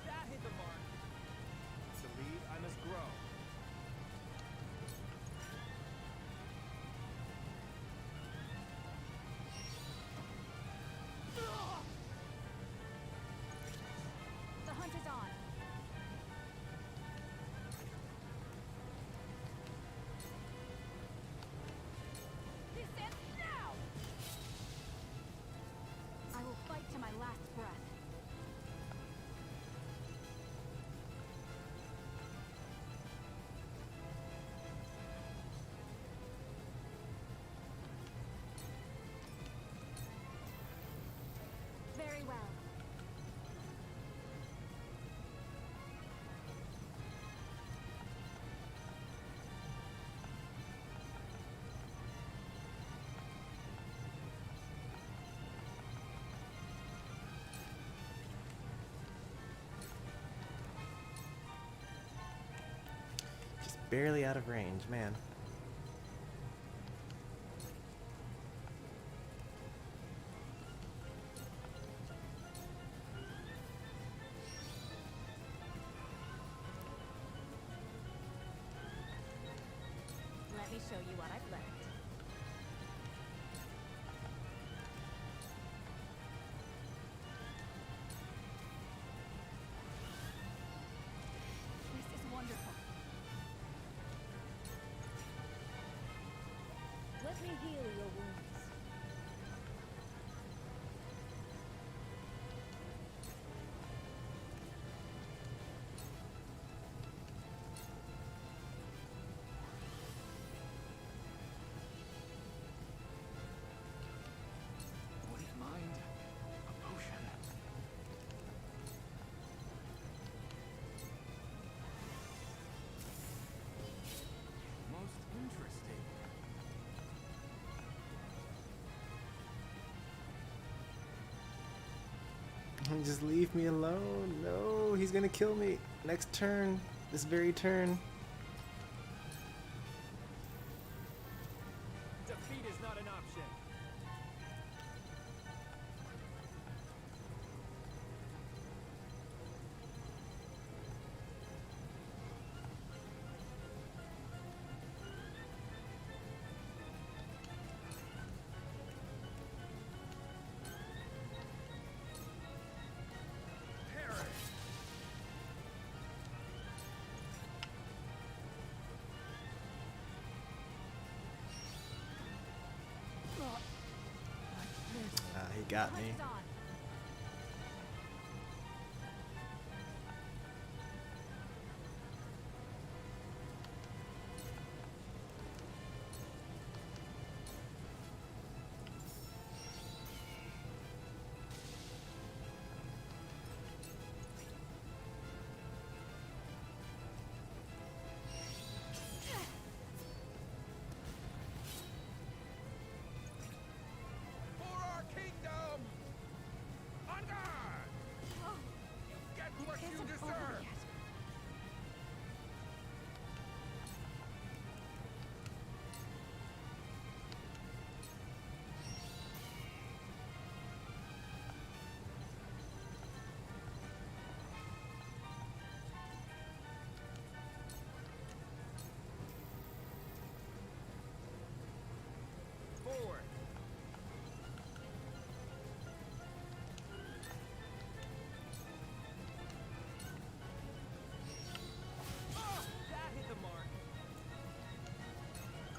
That hit the mark. To lead, I must grow. The hunt is on. Descend now! I will fight to my last breath. Very well. Just barely out of range, man. Let me show you what I've learned. This is wonderful. Let me heal your wounds. Just leave me alone. No, he's gonna kill me. Next turn. This very turn. Defeat is not an option. He got me.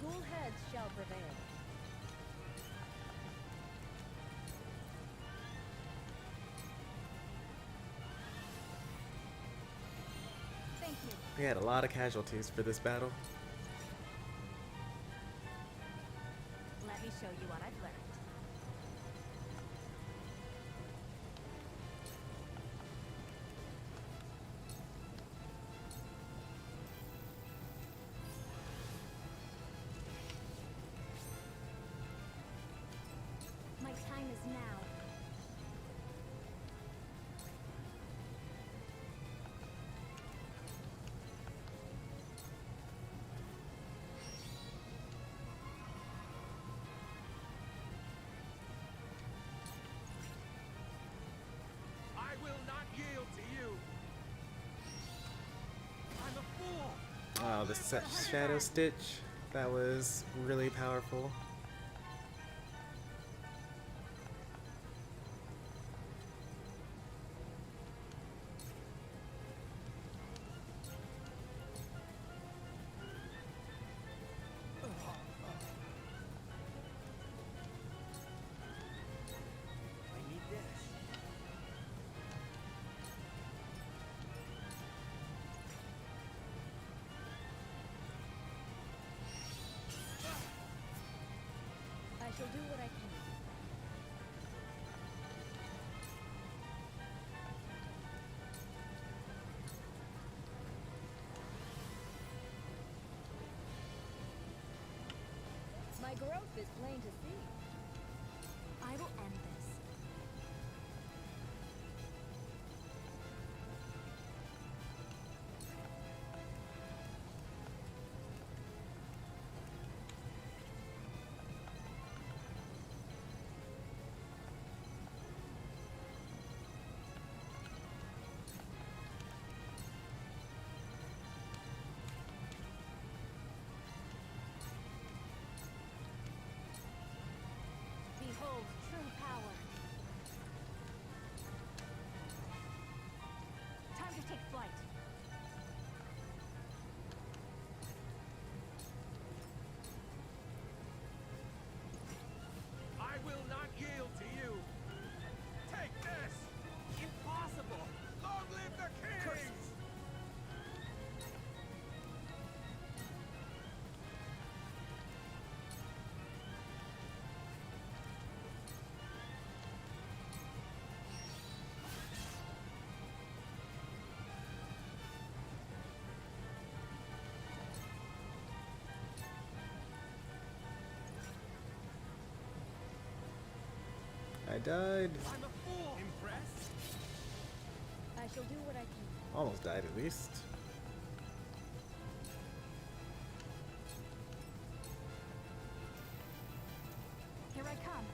Cool heads shall prevail. Thank you. We had a lot of casualties for this battle. Let me show you what I've learned. My time is now. I will not yield to you. I'm a fool. Oh, the Shadow Stitch. That was really powerful. I shall do what I can. My growth is plain to see. I will end this. Behold true power. Time to take flight. I will not yield to you. Take this. Impossible. Long live the king. I died. I'm a fool. Impressed? Almost died at least. Here I come.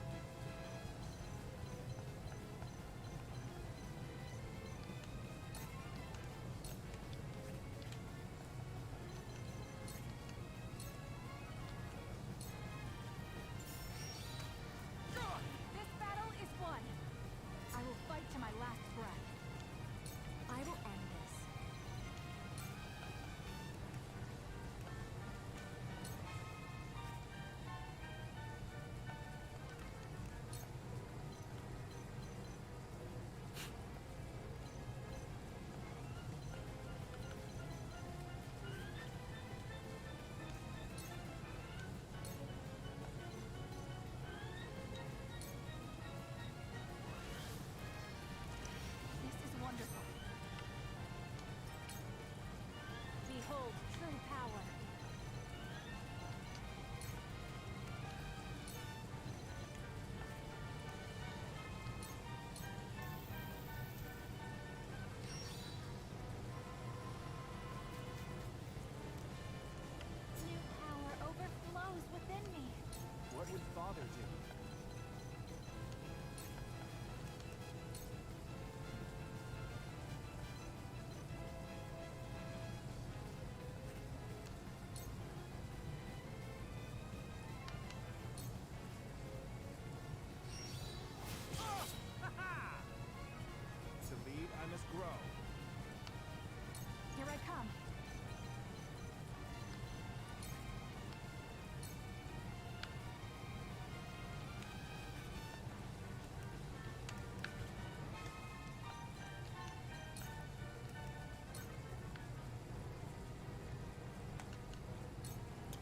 This battle is won. I will fight to my last breath. I will end this. This is wonderful. Behold true power. New power overflows within me. What would Father do? To lead, I must grow. Here I come.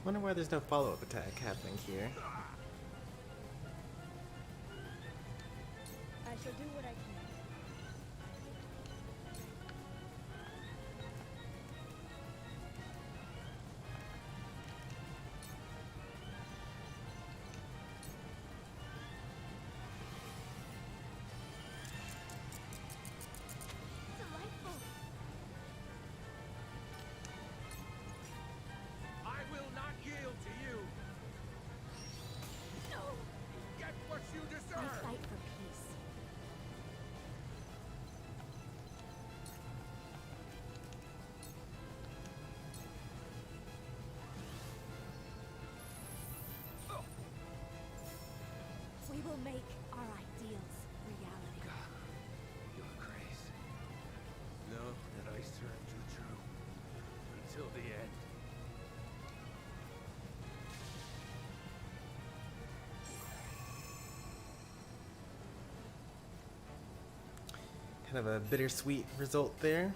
Wonder why there's no follow-up attack happening here. I shall do what I can. Delightful. I will not yield to you. No. Get what you I deserve. fight for peace. We will make our ideals reality. Your grace. Know that I served you true until the end. Kind of a bittersweet result there.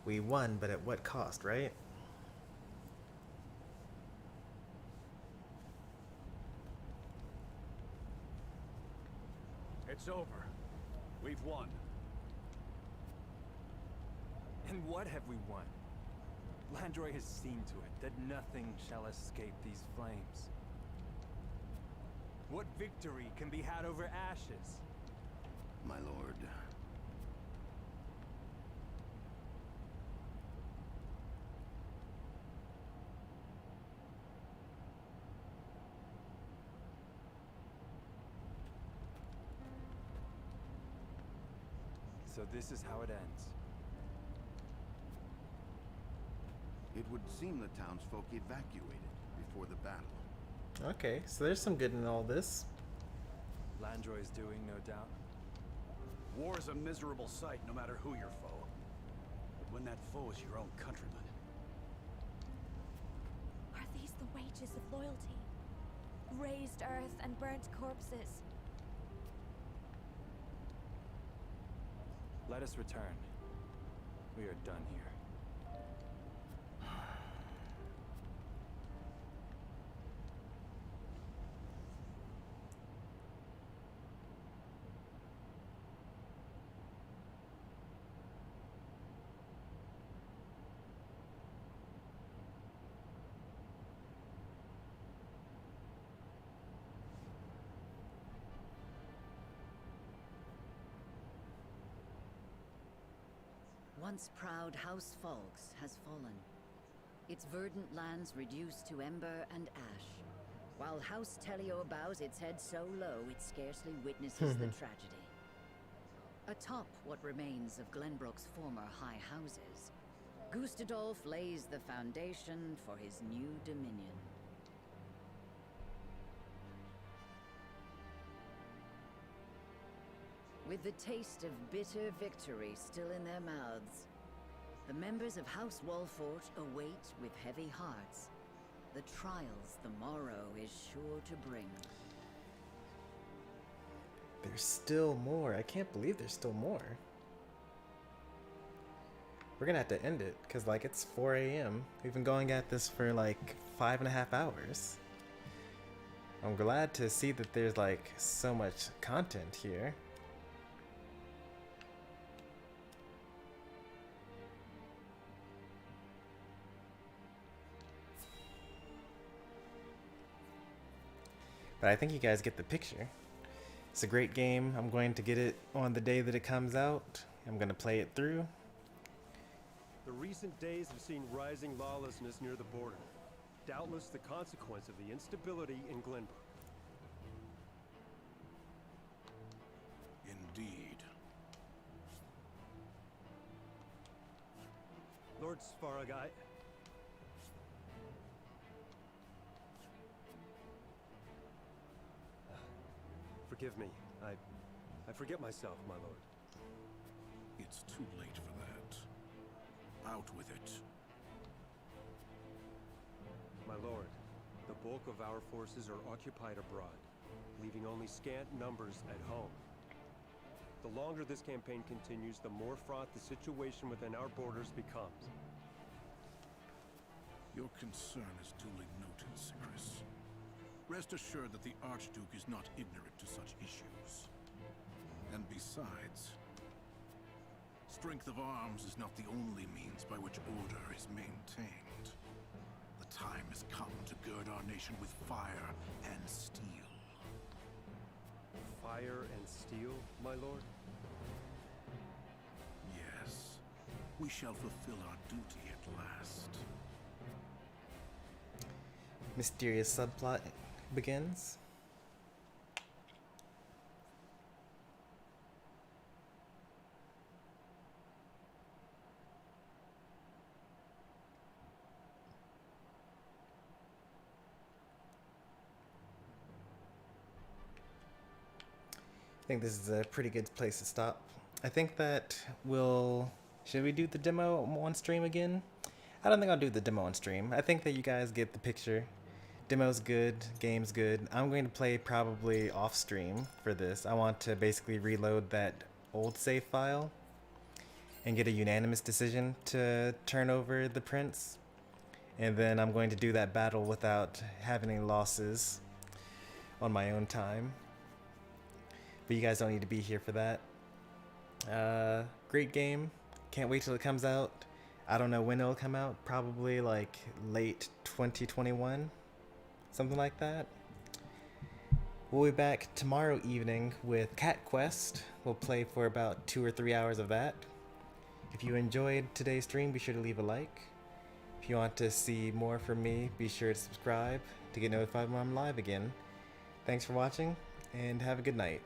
We won, but at what cost, right? It's over. We've won. And what have we won? Landroy has seen to it that nothing shall escape these flames. What victory can be had over ashes? My lord. So this is how it ends. It would seem the townsfolk evacuated before the battle. Okay, so there's some good in all this. Landroy's doing, no doubt. War is a miserable sight, no matter who your foe. But when that foe is your own countryman. Are these the wages of loyalty? Raised earth and burnt corpses. Let us return. We are done here. once proud House Falks has fallen. Its verdant lands reduced to ember and ash, while House Telio bows its head so low it scarcely witnesses the tragedy. Atop what remains of Glenbrook's former high houses, Gustadolf lays the foundation for his new dominion. With the taste of bitter victory still in their mouths, the members of House Walfort await with heavy hearts the trials the morrow is sure to bring. There's still more. I can't believe there's still more. We're gonna have to end it, because like it's 4 a.m. We've been going at this for like 5.5 hours. I'm glad to see that there's like so much content here. But I think you guys get the picture. It's a great game. I'm going to get it on the day that it comes out. I'm going to play it through. The recent days have seen rising lawlessness near the border. Doubtless the consequence of the instability in Glenbrook. Indeed. Lord Sfaragai. Forgive me. I forget myself, my lord. It's too late for that. Out with it. My lord, the bulk of our forces are occupied abroad, leaving only scant numbers at home. The longer this campaign continues, the more fraught the situation within our borders becomes. Your concern is duly noted, Sigris. Rest assured that the Archduke is not ignorant to such issues. And besides, strength of arms is not the only means by which order is maintained. The time has come to gird our nation with fire and steel. Fire and steel, my lord? Yes, we shall fulfill our duty at last. Mysterious subplot begins. I think this is a pretty good place to stop. I think that should we do the demo on stream again? I don't think I'll do the demo on stream. I think that you guys get the picture. Demo's good, game's good. I'm going to play probably off stream for this. I want to basically reload that old save file and get a unanimous decision to turn over the prince. And then I'm going to do that battle without having any losses on my own time. But you guys don't need to be here for that. Great game. Can't wait till it comes out. I don't know when it'll come out. Probably like late 2021. Something like that. We'll be back tomorrow evening with Cat Quest. We'll play for about 2 or 3 hours of that. If you enjoyed today's stream, be sure to leave a like. If you want to see more from me, be sure to subscribe to get notified when I'm live again. Thanks for watching, and have a good night.